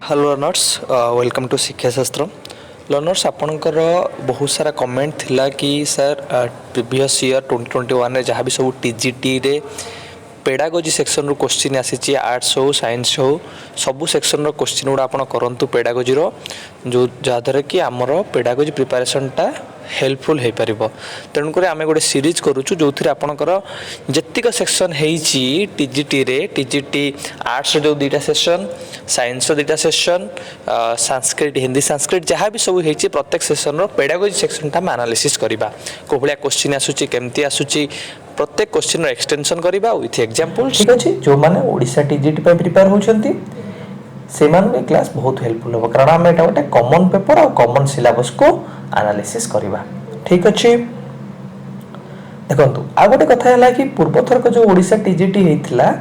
Hello learners, welcome to शिक्षाशास्त्र learners. आपणकर बहुत सारा कमेंट थिला कि सर प्रीवियस ईयर 2021 जहाँ भी सब टीजीटी रे पेडागोजी सेक्शन रू क्वेश्चन आसी आर्ट्स हो साइंस हो सबू सेक्शन रो क्वेश्चन गुड़ा आप करूँ पेडागोजी रो जो जहाँद्वारा कि आमर पेडागोजी प्रिपारेसनटा हेल्पफुल हो पार। तेणुक आम गोटे सीरीज करुचु जो थी आपणकर जेतिक सेक्शन होती टीजीटी रे टीजीटी आर्ट्स जो दुईटा सेक्शन साइंस दुईटा सेक्शन संस्कृत हिंदी संस्कृत जहाँ भी सब होती प्रत्येक सेक्शन रो पेडागोजी सेक्शनटा आम एनालिसिस करवा कौ भाया क्वेश्चन आसूची केमती आसूची प्रत्येक क्वेश्चन एक्सटेंशन करवा विथ एग्जांपल। ठीक अच्छे जो मैंने ओडिशा टीजीटी प्रिपेयर होती से क्लास बहुत हेल्पफुल हम कारण आम एटा गोटे कॉमन पेपर और कॉमन सिलेबस को एनालिसिस करवा। ठीक अच्छे देखो आ गोटे कथा है कि पूर्व थरक जो ओडिशा टीजीटी होता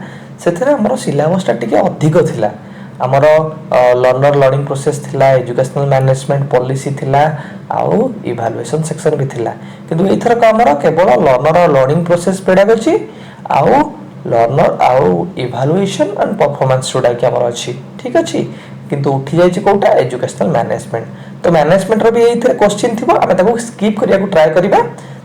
से आमर सिलेबसटा टिके अधिक थिला आमर लर्नर लर्निंग प्रोसेस थिला एजुकेशनल मैनेजमेंट पॉलिसी थिला आउ इवैल्यूएशन सेक्शन भी थिला किंतु एथरक आमर केवल लर्नर लर्निंग प्रोसेस पेडागोजी आउ लर्नर आउ इवैल्यूएशन एंड परफॉर्मेंस जोड़ा कि आमर अछि। ठीक अछि किंतु उठी जाय कोटा एजुकेशनल मैनेजमेंट तो मैनेजमेंट रो भी एथरे क्वेश्चन थिबो आमे ताको स्किप करिया को ट्राई करबा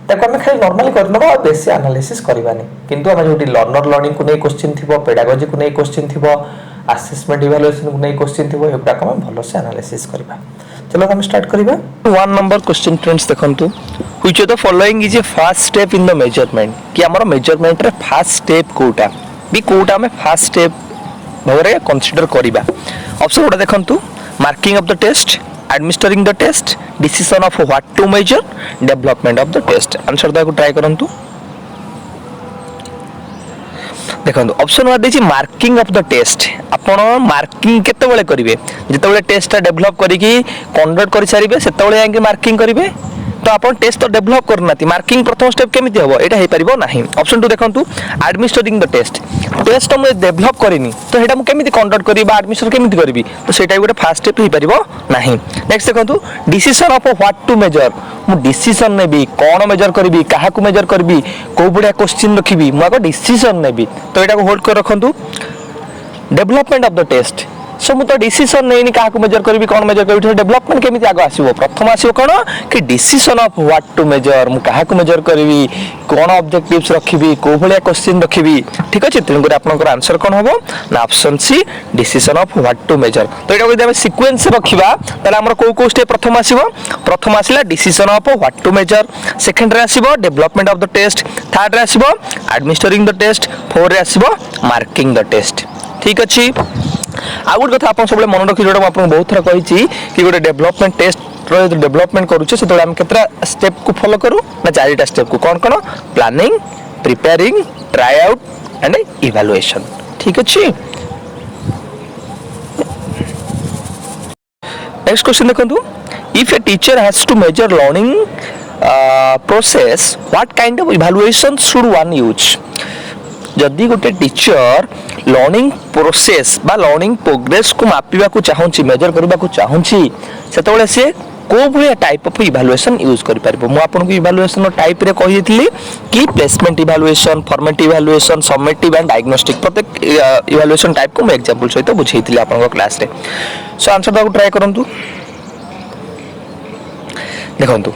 ताको आमे खाली नॉर्मली करनबा और बेसी एनालिसिस करबानी किंतु आमे जोटी लर्नर लर्निंग को नै क्वेश्चन थिबो पेडागोजी को नै क्वेश्चन थिबो असेसमेंट इवैल्यूएशन को नै क्वेश्चन थिबो एटा को हम भलो से एनालिसिस करबा। चलो हम स्टार्ट करबा। 1 नंबर क्वेश्चन फ्रेंड्स देखंतु which of the following is a first step in the measurement कि हमर मेजरमेंट रे फर्स्ट स्टेप कोटा बी कोटा में फर्स्ट स्टेप भवरे कंसीडर करबा। ऑप्शन कोटा देखंतु marking of the test administering the test decision of what to measure development of the test answer दा को ट्राई करंतु। देखो ऑप्शन वन देखिए मार्किंग ऑफ द टेस्ट आपण मार्किंग केते बेले करिवे जेते टेस्टा डेवलप करिकी कंडक्ट करि सारिबे सेते बेले आके मार्किंग करिवे तो आपण टेस्ट तो डेवलप करनाती मार्किंग प्रथम स्टेप केमिति हबो एटा हे परिबो नाही। ऑप्शन 2 देखंतु एडमिनिस्टरिंग द टेस्ट टेस्ट हम डेवलप करिनी तो हेटा हम केमिति कंडक्ट करिबा एडमिनिस्टर केमिति करिबी तो सेटा गोटे फर्स्ट स्टेप हे परिबो नाही। नेक्स्ट देखंतु decision of what to measure मु डिसीजन नेबी कोन मेजर करबी काहा को मेजर करबी को बडा क्वेश्चन रखिबी मु आको डिसीजन नेबी तो एटा को होल्ड कर रखंतु। डेवलपमेंट ऑफ द टेस्ट सो मु तो डिसीजन नेनी काहा को मेजर करबी कोन मेजर करबी डेवलपमेंट केमिति आगो आसीबो प्रथम आसीबो कोन कि decision of what to measure मु काहा को मेजर करबी कोन ऑब्जेक्टिव्स रखिबी को भलिया क्वेश्चन रखिबी। ठीक अछि तेन गुरे आपनकर आंसर कोन हबो ना option C decision of what to measure. तो एटा यदि हम सीक्वेंस रखिबा ताले हमर को स्टेप प्रथम आसीबो प्रथम आसीला decision of what to measure second रे आसीबो development of the test third रे आसीबो एडमिनिस्टरिंग द टेस्ट फोर्थ रे आसीबो मार्किंग द टेस्ट। ठीक अछि आ गुड कथा आपन सबले मन रखि जोडा आपन बहुत थरा कहिछि कि गोटे डेवलपमेंट टेस्ट रो डेवलपमेंट करूछे से तोले हम केतरा स्टेप को फॉलो करू ना चारिटा स्टेप को कोन planning preparing try out and evaluation. ठीक अछि नेक्स्ट क्वेश्चन देखंतु if a teacher has to measure learning process what kind of evaluation should one use जदि गोटे टीचर लर्निंग प्रोसेस बा लर्निंग प्रोग्रेस को मापिबा को चाहूची मेजर करबा को चाहूची सेतबेले से को भलिया टाइप ऑफ इवैल्यूएशन यूज करि परबो। मु आपन को इवैल्यूएशन नो टाइप रे कहि दिथली कि placement evaluation formative evaluation summative and diagnostic प्रत्येक इवैल्यूएशन टाइप को मैं एग्जांपल सहित बुझैथिली आपन को क्लास रे। सो आंसर दा को ट्राई करंतु। देखंतु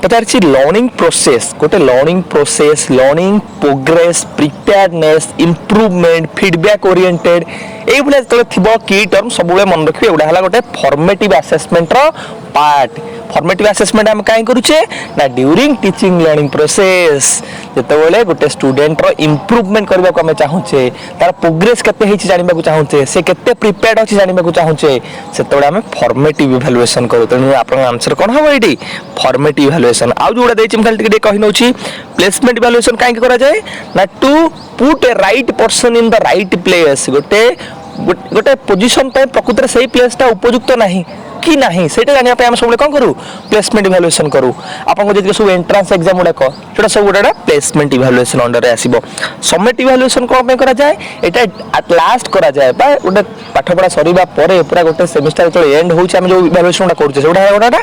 पचारछि लर्निंग प्रोसेस गोटे learning process learning progress preparedness improvement feedback oriented एई भले तले थिबो की टर्म सब बेले मन रखिबे एडा हला गोटे फॉर्मेटिव असेसमेंट रो पार्ट। फॉर्मेटिव असेसमेंट हम काई करूछे ना ड्यूरिंग टीचिंग लर्निंग प्रोसेस जते बेले गोटे स्टूडेंट रो इंप्रूवमेंट करबा को हम चाहूछे तार प्रोग्रेस केते हेछि जानिबा को चाहूछे से केते प्रिपेयर्ड अछि जानिबा को चाहूछे सेते बेले हम फॉर्मेटिव इवैल्यूएशन करू। तनु आपन आंसर कोन हबो एडी फॉर्मेटिव इवैल्यूएशन। आ जोडा देछि हम खाली टिके कहि नउछि प्लेसमेंट इवैल्यूएशन काई करा जाय ना to put a right person in the right place गोटे पोजीशन पे प्रकृति रे सही प्लेस ता उपयुक्त नाही कि नाही सेटा जानिया पे हम सब कोन करू प्लेसमेंट इवैल्यूएशन करू। आपन को जे सब एंट्रेंस एग्जाम उडा को सेटा सब उडा प्लेसमेंट इवैल्यूएशन अंडर रे आसीबो। समेटिव इवैल्यूएशन को पे करा जाय एटा एट लास्ट करा जाय बा उडा पाठ पढा सरीबा परे पूरा गोटे सेमिस्टर तो एंड होउछ हम जो इवैल्यूएशन उडा करूछे सेटा उडा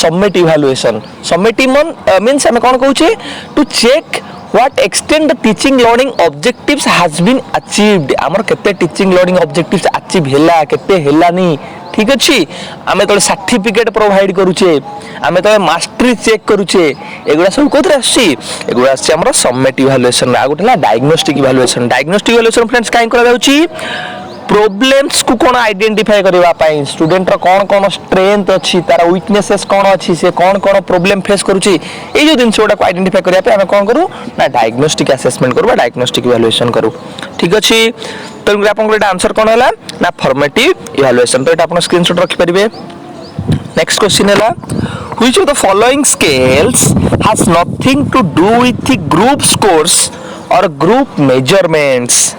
समेटिव इवैल्यूएशन। समेटिव मींस हम कोन कहूछे to check what extent the teaching learning objectives has been achieved आमर केते टीचिंग लर्निंग ऑब्जेक्टिव्स अचीव हैला केते हैलानी ठीक अच्छे आम तो सर्टिफिकेट प्रोवाइड करुचे आम तो मास्टरी चेक करुचे एगुड़ा सब कौन आसगुड़ा आम सबमिट इवालुएसन आ गए डायग्नोस्टिक इवालुएसन फ्रेंड्स कहीं कर प्रोब्लेम्स को कौन आइडेंटिफाई करने स्टूडेंट कौन कौन स्ट्रेंथ अच्छी तार वीकनेसेस कौन अच्छी से कौन कौन प्रोब्लेम फेस करुच्ची ये जो जिन गुड़ा आइडेंटिफाई करने आम कौन करूँ ना डायग्नोस्टिक असेसमेंट करूँ डायग्नोस्टिक इवालुएसन करूँ ठीक अच्छे तो आप आंसर कौन है ना फॉर्मेटिव इवालुएसन तो ये स्क्रीनशॉट रखिपारे नेक्स्ट क्वेश्चन है which of the following scales has nothing to do with group scores और ग्रुप मेजरमेंट्स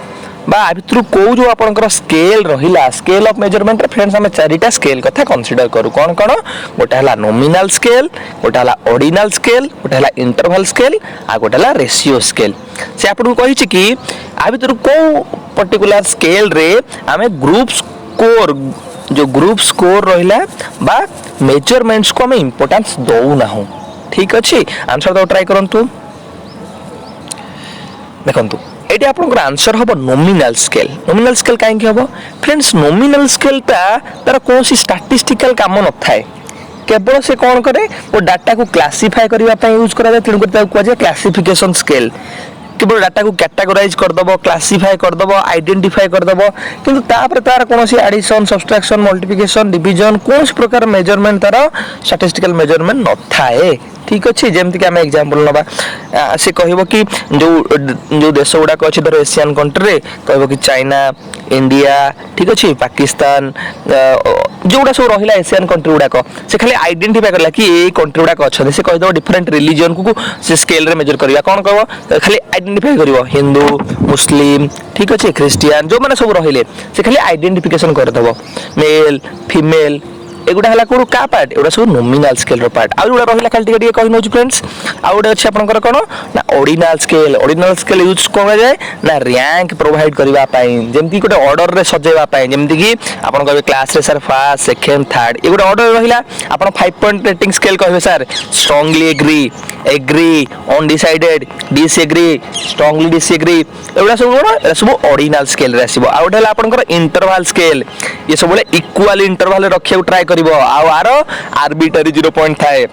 बा भितर कौ जो आपंकर स्केल रहा स्केल ऑफ मेजरमेंट फ्रेंड्स आम चारिटा स्केल कथा कंसीडर करूँ कौन कौन गोटे है नॉमिनल स्केल गोटे है ऑर्डिनल स्केल गोटे है इंटरवल स्केल आ गोटे है रेशियो स्केल से आपको कही कि आ भितर कौ पर्टिकुलर स्केल रे आम ग्रुप स्कोर जो ग्रुप स्कोर रहा बा मेजरमेंट्स को आम इंपोर्टेंस दौना ठीक अच्छे आंसर दो ट्राई करंतु देखंतु ये आपंकर आंसर हम नॉमिनल स्केल कहीं हम फ्रेंड्स नॉमिनल स्केल तार कौन स्टैटिस्टिकल काम न थाए केवल से कौन करे वो डाटा को क्लासिफाई करने यूज करा तेणुकर क्लासिफिकेशन स्केल केवल डाटा को कैटेगोराइज करदब क्लासिफाई करदब आइडेंटिफाई करदब किंतु तापर तार कौन एडिशन सब्सट्रैक्शन मल्टीप्लिकेशन डिवीजन कौन प्रकार मेजरमेंट तार स्टैटिस्टिकल मेजरमेंट न थाए ठीक अच्छे जमती आम एग्जांपल नवा से कह कि जो देश गुड़ाक अच्छे धर एशियन कंट्री कह कि चाइना इंडिया ठीक अच्छे पाकिस्तान जो गुड़ा सब रहा एशियन कंट्री गुड़ाक से खाली आइडेंटिफाई करला कि ये कंट्री गुड़ाक अच्छा से कहीदेव डिफरेंट रिलीजन को से स्केल रे मेजर करवा कौन कह खाली आइडेंटिफाई कर हिंदू मुस्लिम ठीक अच्छे क्रिश्चियन जो मैंने सब रहिले से खाली आइडेंटिफिकेशन करदेव मेल फीमेल एगुड़ा है कौन क्या पार्ट एगुड़ा सब नॉमिनल स्केल पार्ट आउ जोड़ा रहा खाली टिके कही नौ फ्रेंड्स आउ गोटे अच्छे आपंकर कौन ना ऑर्डिनल स्केल यूज करा जाए ना रैंक प्रोवाइड करने जमती गोटे ऑर्डर रे सजेवाई जमती कि आप कहे क्लास रे सर फर्स्ट सेकेंड थर्ड ये गोटे ऑर्डर रहा आप 5 पॉइंट रेटिंग स्केल कहे sir strongly agree undecided disagree strongly disagree एगुड़ा सब सब ऑर्डिनल स्केल रे आसीबो आ गोटे आपंकर इंटरवल स्केल ये सब इक्वाल इंटरवल रखिया ट्राई करिवो आर आर्बिटरी 0 पॉइंट थाए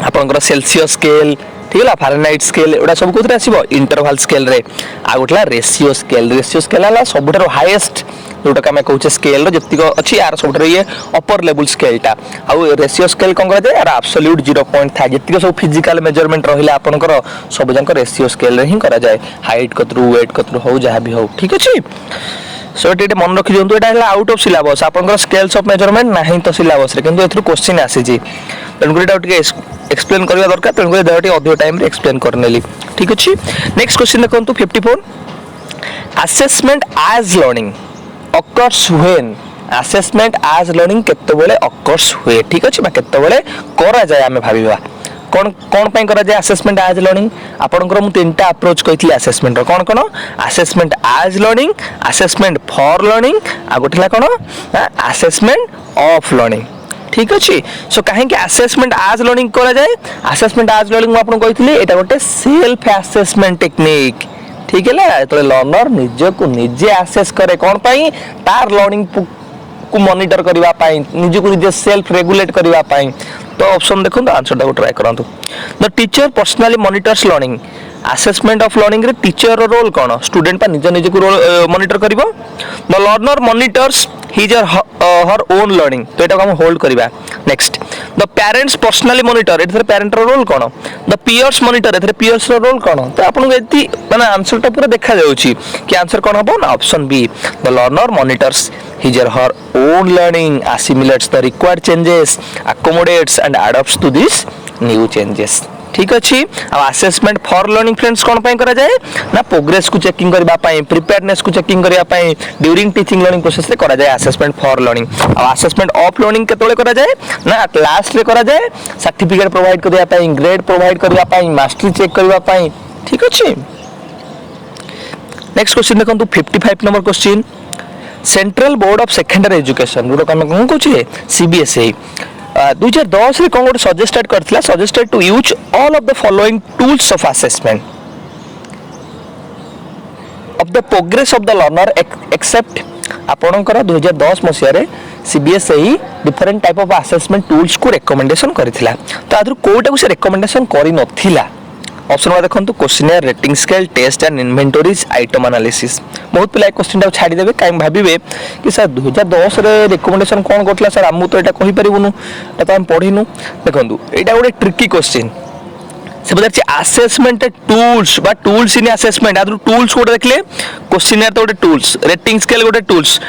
आपंकर सेल्सियस स्केल ठीक है फारेनहाइट स्केल एटा सब कोथरे आसीबो इंटरवल स्केल रे आ गोटला रेशियो स्केल हला सबुठारो हाईएस्ट जोटा आम कहूचे स्केल जतिक अच्छी यार सब ये अपर लेवल स्केलटा आउ रेशियो स्केल कौन कर यार एब्सोल्यूट 0 पॉइंट था जितक सब फिजिकल मेजरमेंट रहा आपंकर सब जाक रेशियो स्केल ही करा जाए हाइट कतरू वेट कतरू हो जहाँ भी हो ठीक अच्छे सो ये मन रखी दिखाँ यहाँ आउट ऑफ सिलेबस आपंकर स्केल्स ऑफ मेजरमेंट ना तो सिलेबस किंतु एथुरु क्वेश्चन आसी तेणुकर एक्सप्लेन करवा दरकार तेणुकर अधिक टाइम एक्सप्लेन करनेली ठीक अच्छे नेक्स्ट क्वेश्चन देखो 54 assessment as learning occurs when assessment as learning केतेबेले occurs हुए ठीक अच्छे केतेबेले करा जाए आमे भाबिबा कौन कौन पई करा जाए असेसमेंट एज लर्निंग आपनकर मु तीनटा अप्रोच कहितली असेसमेंट रो कौन कौन assessment as learning assessment for learning आ गोठला कौन असेसमेंट ऑफ लर्निंग ठीक अच्छे सो कहीं असेसमेंट एज लर्निंग करा जाए असेसमेंट एज लर्निंग मु आपन कहितली एटा गोटे सेल्फ असेसमेंट टेक्निक ठीक है तो लर्नर निज को निजे आसेस करे कौन पाई तार लर्निंग को मॉनिटर करबा पाई निज को निजे सेल्फ रेगुलेट करबा पाई तो ऑप्शन देखो आंसर को ट्राई करंतु the teacher personally monitors learning assessment of learning रे टीचर रो रोल कौन स्टूडेंट पा निज निज को मॉनिटर करिवो the learner monitors his or her own learning तो एटा को हम होल्ड करबा next the parents personally monitor एथरे पेरेंट रो रोल कौन द पीयर्स मॉनिटर एथरे पीयर्स रो रोल कौन तो आपन एति माने आंसर टा पूरा देखा जाउची कि आंसर कौन हबो ना option be the learner monitors his or her own learning assimilates the required changes accommodates and adapts to these new changes ठीक अच्छी अब असेसमेंट फॉर लर्निंग फ्रेंड्स कौन पाई करा जाए ना प्रोग्रेस को चेकिंग करबा पाई प्रिपेयरनेस को चेकिंग करबा पाई ड्यूरिंग टीचिंग लर्निंग प्रोसेस रे करा जाए असेसमेंट फॉर लर्निंग अब असेसमेंट ऑफ लर्निंग केतले करा जाए ना लास्ट रे करा जाए सर्टिफिकेट प्रोवाइड करबा पाई ग्रेड प्रोवाइड करबा पाई मास्टरी चेक करबा पाई ठीक अच्छी नेक्स्ट क्वेश्चन देखंतु 55 number question central board of secondary education जोटा आम कौन कहूँ सीबीएसई 2010 रे कौन गोटे सजेस्टेड करथिला suggested to use all of the following tools of assessment of the progress of the learner except आपणकर 2010 मसीह CBSE different type of assessment tools को रिकमेंडेशन करथिला तो आदर कोटा को से रिकमेंडेशन करि नथिला ऑप्शन वा देखंतु questionnaire rating scale test and inventories item analysis बहुत पिला क्वेश्चन टा छाडी देबे काई भाबिबे कि सर 2010 रे रिकमेंडेशन कोन करथला सर हमु तो एटा कहि परिबुनु एटा हम पढिनु देखंतु एटा गोटे ट्रिकी क्वेश्चन से पचार असेसमेंट टूल्स बा टूल्स इन असेसमेंट आदर टूल्स गोटे देखले क्वेश्चनर तो गोटे टूल्स रेटिंग स्केल गोटे टूल्स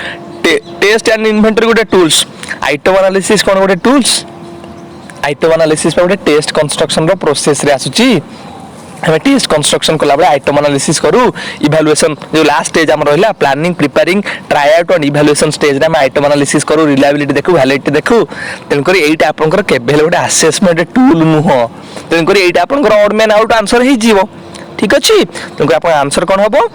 टेस्ट एंड इन्वेंटरी गोटे टूल्स आइटम एनालिसिस कोन गोटे टूल्स आइटम एनालिसिस गोटे टेस्ट कंस्ट्रक्शन रो प्रोसेस रे आसुची हमें टेस्ट कंस्ट्रक्शन कला बळे आइटम एनालिसिस करू इवैल्यूएशन जो लास्ट स्टेज हम रहला planning preparing try out and evaluation stage रे हम आइटम एनालिसिस करू रिलायबिलिटी देखू वैलिडिटी देखू तेन करी एटा आपनकर केबेल गोटे असेसमेंट टूल नुह तेन करी एटा आपनकर ऑड मैन आउट आंसर हे जीवो ठीक अछि तेन आपण आंसर कोन हबो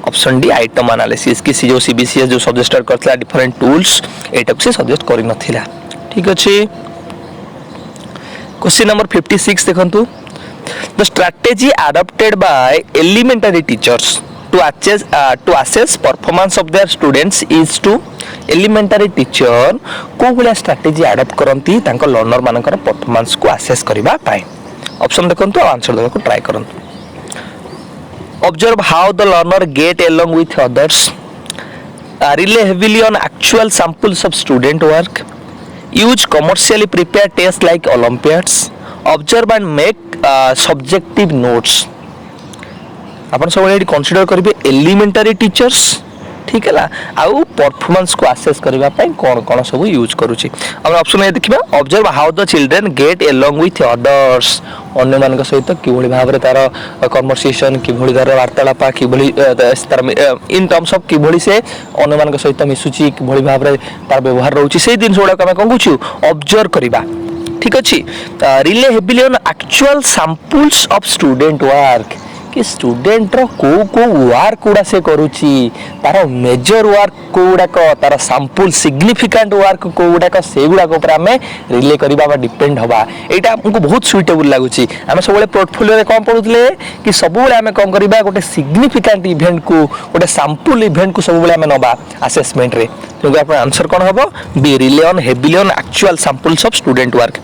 ऑप्शन डी आइटम एनालिसिस कि जो सीबीसीएस जो सजेस्ट करथला डिफरेंट टूल्स एटा को से सजेस्ट करि नथिला ठीक अछि क्वेश्चन नंबर 56 देखंतु The strategy adopted by elementary teachers to assess performance of their students is to elementary teacher को भले strategy adopt करंती तांको लर्नर मानकर परफॉर्मेंस को असेस करबा पाए ऑप्शन देखंतु आंसर देबा को ट्राई करंतु observe how the learner get along with others rely heavily on actual samples of student work use commercially prepared tests like olympiads observe and make subjective notes अपन सब AD consider करिवे elementary teachers ठीक है आउ performance को assess करबा पय कोन कोन सब use करूची हम ऑप्शन ए देखिबा observe how the children get along with others अन्य मान के सहित कि भली भाबरे तार कन्वर्सेशन कि भली तार वार्तालाप कि भली तार इन टर्म्स ऑफ कि भली से अन्य मान के सहित मिसुची कि भली भाबरे तार व्यवहार रहउची से दिन सोडा हम कहूछु ऑब्जर्व करबा ठीक अछि relay heavily on actual samples of student work कि स्टूडेंट रो को वर्क गुड़ा से करूची तार मेजर वर्क गुड़ा को तार सैंपल सिग्निफिकेंट वर्क को गुड़ा को से गुड़ा को ऊपर हमें रिले करबा बा डिपेंड होबा एटा हमको बहुत सुइटेबल लागुची हम सब बेले पोर्टफोलियो रे कोन पढुतले कि सब बेले हमें कोन करबा गोटे सिग्निफिकेंट इवेंट को गोटे सैंपल इवेंट को सब बेले हमें नबा असेसमेंट रे तो अपन आंसर कोन हबो B rely on heavily on actual samples of student work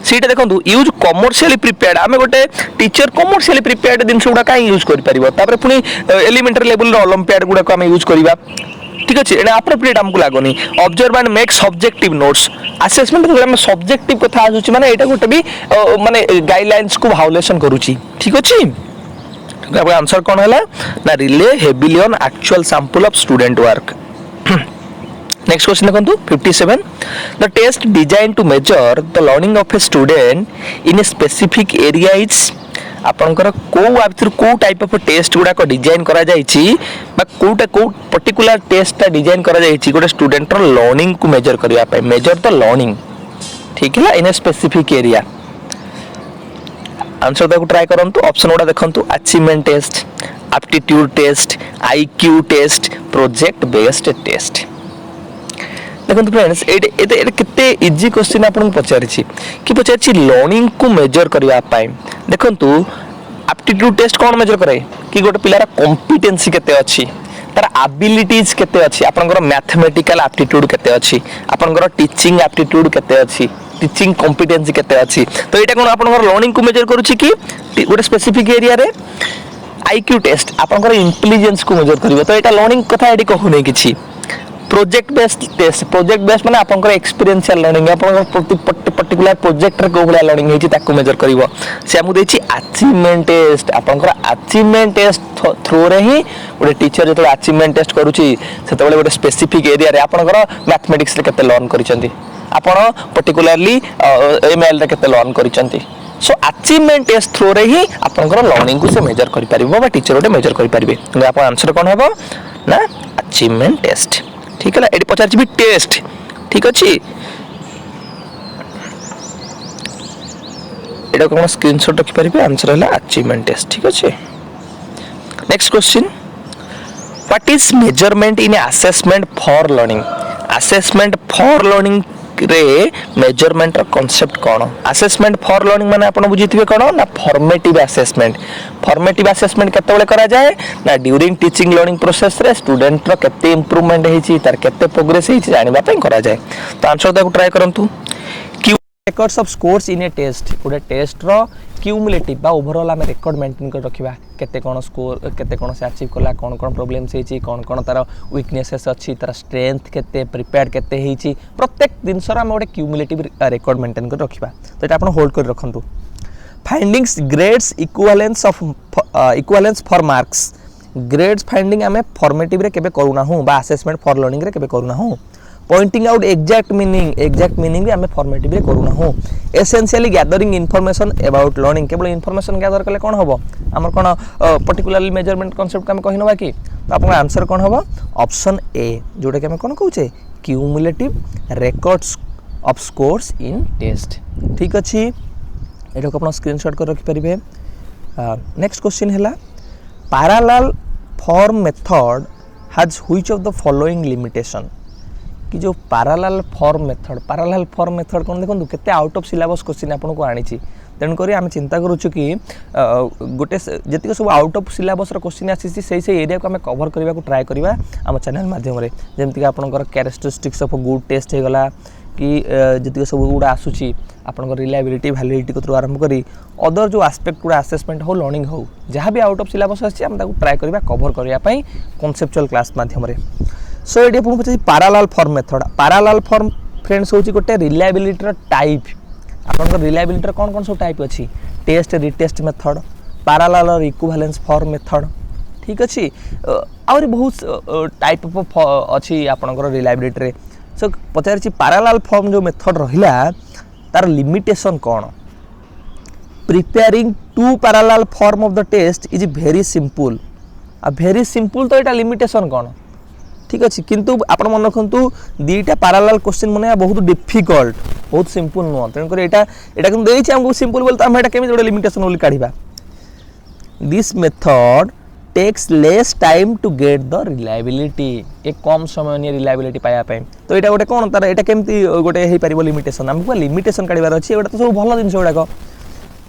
सीटा देखंतु यूज कमर्शियली प्रिपेयर्ड हमें गोटे टीचर कमर्शियली प्रिपेयर्ड दिन सुडा काई यूज करि परिबो तापर पुनी एलिमेंटरी लेवल रो ओलंपियाड गुडा को हम यूज करिबा ठीक अछि एना एप्रोप्रिएट हमको लागोनी observe and make subjective notes assessment तो हम सब्जेक्टिव कथा आजुची माने एटा गोटे भी माने गाइडलाइंस को वायोलेशन करूची ठीक अछि अब आंसर कोन हला ना rely heavily on actual sample of student work next question देखंतु 57 the test design to measure the learning of a student in a specific area is आपनकर को टाइप ऑफ टेस्ट गुडा को डिजाइन करा जाईची बा को पर्टिकुलर टेस्ट ता design करा जाईची गोटे स्टूडेंट रो लर्निंग को मेजर करिया पे मेजर द लर्निंग ठीक है in a specific area answer देखो ट्राई करंतु ऑप्शन गुडा देखंतु achievement test aptitude test IQ test project based test देखो फ्रेंड्स एटे केते इजी क्वेश्चन आपन पचारिछि कि पचारिछि लर्निंग को मेजर करिया पाए देखंतु एप्टीट्यूड टेस्ट कोन मेजर करे कि गोटे पिलार कॉम्पिटेंसी केते अछि तार एबिलिटीज केते अछि आपनकर मैथमेटिकल एप्टीट्यूड केते अछि आपनकर टीचिंग एप्टीट्यूड केते अछि टीचिंग कॉम्पिटेंसी केते अछि तो एटा कोन आपनकर लर्निंग को मेजर करूछि कि गोटे स्पेसिफिक एरिया रे आईक्यू टेस्ट आपनकर इंटेलिजेंस को मेजर करिवो तो एटा लर्निंग कथा एडी कहू नै किछि project based test project based माने आपनकर एक्सपीरियंशियल लर्निंग आपनकर पर्टिकुलर प्रोजेक्ट रे को भला लर्निंग हेछि ताको मेजर करिवो से हमु देछि अचीवमेंट टेस्ट आपनकर अचीवमेंट टेस्ट थ्रू रे ही गोटे टीचर जतो अचीवमेंट टेस्ट करूछि सेते बेले गोटे स्पेसिफिक एरिया रे आपनकर मैथमेटिक्स रे केते लर्न करिसंती आपण पर्टिकुलरली एमएल रे केते लर्न करिसंती सो अचीवमेंट टेस्ट थ्रू रे ही आपनकर लर्निंग को से मेजर करि परिबो बा टीचर ओटे मेजर करि परिबे तो आपन आंसर कोन हेबो ना अचीवमेंट टेस्ट ठीक है ना एडी पचार भी टेस्ट ठीक अछि एडा कोन स्क्रीनशॉट रखि परिबे आंसर हला अचीवमेंट टेस्ट ठीक अछि next question what is measurement in assessment for learning रे मेजरमेंट रो कांसेप्ट कोन असेसमेंट फॉर लर्निंग माने आपण बुझिथिबे कोन ना फॉर्मेटिव असेसमेंट केते बेले करा जाए ना ड्यूरिंग टीचिंग लर्निंग प्रोसेस रे स्टूडेंट रो केते इंप्रूवमेंट हेछि तार केते प्रोग्रेस हेछि जानिबा पय करा जाए तो आंसर दाको ट्राई करंतु records of scores in a test गोटे टेस्ट रो क्यूमुलेटिव बा ओवरऑल हम रिकॉर्ड मेंटेन कर रखिबा केते कोन स्कोर केते कोन से अचीव करला कोन कोन प्रॉब्लम्स हेछि कोन कोन तार वीकनेसेस अछि तार स्ट्रेंथ केते प्रिपेयर्ड केते हेछि प्रत्येक दिन सर हम गोटे क्यूमुलेटिव रिकॉर्ड मेंटेन कर रखिबा तो एटा आपण होल्ड कर रखंतु findings grades equivalence for marks grades finding हमें फॉर्मेटिव रे केबे करूना हूं बा असेसमेंट फॉर लर्निंग रे केबे करूना हूं पॉइंटिंग आउट एग्जैक्ट मीनिंग भी हमें फॉर्मेटिव रे करूना हो essentially gathering information about learning केवल इन्फॉर्मेशन गैदर कले कोन हबो हमर कोन पर्टिकुलरली मेजरमेंट कांसेप्ट हम कहिनबा कि तो आपन आंसर कोन हबो ऑप्शन ए जोटा कि हम कोन कहउचे cumulative records of scores in test ठीक अछि एटा को अपन स्क्रीनशॉट कर रखि परिबे नेक्स्ट क्वेश्चन हैला parallel form method has which of the following limitation कि जो पैरेलल फॉर्म मेथड कोन देखंतु केते आउट ऑफ सिलेबस क्वेश्चन आपन को आनी छी तेन करी हम चिंता करूछु कि गोटे जति सब आउट ऑफ सिलेबस रो क्वेश्चन आसी से एरिया को हम कवर करबा को ट्राई करबा हम चैनल माध्यम रे जेमति कि आपन कैरेक्टरिस्टिक्स ऑफ गुड टेस्ट हे गला कि जति सब गुडा आसुची आपन रिलायबिलिटी वैलिडिटी को आरंभ करी अदर जो एस्पेक्ट गुडा असेसमेंट हो लर्निंग हो जहां भी आउट ऑफ सिलेबस आसी हम ताको ट्राई करबा कवर करबा पई कांसेप्चुअल क्लास माध्यम रे सो एडी अपन पछी पैरेलल फॉर्म फ्रेंड्स होची गोटे रिलायबिलिटी रो टाइप आपन रिलायबिलिटी रो कोन सब टाइप अछि टेस्ट रिटेस्ट मेथड पैरेलल और इक्विवेलेंस फॉर्म मेथड ठीक अछि और बहुत टाइप ऑफ अछि आपन रिलायबिलिटी रे सो पचार छी पैरेलल फॉर्म जो मेथड रहिला तार लिमिटेशन कोन preparing to parallel form of the test is very simple तो एटा लिमिटेशन कोन ठीक अछि किंतु आपण मन रखंतु दीटा पैरेलल क्वेश्चन मने बहुत डिफिकल्ट बहुत सिंपल नो तन कर एटा किंतु देछि हमको सिंपल बोल त हम एटा केमि जोडे लिमिटेशन बोली काढिबा this method takes less time to get the reliability एक कम समय नि रिलायबिलिटी पाया पे तो एटा गोटे कोन तार एटा केमति गोटे हे परिबो लिमिटेशन हमको लिमिटेशन काढिबार अछि एटा तो सब भलो दिन सेडा को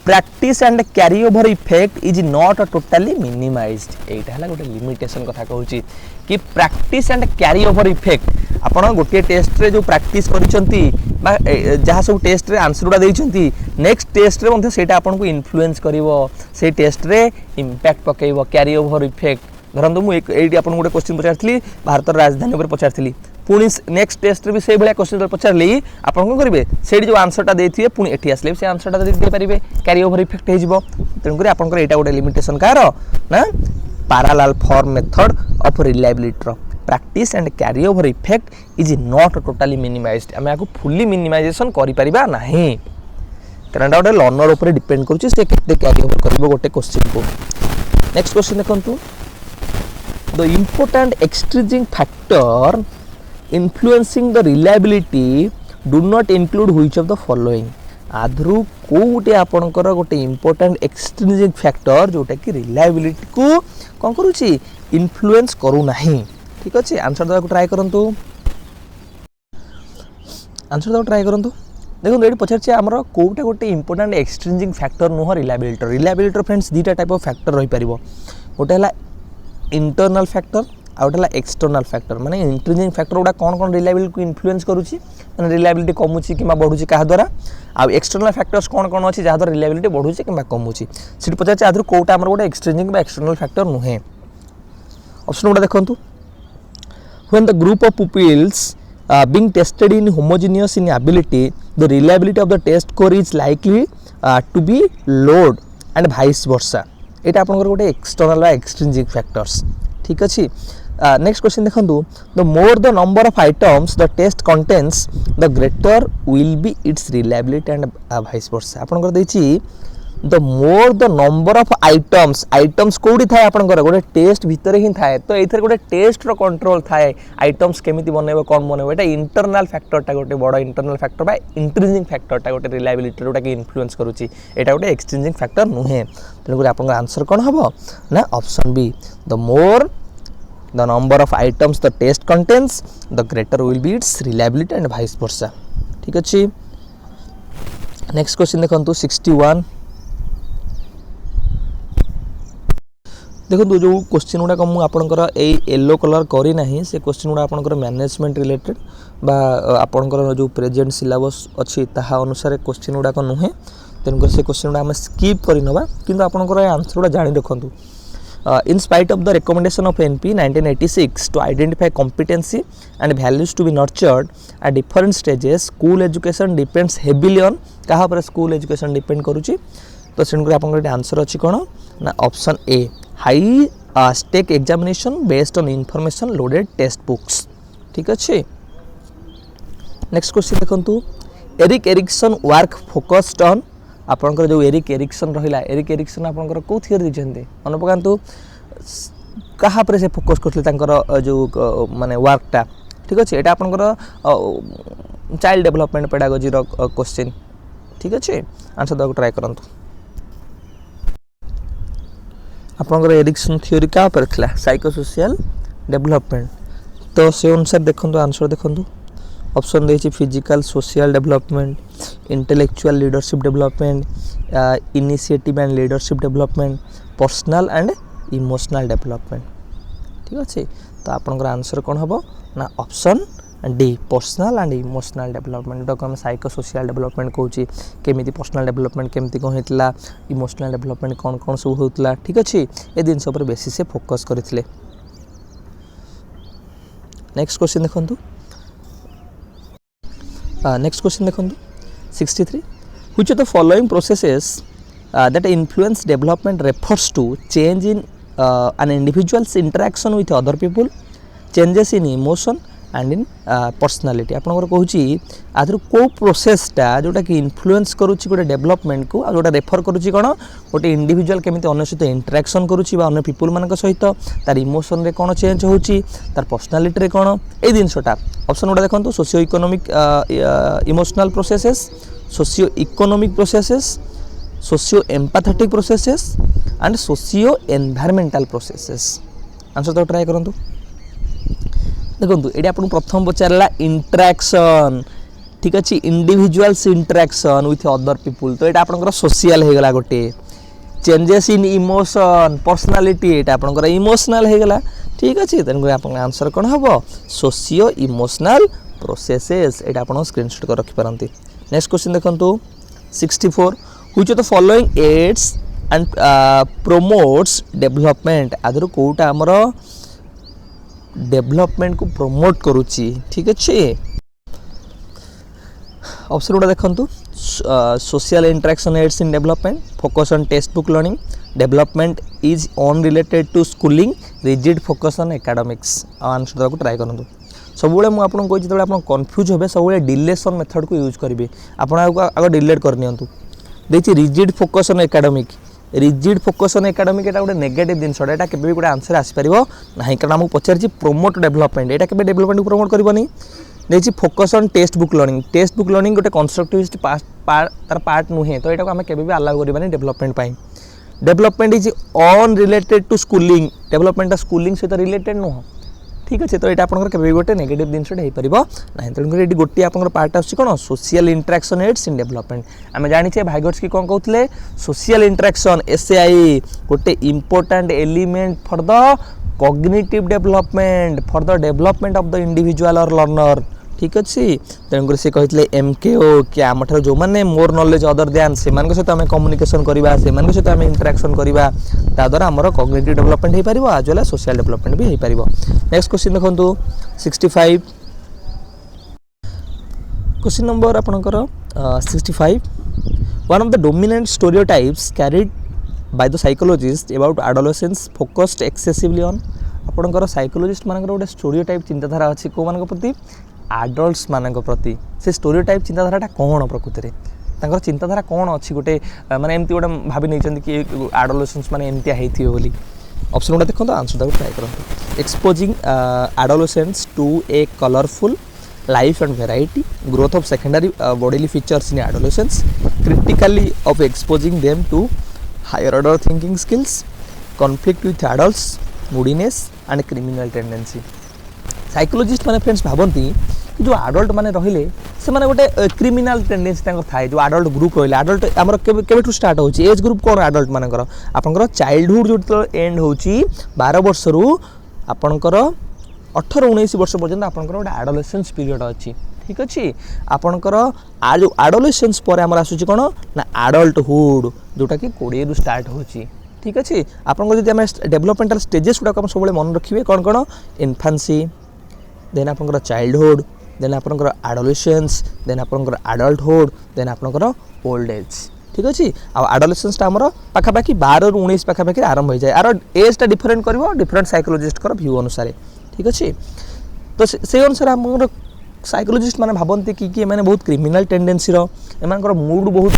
practice and carry over effect is not totally minimised एटा हला गोटे लिमिटेशन कथा कहूची कि practice and carry over effect आपण गोटे टेस्ट रे जो प्रैक्टिस करिसंती बा जहा सब टेस्ट रे आंसर उडा देइसंती नेक्स्ट टेस्ट रे मध्ये सेटा आपण को इन्फ्लुएंस करिवो से टेस्ट रे इंपैक्ट पकेइवो कैरी ओवर इफेक्ट धरंतु मु एडी आपण गोटे क्वेश्चन पचारथली भारत राजधानी ऊपर पचारथली पुनी नेक्स्ट टेस्ट रे भी से भलिया क्वेश्चन पचारली आपण को करिवे सेडी जो आंसर टा देथिबे पुनी एठी आसले से आंसर टा दे परिबे कैरी ओवर इफेक्ट हे जिवो तेन करी आपण को एटा गोटे लिमिटेशन कार ना parallel form method of reliability practice and carry over effect is not totally minimised हम याको फुल्ली मिनिमाइजेशन करि परिबा नाही कारण एटा गोटे लर्नर ऊपर डिपेंड करूची से केते कैरी ओवर करबो गोटे क्वेश्चन को नेक्स्ट क्वेश्चन देखंतु the important extrinsic factor influencing the reliability do not include which of the following आधरु कोटे आपनकर गोटे इंपोर्टेंट एक्सट्रिंसिक फैक्टर जोटा कि रिलायबिलिटी को कोन करूची इन्फ्लुएंस करू नाही ठीक अछि आंसर दवा को ट्राई करंतु देखो एडी पछरछि हमर कोटे गोटे इंपोर्टेंट एक्सट्रिंसिक फैक्टर नुह रिलायबिलिटी फ्रेंड्स दीटा टाइप ऑफ फैक्टर रही परिबो गोटे हला इंटरनल फैक्टर आउटला एक्सटर्नल फैक्टर माने इंट्रिंसिक फैक्टर उडा कोन रिलायबिलिटी को इन्फ्लुएंस करूची माने रिलायबिलिटी कमुची किमा बढ़ुची का द्वारा आ एक्सटर्नल फैक्टर्स कोन अछि जा द्वारा रिलायबिलिटी बढ़ुची किमा कमुची सिटी पचार आदर कोटा हमर गोटे एक्सट्रिंसिक बा एक्सटर्नल फैक्टर नुहे ऑप्शन उडा देखंतु when the group of pupils being tested in homogeneous in ability the reliability of the test score is likely to be low and vice versa एटा आपनकर गोटे external बा extrinsic factors ठीक अछि next question देखंतु the more the number of items the test contains the greater will be its reliability and vice versa आपनकर देछि the more the number of items कोडी थाए आपनकर गोटे टेस्ट भीतर ही थाए तो एथर गोटे टेस्ट रो कंट्रोल थाए आइटम्स केमिति बनेबो कोन बनेबो एटा इंटरनल फैक्टर टा गोटे बडो इंटरनल फैक्टर बा इंट्रिंसिक फैक्टर टा गोटे रिलायबिलिटी रोटा के इन्फ्लुएंस करूची एटा गोटे एक्सट्रिंसिक फैक्टर नुहे तेन गुरे आपनकर आंसर कोन हबो ना option be the more the number of items the test contains the greater will be its reliability and vice versa ठीक अच्छे। नेक्स्ट क्वेश्चन देखो 61 देखो जो क्वेश्चन गुड़ाक मुझे आपंकर येलो कलर करना से क्वेश्चन गुड़ा आपंकर मैनेजमेंट रिलेटेड बा आपंकर जो प्रेजेंट सिलेबस अच्छी ताहा अनुसार क्वेश्चन गुड़ाक नुहे तेणुकर से क्वेश्चन गुड़ा आम स्कीप करनवा कि आपंकर आंसर गुड़ा जाणी रखु। In spite of the recommendation of NP 1986 to identify competency and values to be nurtured at different stages, school education depends heavily on कहाँ पर school education depend करुच्ची तो तेणुकर आपंकर आंसर अच्छी कौन ना option A high stake examination based on information loaded textbooks. ठीक अच्छे। Next question देखो Eric Erikson work focused on आपंकर जो एरिक एरिक्सन रहा एरिक एरिक्सन आपंकर कौ थियोरी दीजिए मन पकातु कहाँ पर से फोकस करते जो माने वर्कटा। ठीक अच्छे। यहाँ आपंकर चाइल्ड डेवलपमेंट पेडागोजी क्वेश्चन। ठीक अच्छे। आंसर देवाक ट्राए करूँ। आपंकर एरिक्सन थियोरी क्या पर था साइकोसोशियल डेवलपमेंट तो से अनुसार देखो आंसर देखो ऑप्शन देखिए physical social development intellectual leadership development initiative and leadership development personal and emotional development. ठीक अच्छे। तो आपंकर आंसर कौन हम ना option D personal and emotional development जो आम साइकोसोशियल डेवलपमेंट कौची केमी पर्सनल डेवलपमेंट केमती कौन होता इमोशनल डेवलपमेंट कौन कौन सब होता। ठीक अच्छे। ये जिनस बेसी से फोकस करते। नेक्स्ट क्वेश्चन देखो नेक्स्ट क्वेश्चन देखो 63 which of the following processes that influence development refers to change in an individual's interaction with other people, changes in emotion and in personality। आपनकर कहूची आधर को प्रोसेसटा जोटा कि इन्फ्लुएंस करूची गोटे डेवलपमेंट को जोटा रेफर करूची कोन गोटे इंडिविजुअल केमिति अन्य सहित इंटरेक्शन करूची बा अन्य पीपल मानक सहित तार इमोशन रे कोन चेंज होची तार पर्सनालिटी रे कोन ए जिनसटा ऑप्शन गुड़ा देखंतु socio economic emotional processes socio economic processes socio empathetic processes and socio environmental processes. Answer तो ट्राई करंतु। देखो ये आपको प्रथम पचारा इंटरेक्शन। ठीक अच्छे। Individuals interaction with other people तो ये आपंकर सोशल होगला गोटे चेंजेस इन इमोशन पर्सनालिटी ये आपंकर इमोशनल होगला। ठीक अच्छे। तेणुक आप आंसर कौन हम सोशियो इमोशनल प्रोसेसेस ये आप स्क्रीनशॉट कर रखिपारती। नेक्स्ट क्वेश्चन देखो 64 which of the following aids and promotes development आदर कोटा आमर डेवलपमेंट को प्रमोट करुच्ची। ठीक अच्छे। ऑप्शन गुड़ा देखो social interaction aids in development focus on textbook learning development is on related to schooling rigid focus on academics. Answer देवाक try करूँ। सब आपको कही जो आप कन्फ्यूज हे सब डिलेसन मेथड को यूज करेंगे आप आग डिलेट करनी देखिए rigid focus on academic rigid focus on academic गोटे नेगेटिव जिनसा यहाँ के गोटे आंसर आसपार ना कारण आमको पचार प्रोमोट डेवलपमेंट यहाँ के डेवलपमेंट को प्रमोट करनी देखिए focus on textbook learning गोटे कंस्ट्रक्टिविस्ट तार पार्ट नुहे तो यहाँ आम अलाउ करवानी development development is on related to schooling development schooling सहित रिलेटेड नुह। ठीक अच्छे। तो ये आपंकर गोटे नेगेटिव जिनसा हो पार ना तेणुकर ये गोटे आप पार्ट आस social interaction aids in development आम जाने भाइगर्स कौन कहते सोशल इंटरेक्शन एसएआई गोटे important element for the cognitive development for the development of the individual और लर्नर। ठीक अच्छे। तेणुकर से कहते एमकेओ कि आम जो मैंने मोर नॉलेज अदर दैन से सहित आम कम्युनिकेशन करवा से सहित आम इंटरेक्शन करवा द्वारा आमर कॉग्निटिव डेवलपमेंट हो पार आज वेल सोशल डेवलपमेंट भी हो पार। नेक्स्ट क्वेश्चन देखो 65 क्वेश्चन नंबर आपंकर 65 one of the dominant stereotypes carried by the psychologist about adolescence focused excessively on आपंकर साइकोलॉजिस्ट मान गोटे स्टेरियोटाइप चिंताधारा अच्छी कौ मान प्रति एडल्ट्स मान प्रति से स्टेरियोटाइप चिंताधारा कौन प्रकृति में चिंताधारा कौन अच्छी गोटे माने एमती गोटे भाभी नहीं कि एडोलेसेंस माने एमतिया होइथिबे बोली। ऑप्शन गुड़ा देखो आंसर देवाक ट्राए करूँ। Exposing adolescence to a colourful life and variety growth of secondary bodily features in adolescence critically of exposing them to higher order thinking skills conflict with adults moodiness and criminal tendency. Psychologist माने friends भावती कि जो adult माने रहिले से माने गोटे criminal tendency थाए जो आडल्ट ग्रुप रहिले आडल्ट आमर केबेठू स्टार्ट होची एज ग्रुप कोन आडल्ट मानकर आपनकर चाइल्डहुड जो एंड होची 12 वर्ष रु आपनकर 18-19 वर्ष पर्यंत आपनकर गोटे एडोलेसेंस पीरियड अछि ठीक अछि आपनकर जो एडोलेसेंस पर हमर आसुची कोन ना एडल्टहुड जोटा कि 20 रु स्टार्ट होची ठीक अछि आपनकर जदि हम डेवलपमेंटल स्टेजेस गुडा हम सबले मन रखिबे कोन कोन इन्फेंसी देन आपनकर चाइल्डहुड देन आपनकर एडोलेसेंस देन आपनकर एडल्टहुड देन आपनकर ओल्ड एज ठीक अछि आ एडोलेसेंस ता हमर पाखा पाखी 12 रु 19 पाखा पाखी आरंभ हो जाय आरो एज ता डिफरेंट करबो डिफरेंट साइकोलॉजिस्ट कर व्यू अनुसार ठीक अछि तो से अनुसार हमर साइकोलॉजिस्ट माने भाबंती कि माने बहुत क्रिमिनल टेंडेंसी रो एमानकर मूड बहुत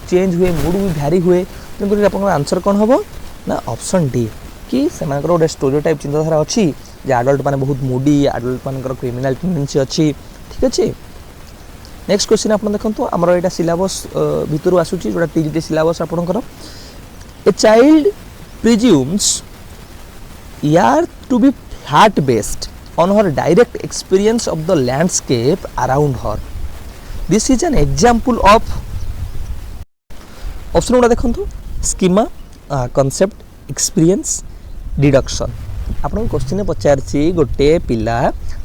चेंज हुए मूड भी भ्यारी हुए तेणुकर आपनकर आंसर कोन हबो ना ऑप्शन डी कि सेमानकर गोटे स्टेरियोटाइप चिंताधारा अछि जे एडल्ट माने बहुत मूडी एडल्ट मानकर क्रिमिनल टेंडेंसी अछि ठीक अछि नेक्स्ट क्वेश्चन आपन देखंतु हमर एटा सिलेबस भितरु आसुची जोटा टीजीटी सिलेबस आपनकर ए चाइल्ड प्रिज्यूम्स यार to be flat based on her direct experience of the landscape around her. This is an example of option गुड़ा देखंतु schema concept experience deduction आपन क्वेश्चन पचारछि गोटे पिला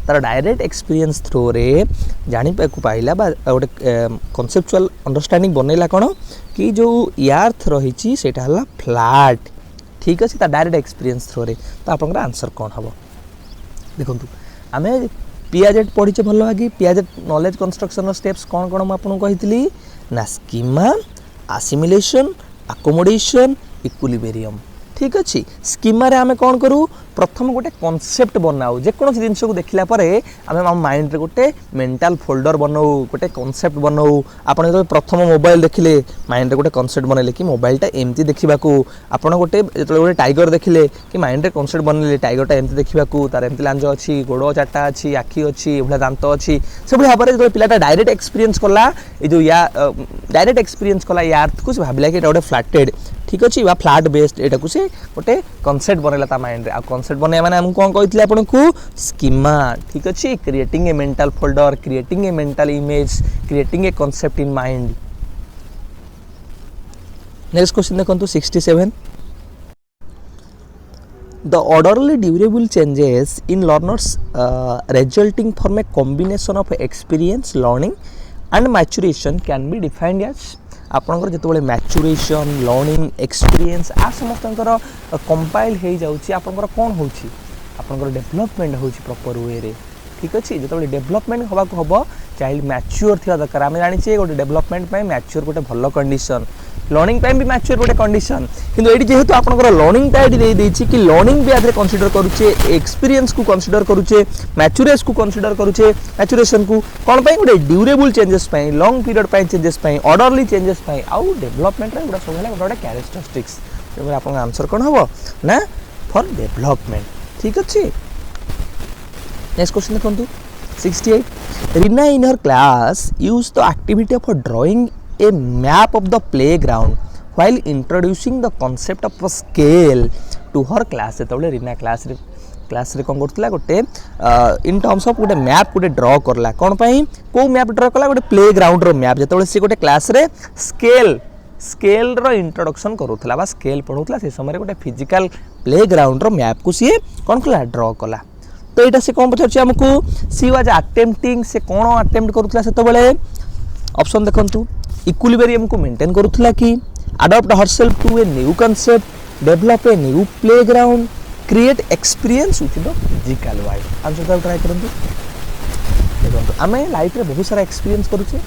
तार डायरेक्ट एक्सपीरियंस थ्रू रे जानि पाकु पाइला बा गोटे कॉन्सेप्चुअल अंडरस्टैंडिंग बनेला कोन कि जो अर्थ रहिछि सेटा हला फ्लैट ठीक अछि ता डायरेक्ट एक्सपीरियंस थ्रू रे तो आपन आंसर कोन हबो देखो आम पियाजेट पढ़ीचे भल भागी पियाजेट नॉलेज कंस्ट्रक्शन स्टेप्स कौन कौन मुझे कही ना स्कीमा आसिमिलेशन अकोमोडेशन इक्विलिब्रियम ठीक अच्छे स्कीमा रे आमे कौन करूँ प्रथम गोटे कॉन्सेप्ट बनाऊ जेकोसी जिन को देखला आम माइंड रे गोटे मेंटल फोल्डर बनाऊ गोटे कॉन्सेप्ट बनाऊ आपन जो प्रथम मोबाइल देखिले माइंड रे गोटे कॉन्सेप्ट बनैले कि मोबाइलटा एमती देखिबाकू आपन गोटे गोटे टाइगर देखिले कि माइंड रे कॉन्सेप्ट बनैले टाइगरटा एमती देखिबाकू तार एमती लांज अछि गोड़ चारटा अछि आखि अछि एभला दांत अछि सब भाबरे जो पिलाटा डायरेक्ट एक्सपीरियंस कला ए जो या डायरेक्ट एक्सपीरियंस कला या अर्थ को भाबिला कि एटा गोटे फ्लैटेड ठीक अच्छे बा फ्लैट बेस्ड एटा को से गोटे कॉन्सेप्ट बनैला ता माइंड रे आ कॉन्सेप्ट बने माने हम कोन कहितले आपन को स्कीमा ठीक अच्छे creating a mental folder creating a mental image creating a concept in mind next question देखंतु 67 The orderly durable changes in learners resulting from a combination of experience learning and maturation can be defined as आपनकर जेतबेले maturation learning experience आ समस्तंकर compile हो जाउची आपनकर कोन होउची आपनकर development होउची proper way रे ठीक अछि जेतबेले डेवलपमेंट होबा को हबो चाइल्ड मैच्योर थिया दरकार आमे जानि छी गोटे डेवलपमेंट पय मैच्योर गोटे भलो कंडीशन लर्निंग पय भी मैच्योर गोटे कंडीशन किंतु एडी जेहेतु आपनकर लर्निंग टाइड दे देछि कि लर्निंग भी आदरे कंसीडर करूचे एक्सपीरियंस को कंसीडर करूचे मैच्योरेस को कंसीडर करूचे मैच्योरेशन को कोन पय गोटे ड्यूरेबल चेंजेस पय लॉन्ग पीरियड पय चेंजेस पय ऑर्डरली चेंजेस पय आउ डेवलपमेंट रे गोटे सब हला गोटे कैरेक्टरिस्टिक्स जेबे आपन आंसर कोन हबो ना फॉर डेवलपमेंट ठीक अछि नेक्स्ट क्वेश्चन देखंतु 68 Rina in her class used the activity of drawing a map of the playground while introducing the concept of a scale to her class तबले रीना क्लास रे कोन करतला गोटे इन टर्म्स ऑफ गोटे map गोटे draw करला कोन पई को map draw करला गोटे प्लेग्राउंड रो मैप जेतबले से गोटे क्लास रे स्केल रो इंट्रोडक्शन करूतला बा स्केल पढौतला से समय गोटे फिजिकल प्लेग्राउंड रो मैप को सी कोन कला ड्रॉ कला तो यहाँ से कौन पचार आमको सी वाज अटेम्प्टिंग से कौन अटेम्प्ट करूला से ऑप्शन देखंतु इक्विलिब्रियम को मेंटेन करूला कि adopt herself to a new concept develop a new playground create experience with the physical world answer try करंतु देखंतु आमे लाइफ रे बहुत सारा एक्सपीरियंस करूचे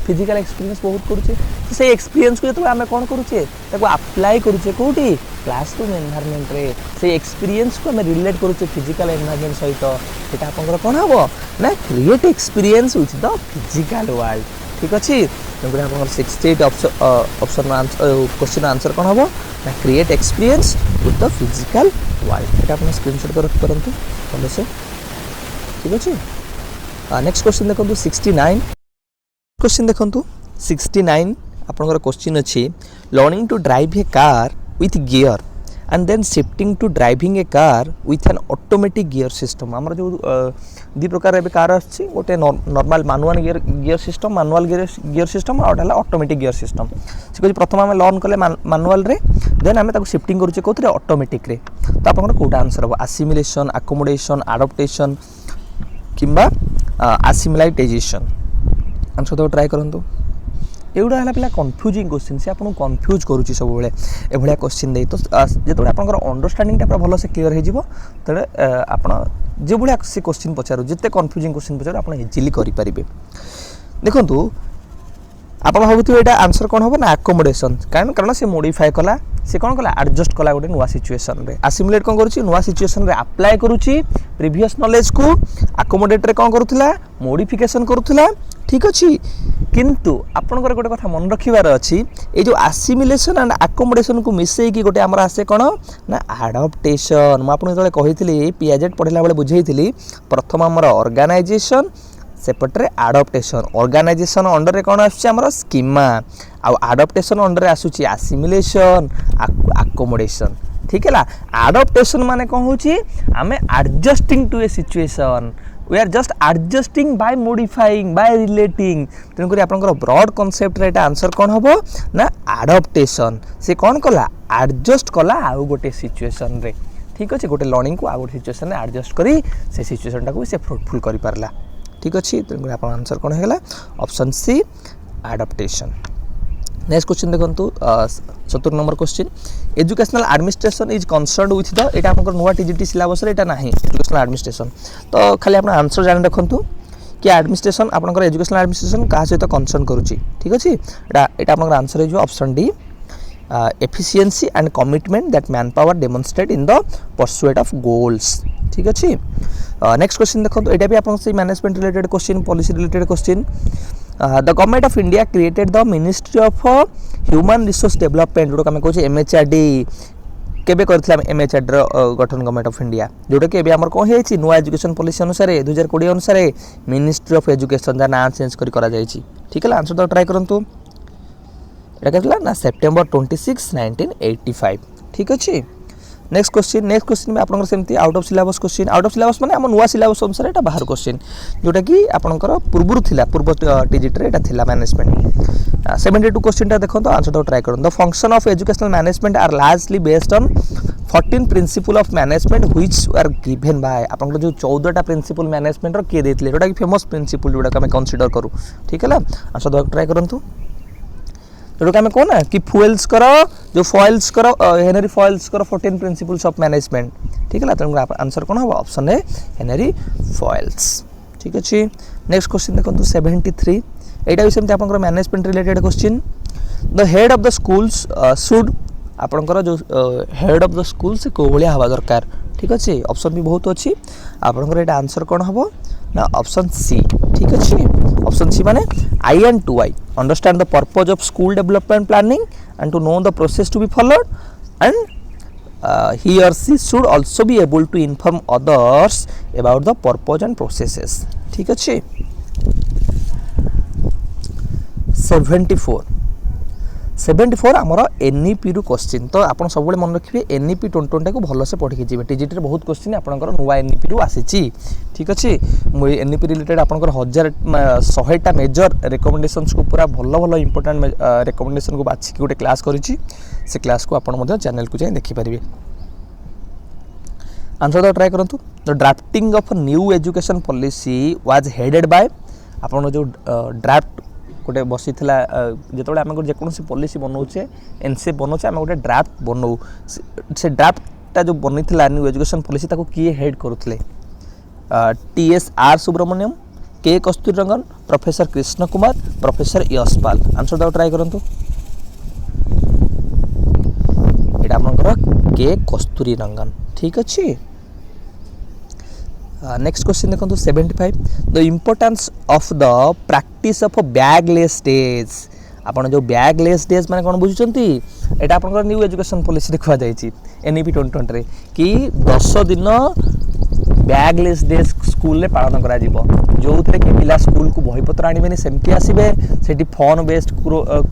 फिजिकल एक्सपीरियंस बहुत करूचे तो से एक्सपीरियंस को तो आमे कोन करूचे ताको अप्लाई करूचे कोठी क्लासरूम एनवायरनमेंट रे से एक्सपीरियंस को आमे रिलेट करूचे फिजिकल एनवायरनमेंट सहित एटा आपनकर कोन हबो ना create experience with the physical world ठीक अछि नंबर आपनकर 68 ऑप्शन आंसर क्वेश्चन आंसर कोन हबो ना create experience with the physical world एटा आपन स्क्रीनशॉट कर रख परंतु भले से ठीक अछि नेक्स्ट क्वेश्चन देखंतु 69 क्वेश्चन देखंतु 69 आपनकर क्वेश्चन अछि learning to drive a car with gear and then shifting to driving a car with an automatic gear system. आमर जो दी प्रकार एबे कार आछि गोटे normal manual gear system manual gear system और हला ऑटोमेटिक गियर सिस्टम से कहै प्रथम हम लर्न कले मैनुअल रे देन हम ताको शिफ्टिंग करूचे कोथरे ऑटोमेटिक रे तो आपन कोटा आंसर हो असिमिलेशन अकोमोडेशन एडाप्टेशन किंबा असिमिलाइजेशन आंसर तो ट्राई करंतु एवढा है पिला कन्फ्यूजिंग क्वेश्चन से आपको कन्फ्यूज करुच्ची सब बेले एभलिया क्वेश्चन दे तो जो आप अंडरस्टांडिंग पूरा भल से क्लीयर हो आप जो भाया से क्वेश्चन पचारू जिते कन्फ्यूजिंग क्वेश्चन पचारू आप इजिली करेंगे देखो आप भावुथे यहाँ आंसर कौन हम ना आकोमोडेशन कारण से मोडिफाए कला से कौन कला एडजस्ट कला गोटे नुआ सिचुएशन रे असिमुलेट कौन करुच्ची नुआ सिचुएशन रे अप्लाई करुच्ची प्रीवियस नॉलेज को आकोमोडेट रे कौन करुला मोडिफिकेशन करुला ठीक अच्छे किंतु आपनकर गोटे कथा मन रखिबार अच्छी ये जो असिमिलेशन एंड आकोमोडेशन को मिसेकी गोटे आमर आसे कौन ना एडाप्टेशन मुझे आपको कही पियाजेट पढ़ला बेले बुझेई प्रथम आमर ऑर्गेनाइजेशन सेपटे एडाप्टेशन ऑर्गेनाइजेशन अंडर कौन आमर स्कीमा आडाप्टेशन अंडर आसूची असिमिलेशन आकोमोडेशन ठीक है एडाप्टेशन माने कौन होची आमे adjusting to a situation we are just adjusting by modifying by relating तेणुक आपंकर ब्रॉड कॉन्सेप्ट रे आंसर कौन हम ना एडाप्टेशन से कौन कला एडजस्ट कला आउ गोटे सिचुएशन रे ठीक अच्छे गोटे लर्निंग को आउ गोटे सिचुएशन रे एडजस्ट करी से सिचुएशन टाको से फ्रूटफुल करि पारला ठीक अच्छे तेणुक आप आंसर कौन है option C adaptation next question देखो 74 number question educational administration is concerned with the एटा हमर नुवा टीजीटी सिलेबस रे एटा नाही एजुकेशनल एडमिनिस्ट्रेशन तो खाली आपण आंसर जान रखंतु कि एडमिनिस्ट्रेशन आपनकर एजुकेशनल एडमिनिस्ट्रेशन का सहित कंसर्न करूची ठीक अछि एटा आपनकर आंसर है जो option D efficiency and commitment that man power demonstrate in the pursuit of goals ठीक अछि नेक्स्ट क्वेश्चन देखो एटा भी आपन से management related question policy related question the government of India created the Ministry of Human Resource Development जोटा आम कहे MHRD केबे करथिला MHRD गठन गवर्नमेंट ऑफ इंडिया जोटा कि हमर कौन है नुआ एजुकेशन पॉलिसी अनुसार 2020 अनुसार मिनिस्ट्री ऑफ एजुकेशन जा नाम चेंज करा जायछि ठीक है आंसर तो ट्राई करंतु एटा केतला ना सेप्टेम्बर 26 1985 ठीक अछि नेक्स्ट क्वेश्चन में आपनकर सेमती out of syllabus question out of syllabus माने हम नुआ सिलेबस अनुसार एटा बाहर क्वेश्चन जोटा कि आपनकर पूर्व थिला पूर्व टीजीटी रे एटा थिला मैनेजमेंट 72 क्वेश्चन टा देखो तो आंसर तो ट्राई करो the function of educational management are largely based on 14 principle of management which are given by आपनकर जो 14 टा प्रिंसिपल मैनेजमेंट रो के देथिले जोटा कि फेमस प्रिंसिपल जोटा हम कंसीडर करू ठीक है आंसर तो ट्राई करंतु जोटा आम कौन कि फुएल्स करो जो फॉइल्स करो हेनरी फॉइल्स करो 14 प्रिंसिपल्स ऑफ मैनेजमेंट ठीक है तेणु आंसर कौन हम ऑप्शन है हेनरी फॉइल्स ठीक अच्छे नेक्स्ट क्वेश्चन देखो 73 यहाँ भी सेमती आप management related question the head of the schools should आपंकर जो हेड ऑफ द स्कूल से कौ भाया हवा दरकार ठीक अच्छे ऑप्शन भी बहुत अच्छी आपंकर यहाँ आंसर कौन हम ना ऑप्शन सी ठीक अच्छे ऑप्शन सी माने I and two I understand the purpose of school development planning and to know the process to be followed and he or she should also be able to inform others about the purpose and processes ठीक अच्छे 74 आमर NEP रु question तो आप सब मन रखिए NEP 2020 को भल से पढ़ी जी टीजीटी बहुत क्वेश्चन आपंकर नुआ एनईपी रु आसी ठीक अच्छे मुझे एनईपी रिलेटेड आपंकर 100टा मेजर रिकमेंडेशंस को पूरा भल भल इंपोर्टेंट रिकमेंडेशन को बाछिक गोटे क्लास करी से क्लास को आप चैनल को जाए देखिपारे आंसर तो ट्राई करूँ the drafting of new education policy was headed bye आप जो ड्राफ्ट गोटे बसी जो आम जेकोसी पॉलिसी बनाऊे एनसी बनाऊे आम गोटे ड्राफ्ट बनाऊ से ड्राफ्टा जो बनी न्यू एजुकेशन पॉलिसी ताको किए हेड करुले T S R Subramanyam K Kasturi professor Krishna Kumar professor Yashpal answer तो ट्राई करूँ यहाँ आप के कस्तूरी रंगन ठीक अच्छे नेक्स्ट क्वेश्चन देखो 75 the importance of the practice of bagless days आपन जो बैगलेस डेज माने कोन बुझुचंती एटा आपन न्यू एजुकेशन पॉलिसी रे कहवा जायछि एनईपी 2020 रे कि 10 दिन ବ୍ୟାଗଲେସ୍ ଡେ ସ୍କୁଲରେ ପାଳନ କରାଯିବ ଯେଉଁଥିରେ କି ପିଲା ସ୍କୁଲକୁ ବହିପତ୍ର ଆଣିବେନି ସେମିତି ଆସିବେ ସେଠି ଫନ୍ ବେସ୍ଡ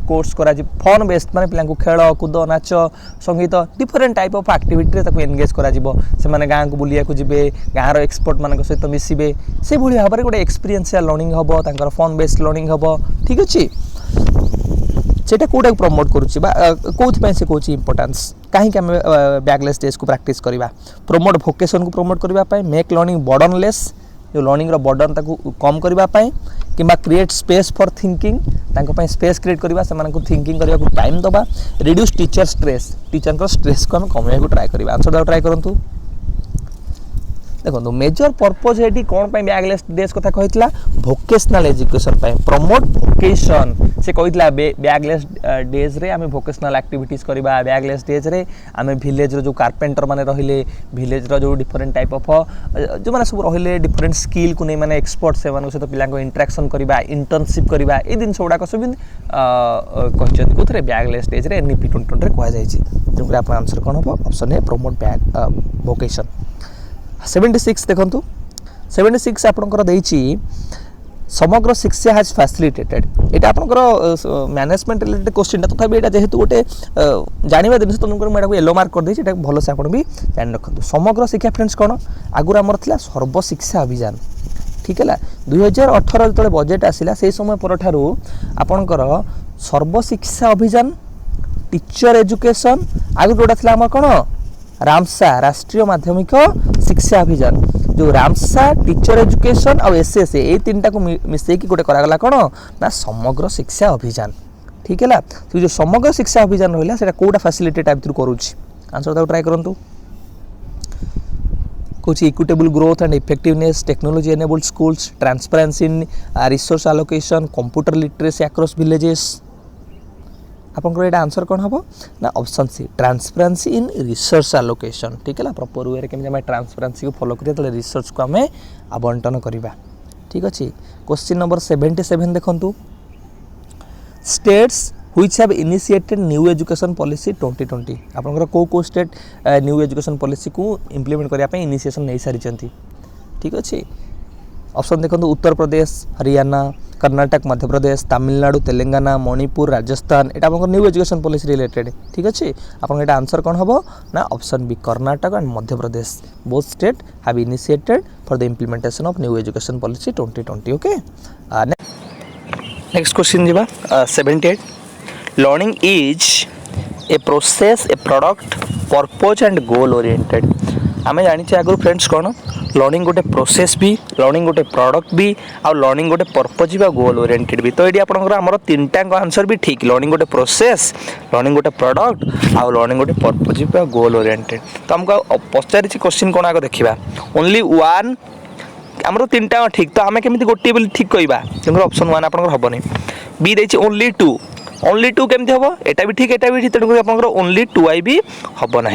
କୋର୍ସ କରାଯିବ ଫନ୍ ବେସ୍ଡ ମାନେ ପିଲାଙ୍କୁ ଖେଳ କୁଦ ନାଚ ସଙ୍ଗୀତ ଡିଫରେଣ୍ଟ ଟାଇପ୍ ଅଫ୍ ଆକ୍ଟିଭିଟିରେ ତାକୁ ଏନଗେଜ୍ କରାଯିବ ସେମାନେ ଗାଁକୁ ବୁଲିବାକୁ ଯିବେ ଗାଁର ଏକ୍ସପର୍ଟମାନଙ୍କ ସହିତ ମିଶିବେ ସେଭଳି ଭାବରେ ଗୋଟେ ଏକ୍ସପିରିଏନ୍ସିଆଲ ଲର୍ଣ୍ଣିଂ ହେବ ତାଙ୍କର ଫନ୍ ବେସ୍ଡ ଲର୍ଣ୍ଣିଂ ହେବ ଠିକ୍ ଅଛି সেটা কোটাকে প্রমোট করুছি বা কোথায় সে কৌছি ইম্পর্টান্স কাহিঁকি আমি ব্যাগলেস ডেজ কু প্রাক্টিস করা প্রমোট ভোকেশন কু প্রমোট করা মেক লর্নিং বর্ডনলেস जो लर्निंग बर्डन ताकू कम करने कि create space for thinking space create करवा से थिंकिंग करने को टाइम दबा reduce teacher stress teacher stress को आम कम ट्राए कर आंसर ट्राए करूँ देखो मेजर पर्पज ये कौन बैगलेस डेज कथा कही भोकेशनल एजुकेशन प्रमोट भोकेशन से कही बैगलेस डेज रे आम भोकेशनल एक्टिविटीज करवा बैगलेस डेज रे आम विलेज जो कार्पेंटर माने रहिले विलेज जो डिफरेंट टाइप ऑफ जो मैंने सब रहिले डिफरेंट स्किल को नहीं माने एक्सपर्ट से सहित पिला इंटरेक्शन करवा इंटर्नशिप करवा ये जिन गुड़ाक सब कहते कौन बैगलेस डेज रे एनईपी 2020 कहुई आप आंसर कौन हम ऑप्शन है प्रमोट बैग भोकेशन 76 देखो 76 आपंकर समग्र शिक्षा हैज फैसिलिटेटेड ये आपंकर मैनेजमेंट रिलेटेड क्वेश्चन तथापि यहाँ जेहेतु गोटे जानवा जिन तुमको येलो मार्क कर देती भल से आप भी जान रखु समग्र शिक्षा फ्रेंड्स कौन आगुरी आमर था सर्वशिक्षा अभियान ठीक है 2018 जो बजेट आसला से समय पर आपणकर सर्वशिक्षा अभियान टीचर एजुकेशन आगु जोटा था आम कौन रामसा राष्ट्रीय माध्यमिक शिक्षा अभियान जो रामसा टीचर एजुकेशन और एसएस ये तीन टाक मिसेकी गोटे करागला कौन ना समग्र शिक्षा अभियान ठीक है तो जो समग्र शिक्षा अभियान रहा है कौटा फैसिलिटेट आ भर करुँच आंसर ट्राए करूँ कौच equitable growth and effectiveness technology enabled schools transparency in resource allocation computer literacy across villages आपंकर ये आंसर कौन हम ना option C transparency in resource allocation ठीक है प्रॉपर वे केमी ट्रांसपेरेंसी को फॉलो करें रिसोर्स को आम आवंटन करवा ठीक अच्छे क्वेश्चन नंबर 77 देखु states which have initiated new education policy 2020 आपंकर कौ स्टेट न्यू एजुकेशन पॉलिसी को इम्प्लीमेंट करने इनिशिएशन नहीं सारी ठीक अच्छे ऑप्शन देखो उत्तर प्रदेश हरियाणा कर्नाटक मध्य प्रदेश तमिलनाडु तेलंगाना मणिपुर राजस्थान यहाँ न्यू एजुकेशन पॉलिसी रिलेटेड ठीक अच्छे आपन ये आंसर कौन हम ना option B Karnataka and Madhya Pradesh both state have initiated for the implementation of new education policy 2020 okay next question जीवा 78 learning is a process a product purpose and goal oriented आम जानी आगु फ्रेंड्स कौन लर्निंग गोटे प्रोसेस भी लर्निंग गोटे product भी आउ लर्निंग गोटे पर्पज भी गोल ओरिएंटेड भी तो ये आपर तीन टाक आंसर भी ठीक लर्निंग गोटे प्रोसेस लर्निंग गोटे प्रोडक्ट आउ लर्निंग गोटे पर्पज भी गोल ओरिएंटेड तो आमको पचार क्वेश्चन कौन आगे देखा ओनली वन आमर तीन टाक ठीक तो आम केमी गोटे ठीक कहवा तेणु ऑप्शन वन आप हेनी बी दे ओनली टू केमती हम एटा भी ठीक तेणुक आप ओनली टू आई भी हम ना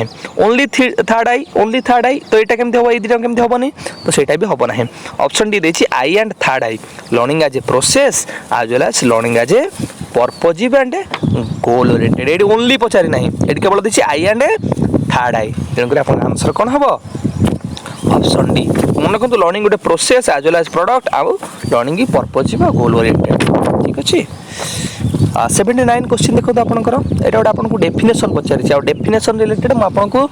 ओनली थर्ड आई तो यहाँ केमती हम ये दुटा केमती हेनी तो सहीटा भी हम ना ऑप्शन डी देखिए I and third I learning as a process as well as learning as a purposive and goal oriented ये ओनली पचारि ना ये केवल देखिए आई एंड थर्ड आई तेणुक आप आंसर कौन हम ऑप्शन डी मन रखु लर्निंग गोटे process as well as product आउ लर्निंग पर्पजिव गोल ओरिएंटेड ठीक अच्छे 79 क्वेश्चन देखो आपंकर यहाँ गोटे आपको डेफिनेशन पचारि डेफिनेशन रिलेटेड मुझे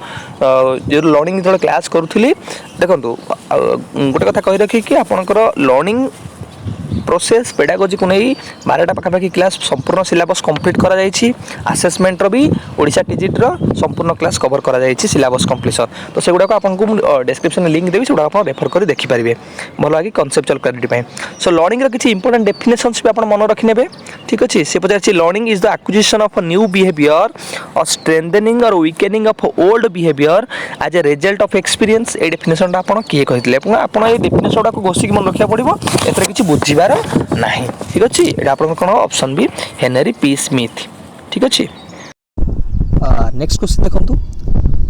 जो लर्निंग जो क्लास करूँ देखो गोटे कथा कही रखी कि आपंकर लर्निंग प्रोसेस पेडागोजी को नहीं 12टा पाखापाखि क्लास संपूर्ण सिलेबस कंप्लीट करा जायछि असेसमेंट रो भी ओडिशा टीजीटी रो संपूर्ण क्लास कवर करा जायछि सिलेबस कंप्लीशन तो सेगुडा को आपको डिस्क्रिप्शन में लिंक देबी सेगुडा आप रेफर कर देखि पारिबे भल लागी कॉन्सेप्चुअल क्लैरिटी पाए सो लर्निंग रो किछि इंपोर्टेंट डेफिनेशंस भी आप मन रखि नेबे ठीक अछि से पचारछि learning is the acquisition of a new behaviour और स्ट्रेंथनिंग और weakening of old behaviour as a result of experience a definition आपन किए कहितले आपन ए डेफिनेशन को घोषिक मन रखिया पड़िबो एतरे किछि बुझिबार नहीं ठीक अच्छे ये आप ऑप्शन भी हेनरी पी स्मिथ ठीक अच्छे नेक्स्ट क्वेश्चन देखो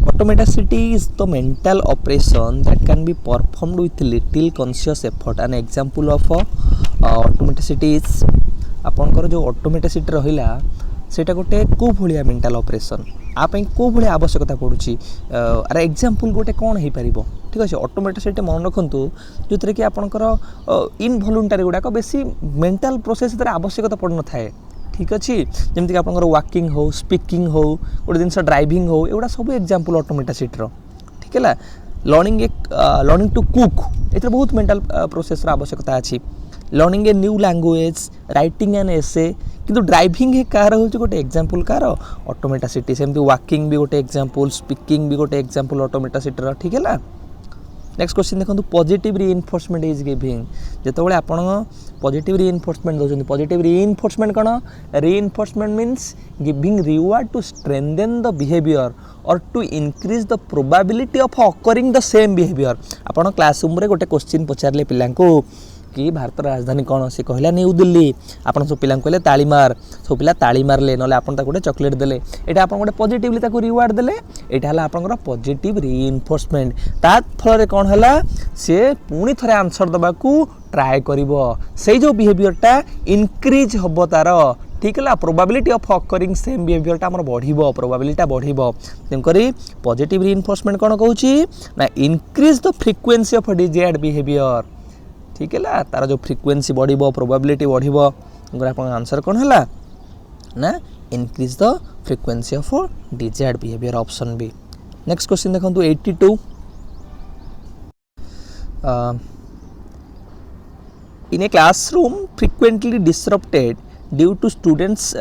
automaticity is the mental operation that can be performed with little conscious effort N example of automaticity is आपनकर जो ऑटोमेटिसिटी रहिला सेटा गोटे को भलिया मेंटल ऑपरेशन आप को भाई आवश्यकता पड़ुची अरे एग्जांपल गोटे कौन हो पार ठीक अच्छे ऑटोमेटिसिटी मन रखु जो थे कि आपंकर इनभॉलंटरी गुड़ाक बेसी मेंटल प्रोसेस आवश्यकता पड़ न था ठीक अच्छे जमीक आप वाकिंग हो स्पीकिंग हो गोटे जिन ड्राइविंग हो एगुड़ा सब एग्जांपल ऑटोमेटिसिटी ठीक है लर्निंग टू कुक ये बहुत मेंटल प्रोसेस आवश्यकता अच्छी learning a new language writing an essay किंतु ड्राइविंग ही कार हूँ गोटे एग्जांपल कार ऑटोमेटिसिटी सेमती वाकिंग भी गोटे एग्जांपल स्पीकिंग भी गोटे एग्जांपल ऑटोमेटिसिटी ठीक है नेक्स्ट क्वेश्चन देखो पॉजिटिव रीइंफोर्समेंट इज गिविंग जिते आप पॉजिटिव रीइंफोर्समेंट दौरान पॉजिटिव रीइंफोर्समेंट कौन reinforcement means giving reward to strengthen the behaviour और to increase the probability of occurring the same behaviour आप क्लासरूम रे गोटे क्वेश्चन पचारे पिला कि भारत राजधानी कौन सी कहला न्यू दिल्ली आप सब पिला कहले तालीमार सब पिला ताली मारले ना आप गोटे चॉकलेट देले यहाँ आप गोटे पॉजिटिवली रिवार्ड देले यहाँ है आपंकर पॉजिटिव रीइंफोर्समेंट ता फल कौन है सी पुणी थे आंसर दबा ट्राए कर से जो बिहेवियरटा इनक्रीज हम तार ठीक है प्रोबेबिलिटी ऑफ अकरिंग सेम बिहेवियरटा आम बढ़ प्रोबेबिलिटी बढ़ तेणुक पॉजिटिव रीइंफोर्समेंट कौन कहूँ ना increase the frequency of desired behaviour ठीक है तार जो फ्रिक्वेंसी बढ़ प्रोबेबिलिटी बढ़ आप आंसर कौन है ना increase the frequency of desired behaviour option B next question देखो 82 in a classroom frequently disrupted due to students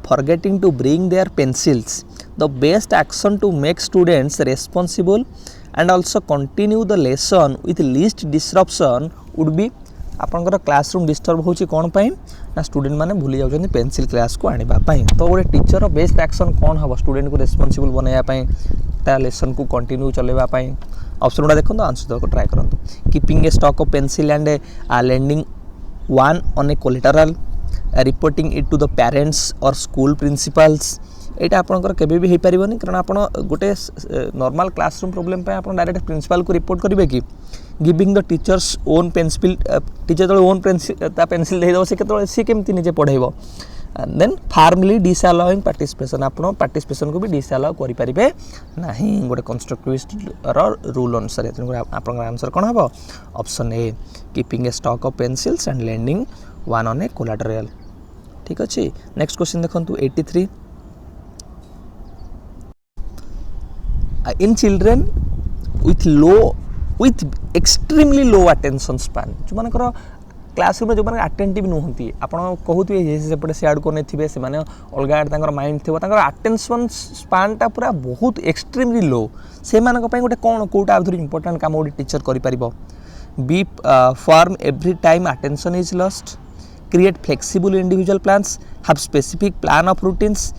forgetting to bring their pencils the best action to make students responsible and also continue the lesson with least disruption would be आपंकर classroom disturb होची कौन पाई ना student माने भूली जाउछन pencil class को आनिबा पाई तो गोटे teacher best action कौन हम स्टूडेंट को रेस्पॉन्सिबल बनाया पाई ता लेसन को कंटिन्यू चलेबा पाई ऑप्शन गुड़ा देखो आंसर को ट्राई करंतु keeping a stock of pencil and lending one on a collateral reporting it to the parents और स्कूल प्रिंसिपल्स यहाँ आपंकर केबे भी हो पारिबनी कारण आप गोटे नॉर्मल क्लासरूम प्रॉब्लम पे आप डायरेक्ट प्रिंसिपल को रिपोर्ट करेंगे कि giving the teachers own pencil teacher जो ओन पेंसिल दे सी के सी केमती निजे पढ़ेब देन फार्मली डिसअलाउइंग पार्टिसिपेशन आप पार्टिसिपेशन को भी डिसअलाउ करेंगे ना गोटे कंस्ट्रक्टिविस्ट रूल अनुसार आप आंसर कौन हम option A keeping a stock of pencils and lending one on A collateral ठीक अच्छे नेक्स्ट क्वेश्चन देखो 83 in children with extremely low attention span जो मानकर क्लासरूम जो माने अटेंटिव नुहंती आपण कहूथिबे सेपटे सियाड को नेथिबे से माने अलगा तांकर माइंड थिबो तांकर अटेंशन स्पान टा पूरा बहुत एक्सट्रीमली लो से मानक पई गोटे कोन कोटा आधुरी इंपोर्टेंट काम गोटे टीचर करि परिबो B form every time attention is lost create flexible individual plans have specific plan of routines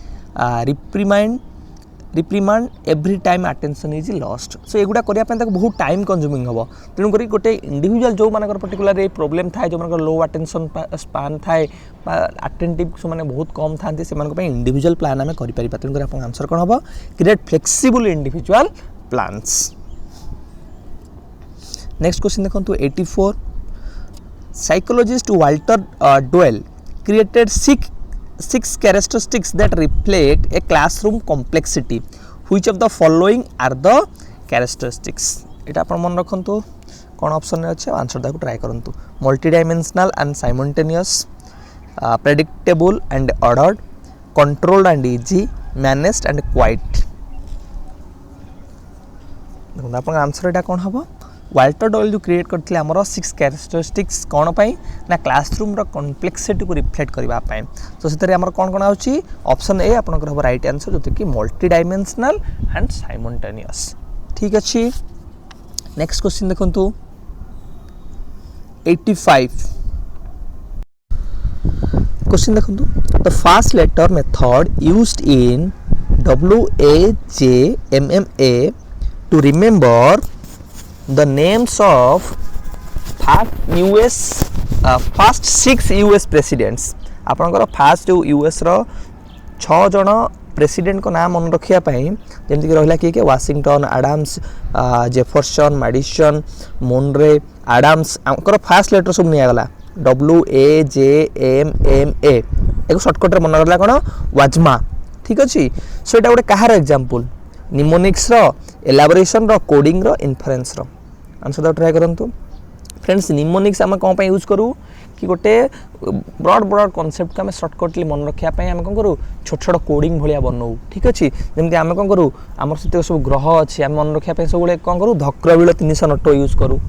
reprimand every time attention is lost so एगुड़ा करने बहुत टाइम कंज्यूमिंग हम तेणुक गोटे इंडिविजुअल जो मानकर पर्टिकुलर ये प्रोब्लेम थाए जो मानकर लो अटेंशन स्पान थाए अटेंटिव से माने बहुत कम था से इंडिविजुअल प्लान आम कर तेणुक आप आंसर कौन हम create flexible individual plans next question देखो 84 psychologist Walter dual created six characteristics that reflect a classroom complexity which of the following are the characteristics এটা আপন মন রাখন্তু কোন অপশন আছে आंसर দাও ট্রাই করন্তু multidimensional and simultaneous predictable and ordered controlled and easy managed and quiet দেখুন आपन answer এটা কোন হবো वाल्टर डॉयल जो क्रिएट करथिले हमर 6 कैरेक्टरिस्टिक्स कोन पई ना क्लासरूम रो कॉम्प्लेक्सिटी को रिफ्लेक्ट करबा पई तो सेतरे हमर कोन कोन आउची ऑप्शन ए आपनकर हो राइट आंसर जो कि मल्टी डायमेंशनल एंड साइमल्टेनियस ठीक अछि नेक्स्ट क्वेश्चन देखंतु 85 क्वेश्चन देखंतु the first letter method used in WAJMMA to remember the names of first 6 US presidents आपनकर फास्ट जो यूएस रो 6 जण प्रेसिडेंट को नाम मन रखिया पई जेमति कि रहला कि Washington Adams Jefferson Madison Monroe Adams आंकर फास्ट लेटर सब निया गला WAJMMA एक शॉर्टकट रे मन रहला कोन वाजमा ठीक अच्छे सो यहाँ गोटे कहार एग्जांपल निमोनिक्स रो एलाबोरेशन रो कोडिंग रो इन्फरेन्स रो आंसर दा ट्राई करंतु फ्रेंड्स निमोनिक्स आम कौन यूज करूँ कि गोटे ब्रॉड ब्रॉड कॉन्सेप्ट को आम सर्टकटली मन रखापी आम कौन करूँ छोट छोट कोडिंग भाया बनाऊ ठीक अच्छे जमी आम कौन करूँ आम से सब ग्रह अच्छे आम मन रखापी सब कौन करूँ धक्रबिल 300 नट यूज करूँ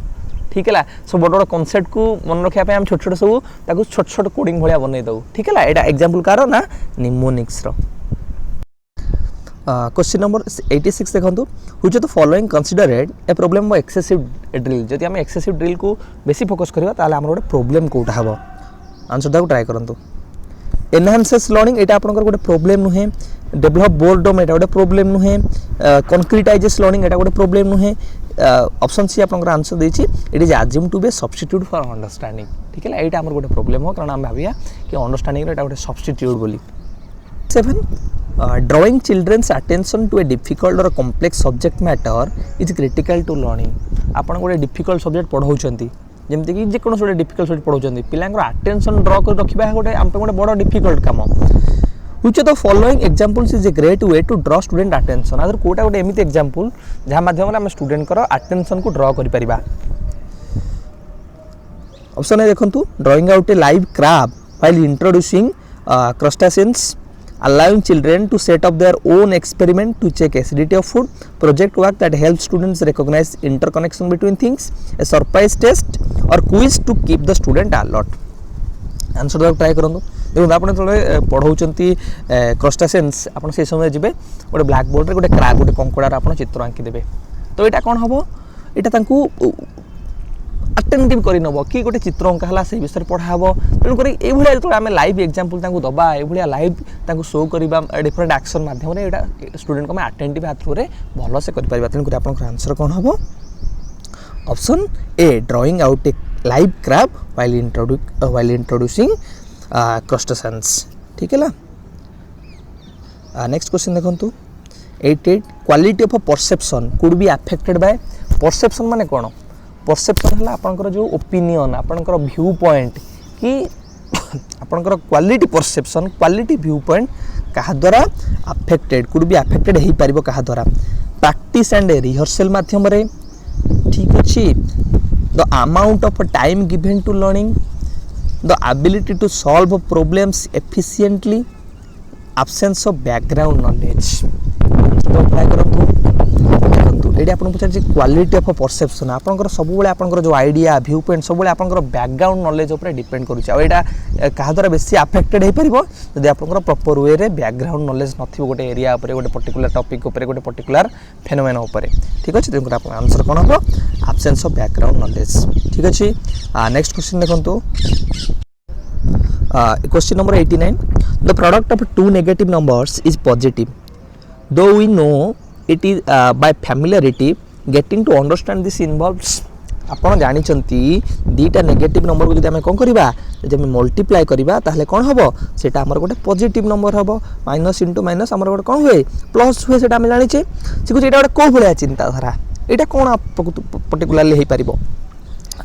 ठीक है सब बड़ बड़ कॉन्सेप्ट को मन रखापी आम छोट छोट सब छोट छोट कोडिंग भाया बनई दऊ ठीक है यहाँ एग्जांपल कार ना निमोनिक्स रो क्वेश्चन नंबर 86 देखो which of the following considered a problem of excessive drill जदि आम एक्सेसिव ड्रिल को बेसी फोकस करबा ताले हमर गोटे प्रॉब्लम कोटा हबो आंसर दा ट्राई करंतु एनहांसेस लर्निंग एटा आपनकर गोटे प्रॉब्लम नुहे डेवलप बोर्डम एटा गोटे प्रॉब्लम नुहे कंक्रीटाइजेस लर्निंग एटा गोटे प्रॉब्लम नुहे ऑप्शन सी आपनकर आंसर देछि it is assumed to be substitute for understanding ठीक है एटा हमर गोटे प्रॉब्लम हो कारण हम भाबिया कि अंडरस्टैंडिंग एटा गोटे सब्स्टिट्यूट बोली 7 drawing children's attention to a difficult or a complex subject matter is critical to learning आपण गोटे difficult subject पढ़ाउछंती जेमति कि जे कोनो गोटे difficult subject पढ़ाउछंती पिलांकर attention draw कर रखिबा गोटे हम पे गोटे बड़ difficult काम which of the following examples is a great way to draw student attention अगर कोटा गोटे एमिति example जहा माध्यम रे हम स्टूडेंट कर attention को draw करि परिबा ऑप्शन ए देखंतु drawing out a live crab while introducing crustaceans allowing children to set up their own experiment to check acidity of food, project work that helps students recognize interconnection between things, a surprise test or quiz to keep the student alert. Answer देख try करंतु देखो आपण तले पढौचंती क्रस्टासेंस आपण से समय जिबे गोटे black board रे गोटे क्राब गोटे कंकोडार आपण चित्र आंकी देबे तो एटा कोन हबो एटा तांकू अटेंटिव करि नबो कि गोटे चित्र अंका हला से विषय पढ़ा हबो तेनु करी ए भलिया जतो आमे लाइव एग्जांपल तांकू दबा ए भलिया लाइव तांकू शो करिबा डिफरेंट एक्शन माध्यम रे एटा स्टूडेंट को में अटेंटिव हाथ रे भलो से करि परबा तेनु करी आपन आंसर कोन हबो option A drawing out a live crab while introducing crustaceans ठीक है ला नेक्स्ट क्वेश्चन देखंतु 88 quality of perception could be affected by perception माने कोन परसेप्शन है आपंकर जो ओपिनियन आपंकर व्यू पॉइंट कि आपंकर quality perception quality view point कहा द्वारा अफेक्टेड कुड बी अफेक्टेड हो पार कहा द्वारा प्रैक्टिस एंड रिहर्सल माध्यम रे ठीक अच्छे the amount of time given to learning the ability to solve problems efficiently absence of background knowledge तो ट्राई करंतु एडी आपन पचार जे क्वालिटी ऑफ परसेप्शन आपनकर सब बेले आपनकर जो आइडिया व्यू पॉइंट सब बेले आपनकर बैकग्राउंड नॉलेज ऊपर डिपेंड करू छ एटा कहा द्वारा बेसी अफेक्टेड हे परिबो यदि आपनकर प्रॉपर वे रे बैकग्राउंड नॉलेज नथिबो गोटे एरिया ऊपर गोटे पर्टिकुलर टॉपिक ऊपर गोटे पर्टिकुलर फेनोमेना ऊपर ठीक अछि तेकर आपन आंसर कोन हो एब्सेंस ऑफ बैकग्राउंड नॉलेज ठीक अछि नेक्स्ट क्वेश्चन देखंतु question number 89 the product of two negative numbers is positive though we know it is by familiarity getting to understand this involves आपण जानि चंती दीटा नेगेटिव नंबर को जदि हम कोन करबा जदि हम मल्टीप्लाई करबा ताहले कोन हबो सेटा हमर गोटे पॉजिटिव नंबर हबो माइनस इनटू माइनस हमर गोटे कोन होय प्लस होय सेटा हम जानि छे सिकु एटा गोटे को भलिया चिंता धारा एटा कोन particularly hey परिबो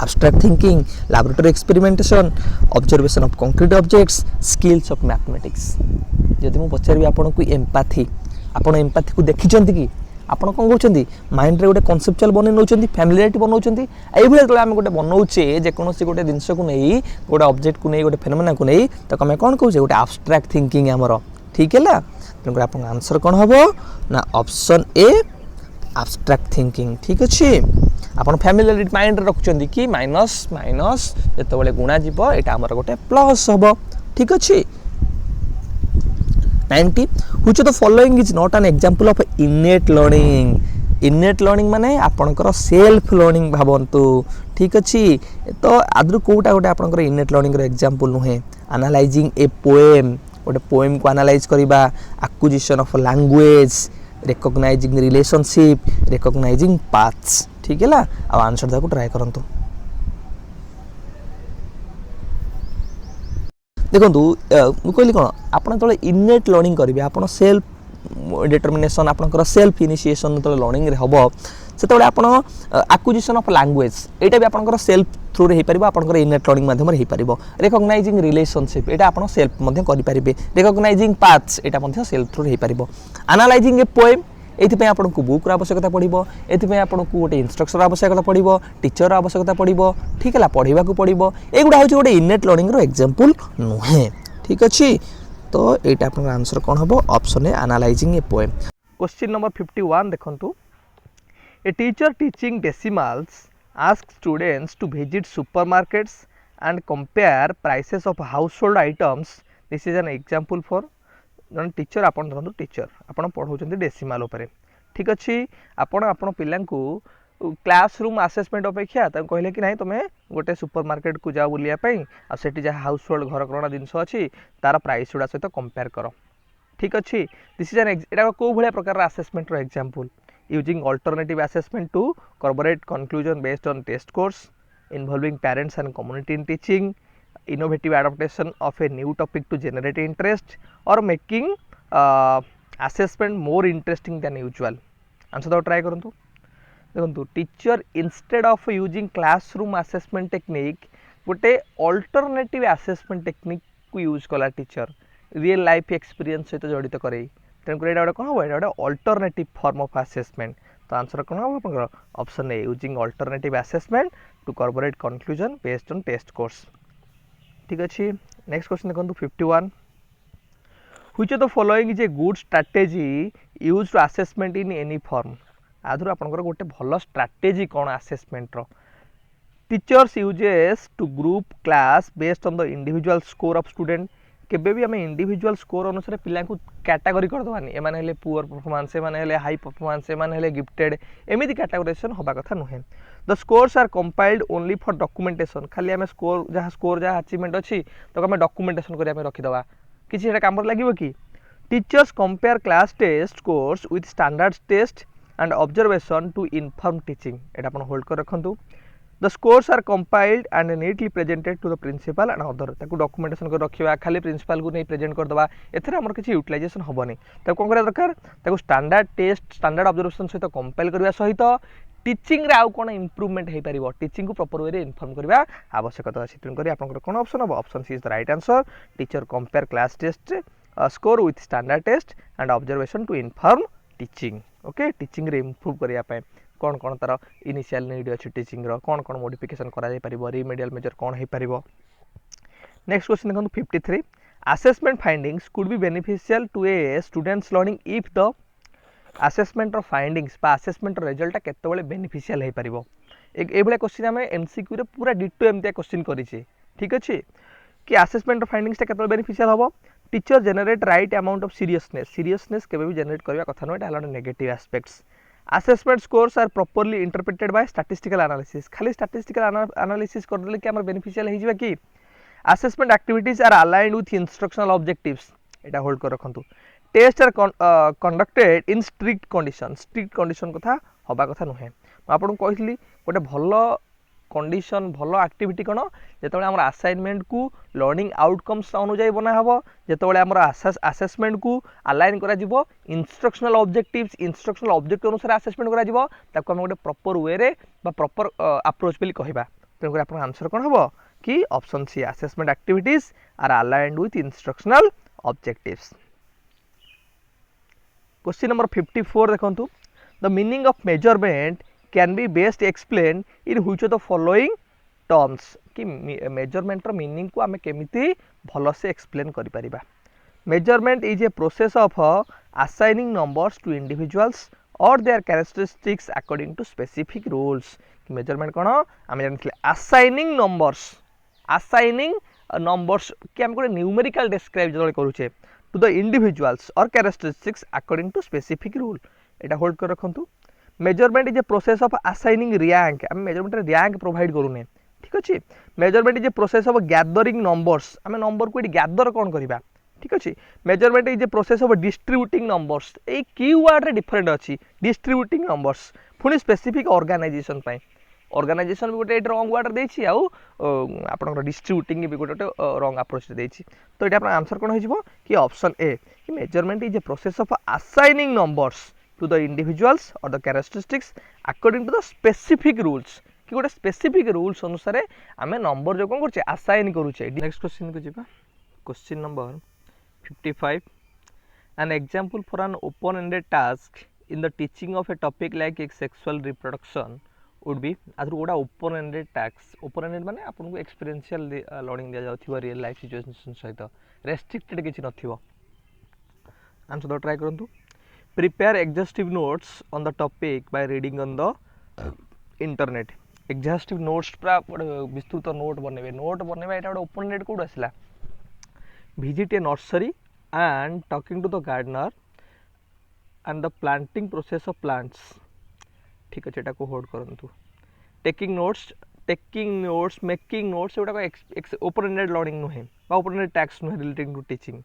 abstract thinking laboratory experimentation observation of concrete objects skills of mathematics जदि मु पचारबी आपण को एम्पैथी आपण एम्पैथी को देखिचंती कि आपण कोन कहउचंती माइंड रे गोटे कांसेप्चुअल बनै नउचंती फैमिलियरिटी बनौचंती एई भले तले हम गोटे बनौचे जे कोनोसी गोटे जिंस को नै गोटे ऑब्जेक्ट को नै गोटे फेनोमेना को नै त कमे कोन कहउचे गोटे एब्स्ट्रैक्ट थिंकिंग हमरो ठीक हैला तेन आपण आंसर कोन हबो ना ऑप्शन ए एब्स्ट्रैक्ट थिंकिंग ठीक अछि आपण फैमिलियरिटी माइंड रे रखुचंती कि माइनस माइनस जते बेले गुणा जीवो एटा हमर गोटे प्लस हबो ठीक अछि 90 which of the following is not an example of innate learning माने आपनकर सेल्फ लर्निंग भावंतु ठीक अछि तो आदरु कोटा गोटे आपनकर innate learning रो एग्जांपल नुहे एनालाइजिंग ए पोएम गोटे पोएम को एनालाइज करिबा acquisition of language recognising relationship recognising paths ठीक है ला अब आंसर दाको ट्राई करंतु देखो मु कहली कोन आपण तले इनेट लर्निंग करिवे आपण सेल्फ डिटरमिनेशन आपनकर सेल्फ इनिशिएशन तले लर्निंग रे हबो से आप आक्विजिशन ऑफ लैंग्वेज एटा भी आपनकर सेल्फ थ्रू रे पारिबो आपनकर इनेट लर्निंग माध्यम रे पारिबो रिकॉग्नाइजिंग रिलेशनशिप एटा आपन सेल्फ मध्य करि पारिबे रिकॉग्नाइजिंग पाथ्स एटा मध्य सेल्फ थ्रू रे पारिबो एनालाइजिंग ए पोएम एथिपे आपनको बुक आवश्यकता पड़िबो एथिपे आपनको गोटे इंस्ट्रक्टर आवश्यकता पड़िबो टीचर आवश्यकता पड़िबो ठीक है पढ़ा पड़िबो एगुडा होची गोटे इनेट लर्निंग रो एग्जांपल नुहे ठीक अछि तो एटा आपन आंसर कोन हबो option A analysing a poem question number 51 देखंतु a teacher teaching decimals ask students to visit supermarkets and compare prices of household items this is an example for जन टीचर आपन धरନ୍ତୁ टीचर आपन पढौचंती डेसिमल उपरे ठीक अछि आपन आपन पिल्लां को क्लासरूम असेसमेंट अपेक्षा त कहले कि नहीं तमे गोटे सुपरमार्केट को जाओ बुलिया पई आ सेठी जा हाउसहोल्ड घर करना जिंस अछि तार प्राइस उडा सहित कंपेयर करो ठीक अछि दिस इज एन एटा को भलिया प्रकार assessment row example using alternative assessment to corroborate conclusion based on test course involving parents and community in teaching innovative adaptation of a new topic to generate interest or making assessment more interesting than usual answer तो try करंतु देखंतु teacher instead of using classroom assessment technique गोटे alternative assessment technique को use कला teacher real life experience सहित जड़ित करे तेणुकर ये कौन हम ये अल्टरनेटिव फॉर्म ऑफ असेसमेंट तो आंसर कौन हम option A using alternative assessment to corporate conclusion based on test course ठीक अच्छे नेक्स्ट क्वेश्चन देखो 51 which of the following is a good strategy used to assessment in any form आधुर आपनकर गोटे भलो स्ट्रैटेजी कौन असेसमेंट रो teachers uses to group class based on the individual score of student केबे भी हमें इंडिविजुअल स्कोर अनुसार पिला को कैटेगरी कर दवानी ए माने पुअर परफॉर्मेंस ए माने हाई परफॉर्मेंस ए माने गिफ्टेड एमिति कैटेगराइजेशन होबा कथा नुहे the scores are compiled only for documentation खाली हमें स्कोर जहाँ अचीवमेंट अच्छी तो हमें डॉक्यूमेंटेशन करिया रखिदवा किसी एटा काम लागिवो कि teachers compare class test scores with standard test and observation to inform teaching एटा अपन होल्ड कर रखंतु The scores are compiled and neatly presented to the principal and other ताकू डॉक्यूमेंटेशन कर रखिबा खाली प्रिंसिपल को नहीं प्रेजेंट कर दबा एथरे हमर किछि यूटिलाइजेशन होबनी ताकू कोन करे दरकार ताकू स्टैंडर्ड टेस्ट स्टैंडर्ड ऑब्जर्वेशन सहित कंपाइल करबा सहित टीचिंग रे आउ कोन इंप्रूवमेंट हे परिबो टीचिंग को प्रॉपर वे रे इन्फॉर्म करबा आवश्यकता अछि तेन करी आपन कोन ऑप्शन हो option C is the right answer teacher compare class test score with standard test and observation to inform teaching okay teaching रे इंप्रूव करिया पय कौन कौन तार इनिशियल नीड अच्छी टीचिंग रो कौन कौन मॉडिफिकेशन करा जाय परिबो रिमेडियल मेजर कौन हे परिबो नेक्स्ट क्वेश्चन देखो 53 assessment findings could be beneficial to a students learning if the assessment of findings बा असेसमेंट रिजल्ट केते बेले बेनिफिशियल हे परिबो ए भले क्वेश्चन हमें एमसीक्यू रे पूरा डिटो एमतिया क्वेश्चन करिछि ठीक अछि कि असेसमेंट ऑफ फाइंडिंग्स केते बेले बेनिफिशियल हबो teacher generate right amount of seriousness केबे भी जनरेट करबा कथा न एटा negative aspects assessment scores are properly interpreted by statistical analysis खाली statistical analysis कर देले कि हमर बेनिफिशियल हे जिबा कि assessment activities are aligned with instructional objectives एटा होल्ड कर रखंतु test are conducted in strict condition कथा होबा कथा नुहे म आपन कहितली गोटे भलो कंडीशन भलो एक्टिविटी कोन जेतबे हमर असाइनमेंट को लर्निंग आउटकम्स अनुसार बना हबो जेतबे हमर असेसमेंट को अलाइन करा जिवो इंस्ट्रक्शनल ऑब्जेक्ट अनुसार असेसमेंट करा जिवो ताको हम गोटे प्रॉपर वे रे बा प्रॉपर अप्रोच बेली कहिबा तेन कर आपन आंसर कोन हबो कि option C assessment activities are aligned with instructional objectives question number 54 देखंतु the meaning of measurement can be best explained in which of the following terms कि मेजरमेंट रो मीनिंग को हमें केमिति भलो से एक्सप्लेन करि परिबा measurement is a process of assigning numbers to individuals और their characteristics according to specific rules measurement कोन हमें जानथिले असाइनिंग नंबर्स कि हम कोन न्यूमेरिकल डिस्क्राइब जले करूचे टू द इंडिविजुअल्स और characteristics according to specific rule एटा होल्ड कर रखंतु measurement is a process of assigning rank हम मेजरमेंट रे रैंक प्रोवाइड करूने ठीक अछि measurement is a process of gathering numbers हम नंबर को गैदर कोन करबा ठीक अछि measurement is a process of distributing numbers a keyword रे डिफरेंट अछि डिस्ट्रीब्यूटिंग नंबर्स फुनी स्पेसिफिक ऑर्गेनाइजेशन पय ऑर्गेनाइजेशन भी गोटे रॉन्ग वर्ड देछि आ आपन डिस्ट्रीब्यूटिंग भी गोटे रॉन्ग अप्रोच देछि तो एटा आपन आंसर कोन हो जिवो कि ऑप्शन ए कि measurement is a process of assigning numbers to the individuals और the characteristics according to the specific rules कि गोटे स्पेसिफिक रूल्स अनुसार आम नंबर जो कौन कर आसाइन करुचे। नेक्स्ट क्वेश्चन को जीवा question number 55 an example for an open ended task in the teaching of a topic like sexual reproduction would be आधर गोटा open ended task open ended माने आपन को एक्सपीरियंशियल लर्निंग दिया जाउथिबा रियल लाइफ सिचुएशन सहित restricted किछि नथिबो। Answer the try करंतु prepare exhaustive notes on the topic by reading on the internet. Exhaustive notes पूरा विस्तृत नोट बनेबे एटा ओपन एंडेड कोड आसला visit a nursery and talking to the gardener and the planting process of plants। ठीक अच्छे को hold करंतु taking notes making notes एटा open ended learning नुहे बा ओपन एंडेड टास्क नुहे relating to teaching.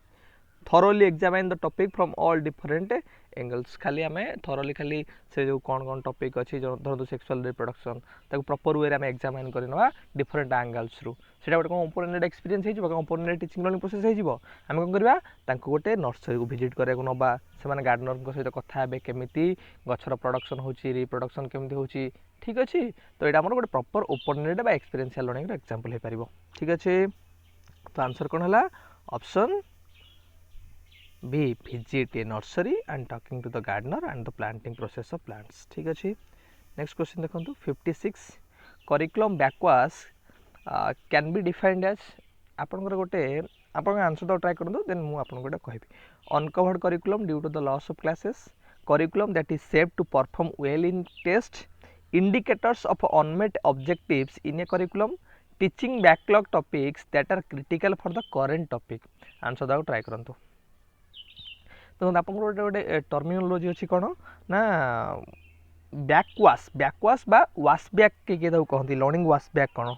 Thoroughly examine the topic from all different angles खाली आम थॉरोली खाली से जो कौन टॉपिक अच्छी धरतु सेक्सुअल रिप्रोडक्शन ताको प्रॉपर वे आम एग्जामिन करनवा डिफरेंट एंगल्स रु सेटा गोटे कौन ओपन एंडेड एक्सपीरियंस हो open ended teaching learning process हो आम कौन करवा तांको गोटे नर्सरी को विजिट करा नवा से गार्डनर सहित कथा हे केमिति गछर प्रोडक्शन होची रिप्रोडक्शन केमिति होची। ठीक अच्छे तो यहाँ आम गोटे प्रॉपर ओपन एंडेड बा एक्सपीरियंशियल लर्निंग एग्जांपल हो पारिबो। ठीक अच्छे तो आंसर कौन है option B visit a nursery and talking to the gardener and the planting process of plants। ठीक अच्छे नेक्स्ट क्वेश्चन देखो 56 curriculum backwash can be defined as आपनकर गोटे आपन आंसर तो ट्राई करंतु देन मु आपन गोटे कहबी uncovered curriculum due to the loss of classes curriculum that is safe to perform well in test indicators of unmet objectives in a curriculum teaching backlog topics that are critical for the current topic. Answer दाउ try करंतु देखो आप गोटे terminology अच्छी कौन ना बैकवास बा वाशबैक किए कहते लर्निंग वाशबैक कौन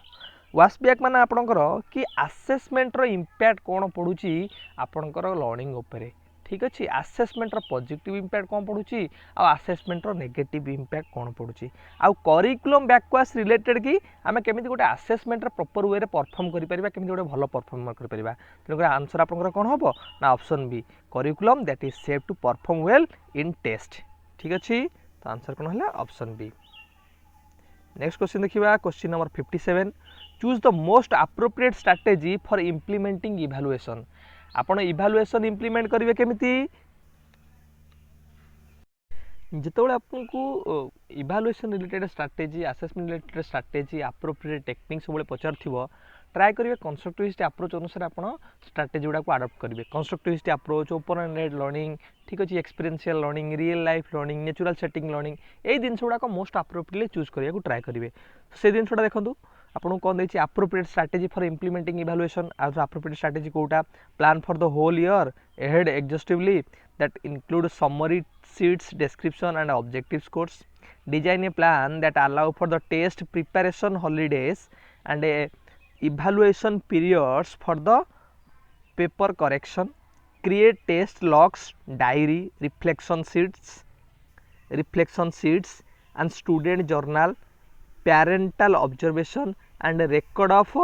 वाशबैक माने आपणकर कि आसेसमेंट रो इम्पैक्ट कौन पड़ुची आपणकर लर्निंग उपरे। ठीक अच्छे आसेसमेंट रो पॉजिटिव इम्पैक्ट कौन पड़ुची आ आसेसमेंट रो नेगेटिव इम्पैक्ट कौन पड़ुची आ करिकुलम बैकवास रिलेटेड कि आम केमिति गोटे आसेसमेंट रो प्रॉपर वे रे परफॉर्म करि परिबा केमिति गोटे भलो परफॉर्म करि परिबा तेणुकर आंसर आपनकर कौन हबो ना option B curriculum that is safe to perform well in test. ठीक अच्छे तो आंसर कौन है ऑप्शन बी। नेक्स्ट क्वेश्चन देखिबा question number 57 choose the most appropriate strategy for implementing evaluation. आपण इवैल्यूएशन इंप्लीमेंट करिवे केमिति जितेबाला आपको evaluation related strategy assessment related strategy appropriate technique सब पचार ट्राए करेंगे कंस्ट्रक्टिविस्ट अप्रोच अनुसार आप स्ट्रैटेजी गुड़ा आडप्ट करेंगे constructivist approach open ended learning. ठीक अच्छे experiential learning real life learning natural setting learning ये जिन गुड़ाक मोस्ट अप्रोप्रिएटली चूज करा ट्राए करेंगे। से जिनसा देखो आपको कौन देखिए appropriate strategy for implementing evaluation आज अप्रोप्रिएट स्ट्रैटेजी कोटा plan for the whole year ahead exhaustively that include summary sheets description and objective scores design a plan that allow for the test preparation holidays and a evaluation periods for the paper correction create test logs diary reflection sheets and student journal parental observation and a record of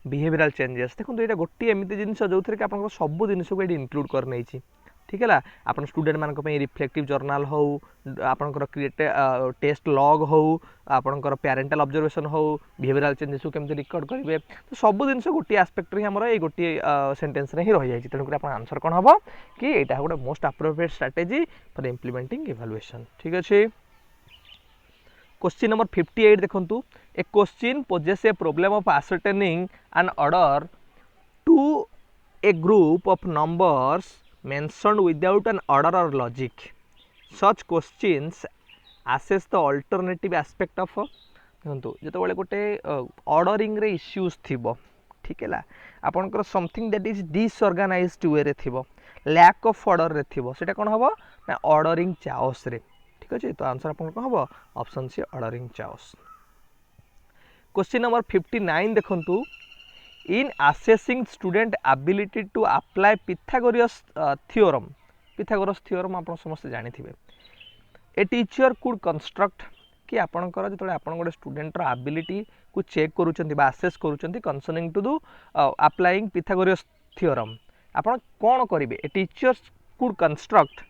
behavioral changes। देखो ये गोटे एमती जिनस जो थे कि आप सब जिन को ये इनक्लूड कर नहीं। ठीक है आप स्टूडेंट मानक रिफ्लेक्टिव जर्नाल हो आपंकर क्रिएट टेस्ट लॉग हो आपंकर पेरेंटल ऑब्जर्वेशन हो बिहेवियरल चेंजेस को केमती रिकॉर्ड करेंगे तो सब जिन गोटे आस्पेक्ट ही आमर ये गोटे सेंटेंस रे ही रही जाए तेणुक आप आंसर कौन हम कि यहाँ गोटे most appropriate strategy for implementing evaluation. ठीक अच्छे क्वेश्चन नंबर 58 देखो a question poses a problem of ascertaining an order to a group of numbers mentioned without an order or logic such questions assess the alternative aspect of देखो जो गोटे ordering रे issues थिबो। ठीक है आपनकर something that is disorganised वे रे थिबो लैक ऑफ ऑर्डर रे थिबो सेटा कोन हबो ना ऑर्डरिंग चाओस रे। ठीक अच्छे तो आंसर आपन कोन हबो option C ordering chaos. Question number 59 देखंतु in assessing student ability to apply Pythagoras theorem आप समस्त जानी थे ए टीचर कुड कंस्ट्रक्ट कि आपणकर जो आप गोटे स्टूडेंटर एबिलिटी को चेक करूँ आसेस करूँ concerning to do applying Pythagoras theorem आप कौन करेंगे a teacher could construct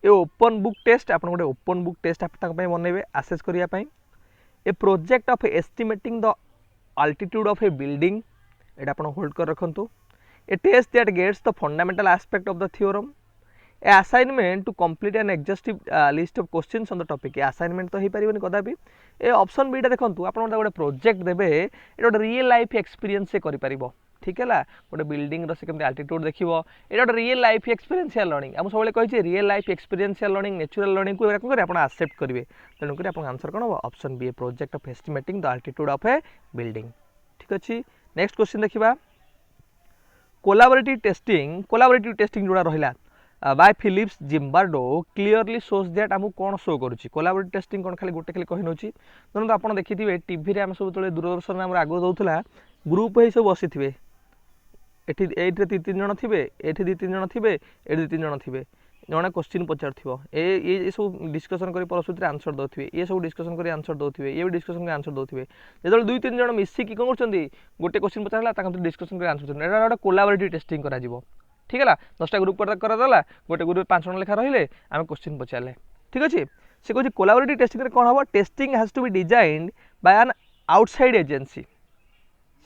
an open book test आप गोटे ओपन बुक टेस्ट आप बनइबे आसेस करने a project of estimating the altitude of a building एटा आप होल्ड कर रखु a test that gets the fundamental aspect of the theorem a assignment to complete an exhaustive list of questions on the topic assignment तो हो पारे कदापि A option beta देखो आप गोटे प्रोजेक्ट देवे ये गोटे रियल लाइफ एक्सपीरियंस से कर ठीक है गोटे बिल्डिंग से केमती अल्टीट्यूड देखो ये गोटे रियल लाइफ एक्सपीरियंशियल लर्निंग आम सब कही real life experiential learning natural learning को आप एक्सेप्ट करेंगे तेणुक आप आंसर कौन हम option B a project of estimating the altitude of a building ठीक अच्छे नेक्स्ट क्वेश्चन देखा कोलाबोरेटिव टेस्टिंग जोड़ा रहा by Philips Zimbardo clearly shows that आमको कौन शो करुच्ची कोलाबोरेटिव टेस्टिंग कौन खाली गोटे खाली कही नौची धरते आप देखिए टीवी आम सब दूरदर्शन आम आगे दौला ग्रुप ही सब बसी थे ये तीन जन थे ये दी तीन जन थे ये दी तीन जन थे जड़े क्वेश्चन पचार ये सब डिस्कसन कर परस्पर आंसर दौथे ये सब डिस्कसन कर आंसर दौथे ये भी डिस्कसन कर आंसर दौथे जो दुई तीन जन मिसिकी कौन कर गोटे क्वेश्चन पचारा डिस्कसन कर आंसर गोटे कोलाबोरेटिव टेस्टिंग कर ठीक है 10टा ग्रुप कराला गोटे ग्रुप 5 जन लेखा रही आम क्वेश्चन पचारे ठीक अच्छे से कहे कोलाबोरेटिव टेस्टिंग कौन हम testing has to be designed by an outside agency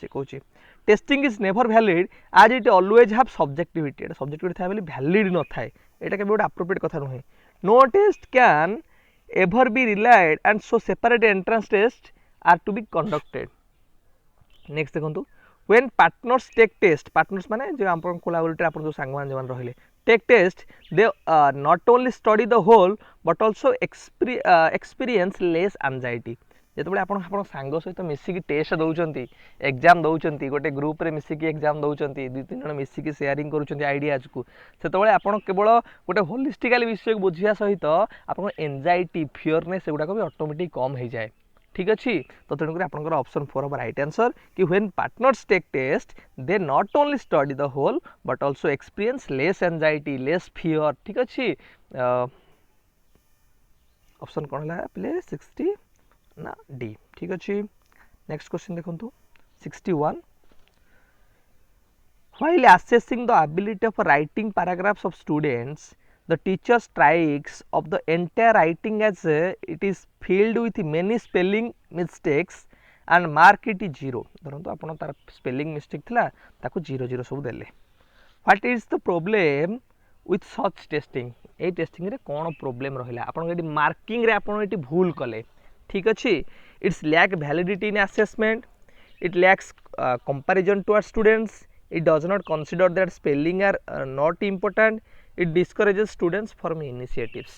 से कहे testing is never valid as it always have subjectivity subjectivity था वैलिड न थाए यहाँ के गोटे अप्रोप्रिएट कथा नुहे no test can ever be relied and so separate entrance test are to be conducted next देखो when partners take test partners माने जो आप कोलाबोरेटर आप जो सांग जो रहिले take test they not only study the whole but also experience less anxiety जिते आप सांग सहित मिसिकी टेस्ट दौरान एग्जाम दौरान गोटे ग्रुप रे मिसिकी एग्जाम दौरान दुई तीन जन मिसिकी शेयरिंग करुँच आइडियाज को से आप केवल गोटे होलिस्टिकली विषय को बुझा सहित आप एंजाइटी फियरनेस गुड़ाक भी ऑटोमेटिक कम हो जाए ठीक अच्छे तो तेणुक आप ऑप्शन 4 हम राइट आंसर कि when partners take test they not only study the whole but also experience less anxiety less fear ठीक अच्छे ऑप्शन कौन है प्ले 60 ना डी ठीक अच्छे नेक्स्ट क्वेश्चन देखो 61 while assessing the ability of writing paragraphs of students the teacher strikes of the entire writing as it is filled with many spelling mistakes and mark it is 0 धरतु आपन तार spelling mistake थिला ताको 0 सब देले what is the problem with such tasting a testing रे कोन problem रहिला आपन eighty marking रे आपन एटी भूल कले ठीक अच्छे it's lack validity in assessment it lacks comparison to our students it does not consider that spelling are not important it discourages students from initiatives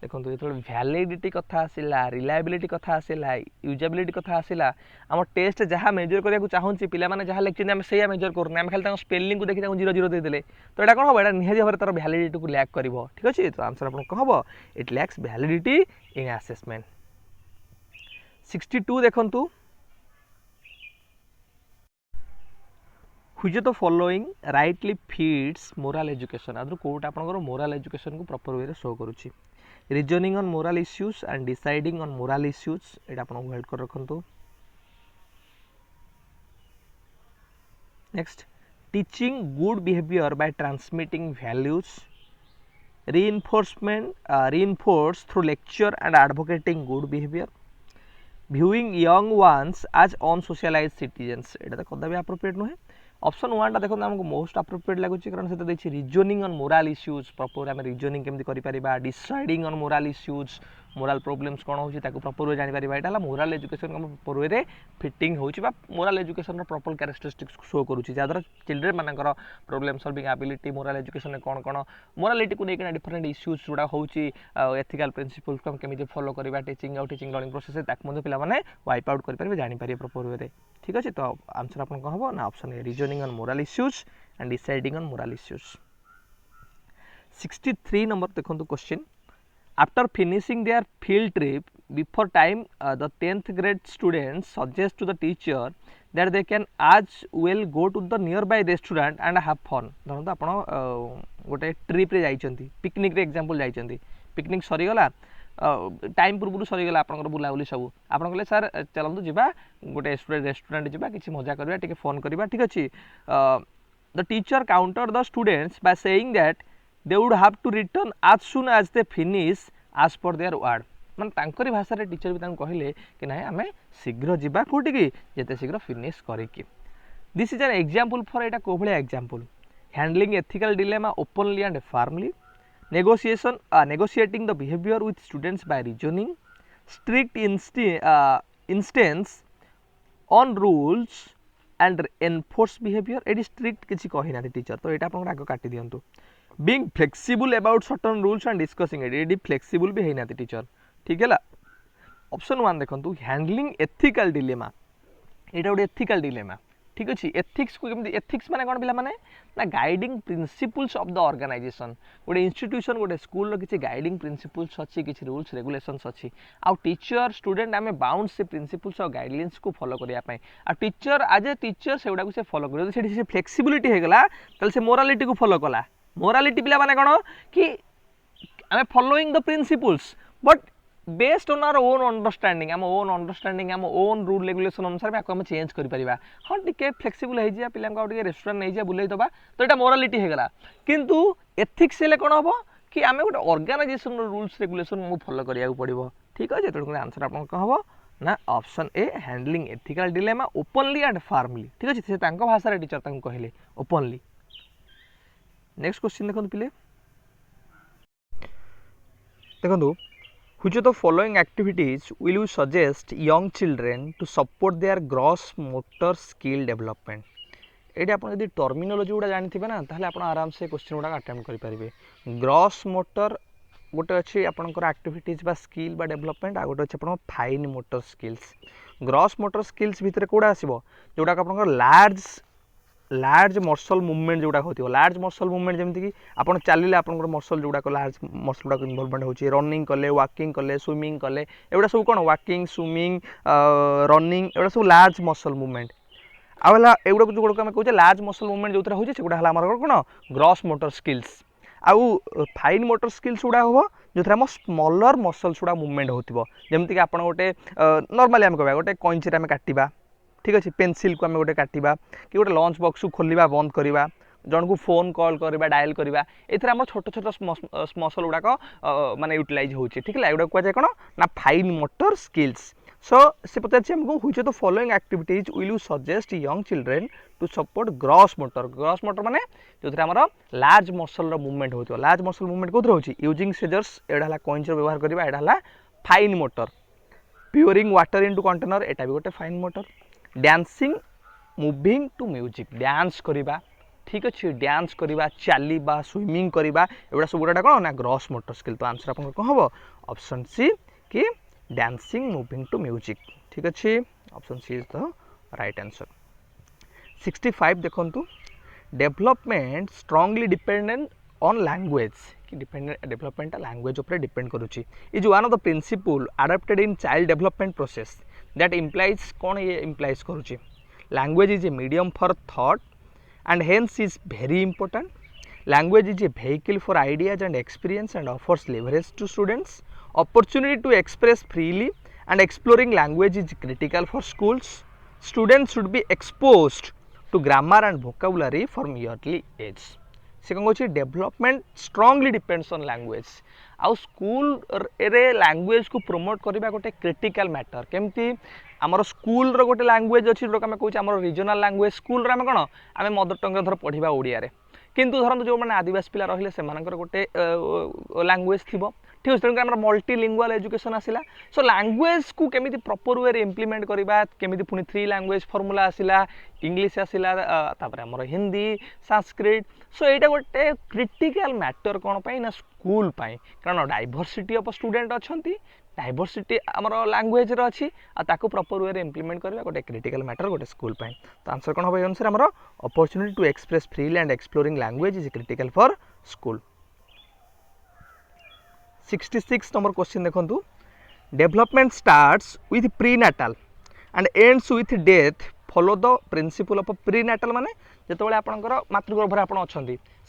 देखो जो वैलिडिटी कथा आसला रिलायबिलिटी कथा आसला यूजेबिलिटी कथा आसला आम टेस्ट जहाँ मेजर करने चाहूँगी पिला माने जहाँ लिखते आम से मेजर करूँ आम खाली स्पेलिंग को देखी 0 देदेले तो यहाँ कौन हम यहाँ निहाती भाव तार वैलिडिटी को लैक कर ठीक अच्छे तो आंसर आप कौन हम it lacks validity in assessment 62 देखु which of the following rightly feeds moral education आदर कोटा आपनकर moral education को proper way रे शो करूची reasoning on moral issues and deciding on moral issues एटा आपन हेल्ड कर रखंतु next teaching good behavior by transmitting values reinforce through lecture and advocating good behavior viewing young ones as unsocialized citizens एटा त कदा भी appropriate नुहे option 1 टा देखो हमको most appropriate लागुची कारण से देखि reasoning on moral issues proper हम रीजनिंग केमति करि परिबा deciding on moral issues moral problems कोन होची ताको प्रॉपर वे जानि परिबा एटा मोरल एजुकेशन को प्रॉपर वे रे फिटिंग होची बा मोरल एजुकेशन रो प्रॉपर कैरेक्टरिस्टिक्स शो करूची जादर चिल्ड्रन मानकर problem solving ability moral education में कोन कोन मोरालिटी को लेकिन डिफरेंट इश्यूज जोड़ा होची एथिकल प्रिंसिपल्स को केमति फॉलो करबा टीचिंग लर्निंग प्रोसेस ताक मधे पिला माने वाइप आउट करि परिबे जानि परिबे प्रॉपर वे रे ठीक अच्छे तो आंसर आपन को हबो ना option A reasoning on moral issues and deciding on moral issues 63 number देखो question after finishing their field trip before time the 10th grade students suggest to the teacher that they can as well go to the nearby restaurant and have fun धरन आपण गोटे trip रे जाइचंती picnic रे example जाइचंती picnic सरी गला time पूर्व सरीगला आप बुलाबुली सब आप कहले सर चलतु जा गोटे रेस्टोरेंट जा कि मजा करवा टे फोन करवा ठीक अच्छे the teacher counter the students by saying that they would have to return as soon आज दे फिनिश आज पर देयर वर्ड माने तांकरी भाषा रे टीचर भी तांको कहिले कि नाही आमे शीघ्र जिबा कोठी की जेते शीघ्र फिनिश करे की this is an example for एटा को भले example handling ethical dilemma openly and firmly negotiating the behavior with students by reasoning strict instance on rules and enforce behavior eighty strict किसी कही ना टीचर तो एटा आपन आगे काटी दियंतु being flexible about certain rules and discussing eighty flexible भी है ना टीचर ठीक है ला ऑप्शन 1 देखंतु हैंडलिंग एथिकल डिलेमा एटा गोटे एथिकल डिलेमा ठीक अच्छे एथिक्स को केमती एथिक्स माने कौन पिला माने ना guiding principles of the organisation गोटे इंस्टीट्यूशन गोटे स्कूल रो किछि गाइडिंग प्रिंसिपल्स अछि किछि रूल्स रेगुलेशंस अछि आ टीचर स्टूडेंट आमे बाउंड से प्रिंसिपल्स और गाइडलाइंस को फॉलो करिया पय आ टीचर एज ए टीचर सेउडा को से फॉलो करियो सेठी से फ्लेक्सिबिलिटी हे गला तल से मोरालिटी को फॉलो कला मोरालिटी पिला माने कोन कि आमे following the principles but based on our own understanding आम ओन रूल रेगुलेशन अनुसार हम चेंज कर हाँ टे फ्लेक्सिबल हो जा पिला रेस्टोरेंट नहीं जा बुले दबा तो यहाँ मोरालिटी हो गला किंतु एथिक्स हेले कौन हम कि आम गोटे ऑर्गेनाइजेशन रूल्स रेगुलेशन को फॉलो करिया पड़ो ठीक अच्छे तो आंसर आप हम ना option A handling ethical dilemma openly and formally ठीक अच्छे से भाषा टीचर कहले ओपनली नेक्स्ट क्वेश्चन देखो पिले देखो Which of the following activities will you suggest young children to support their gross motor skill development? ये आप टर्मिनोलोजी गुड़ा जानते ना ताहले आप आराम से क्वेश्चन गुड़ा अटेम्प्ट करेंगे ग्रॉस मोटर गोटे अच्छे आपंकर एक्टिविटीज बा स्किल बा डेवलपमेंट आ गोटे अच्छे आप fine motor skills gross motor skills भितर कौड़ा आसो जोटा आप लार्ज मसल मुवमेंट जोड़ा होती लार्ज मसल मुवमेंट जमीक कि आप चलिए आप मसल जोड़ा लार्ज मसल गुड़ा इनवल्वमेंट होची रनिंग कले वाकिंग कले स्विमिंग कले एगुड़ा सब कौन वाकिंग स्विमिंग रनिंग एगुड़ा सब लार्ज मसल मुवमेंट आला एगुड़ा जो आम कहे लार्ज मसल मुवमेंट जो होती सेगुड़ा कौन ग्रॉस मोटर स्किल्स आउ फाइन मोटर स्किल्स गुड़ा हम जो आम स्मॉलर मसल्स गुड़ा मुवमेंट होती जमीक आप गोटे नॉर्मली आम कह गोटे कईची आम काटिबा ठीक अच्छे पेनसिल को आम गोटे काटिबा कि गोटे लंच बॉक्स को खोलिबा बंद करवा जन को फोन कॉल करवा डायल करवा एथरे आम छोट छोट मसल गुड़ाक माने यूटिलाइज होची ठीक है एगुड़ा कहुए कौन ना फाइन मोटर स्किल्स सो से पचार आमको which of the following activities will you suggest young children to support gross motor माने जो आम लार्ज मसल मुवमेंट होती लार्ज मसल मुवमेंट कौन होची यूजिंग सीजर्स एटा कईंचर व्यवहार करवा एटा fine motor pouring water into container एटा भी गोटे fine motor dancing moving to music dance करवा ठीक अच्छे डांस करवा चलवा स्विमिंग करवा एगुड़ा सब गुड़ा कौन ना ग्रॉस मोटर स्किल तो आंसर आप कौन हम ऑप्शन सी कि डांसिंग मुविंग टू म्यूजिक ठीक अच्छे option C is the right answer 65 देखु development strongly dependent on language कि डेवलपमेंट लैंग्वेज उपर डिपेंड करुच्ची is one of the principle adopted in child development process that implies कौन ये implies करुच्ची language is a medium for thought and hence is very important. Language is a vehicle for ideas and experience and offers leverage to students. Opportunity to express freely and exploring language is critical for schools. Students should be exposed to grammar and vocabulary from early age. से कौन कौन development strongly depends on language आउ school रे language को promote करबा गोटे critical matter केमती आमर स्कूल रो गोटे लैंग्वेज अच्छी जो आम कहे आम रिजनल लैंग्वेज स्कूल आम कौन आम मदर टंग धर पढ़ा ओडिया किंतु धरत जो मैंने आदिवासी पिला रहिले से गोटे लैंग्वेज थी ठीक है तेणुक मल्टीलिंगुअल एजुकेशन आसला सो लैंग्वेज को केमी प्रॉपर वे इम्प्लीमेंट करवा केमी पुणी 3 लैंग्वेज फॉर्मूला आसला इंग्लिश आसला तापर हमर हिंदी संस्कृत सो यहाँ गोटे क्रिटिकल मैटर कौन पाई ना स्कूल पाई कारण डाइवर्सिटी ऑफ स्टूडेंट अच्छा डाइवर्सिटी आमर लैंग्वेज अच्छी ताकू प्रॉपर वे इम्प्लीमेंट करवा गोटे क्रिटिकल मैटर गोटे स्कूल पाई तो आंसर कौन हम अनुसार आमर opportunity to express freely and exploring language is critical for school 66 number question देखो development starts with prenatal and ends with death follow the principle of prenatal माने जिते आपंकर मातृगर्भर आप अच्छा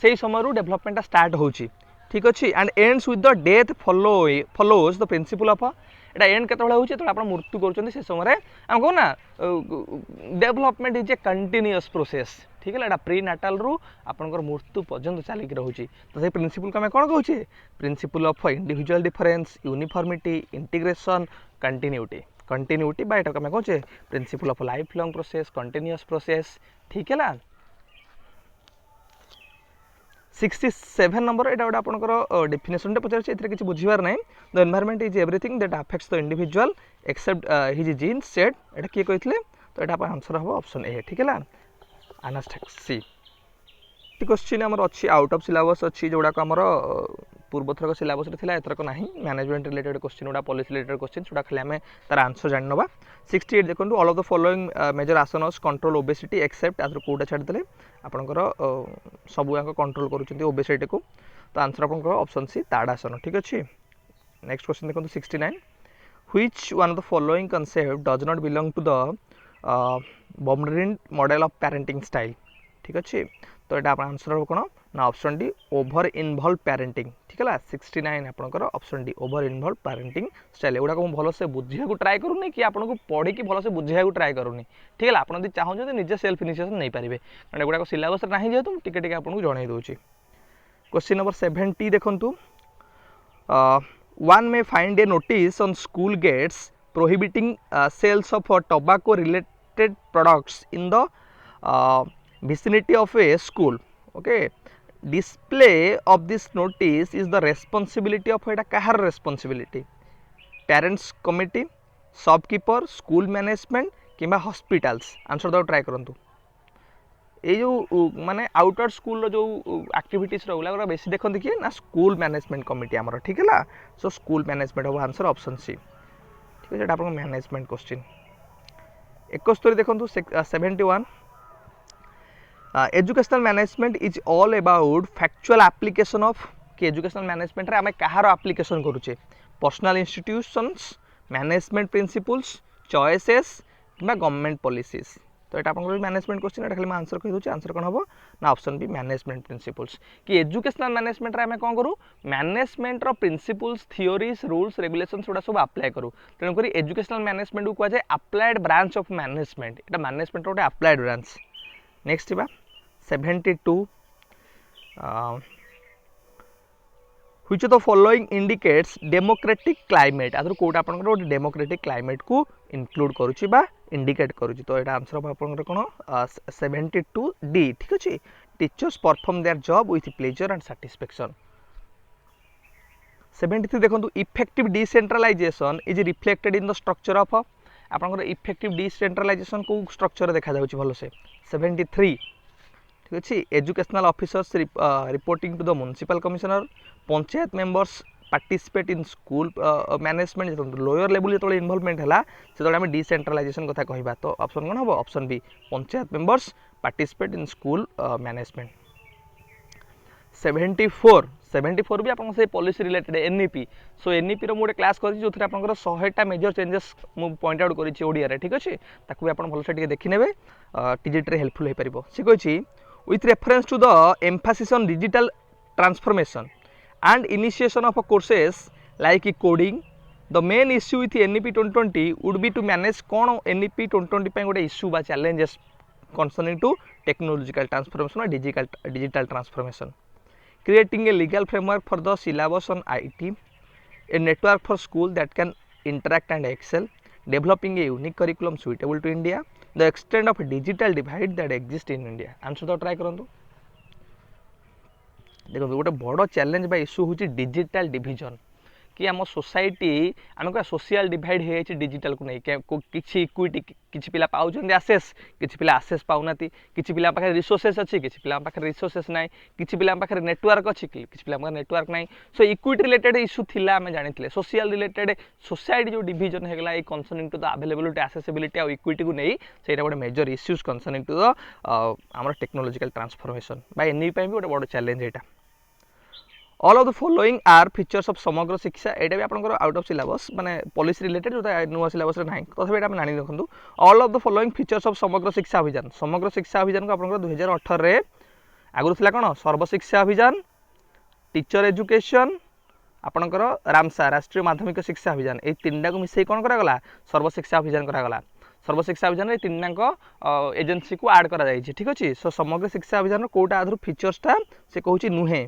से समय डेवलपमेंट स्टार्ट होची ठीक अच्छे and ends with the death follows the principle of Etah and केतବେଳେ होची तो आप मृत्यु कर से समय आम कहो ना development is a continuous process ठीक है, प्री नाटाल रु आपनकर मृत्यु पर्यंत चलिक रोचे। तो से प्रिंसिपल को आम कौन कहे principle of individual difference uniformity integration continuity continuity बा एटा आम कहे principle of life long process continuous process. ठीक है ना 67 नंबर एटा गोटे आपनकर डेफिनेशन टे पचार एथरे किछि बुझिबार नै the environment is everything that affects the individual except his genes set एटा किए कहितले तो एटा आंसर हम ऑप्शन ए। ठीक है ना आनास्टेक सी क्वेश्चन आमर अच्छी आउट ऑफ सिलेबस अच्छी जोड़ा आमर पूर्व थरक सिलेबस थिला एथरक नाही मैनेजमेंट रिलेटेड क्वेश्चन गुड़ा पॉलिसी रिलेटेड क्वेश्चन जोड़ा खाली आम तार आंसर जान नबा। 68 देखो all of the following major asanas control obesity except आदर कोटा छाड़देले आपनकर सब याक कंट्रोल करूछंती ओबेसिटी को तो आंसर आपनकर ऑप्शन सी ताड़ासन। ठीक अच्छे नेक्स्ट क्वेश्चन देखो 69 which one of the following concept does not belong to the Baumrind model of parenting style. ठीक अच्छे तो यहाँ आप आंसर हो कौन ना option D over involve parenting. ठीक है 69 आपंकर option D over involve parenting style एगुड़ा मुझे भलसे बुझे ट्राए करूनी कि आपको पढ़ी भलसे बुझे ट्राए करूनी। ठीक है आप चाहते निजे सेल्फ इनिशिएशन नहीं पारे कारण एगुड़ा सिलेबस ना जेहतु टिके आपको जन दूसरी। क्वेश्चन नंबर 70 देखु one may find a notice on school gates prohibiting sales of tobacco related products in the vicinity of a school. Okay, display of this notice is the responsibility of एटा कहार responsibility parents committee shopkeeper school management किंबा hospitals answer दो try करंतु ये जो माने outer school जो activities रहा बेसी देखते किए ना स्कूल मैनेजमेंट कमिटी आमर। ठीक है सो स्कूल मैनेजमेंट हम आंसर ऑप्शन सी। ठीक है आप मैनेजमेंट क्वेश्चन 71 देखो 71 educational management is all about factual application of कि एजुकेशनल मैनेजमेंट रे आमे कहार एप्लिकेशन करूचे personal institutions management principles choices किंबा गवर्नमेंट पॉलिसीज। तो एटा आपन मैनेजमेंट क्वेश्चन एटा खाली आंसर कहि दोचे आंसर कोन हबो ना ऑप्शन बी मैनेजमेंट प्रिंसिपल्स कि एजुकेशनल मैनेजमेंट रे आमे कोन करू मैनेजमेंट रो प्रिंसिपल्स थ्योरीज रूल्स रेगुलेशंस उडा सब अप्लाई करू तेन करी एजुकेशनल मैनेजमेंट को कह जाय applied branch of management Etah management row applied branch. Next बा 72 which of the following indicates democratic climate आदर कोटा आपन गोटे डेमोक्रेटिक क्लाइमेट को इंक्लूड करूची बा इंडिकेट करूची तो एटा आंसर आपन कोन 72 डी। ठीक अछि teachers perform their job with pleasure and satisfaction. 73 देखंतु effective decentralisation is reflected in the structure of आपन इफेक्टिव डिसेंट्रलाइजेशन को स्ट्रक्चर देखा जाउची भलो से 73। ठीक अच्छे educational officers reporting to the municipal commissioner panchayat members participate in school management जो लोअर लेवल जो इन्वॉल्वमेंट है से आम डिसेंट्रलाइजेशन कथा कहवा तो ऑप्शन कौन हम option B panchayat members participate in school management. 74 भी आपन से policy related NEP so NEP रो मोटे क्लास करी जो थरे आपनकर 100टा मेजर चेंजेस मु पॉइंट आउट करी ओडिया रे। ठीक अछि ताकू भी आपन भलो से देखि नेबे टीजीटी रे हेल्पफुल हे परिबो। से कहछि with reference to the emphasis on digital transformation and initiation of courses like coding the main issue with NEP 2020 would be to manage कौन NEP 2020 पे गोटे issue बा challenges concerning to technological transformation or digital transformation creating a legal framework for the syllabus on IT a network for school that can interact and excel developing a unique curriculum suitable to India the extent of digital divide that exists in India। Answer तो try करंतु देखो गोटे बड़ challenge बा issue होची digital division कि आम society आम कह सोशल डिवाइड हो डिजिटल को नहीं किसी इक्विटी किसी पिला पाउछन आसेस किसी पिला आसेस पाउना किसी पिला पाखे रिसोर्सेस अच्छी किसी पिला पाखे रिसोर्सेस ना किसी पिला पाखे नेटवर्क अच्छी किसी पिला पाखे नेटवर्क ना सो इक्विटी रिलेटेड इश्यू थिला आम जानी सोशल रिलेटेड सोसाइटी जो डिविजन होगा ये concerning to the availability accessibility और इक्विटी को नहीं से गोटे major issues concerning to the आम टेक्नोलॉजिकल ट्रांसफॉर्मेशन बाय एनई भी गोटे बड़ चैलेंज यहाँ। All of the following are features of Samagra Shiksha एटा भी आपनकर आउट ऑफ सिलेबस माने पॉलिसी रिलेटेड जो नुआ सिलेबस रे नाही तथापि एटा नानी रखंतु all of the following features of Samagra शिक्षा अभियान को आपनकर 2018 रे आगु थिला कोन सर्वशिक्षा अभियान टीचर एजुकेशन आपनकर रामसा राष्ट्रीय माध्यमिक शिक्षा अभियान ए तीनटा को मिसई कोन करा गला सर्वशिक्षा अभियान करा गला सर्वशिक्षा अभियान तीन एजेन्सी को आड करा जायछि ठीक अछि सो समग्र शिक्षा अभियान कोटा आधर फीचर्सटा से कहूछि नुहे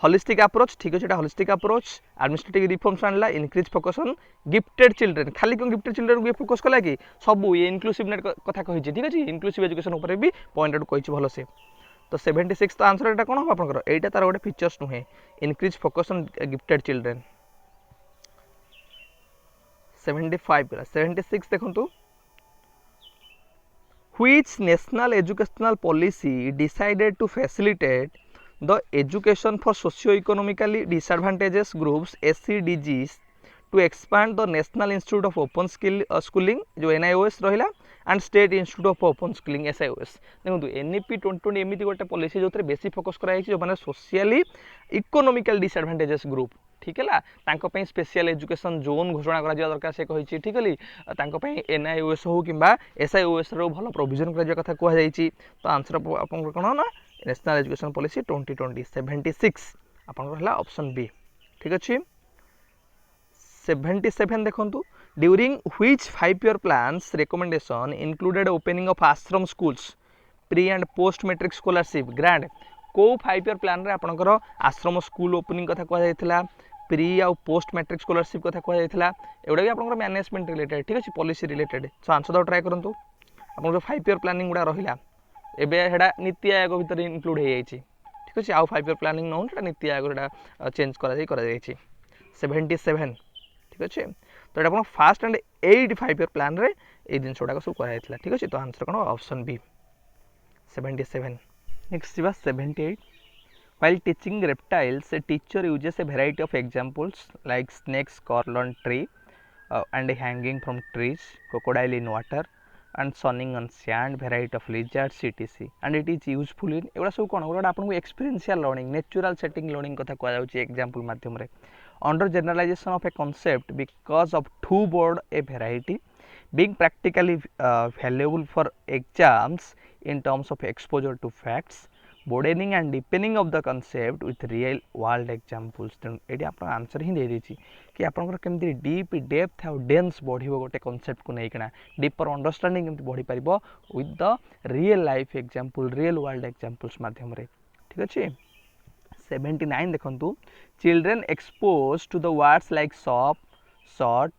होलिस्टिक अप्रोच ठीक अच्छे होलिस्टिक अप्रोच एडमिनिस्ट्रेटिव रिफॉर्म्स आनला increase focus on gifted children खाली क्यों गिफ्टेड चिल्ड्रेन को फोकस कला कि सब ये इनक्लूसिवनेस कथा कही ठीक अच्छे इनक्लूसिव एजुकेशन ऊपर भी पॉइंट आउट कही भल से तो 76 तो आंसर एटा कोन हो आपनकर एटा तार गोटे फीचर्स नुहे increase focus on gifted children 75 76 देखंतु which national educational policy decided to facilitate the education for socio-economically disadvantaged groups SCDGs to expand the National Institute of Open Schooling जो NIOS रहिला and State Institute of Open Schooling SIOS देखो NEP 2020 एमिति गोटे policy जो बेसी focus करा जो माने सोशली इकोनॉमिकल डिसएडवांटेजेस ग्रुप ठीक है तांको पई स्पेशल एजुकेशन जोन घोषणा करा दरकार से कहि ठीक है तांको पई NIOS हो किबा SIOS रो भलो प्रोविजन करा कथा कहै जाईची तो आंसर आपन कोन ना नेशनल एजुकेशन पॉलिसी 2020 76 आपन रहला ऑप्शन बी ठीक अछि 77 देखंतु during which 5-year plans recommendation included opening of ashram schools pre and post matric scholarship grant को 5-year plan रे आपनकर आश्रम स्कूल ओपनिंग कथा कहै जायतिला प्री आ पोस्ट मैट्रिक स्कॉलरशिप कथा कहै जायतिला एवडा भी आपनकर मैनेजमेंट रिलेटेड ठीक अछि पॉलिसी रिलेटेड सो आंसर दो ट्राई करंतु आपन 5-year प्लानिंग गुडा रहिला एबे हेडा नीति आयोग भीतर इंक्लूड हे जायछि ठीक अछि आ 5-year प्लानिंग न हेडा नीति आयोग हेडा चेंज करा जायछि 77 ठीक अछि तो एटा आपन फास्ट एंड 8 5-year प्लान रे ए दिन सोडा को सब करा जायतिला ठीक अछि तो आंसर कोन option B 77 Next is 78. While teaching reptiles, a teacher uses a variety of examples like snakes crawling on tree and hanging from trees, crocodile in water, and sunning on sand, variety of lizards, etc. And it is useful in एवडा सब कोन ओडा आपन को experiential learning natural setting learning कथा कहै जाउची example माध्यम रे under generalisation of a concept because of too broad a variety being practically valuable for exams in terms of exposure to facts broadening and deepening of the concept with real world examples then एडी आपन answer ही दे देछि कि आपन केमति deep depth और dense बढ़िबो गोटे कांसेप्ट को नेकना डीपर अंडरस्टैंडिंग केमति बढ़ी परिबो with the real life example real world examples माध्यम रे ठीक अछि 79 देखंतु children exposed to the words like shop shot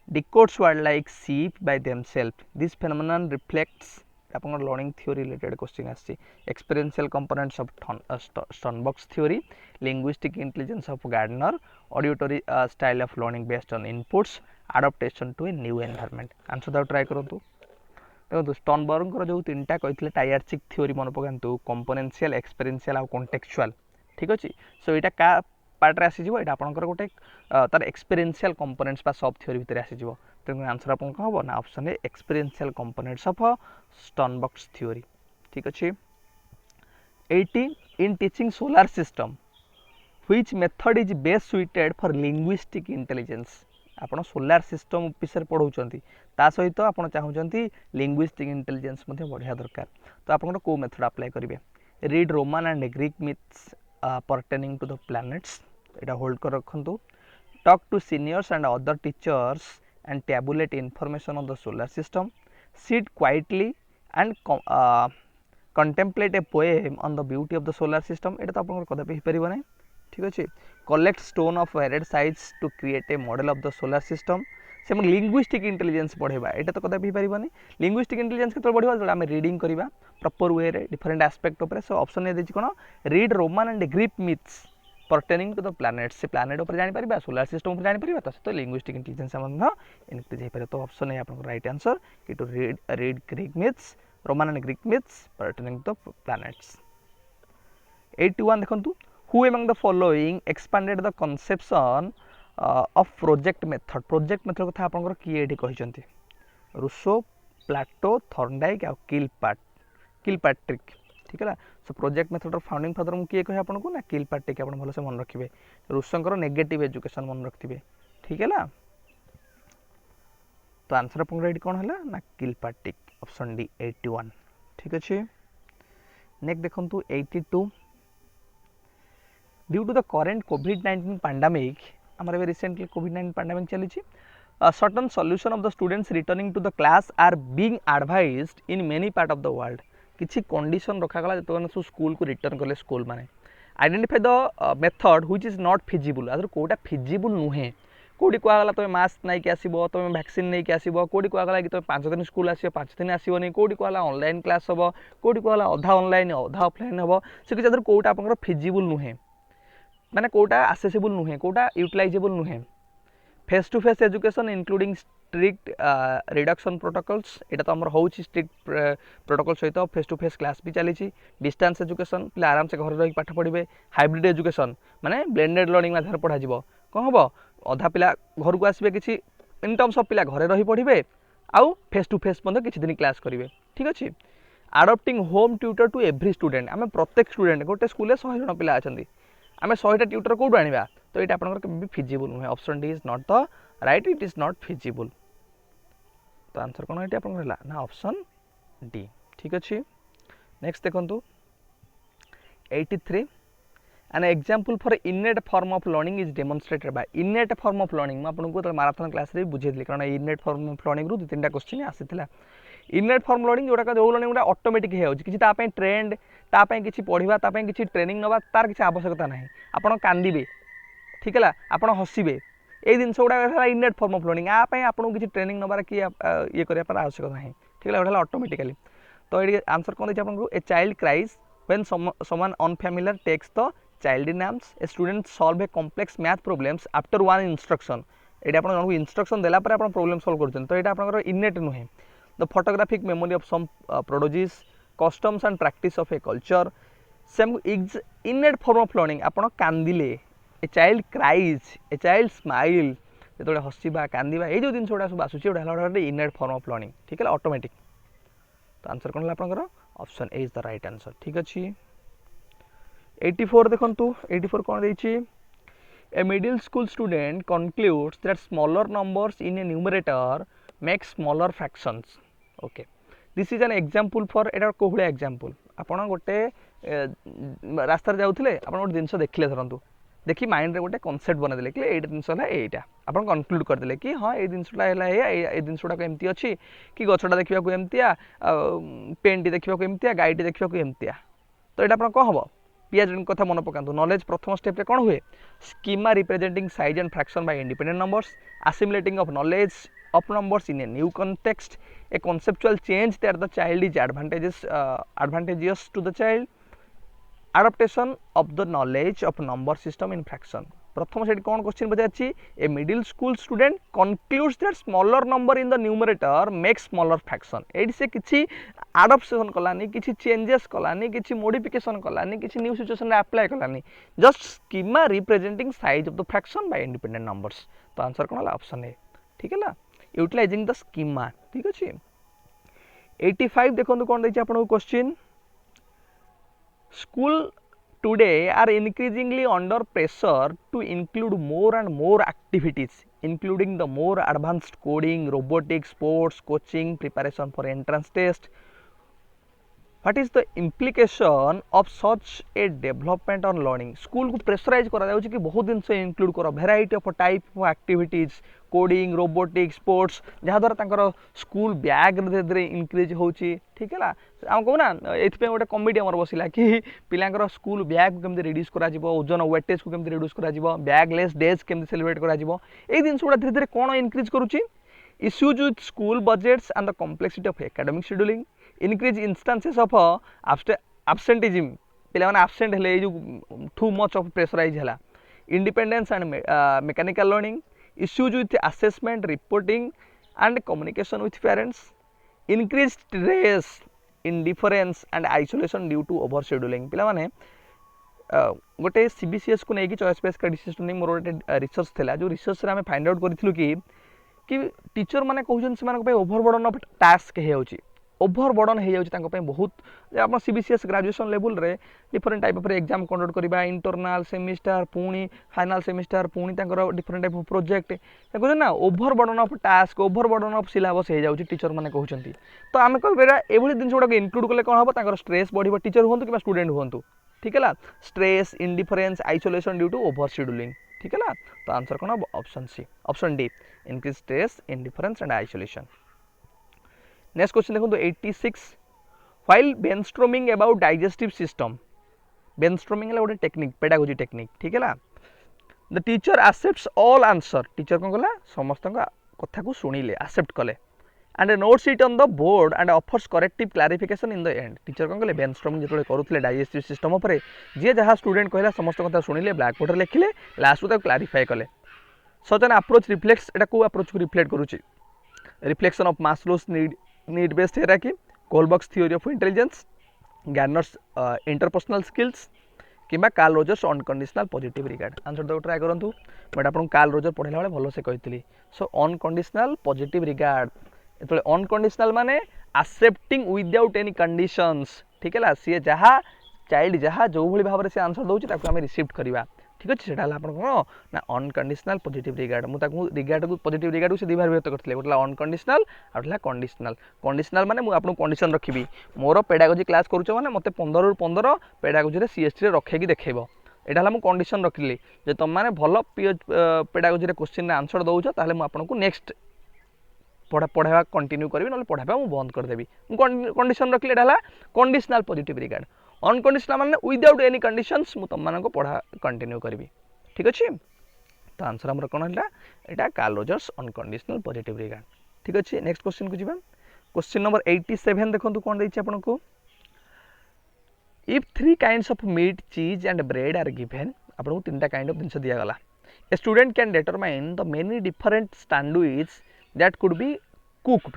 decodes word like sheep by themselves. This phenomenon reflects upon learning theory related question आछि experiential components of Sternberg's theory, linguistic intelligence of Gardner, auditory style of learning based on inputs, adaptation to a new environment. Answer दा try करंतु देखो Sternberg जो तीनटा कहितले टायरचिक theory मन पकांतु componential एक्सपेरिएंशियल और contextual ठीक अछि सो एटा का पार्ट रे आसी जिवो एटा आपनकर गोटे तार एक्सपेरिएंशियल कंपोनेंट्स बा सब थ्योरी भीतर आसी जिवो तेन आंसर आपन को हो ना option A experiential components of Sternberg's theory ठीक अछि 80 in teaching solar system which method is best suited for linguistic intelligence आपन सोलर सिस्टम विषय पढौचंती ता सहित आपन चाहउचंती लिंग्विस्टिक इंटेलिजेंस मध्ये बढ़िया दरकार तो आपन को मेथड अप्लाई करिवे read Roman and Greek myths pertaining to the planets एटा होल्ड कर रखंतु talk to seniors and other teachers and tabulate information on the solar system sit quietly and contemplate a poem on the beauty of the solar system एटा तो आपन कदा पे परिबो नै ठीक अछि collect stone of varied size to create a model of the solar system से linguistic intelligence पढ़ेबा एटा तो कदा भी परिबो नै लिंग्विस्टिक इंटेलिजेंस केतो बढ़िबा जडा हम रीडिंग करिबा प्रॉपर वे रे डिफरेंट एस्पेक्ट ऊपर सो ऑप्शन ए देछि कोन read Roman and Greek myths pertaining to the planets से प्लैनेट ऊपर जानि परिबा सोलर सिस्टम ऊपर जानि परिबा तो लिंग्विस्टिक इंटेलिजेंस संबंध इनक्रीज हे पारे तो ऑप्शन ए आपन राइट आंसर कि to read Greek myths Roman and Greek myths pertaining to the planets 81 देखंतु who among the following expanded the conception of project method कथा आपन की एठी कहिसंती रूसो प्लाटो थॉर्नडाइक आ किलपाट्रिक ठीक है so project method founding father मु किए कहे आपन को ना किलपाट्रिक आपन भलो से मन रखिबे रूसंकर नेगेटिव एजुकेशन मन रखिबे ठीक है ना तो आंसर आपन रेडी कोन हला ना किलपाट्रिक ऑप्शन डी 81 ठीक अछि नेक्स्ट देखंतु 82 ड्यू टू द करंट कोविड-19 पैंडेमिक हमर रिसेंटली कोविड-19 पैंडेमिक चली छी certain solution of the students returning to the class are being advised in many part of the world. किछि कंडीशन रखा गला जतने सब स्कूल को रिटर्न कले स्कूल माने identify the method which is not feasible आदर कोटा फिजिबल नुहे कोडी कहगला तुम मास्क नहीं आसब तुम वैक्सीन नहीं आसब कोडी कहगला कि तुम 5 दिन स्कूल आस 5 दिन आसबनी कोडी कहला ऑनलाइन क्लास हम कोडी कहला अधा ऑनलाइन अधा ऑफलाइन हम से किसी कोटा आप फिजिबल नुहे माने कोटा आसेसेबल नुहे कोटा यूटिलाइजेबल नुहे face to face education including strict reduction protocols एटा तो हमर होउची स्ट्रिक्ट प्रोटोकॉल सहित फेस टू फेस क्लास भी चली डिस्टेंस एजुकेशन पिला आराम से घर रही पाठ पढ़े हाइब्रिड एजुकेशन माने ब्लेंडेड लर्निंग आधार पढ़ा जिवो कौन हम अधा पिला घर को आसबे किसी इन टर्म्स ऑफ पिला घरे रही पढ़े आउ फेस टू फेस किसी दिन क्लास करेंगे ठीक अच्छे adopting home tutor to every student आम प्रत्येक स्टूडेंट गोटे स्कूल 100 जन पिला अच्छा आम 100टा ट्यूटर कौटू आने तो ये आप फिजिबल नुहे option D is not the right it is not feasible तो आंसर कौन ये आप ना ऑप्शन डी ठीक अच्छे नेक्स्ट देखो 83 an example for innate form of learning is demonstrated by innate form of learning मैं आपको माराथन क्लास रे बुझेली कारण innate form of learning रू 2-3टा क्वेश्चन आसीथिला innate form learning जोटा जो लर्निंग ऑटोमेटिक हो किसी तापाई ट्रेंड तापाई किसी पढ़ा तापाई किसी ट्रेनिंग नवा तार किसी आवश्यकता ना आपड़ कांदिबे ठीक है आपड़ हसबे ये जिन गुड़ा innate form of learning आप किसी ट्रेनिंग नबार कि ये करने आवश्यकता ना ठीक है ऑटोमेटिकली तो ये आंसर कौन आपको ए child cries when someone unfamiliar takes the child in arms a student solve a complex math problems after one instruction एटा आपण जनको इंस्ट्रक्शन देला पर आपण प्रॉब्लम सॉल्व करछन तो एटा आपनकर इनेट नुहे the photographic memory of some prodigies customs and practice of a culture same is innate form of learning आपण कांदिले a child cries a child smile जेतोले हसीबा कांदिबा ए जो दिन छोडा सब आसुची ओडा हला इनेट फॉर्म ऑफ लर्निंग ठीक है ऑटोमेटिक तो आंसर कौन आपनकर option A is the right answer ठीक अच्छे 84 देखंतु 84 कौन देछि a middle school student concludes that smaller numbers in a numerator make smaller fractions okay this is an example for एटा कोहुले एग्जांपल आपण गोटे रास्ता जाउथिले आपण गोटे जिंस देखले धरंतु देखि माइंड रे गोटे कांसेप्ट बना देले कि एटा जिंस हला एटा आपण कंक्लूड कर देले कि हां ए जिंसटा हला ए जिंसटा को एमती अछि कि गछटा देखिबा को एमतिया पेंटी देखिबा को एमतिया गाइटी देखिबा को एमतिया तो एटा आपण को हबो पियाजन कथा मन पकांतु नॉलेज प्रथम स्टेप रे कोन हुए schema representing size and fraction by independent numbers assimilating of knowledge of numbers in a new context a conceptual change that the child is advantageous to the child adaptation of the knowledge of number system in fraction प्रथम से कौन question Pachar A middle school student concludes that smaller number in the numerator make smaller fraction eighty से किसी आडप्शन कलानी किसी changes Kalani किसी modification Kalani किसी new situation रे apply Kalani just schema representing size of the fraction by independent numbers तो answer कौन है option A ठीक है ना यूटिलाइजिंग द स्कीमा ठीक अच्छे 85 देखो कौन देखिए आपको question school today are increasingly under pressure to include more and more activities including the more advanced coding robotics sports coaching preparation for entrance test what is the implication of such a development on learning school को pressurise करा जाउची कि बहुत दिन से include करो variety of type of activities coding robotics sports जहाँ द्वारा तांकर स्कूल बैग धीरे इंक्रीज होची ठीक है आम कहूँ ना ये गोटे कमिटी आम बसला कि पिलांकर स्कूल बैग केमती रिड्यूस करा ओजन वेटेज को केमती रिड्यूस करा बैगलेस डेज केमती सेलिब्रेट करा ये जिन गुड़ा धीरे धीरे कौन increase करुच्ची issues with school budgets and the complexity of academic scheduling increase instances of absenteeism पिला माने absent हेले जो too much of pressurize हला independence and mechanical learning issues with assessment reporting and communication with parents increased stress indifference and isolation due to overscheduling पिला माने गोटे CBCS को लेकिन चॉइस बेस्ड क्रेडिट सिस्टम नहीं मोर गोटे रिसर्च थिला जो रिसर्च रे हमें फाइंड आउट करिथिलु कि टीचर माने कहउछन से मानक पे ओवरबर्डन ऑफ टास्क हे होची ओवरबर्डन हे जाउची तांको पे बहुत आपण सीबीसीएस ग्रेजुएशन लेवल रे different type of exam conduct करबा इंटरनल सेमिस्टर पुणी फाइनल सेमिस्टर पुणी तांकर डिफरेंट टाइप ऑफ प्रोजेक्ट कहउछन ना overburden of task overburden of syllabus हे जाउची टीचर माने कहउछंती तो आमे कहबेरा एभली दिन जोडा इंक्लूड करले कोन हबो तांकर स्ट्रेस बढ़िबो टीचर होंतु कि स्टूडेंट होंतु ठीक है stress indifference isolation due to over scheduling ठीक है ना। तो आंसर कौन हम option C option D increase stress indifference and isolation. Next question देखो 86 while brainstorming about digestive system brainstorming है गोटे टेक्निक पेडागोजी टेक्निक ठीक है ना the teacher accepts all answer teacher कौन कला समस्त कथा को शुणिले एक्सेप्ट कले and notes it on the board and offers corrective clarification in the end teacher कौन कले ब्रेनस्टॉर्मिंग जो करुले डाइजेस्टिव सिस्टम उपर जी जहाँ स्टूडेंट कहला समस्त कथा शुणिले ब्लैक बोर्ड लिखिले लास्ट को क्लारिफाई कले सच एन अप्रोच रिफ्लेक्स एटा को अप्रोच को रिफ्लेक्ट करुच्ची reflection of Maslow's need based hierarchy Kohlberg's theory of intelligence Garner's interpersonal skills किंबा Carl Rogers unconditional positive regard answer देव ट्राए करूँ बट आपको कार्ल रोजर पढ़ाला बेले भलसे कही सो अनकंडीशनल पॉजिटिव रिगार्ड जो अनकंडीशनल माने एक्सेप्टिंग विदाउट एनी कंडीशंस ठीक है सी जहाँ चाइल्ड जहाँ जो भाई भाव में से आंसर दूसरी आम रिसीव करवा ठीक अच्छे से कौन ना अनकंडीशनल पॉजिटिव रिगार्ड मुझे रिगार्ड को पॉजिटिव रिगार्ड को से दुई भाग व्यक्त करते गोटे अनकंडीशनल आउट कंडीशनल कंडीशनल माने मुझे आपको कंडीशन रखी मोर पेडागोजी क्लास करुच मैंने मत 15 ରୁ 15 पेडागोजी सीएसटी रखेगी देखब यहाँ मुझे कंडीशन रखिली जे तुम मैंने भल पेडागोजी क्वेश्चन आंसर दौच ताले आपको नेक्स्ट पढ़ावा कंटिन्यू करी ना पढ़ावा मुझे बंद करदेवी कंडीशन रखिले यहाँ कंडीशनल पॉजिटिव रिगार्ड अनकंडीशनल माने विदाउट एनी कंडीशंस मु तुम मानको पढ़ा कंटिन्यू करी ठीक अच्छे तो आंसर हमर कौन है यहाँ Karl Rogers unconditional positive regard ठीक अच्छे नेक्स्ट क्वेश्चन को जीवा क्वेश्चन नंबर 87 देखो कौन देछि आपनको if 3 kinds of meat cheese and bread are given आपको 3टा काइंड ऑफ जिनस दिया गला a student can determine the many different sandwich that could be cooked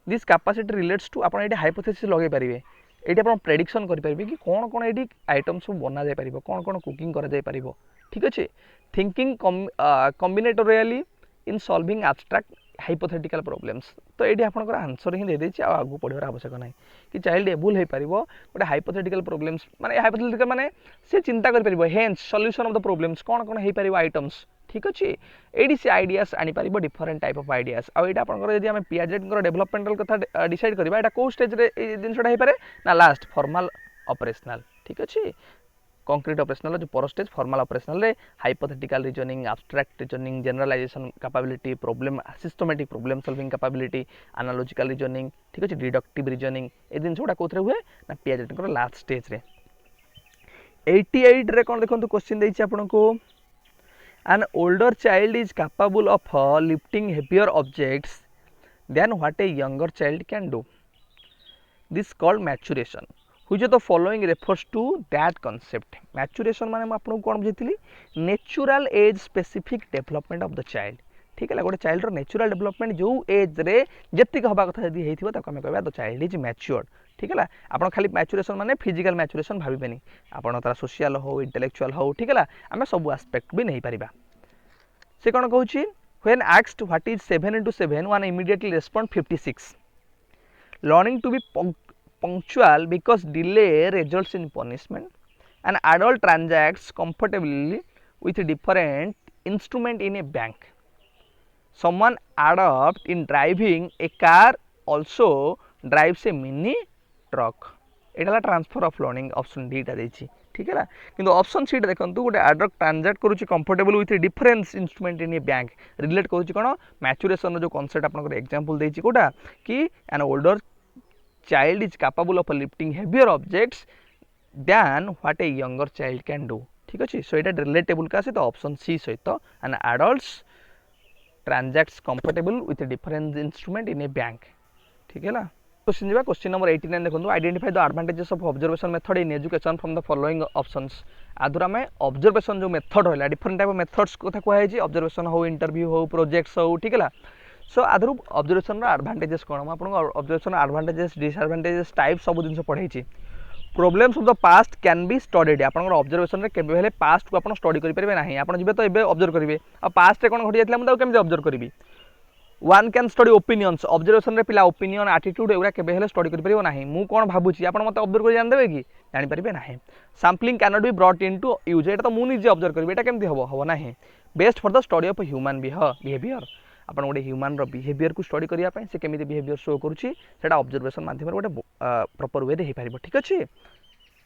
this capacity relates to आप हाइपोथेसिस लगे पारे ये आप प्रेडिक्शन करेंगे कि कौन कौन ये आइटम सब बना जाए पार कौन कौन कुकिंग करा जाए पार ठीक अच्छे thinking combinatorially in solving abstract hypothetical problems तो ये आप आंसर ही दे आगू पढ़ार आवश्यक ना कि चाइल्ड एबुल हो पार गोटे हाइपोथेटिकल प्रॉब्लम्स माने हाइपोथेटिकल माने से चिंता कर hence solution of the problems कौन कौन हो पार आइटम्स ठीक अच्छे ये सी आइडियाज आनीपर डिफरेंट टाइप ऑफ आइडियाज आउ यहाँ आपंकर आम पियाजेट डेवलपमेंटल कथा डिसाइड करवा यहाँ कौ स्टेज जिनसा हो पाए ना लास्ट फॉर्मल ऑपरेशनल ठीक अच्छे कंक्रीट ऑपरेशनल जो पर स्टेज फॉर्मल ऑपरेशनल रे hypothetical reasoning abstract reasoning generalisation capability problem systematic problem solving capability analogical reasoning ठीक अच्छे डिडक्टिव रीजनिंग ये जिन गुड़ा कौन हुए ना पियाजेट लास्ट स्टेज रे 88 रे कौन देखो क्वेश्चन देछि आपनको An older child is capable of lifting heavier objects than what a younger child can do. This is called maturation. Which of the following refers to that concept? Maturation माने मैं आपको कौन बुझेती natural age specific development of the child ठीक है गोटे child natural development जो age रे जतिक हवा कथा यदि होइथिबो ताको हम कहबा द चाइल्ड इज मैच्योर्ड ठीक है आपन खाली मैच्योरेशन माने फिजिकल मैच्योरेशन भाबिबेनी आपन तारा सोशल हो इंटेलेक्चुअल हो ठीक है आम सब एस्पेक्ट भी नहीं पारिबा से कौन कहूँ when asked what is 7 into 7 one immediately respond 56 learning to be punctual because delay results in punishment an adult transacts comfortably with different instrument in a bank someone adept in driving a car also drives a mini truck एटा transfer of learning option D टा देछि ठीक है किंतु option C देखो गोटे adult transact करुच्ची comfortable with difference instrument in a bank relate करुच्ची कौन मैच्योरेशन जो कॉन्सेप्ट आपन एग्जांपल देछि कोटा कि an older child is capable of lifting heavier objects then what a younger child can do ठीक अच्छे सो ये रिलेटेबल का सहित ऑप्शन सी सहित an adults transacts comfortable with different instrument in a bank ठीक है ना क्वेश्चन जी क्वेश्चन नंबर 89 देखो identify the advantages of observation method in education from the following options आधुर आम ऑब्जर्वेशन जो मेथड रहा डिफरेंट टाइप ऑफ मेथड्स कथा कहुई ऑब्जर्वेशन हो इंटरव्यू हो प्रोजेक्ट्स हो ठीक है सो आधुर ऑब्जर्वेशन एडवांटेजेस कौन आपको ऑब्जर्वेशन एडवांटेजेस डिसएडवांटेजेस टाइप सब जिन पढ़ाई problems of the past can be studied आपन ऑब्जर्वेशन रे केबे हेले पास्ट को आपन स्टडी करि परिबे नाही आपन जिबे तो एबे ऑब्जर्व करिवे आ पास्ट रे कोन घटी जातला हम केमते ऑब्जर्व करिवि one can study opinions observation रे पिला ओपिनियन एटीट्यूड एगुरा केबे हेले स्टडी करि परिबो नाही मु कोन भाबुची आपन मते ऑब्जर्व करि जान देबे कि जानि परिबे नाही sampling can not be brought into use एटा तो मु निजे ऑब्जर्व करिवि एटा केमते हबो नाही best for the study of human behaviour आपन गोटे ह्यूमन रो बिहेवियर को स्टडी करिया पय से केमिति बिहेवियर शो करूची सेटा ऑब्जर्वेशन माध्यम रे गोटे प्रॉपर वे दे हे परिबो ठीक अछि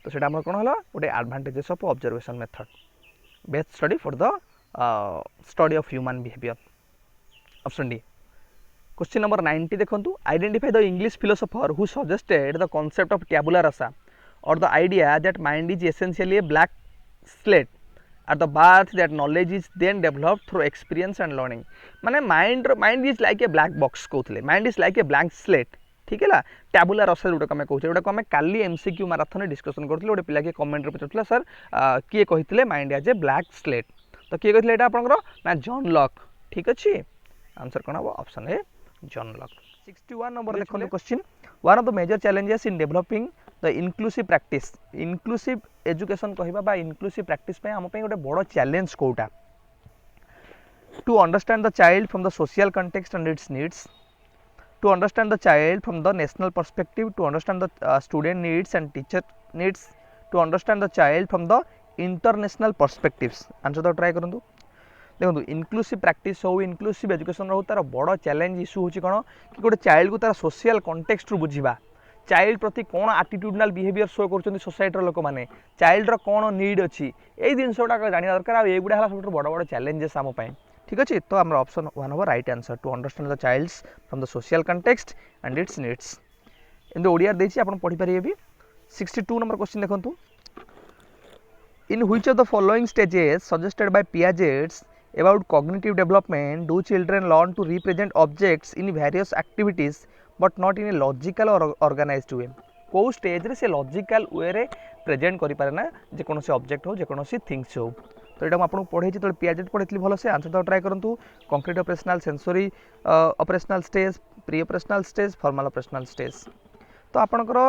तो सेटा हमर कोन हला गोटे advantages of observation method best study for the study of human behaviour. Option D. Question number 90 देखंतु identify the English philosopher who suggested the concept of tabula rasa और the idea that mind is essentially a black slate at the birth that knowledge is then developed through experience and learning। माने mind is like a black box कहते mind is like a blank slate. ठीक है टैबुला रसा जोटा आम कहे जोटा आम काली एमसीक्यू माराथन डिस्कसन करते गोटे पिला किए कमेंट पचार सर किए कहते mind as a black slate तो किए कहते यहाँ आपंकर ना जॉन लॉक। ठीक अच्छे आंसर कौन हम option A John Locke. 61 number देखो question one of the major challenges in developing the inclusive practice inclusive education कहवा इनक्लूसिव प्रैक्टिस आम गोटे बड़ चैलेंज कोटा to understand the child from the social context and its needs to understand the child from the national perspective to understand the student needs and teacher needs to understand the child from the international perspectives. Answer तो try करूँ देखो inclusive practice हो inclusive education हो तार बड़ challenge issue होची कौन कि गोटे चाइल्ड को तार सोशल कंटेक्स्ट बुझा चाइल्ड प्रति कौन आटिट्यूडनाल बिहेवियर शो कर सोसाइटी लोक मैंने चाइल्ड कौन नीड अच्छी यही जिन गुड़ा जाना दरकार युवा सब बड़ बड़ चैलेंजेस आम। ठीक अच्छे तो आम ऑप्शन वन हम right answer to understand the child's from the social context and its needs and Odia देछि आपण पढ़ी पारिबे भी। 62 नंबर क्वेश्चन देखंतु in which of the following stages suggested by Piaget's about cognitive development do children learn to represent objects in various activities but not in a logical or organized way। को stage रे से logical वे रे present करि पारे ना जे कोनोसी object हो जे कोनोसी थिंग्स हो तो एटा आपन पढै छी तो पियाजेट पढैतली भलो से आंसर तो ट्राई करंतु concrete operational sensory operational stage pre operational stage formal operational stage तो आपनकर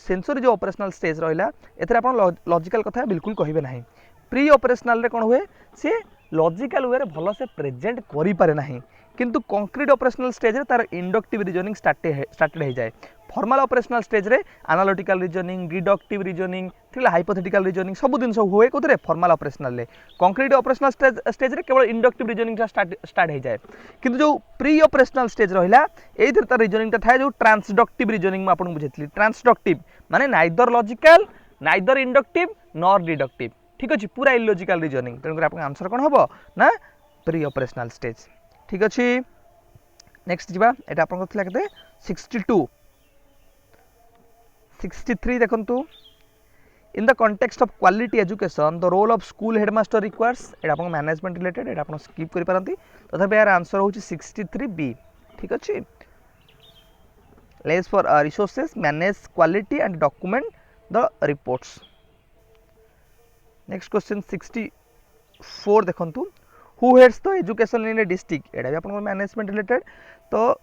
सेंसरी जो ऑपरेशनल स्टेज रहिला एथरे आपन लॉजिकल कथा बिल्कुल कहिबे नाही प्री ऑपरेशनल रे कोन हुए से लॉजिकल वे भल से प्रेजेंट करि पारे नाही किंतु कंक्रीट ऑपरेशनल स्टेज रे तार इंडक्टिव रीजनिंग स्टार्टेड हो जाए फॉर्मल ऑपरेशनल स्टेज रे एनालिटिकल रीजनिंग डिडक्टिव रीजनिंग ठीक है हाइपोथेटिकल रीजनिंग सब जिन हुए कौन फॉर्मल ऑपरेशनल रे कंक्रीट ऑपरेशनल स्टेज रे केवल इंडक्टिव रीजनिंग स्टार्ट हो जाए किंतु जो प्री ऑपरेशनल स्टेज रहा ये तार रीजनिंग था जो ट्रांसडक्टिव रीजनिंग मुझे आपको बुझेली ट्रांसडक्टिव माने neither logical neither inductive nor deductive. ठीक अच्छे पूरा इलॉजिकल रीजनिंग तेणुकर आप आंसर कौन हम ना प्री ऑपरेशनल स्टेज। ठीक अच्छे नेक्स्ट जीवा एटा आपन करथिला केते 62 63 देखंतु in the context of quality education the role of school headmaster requires एटा आपन मैनेजमेंट रिलेटेड एटा आपन स्किप करि पारंती तथापि यार आंसर होची 63 बी। ठीक अच्छे less for resources manage quality and document the reports. Next question 64 देखंतु who heads the education in A district एटा भी आपन मैनेजमेंट रिलेटेड तो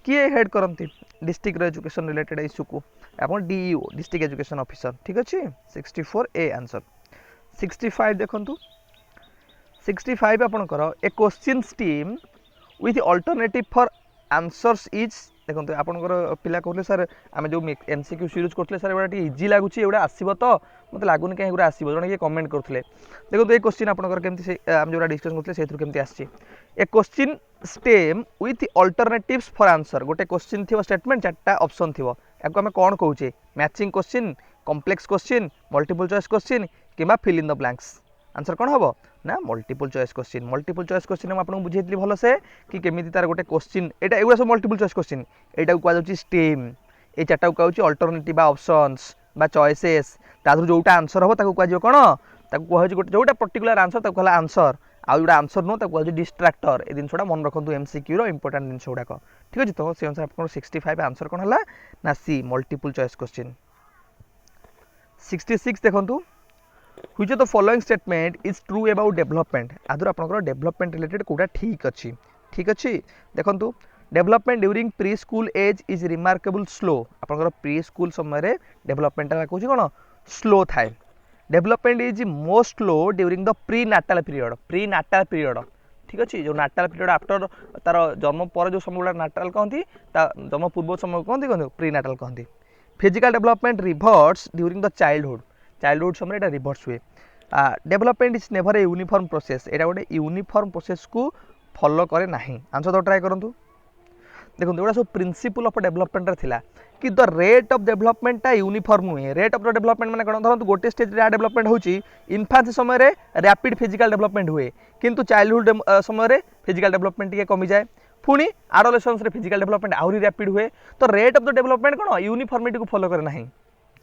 किए हेड करंती डिस्ट्रिक्ट रो एजुकेशन रिलेटेड इश्यू को आपन डीईओ डिस्ट्रिक्ट एजुकेशन ऑफिसर। ठीक अच्छे 64 ए आंसर। 65 देखंतु 65 आपनकर ए question stem with alternative for answers is देखो आपंकर पिला कहते सर आम जो एमसीक्यू सीरीज करते सर एटा इजी लगुच एटा आसब तो मतलब लगुनि कहीं गुरा आसब जन किए कमेंट करते देखो ये क्वेश्चन आपंकर केमती आम जो डिस्कसन करते से केमती आसी a question stem with alternatives for answer गोटे क्वेश्चन थी स्टेटमेंट चार्टा ऑप्शन थी या आम कौन कौचे matching question complex question multiple choice question कि fill in the blanks answer कौन हम ना multiple choice question. Multiple choice question आपको बुझेली भल से कि केमी तार गोटे क्वेश्चन एटा एगुड़ा सब मल्टीपल चॉइस क्वेश्चन एटा कहुच्छी स्टेम ये चार्टा को कहुच्छी अल्टरनेटिव ऑप्शंस बा चॉइसेस तादर जोटा आंसर हम ताको कह कौन ताको कहुच्छी गोटे जोटा पर्टिकुलर आंसर ताको कहला आंसर आउ जोटा आंसर नुह ताको कहुच्छी डिस्ट्राक्टर ए जिनसा मन रखु एमसीक्यू रो इंपोर्टेंट जिनस गुड़ाक। ठीक अच्छे तो से अनुसार आप 65 आंसर कौन है ना सी मल्टीपल चॉइस क्वेश्चन। 66 देखंतु which of the following statement is true about development आदर आपनकर डेवलपमेंट रिलेटेड कोटा ठीक अच्छी। ठीक अच्छे देखंतु development during preschool age is remarkable slow आपनकर प्री स्कूल समय डेवलपमेंट कहूँ कौन स्लो थाए development is most slow during the prenatal period. ठीक अच्छे जो नाटाल पीरियड आफ्टर तार जन्म पर जो समय गुड़ा नाटाल कहती जन्म पूर्व समय कहते प्री नाटाल कहती। Physical development reverse during the childhood समय रिवर्स हुए। Development is never a uniform process एटा गोटे यूनिफॉर्म प्रोसेस को फॉलो करे नहीं आंसर तो ट्राई करंतु देखो एगुड़ा सब प्रिंसिपल ऑफ डेवलपमेंट थिला कि the rate of development uniform हुए रेट ऑफ द डेवलपमेंट माने कौन धरतु गोटे स्टेज रे डेवलपमेंट होची इन्फांसी समय रे रैपिड फिजिकल डेवलपमेंट हुए किंतु चाइल्डहुड समय रे फिजिकल डेवलपमेंट टिके कमी जाए पुणी एडोलेसेंस रे फिजिकल डेवलपमेंट आउरी रैपिड हुए तो रेट ऑफ द डेवलपमेंट कौन यूनिफॉर्मिटी को फॉलो करे नाही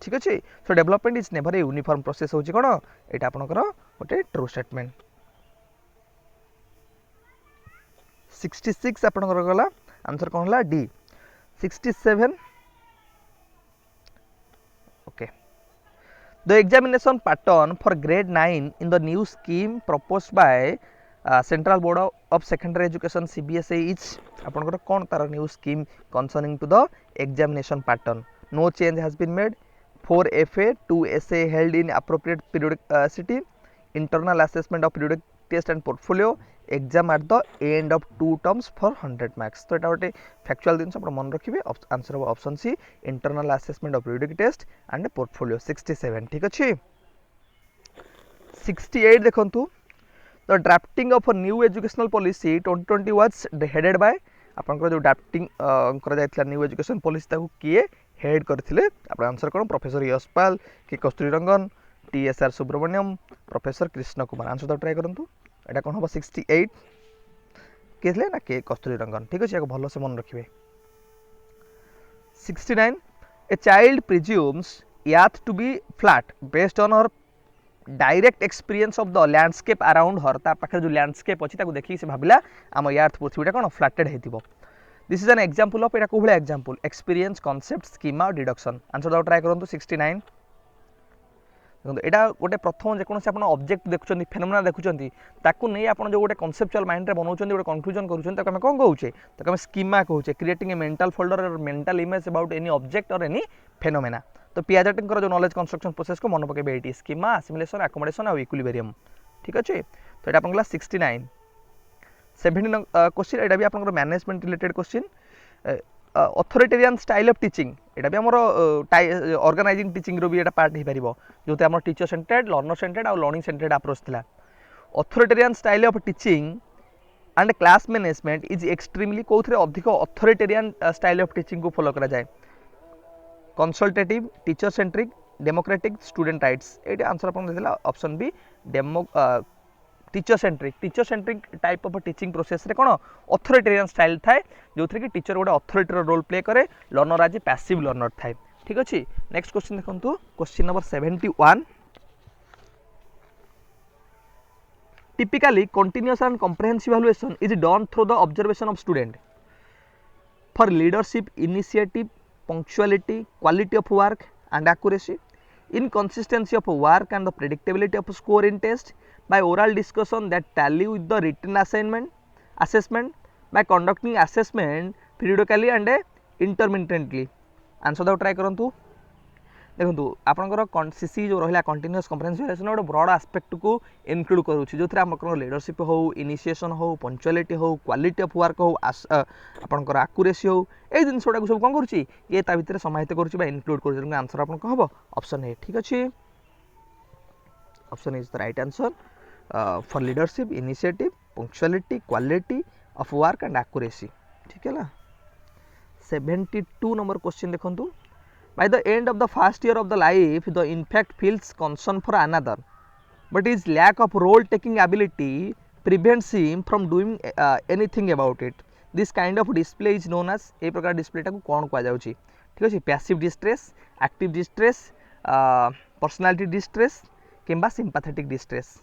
ठीक अच्छे सो development is never a uniform process होची कौन एटा आपनकर गोटे ट्रू स्टेटमेंट 66 आपनकर गला आंसर कौन हला D 67 okay the examination pattern for grade 9 in the new scheme proposed by central board of secondary education CBSE is आपनकर कौन तार new scheme concerning to the examination pattern no change has been made 4 FA 2 SA held in appropriate periodicity internal assessment of periodic test and portfolio exam at the end of 2 terms for 100 marks तो एटा गोटे factual दिन अपन मन रखिए answer हम option C internal assessment of periodic test and portfolio 67 ठीक अच्छे 68 देखंतु the drafting of a new educational policy 2020 was headed by आपनकर जो ड्राफ्टिंग करा जायतला न्यू एजुकेशन पॉलिसी ताकू किए हेड करथिले आपन आंसर कोन professor Yashpal K Kasturirangan TSR Subramaniam professor Krishna Kumar answer तो ट्राई करंतु एटा कोन हो 68 केथले ना के कस्तूरी रंगन ठीक अछि भलो से मन रखिबे 69 a child presumes earth to be flat based on her direct experience of the landscape around her ता पाखे जो लैंडस्केप अछि ताकू देखि से भाबिला हम यार्थ पृथ्वीटा कोन फ्लैटेड हेतिबो this is an example of एटा कोबळे example experience concept schema deduction answer दाउ ट्राई करंतु 69 देखो एटा गोटे प्रथम जे कोनसे आपण ऑब्जेक्ट देखुचंती फेनोमेना देखुचंती ताकू नै आपण जो गोटे कांसेप्चुअल माइंड रे बनौचंती गोटे कंक्लूजन करूचंती ताकू हम कोन कहूचे ताकू हम स्कीमा कहूचे क्रिएटिंग ए मेंटल फोल्डर और mental image about any object और एनी फेनोमेना तो पियाजेट कर जो नॉलेज कंस्ट्रक्शन प्रोसेस को मन पकेबे एटी स्कीमा असिमिलेशन अकोमोडेशन और इक्विलिब्रियम ठीक अछि तो एटा आपण गला 69 17 क्वेश्चन एटा भी आपण management related question authoritarian style of teaching एटा भी हमर ऑर्गेनाइजिंग टीचिंग रो भी एटा पार्ट हे परिबो जोते हमर टीचर सेंटर्ड लर्नर सेंटर्ड और लर्निंग सेंटर्ड अप्रोच थिला authoritarian style of teaching and class management is extremely कोथरे अधिक अथॉरिटेरियन स्टाइल ऑफ टीचिंग को फॉलो करा जाय consultative teacher centric democratic student rights एटा आंसर अपन देला option B demo teacher centric type of teaching process रे कोन अथॉरिटेरियन स्टाइल थाए जो थरे कि टीचर गोटे अथॉरिटी रोल प्ले करे लर्नर आज पैसिव लर्नर थाए ठीक अछि नेक्स्ट क्वेश्चन देखंतु question number 71 typically continuous and comprehensive evaluation is done through the observation of student for leadership initiative punctuality quality of work and accuracy inconsistency of work and the predictability of score in test by oral discussion that tally with the written assessment by conducting assessment periodically and intermittently answer दाउ try करंतु देखंतु आपनकर CC जो रहिला continuous comprehensive evaluation गोटे broad aspect को include करूछि जोथरे आपनकर लीडरशिप हो इनिशिएशन हो पंक्चुअलिटी हो क्वालिटी ऑफ वर्क हो आपनकर एक्यूरेसी हो ए जिनसोडा को सब कोन करूछि ये ता भितर समाहित करूछि बा इनक्लूड करूछि आंसर आपन कहबो ऑप्शन ए ठीक अछि option is the right answer for leadership initiative punctuality quality of work and accuracy ठीक है ना 72 नंबर क्वेश्चन देखंतु by the end of the first year of the life the infant feels concern for another but his lack of role taking ability prevents him from doing anything about it this kind of display is known as ए प्रकार display टा को कोन कहा जाउची ठीक अछि passive distress active distress personality distress किंबा सिंपैथेटिक डिस्ट्रेस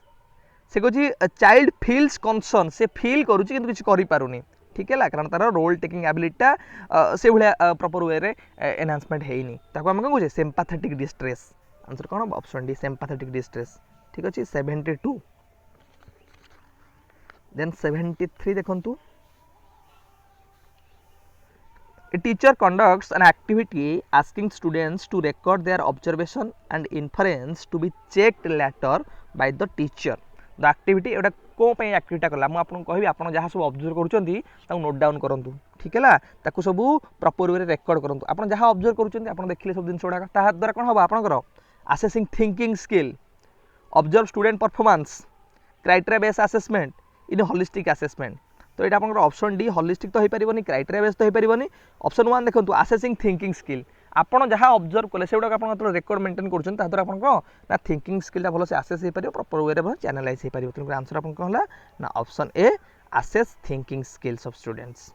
से कोची चाइल्ड फील्स कंसर्न से फील करूची किंतु किछ करि पारुनी ठीक है कारण तार रोल टेकिंग एबिलिटी से भाया प्रॉपर वे रे एनहांसमेंट हेनी ताको हम कहू सिंपैथेटिक डिस्ट्रेस आंसर कोन ऑप्शन डी सिंपैथेटिक डिस्ट्रेस ठीक अछि 72 देन 73 देखंतु A teacher conducts an activity asking students to record their observation and inference to be checked later by the teacher. The activity एटा को पई एक्टिविटी कला मु आपन कहबी आपन जहा सब ऑब्जर्व करूचंती ताको नोट डाउन करंतु ठीक हैला ताको सब प्रॉपर वे रेकॉर्ड करंतु आपन जहा ऑब्जर्व करूचंती आपन देखिले सब दिन सोडा ता द्वारा कोन होबा आपन करो assessing thinking skill observe student performance criteria based assessment in holistic assessment तो ये आपंकर ऑप्शन डी होलिस्टिक तो हो पारिबनी क्राइटेरिया बेस तो हो पारिबनी ऑप्शन 1 देखंतु असेसिंग थिंकिंग स्किल आपण जहाँ ऑब्जर्व कले से आप रेकर्ड मेंटेन करछन ता द्वारा आपण ना थिंकिंग स्किल भल से आसेस हो पारिबो प्रॉपर वे रे चैनलाइज हो पारिबो तेणु आंसर आपण कहला ना option A assess thinking skills of students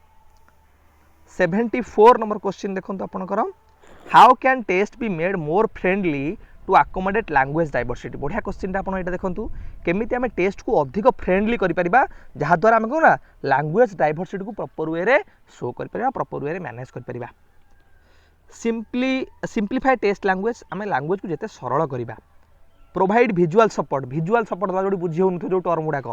74 number question देखंतु आपणकर how can test be made more friendly to accommodate language diversity बढ़िया क्वेश्चन आप देखूँ केमी आम टेस्ट को अधिक फ्रेंडली करा जहाद्वारा आम कौन लैंग्वेज डाइवर्सिटी को प्रॉपर वे रे शो कर प्रॉपर वे रे मैनेज कर सिंप्लीफाई टेस्ट लैंग्वेज आम लैंग्वेज को जिते सरल करवा प्रोवाइड विजुअल सपोर्ट जो बुझी हो जो टर्म गुड़ाक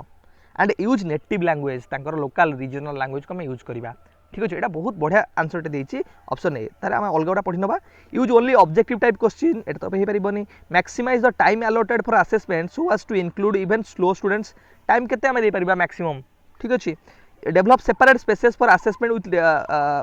and use native language local regional language को आम यूज करवा ठीक अच्छे यहाँ बहुत बढ़िया आंसरटे देती ऑप्शन ए तार आम अलग गुड़ा पढ़ी ना use only objective type question ये तो हो पारनी maximize the time allotted for assessment so as to include even slow students time केते आम दे पारिबा मैक्सिमम ठीक अच्छे develop separate spaces for assessment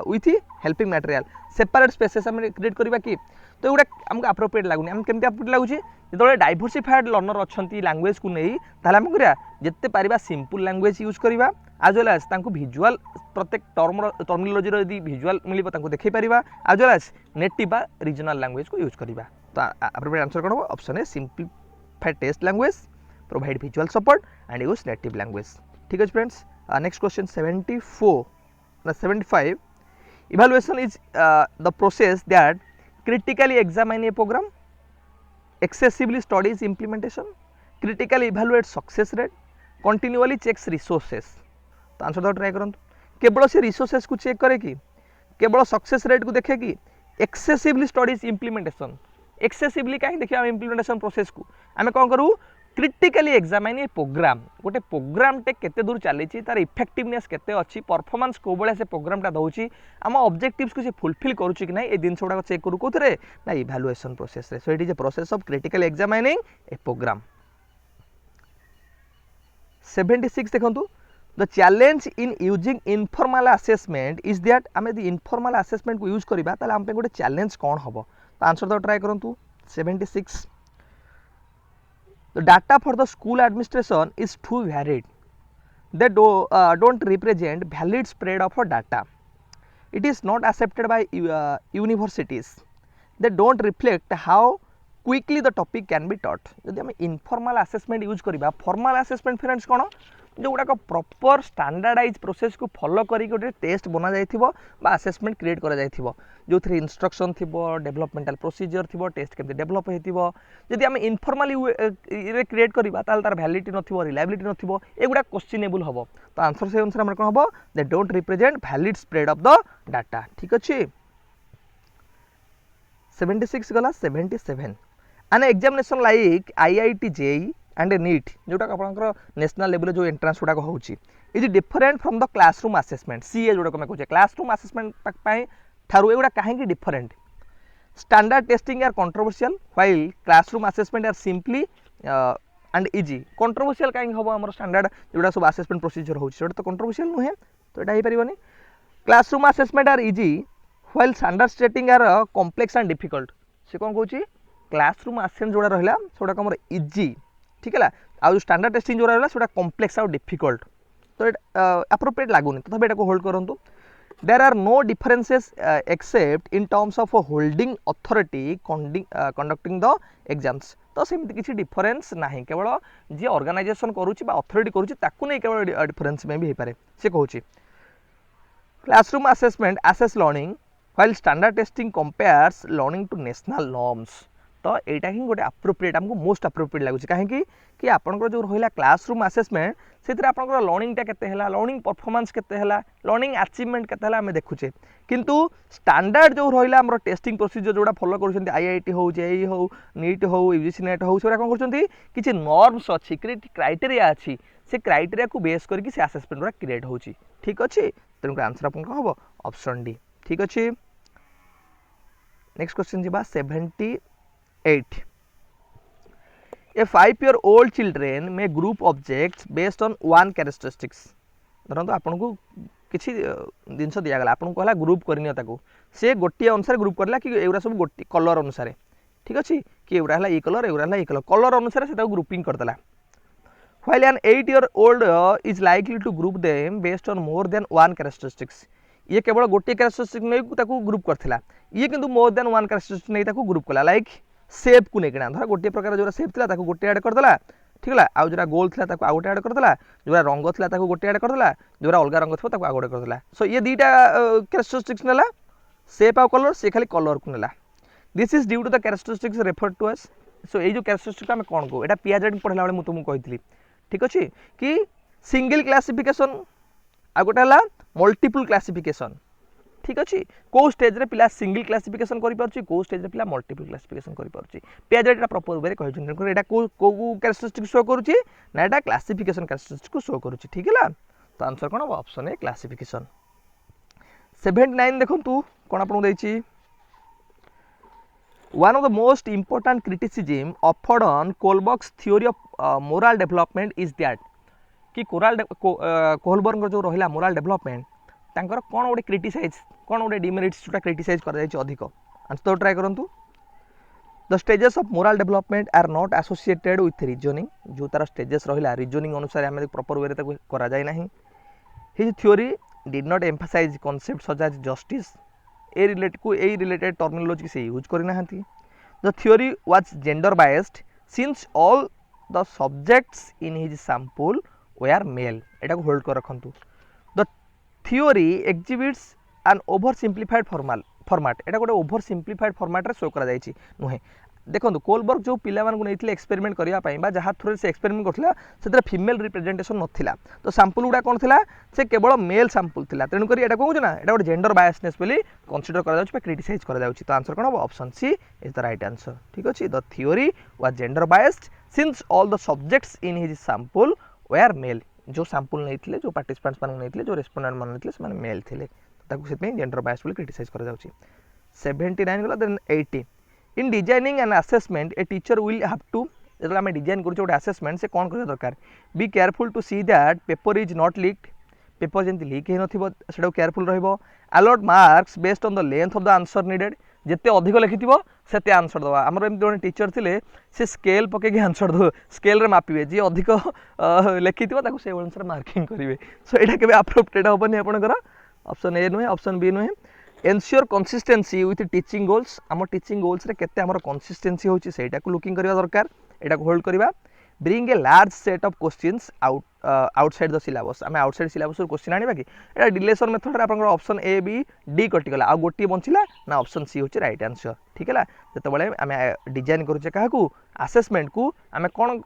with helping material separate spaces आम क्रिएट करवा कि तो ये आमको अप्रोप्रिएट लगुनि आम केमती अप्रोप्रिएट लगुची जो डाइवर्सिफाइड लर्नर अच्छा लैंग्वेज को नहीं ताहले आम करिया जिते पारिबा सिंपल लैंग्वेज यूज करवा आज वेल एज तांको विजुअल प्रत्येक टर्मिनोलॉजी यदि विजुअल मिलिबो तांको देखै परिबा आज वेल एज नेटिव बा रीजनल लैंग्वेज को यूज करवा तो अप्रोप्रिएट आंसर कोन हो option A simplified test language provide visual support and use native language ठीक है friends next question 75 evaluation is the process that critically examine a program, excessively studies implementation, critically evaluate success rate, continually checks resources। तो answer तो try करंतु केवल से resources को check करे कि केवल सक्सेस रेट को देखे कि एक्सेसिवली स्टडीज इम्प्लीमेंटेशन एक्सेसिवली कहीं देखिए आम इम्प्लीमेंटेशन प्रोसेस को आम कौन करूँ क्रिटिकली एग्जामाइन ए प्रोग्राम गोटे प्रोग्रामटे केते दूर चली तार इफेक्टिवनेस केते अच्छी परफॉर्मेंस को भाया से प्रोग्रामटा दौर आम ऑब्जेक्टिव्स को से फुलफिल करुच्ची कि ना ये जिन गुड़ा चेक करूँ कौन ना इवैल्यूएशन प्रोसेस रे so it is a process of critically examining a program 76 देखंतु the challenge in using informal assessment is that आम यदि इनफॉर्मल असेसमेंट को यूज करबा ताले आम पे गोटे चैलेंज कौन हम तो आंसर तो ट्राई करंतु 76 The data for the school administration is too varied. They don't represent valid spread of data. It is not accepted by universities. They don't reflect how quickly the topic can be taught. यदि हम informal assessment use करबा formal assessment friends कौन जो गुड़ाक proper standardise process को follow करी गोटे test बना जाइथिबो बा असेसमेंट क्रिएट करा जाइथिबो जो थ्री इंस्ट्रक्शन थिबो डेवलपमेंटल प्रोसीजर थिबो टेस्ट केमते डेवलप हेतिबो यदि हम इनफॉर्मली रे क्रिएट करबा ताल तार वैलिडिटी नथिबो रिलायबिलिटी नथिबो एगुडा क्वेश्चनेबल हबो तो आंसर से अनुसार हमर कोन हबो they don't represent valid spread of the data ठीक अछि 76 गला 77 an examination like IIT JEE and NEET जोटा आपनकर नेशनल लेवल जो एंट्रेंस गुडा होउची is different from the classroom assessment CA जोटा को मैं कहूँ क्लासरूम असेसमेंट पाई ठारू एगुडा कहीं different standard testing are controversial while classroom assessment are simply and easy controversial कहीं हम आम स्टैंडर्ड जोटा सब असेसमेंट प्रोसीजर होउची तो कंट्रोवर्शियल नुहे तो यहाँ हो पारनी classroom assessment are easy while standard testing are complex and difficult से कौन कहूँ क्लासरूम असेसमेंट जोड़ा रहा से आम इजी ठीक है आउ स्टैंडर्ड टेस्टिंग जो रहा है कॉम्प्लेक्स आउ डिफिकल्ट तो अप्रोप्रिएट लगुनि तो ये होल्ड करूँ there are no differences except in terms of holding authority conducting the exams तो सेमती किसी डिफरेंस ना केवल जी ऑर्गेनाइजेशन करुच्ची अथॉरिटी करुच्ची ताकू नहीं केवल डिफरेंस में भी हो पारे से कहूँ classroom assessment assess learning while standard testing compares learning to national norms तो यहाँ ही गोटे अप्रोप्रिएट आमको मोस्ट अप्रोप्रिएट लगुच कहीं कि आपंकर जो रहा क्लासरूम असेसमेंट से लर्निंगटा केते हला लर्निंग परफॉर्मेंस केते हला लर्निंग अचीवमेंट केते हला आम देखुचे किंतु स्टैंडर्ड जो रहा आम टेस्टिंग प्रोसीजर जोड़ा फॉलो कर आईआईटी हो जेई हो नीट हो यूजीसी नेट हो से कौन कर किसी नॉर्म्स अच्छी क्राइटेरिया अच्छी से क्राइटेरिया को बेस करके से असेसमेंट गुड़ा क्रिएट होची ठीक अच्छे तेणुक आंसर आपन हम ऑप्शन डी ठीक अच्छे नेक्स्ट क्वेश्चन जी 78 A 5-year-old children may group objects based on one characteristics धरतु आपन को किसी जिनस दिगला आपन को ग्रुप करनी ताको से गोटे अनुसार ग्रुप करला कि एगुरा सब गोटे कलर अनुसार ठीक अच्छे कि एगुरा है ये कलर एगुरा है ये कलर कलर अनुसार से grouping करदेला while an 8-year-old is likely to group them based on more than one characteristics. ये केवल गोटे कैरेक्टरिस्टिक नहीं ताको ग्रुप करथिला ये किंतु मोर देन वन कैरेक्टरिस्टिक नहीं ताको ग्रुप कला लाइक शेप को नेकिना धर गोटे प्रकार जो शेप थिला ताको गोटे ऐड कर देला ठीक है आउ जो गोल थिला ताको आउ गोटे ऐड कर देला जो रंग थिला ताको गोटे ऐड कर देला जो अलग रंग थो ताको आउ गोटे कर देला सो ये दीटा कैरेक्टरिस्टिक्स नेला शेप आउ कलर से खाली कलर को नेला this is due to the characteristics refer to us so ये जो कैरेक्टरिस्टिक आम कौन को एटा पियाजेट पढ़ला बेले मुझे तुमको कही ठीक अच्छे कि सिंगल क्लासिफिकेशन आ गोटे है मल्टीपल क्लासिफिकेशन ठीक अच्छे कौ स्टेज रे पिला सिंगल क्लासिफिकेशन करि पारछि कौ स्टेज रे पिला मल्टीपल क्लासिफिकेशन करि पारछि पियाजेट प्रॉपर वे कहि छन एटा को कैरेक्टरिस्टिक शो करूछि ना एटा क्लासिफिकेशन कैरेक्टरिस्टिक को शो करूछि ठीक है तो आंसर कोन ऑप्शन ए क्लासिफिकेशन 79 देखंतु कोन आपन दैछि One of the most important criticism offered on Kohlberg's theory of moral development is that कि कोहलबर्ग जो रहिला मोराल डेवलपमेंट तांकर कोन ओडे क्रिटिसाइज कोन ओडे डिमेरिट्स जोटा क्रिटिसाइज कर जाय अधिक आंसर ट्राई करंतु the stages of moral development are not associated with reasoning जो तार स्टेजेस रहिला रीजनिंग अनुसार हम प्रॉपर वे रे करा जाय नाही his theory did not emphasise concept such as justice a related terminology से यूज करना हांती the theory was gender biased since all the subjects in his sample were male एटा को होल्ड कर रखंतु the theory exhibits an over simplified format एटा गोटे over simplified format रे शो करा जायछि नुहे देखो कोलबर्ग जो पिला मान को नहीं एक्सपेरिमेंट करिया पाई बा जहाँ थ्रू से एक्सपेरिमेंट करथिला सेतरा फीमेल रिप्रेजेंटेशन नथिला तो सैंपल गुडा कोन थिला से केवल मेल सैंपल थिला तेनु करी एटा कहू ना एटा गोटे जेंडर बायसनेस बोली कंसीडर करा जाउछि बा क्रिटिसाइज करा जाउछि तो आंसर कोन हो option C is the right answer ठीक अछि the theory was gender biased since all the subjects in his sample were male जो सैंपल नहीं थिले जो पार्टिसिपेंट्स मान नहीं थिले जो रेस्पोंडेंट मान थिले से माने मेल थिले ताकू सेत में जेंडर बायस बोली क्रिटिसाइज करा जाउछि 79 गला then 80 in designing and assessment a teacher will have to जो आम डिजाइन कर असेसमेंट से कौन करवा दरकार be careful to see that paper is not leaked paper जमी लीक हो ना केयरफुल रहिबो allot marks based on the length of the answer needed जिते अधिक लिखिथिबो सेते आंसर दवा हमर एम जने टीचर थिले से स्केल पके आंसर दो स्केल रे मापिबे जे अधिक लिखिथिबो ताको से अनुसार मार्किंग करिवे सो एटा केबे अप्रोप्रिएट होबनी आपनकर ऑप्शन ए नुहे ऑप्शन बी नुहे ensure consistency with teaching goals आम टीचिंग गोल्स रे केते हमर कंसिस्टेंसी होची सेटा को लुकिंग करबा दरकार एटा को होल्ड करबा bring a large set of questions outside the syllabus आम आउटसाइड सिलेबस क्वेश्चन आनिबा कि एटा डिलेशन मेथड रे आपनकर ऑप्शन ए बी डी कटि गला आ गोटी बंचिला ना ऑप्शन सी होची राइट आंसर ठीक है जते बळे आम डिजाइन करूचे काहाकू असेसमेंट को आम कोन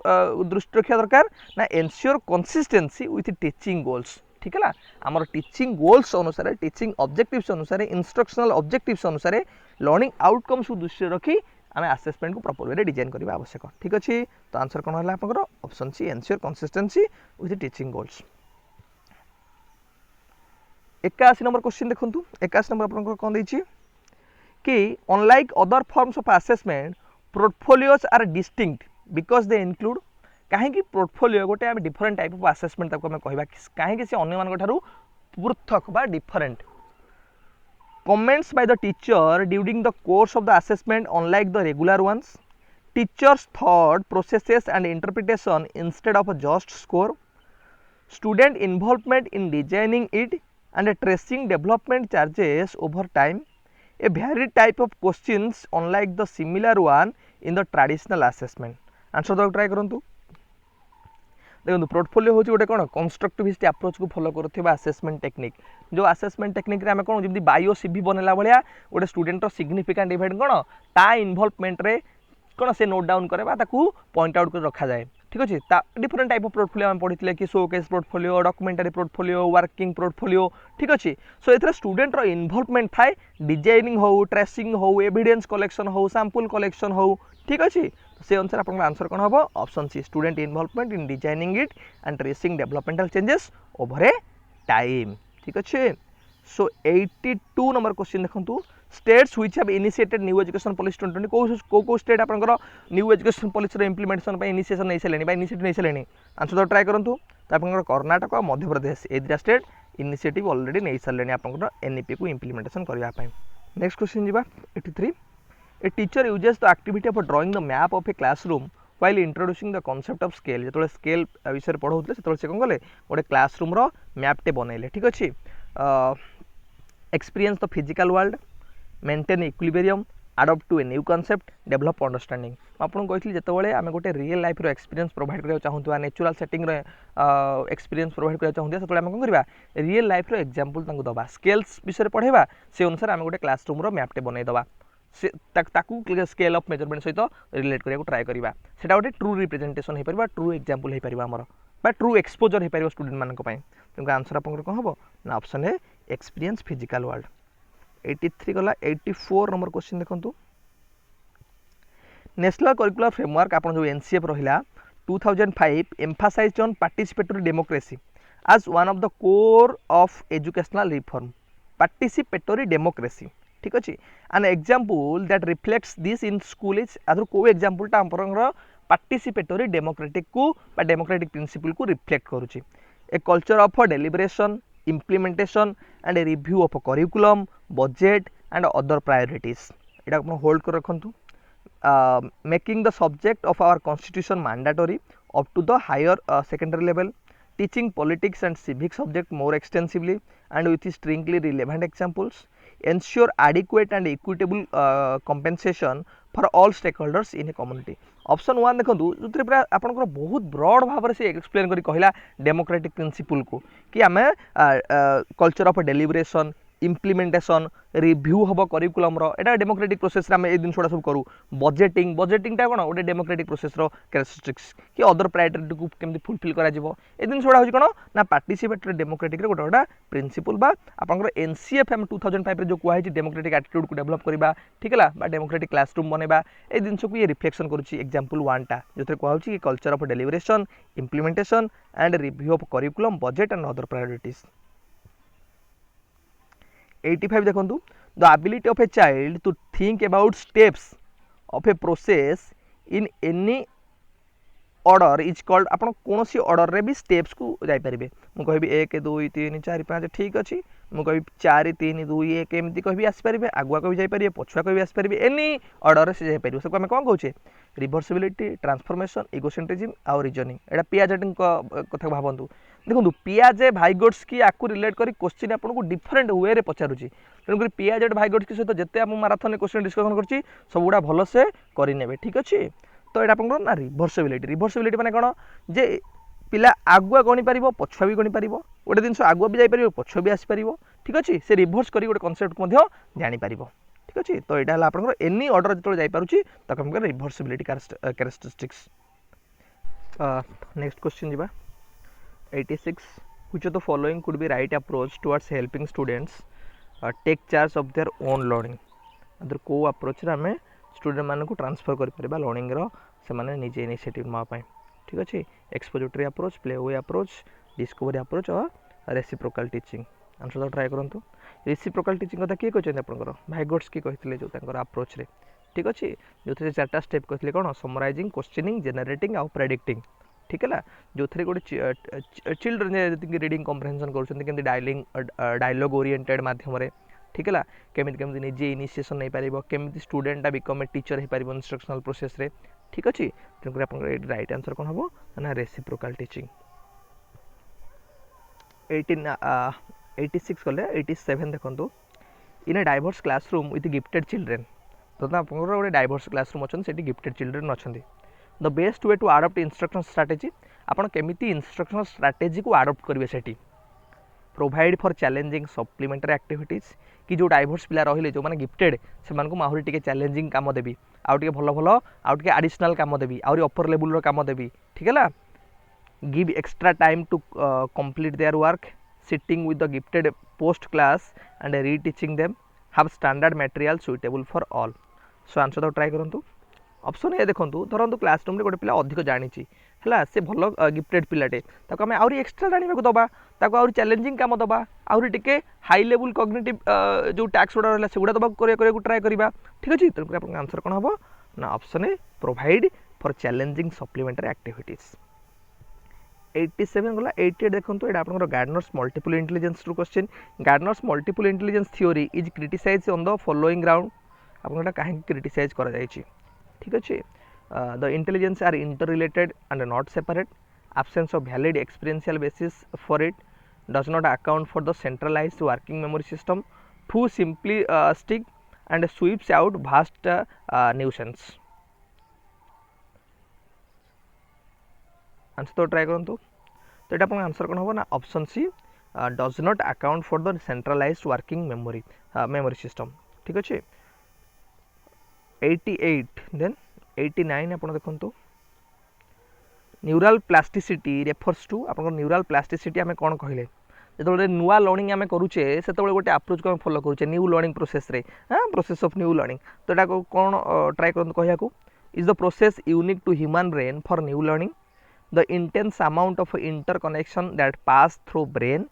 दृष्टि रखिया दरकार ना ensure consistency with teaching goals ठीक है आमर टीचिंग गोल्स अनुसार टीचिंग ऑब्जेक्टिव्स अनुसार इंस्ट्रक्शनल ऑब्जेक्टिव्स अनुसार लर्निंग आउटकम्स को दृष्टि रखी आम असेसमेंट को प्रॉपर वे डिजाइन करबा आवश्यक ठीक अच्छे तो आंसर कौन है आपनकर option C ensure consistency with teaching goals 81 number question देखंतु 81 नंबर आपनकर कोन दैछि कि unlike other forms of assessment portfolios are distinct because they include कहीं पोर्टफोलियो गोटे आम डिफरेंट टाइप ऑफ असेसमेंट ताको कहबा कहीं से अन्य मान ठारू पृथक बा different comments by the teacher during the course of the assessment unlike the regular ones teachers thought processes and interpretation instead of a just score student involvement in designing it and tracing development changes over time a varied type of questions unlike the similar one in the traditional assessment answer दो try करंतु देखो portfolio हूँ गोटे कौन constructivist approach को follow करुवा assessment technique जो assessment technique रे आम कौन जमी बायो सीवी बनला भाया गोटे स्टूडेंट सिग्निफिकेंट इवेंट कौन ता इन्वॉल्वमेंट रे कौन से नोट डाउन करे पॉइंट आउट कर रखा जाए ठीक अच्छे डिफरेंट टाइप ऑफ पोर्टफोलियो आम पढ़ी कि showcase portfolio documentary portfolio working portfolio ठीक अच्छे सो ए स्टूडेंट रो इन्वॉल्वमेंट थाए डिजाइनिंग हो ट्रेसिंग हो एविडेंस कलेक्शन हो सैंपल कलेक्शन हो ठीक अच्छे से अनुसार आपन आंसर कौन हम option C student involvement in designing it and tracing developmental changes over a time ठीक अच्छे सो 82 नंबर क्वेश्चन देखंतु states which have initiated new education policy 2020 को स्टेट आपनकर न्यू एजुकेशन पॉलिसी रो इंप्लीमेंटेशन पे इनिशिएशन नै सेलेनी बा इनिशिएटिव नै सेलेनी answer तो ट्राई करंतु तो आपनकर कर्नाटक और मध्य प्रदेश ए दिरा स्टेट इनिशिएटिव ऑलरेडी नै सेलेनी आपनकर एनईपी को इंप्लीमेंटेशन करबा पय नेक्स्ट क्वेश्चन जिबा 83 ए teacher uses the activity of drawing the map of a classroom while introducing the concept of scale जो स्केल विषय पढ़ाऊे से कौन कले गोटे क्लासरूम मैपटे बनइले ठीक अच्छे experience the physical world maintain equilibrium adopt to a new concept develop understanding आपको कही जिते आम गोटे रियल लाइफ एक्सपीरियंस प्रोवाइड करा चाहूँ नेचुरल सेटिंग एक्सपीरियंस प्रोवाइड करा चाहूँ से आम कौन करवा रियल लाइफ एग्जांपल दबा स्केल्स विषय पढ़ेबा से अनुसार आम गोटे क्लासरूम मैपटे बनईदबा से स्केल ऑफ मेजरमेंट सहित रिलेट करने ट्राए करवा से गोटे ट्रू रिप्रेजेंटेशन हो पार ट्रू एग्जांपल हो पार आमर बा ट्रू एक्सपोजर हो पार स्टूडेंट मानक तेणु आंसर आप कौन हम ना ऑप्शन है एक्सपीरियंस फिजिकल वर्ल्ड 83 गला 84 नंबर क्वेश्चन देखो नेशनल करिकुलर फ्रेमवर्क आप जो एनसीएफ रहा 2005 emphasise on participatory democracy as one of the core of educational reform participatory democracy ठीक अच्छे an example that reflects this in school is आदर को example टा हमर पार्टिसिपेटरी डेमोक्रेटिक को बा डेमोक्रेटिक प्रिंसिपल को रिफ्लेक्ट करूची a culture of deliberation implementation and a review of a curriculum budget and other priorities एटा अपन होल्ड कर रखंतु making the subject of our constitution mandatory up to the higher secondary level teaching politics and civic subject more extensively and with strictly relevant examples ensure adequate and equitable compensation for all stakeholders in a community option 1 देखो जो पूरा आपनकर बहुत broad भाव से explain करी कहला democratic principal को कि आम culture of deliberation implementation review हम करिकुलम एटा डेमोक्रेटिक प्रोसेस आम ए जिन सब करूँ बजेटिंग बजेटिंगटा कौन गोटे डेमोक्रेटिक प्रोसेस कैरेक्टरिस्टिक्स कि अदर प्रायोरिटी को केमती फुलफिल करा जिवो ए जिन गुड़ा हूँ कौन ना पार्टिसिपेटरी डेमोक्रेटिक गोटे गोटा प्रिंसिपल बा आपनकर एनसीएफ एम 2005 जो कहई डेमोक्रेटिक एटीट्यूड को डेवलप करबा ठीक है बा डेमोक्रेटिक क्लासरूम बनैबा ए जिन को ये रिफ्लेक्शन करुच्ची एग्जांपल 1 टा जो कहूँ कि culture of deliberation implementation and review of curriculum budget and other priorities 85 देखो the ability of a child to think about steps of a process in any order is called आपन कौन सी order रे भी steps को जाई परिबे मु कहबी 1 2 3 4 5 ठीक अछि मु कहबी 4 3 2 1 एमती कहबी आसी परिबे आगुआ कहबी जाई परिबे पछुआ कहबी आसी परिबे एनी ऑर्डर रे से जाई परिबे से हम कोन कहूचे रिवर्सिबिलिटी ट्रांसफॉर्मेशन इगोसेंट्रिज्म और रीजनिंग एटा पियाजेटिंग कथा भाबंतु देखो पियाजे भाइगोट्स की आकु रिलेट करी क्वेश्चन आपको डिफरेंट वे रे पचारुची तेणुक पियाजेट भाइगोट्स की सहित जिते आप माराथन क्वेश्चन डिस्कसन करछि सब गुड़ा भल से करिनेबे ठीक अच्छे तो ये आपन ना रिवर्सिबिलिटी माने कौन जे पिला आगुआ गणी पार पछुआ भी गणी पार गोटे जिन आगुआ भी जापर पछुआ भी आसपार ठीक अच्छे से रिभर्स कर गोटे कनसेप्ट को जापर ठीक अच्छे तो यहाँ आप एनी ऑर्डर जो जापी तक हम रिवर्सिबिलिटी कैरेक्टरिस्टिक्स नेक्स्ट क्वेश्चन जी 86 which of the following could be right approach towards helping students take charge of their own learning other को अप्रोच रे हमें स्टूडेंट मान को ट्रांसफर कर परबा लर्निंग रो से माने निजे इनिशिएटिव मा पाए ठीक अछि expository approach play way approach discovery approach और रेसिप्रोकल टीचिंग आंसर तो ट्राई करंतु रेसिप्रोकल टीचिंग कथा के कहछन आपनकर भाइगोट्स की कहथिले जो तांकर अप्रोच रे ठीक अछि जो थे चारटा स्टेप कहथिले कोन समराइजिंग क्वेश्चनिंग जनरेटिंग और प्रेडिक्टिंग ठीक है जो थे गोटे चिल्ड्रेन जी रीडिंग कम्प्रेहेंशन कर डायलॉग ओरिएंटेड माध्यम ठीक है केमी केमी निजे इनिशिएशन नहीं पार केमी स्टूडेंटा बिकम ए टीचर हो पार इंस्ट्रक्शनल प्रोसेस रे ठीक अच्छे तेणुक आप राइट आंसर कौन हम ना रेसिप्रोकल टीचिंग 86 कले 87 देखो in a diverse classroom with gifted children तो आप गोटे डाइवर्स क्लासरूम अच्छा से गिफ्टेड चिल्ड्रेन अच्छा the best way to adapt instruction strategy आपन केमिति इंस्ट्रक्शन स्ट्राटेजी को आडप्ट करेंगे सेठी provide for challenging supplementary activities कि जो डाइवर्स पिला रहिले जो माने गिफ्टेड से मानकु माहुरी टिके चैलेंजिंग काम देबी आउ टिके भलो भलो आउ टिके एडिशनल काम देबी आउरी अपर लेवल रो काम देबी ठीक है give extra time to complete their work sitting with the gifted post class and reteaching them have standard material suitable for all so answer तो ट्राई करंतु ऑप्शन ए देखो धरतु क्लासरूम रे गोटे पिला अधिक जानी है से भल गिफ्टेड पिलाटे आम आउरी एक्सट्रा जाना दबा आउरी चैलेंजिंग काम दबा आउरी टिके हाई लेवल कॉग्निटिव जो टैक्स गुड़ा रहा से गुड़ा दबा ट्राए करवा ठीक अच्छे तेणुक आप आंसर कौन हम ना option A provide for challenging supplementary activities 87 गला 88 देखो ये आप गार्डनर्स मल्टीपल इंटेलिजेंस रू question Gardner's multiple intelligence theory is criticise on the following ground आपको कहीं क्रिटिसाइज करा ठीक अच्छे the intelligence are interrelated and not separate. Absence of valid experiential basis for it. Does not account for the centralized working memory system. Too simplistic and sweeps out vast nuisance. Answer तो try करूँ तो यहाँ आप answer कौन हम ना option C does not account for the centralised working memory system ठीक अच्छे 88 देन 89 आप देखो न्यूराल प्लास्टिसिटी रेफर्स टू आप न्यूराल प्लास्टिसिटी आम कौन कहले जो नुआ लर्निंग आम करुचे से गोटे अप्रोच को फॉलो करुचे न्यू लर्निंग प्रोसेस रे प्रोसेस ऑफ न्यू लर्निंग तो यहाँ कौन ट्राए करूँ कहया is the process unique to human brain for new learning the intense amount of interconnection that pass through brain,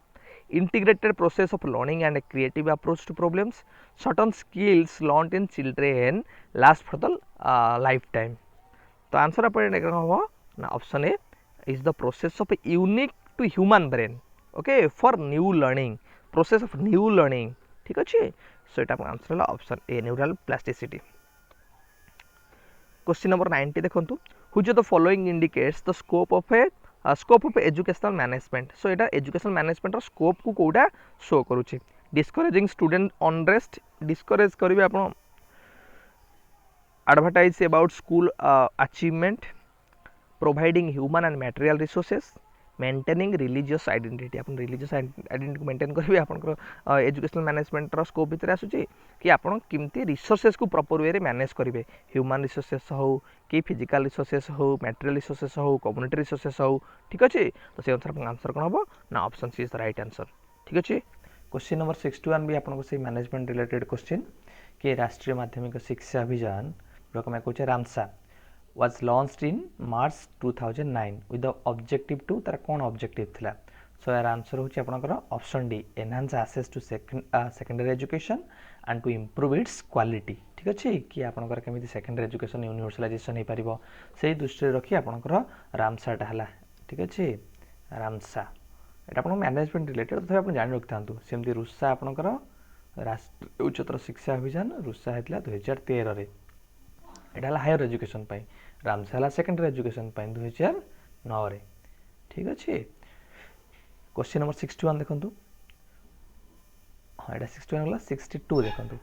integrated process of learning and a creative approach to problems, certain skills learned in children last for the lifetime. तो answer आप ना option A is the process of unique to human brain okay for new learning process of new learning ठीक अच्छे so यहाँ answer है option A neural plasticity. Question number 90 देखो which of the following indicates the scope of educational management. so এটা educational management ର scope को कोडा show करूची discouraging student unrest discourage करिवे आपण advertise about school achievement providing human and material resources maintaining religious identity आपण religious identity maintain करिवे आपनकर educational management ର scope भितर आसुची कि आपण किमती रिसोर्सेस को प्रॉपर वे रे मैनेज करिवे ह्यूमन रिसोर्सेस हो कि फिजिकल रिसोर्सेस हो मटेरियल रिसोर्सेस हो कम्युनिटी रिसोर्सेस हो ठीक अच्छे तो से अनुसार आंसर कौन हम ना option C is the right answer ठीक अच्छे. क्वेश्चन नंबर 61 भी आपको से मैनेजमेंट रिलेटेड क्वेश्चन कि राष्ट्रीय माध्यमिक शिक्षा अभियान जो मैं कहूँ Ramsa was launched in March 2009 with the objective to तार कौन ऑब्जेक्टिव थिला सो यार आंसर होची आपनकर option D enhance access to secondary education and to improve its quality ठीक अच्छे कि आपनकर केमिति सेकेंडरी एजुकेशन यूनिवर्सलाइजेशन हो पारिबो सेही दृष्टि रखी आपनकर रामसाटा हला ठीक अच्छे रामसा एटा आपन मैनेजमेंट रिलेटेड तो आपन जानि रखथांतु सेमति रुसा आपनकर राष्ट्रीय उच्चतर शिक्षा अभियान रुसा हेतला 2013 रे एटा हला हायर एजुकेशन पई रामसा हला सेकेंडरी एजुकेशन पई 2009 रे ठीक अच्छे. क्वेश्चन नंबर 61 देखंतु हाँ एटा 61 होला 62 देखंतु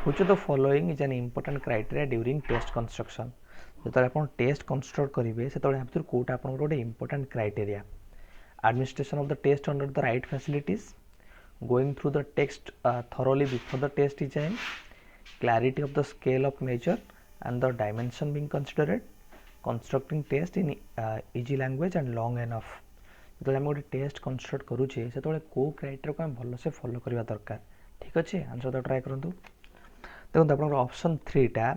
which of the following is an important criteria during test construction जेतले आपण टेस्ट कंस्ट्रक्ट करिवे सेतले आपन कोटा आपण गोटे important criteria administration of the test under the right facilities going through the text thoroughly before the test design clarity of the scale of measure and the dimension being considered constructing test in easy language and long enough जो आम गोटे test construct करुचे से कौ criteria को आम भलसे follow करवा दरकार ठीक अच्छे आंसर तो ट्राए करूँ देखो आप ऑप्शन 3 टा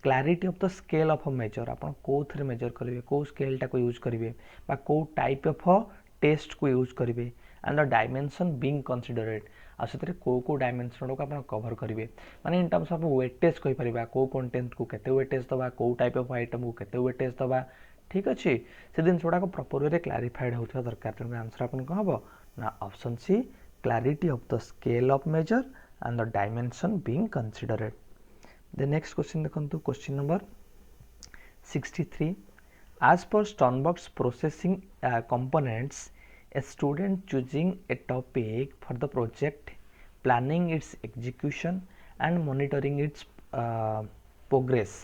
clarity of the scale of a major आप कौ थे मेजर करेंगे कौ स्केलटा को यूज करेंगे कौ टाइप ऑफ टेस्ट को यूज करेंगे एंड द डायमेंशन बीइंग कंसीडरेड आसे कौ डायमेंशन को आप कवर करेंगे माने इन टर्म्स ऑफ वेटेज कहि परिबा कौ कंटेंट को केते वेटेज दबा कौ टाइप ऑफ आइटम को केते वेटेज दबा ठीक अच्छे से दिन गुड़ाक प्रॉपर वे क्लारिफाइड होता दरकार तेणु आंसर आपन कौन हम ना option C clarity of the scale of measure and the dimension being considered. The next question देखंतु question number 63 as per Sternberg's processing components a student choosing a topic for the project planning its execution and monitoring its progress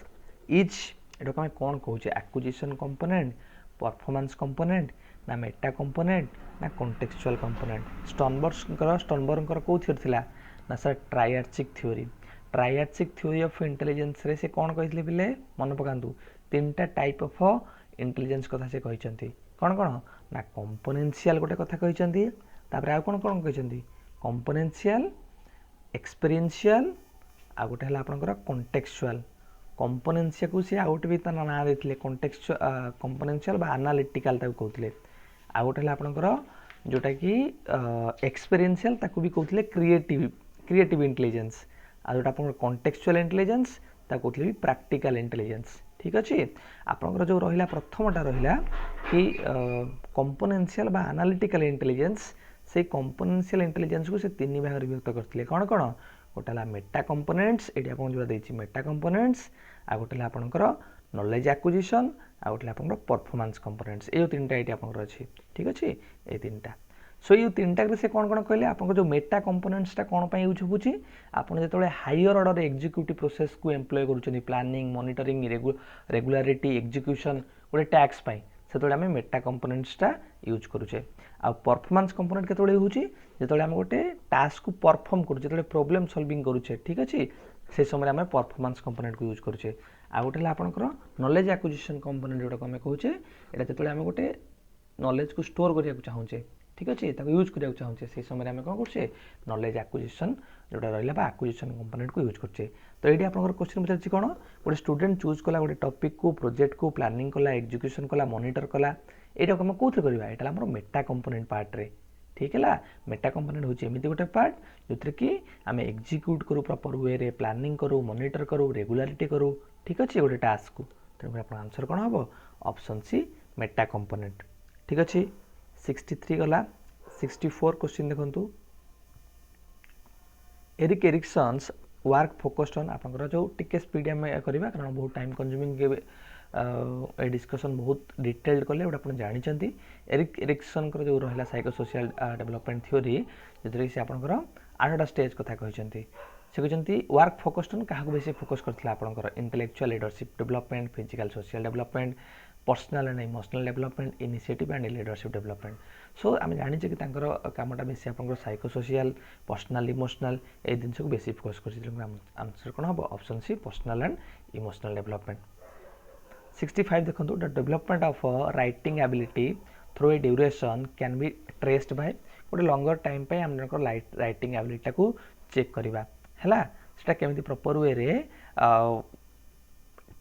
each एटा को कौन कहूँ acquisition component performance component ना Meta component ना contextual component स्टर्नबर्गर कौ theory थिला ना sir ट्राइआर्चिक theory of intelligence रे से कौन कहितले बिले मन पकांतु तीनटा टाइप ऑफ इंटेलिजेंस कथा से कहिसंती कौन कौन ना कंपोनेंशियल गोटे कथा कहिसंती तापर आ कौन कौन कहिसंती कंपोनेंशियल एक्सपीरियंशियल आ गोटे हला आपनकर कॉन्टेक्चुअल कंपोनेंशियल को सी आउट भी तना ना देथिले कॉन्टेक्चुअल कंपोनेंशियल बा एनालिटिकल ताको कहउतले आ गोटे हला आपनकर जोटा कि एक्सपीरियंशियल ताको भी कहउतले क्रिएटिव इंटेलिजेंस आ जोटा आपनकर कॉन्टेक्चुअल इंटेलिजेंस ताको कहउतले प्रैक्टिकल इंटेलिजेंस ठीक अच्छे आपनकर जो रहिला प्रथमटा रहिला कि कंपोनेंशियल बा एनालिटिकल इंटेलिजेंस से कंपोनेंशियल इंटेलिजेंस को से तीन भाग विभक्त करथिले कौन कौन गोटे मेटा कंपोनेंट्स ये आप जो मेटा कंपोनेंट्स आ गोटे आपंकर नॉलेज एक्विजिशन आ गोटे आपंकर परफॉर्मेंस कंपोनेंट्स ये तीनटा ये आपंकर अच्छी ठीक अच्छे ये तीनटा सो ये तीनटा से कौन कौन कहले आप जो मेटा कंपोनेंट्सटा कौन पर यूज होची आपन जो हायर ऑर्डर एग्जीक्यूटिव प्रोसेस को employ करूछन planning monitoring regularity execution गोटे टैक्स पाई से आम मेटा कंपोनेंट्सटा यूज करूचे आ परफॉर्मेंस कंपोनेंट केतोले होची जेतोले आम गोटे टास्क को परफॉर्म करूचे जेतोले प्रॉब्लम सॉल्विंग करूचे ठीक अच्छे से समय आम परफॉर्मेंस कंपोनेंट को यूज करूचे आ गोटे आपंकर नॉलेज एक्विजिशन कंपोनेंट जोटा आम कहूचे एटा जेतोले आम गोटे नॉलेज को स्टोर करिया चाहूचे ठीक अच्छे यूज करा चाहूचे से समय आम कौन कर नॉलेज एक्विजिशन जोटा रहा एक्विजिशन कंपोनेंट को यूज करछे तो ये आप क्वेश्चन पचार कौन गोटे स्टूडेंट चूज कला गोटे टॉपिक को प्रोजेक्ट को प्लानिंग कला एग्जीक्यूशन कला मॉनिटर कला यहाँ को आम कौन करवा यहाँ आम मेटा कंपोनेंट पार्ट रे ठीक है मेटा कंपोनेंट हूँ एमती गोटे पार्ट जो कि आम एग्जीक्यूट करूँ प्रॉपर वे रे प्लानिंग करूँ मॉनिटर करूँ रेगुलारिटी करूँ ठीक अच्छे गोटे टास्क को तेणुकर आप आंसर कौन हम ऑप्शन सी मेटा कंपोनेंट ठीक अच्छे 63 गला 64 क्वेश्चन देखंतु Erik Erikson's work focused on आपनकर जो टिके स्पीड में करबा कारण बहुत टाइम कंज्यूमिंग ए डिस्कशन बहुत डिटेल्ड कले गोटे आप जानते एरिक एरिक्सन जो रहा साइको सोशल डेवलपमेंट थ्योरी जो से आपंकर 8टा स्टेज कथा कहते से कहते वर्क फोकस्ड ऑन क्या बेसी फोकस करता आपंकर intellectual leadership development physical social development personal and emotional development initiative and leadership development so आम जाने कि कामटा बेसी आप साइको सोशल पर्सनल इमोशनल ये जिन को बेसी फोकस कर आंसर कौन हम option C personal and emotional development 65 देखो the development of writing ability through a duration can be traced by गोटे लंगर टाइम पे आम राइटिंग एबिलिटी को चेक करवा है केमी प्रॉपर वे रे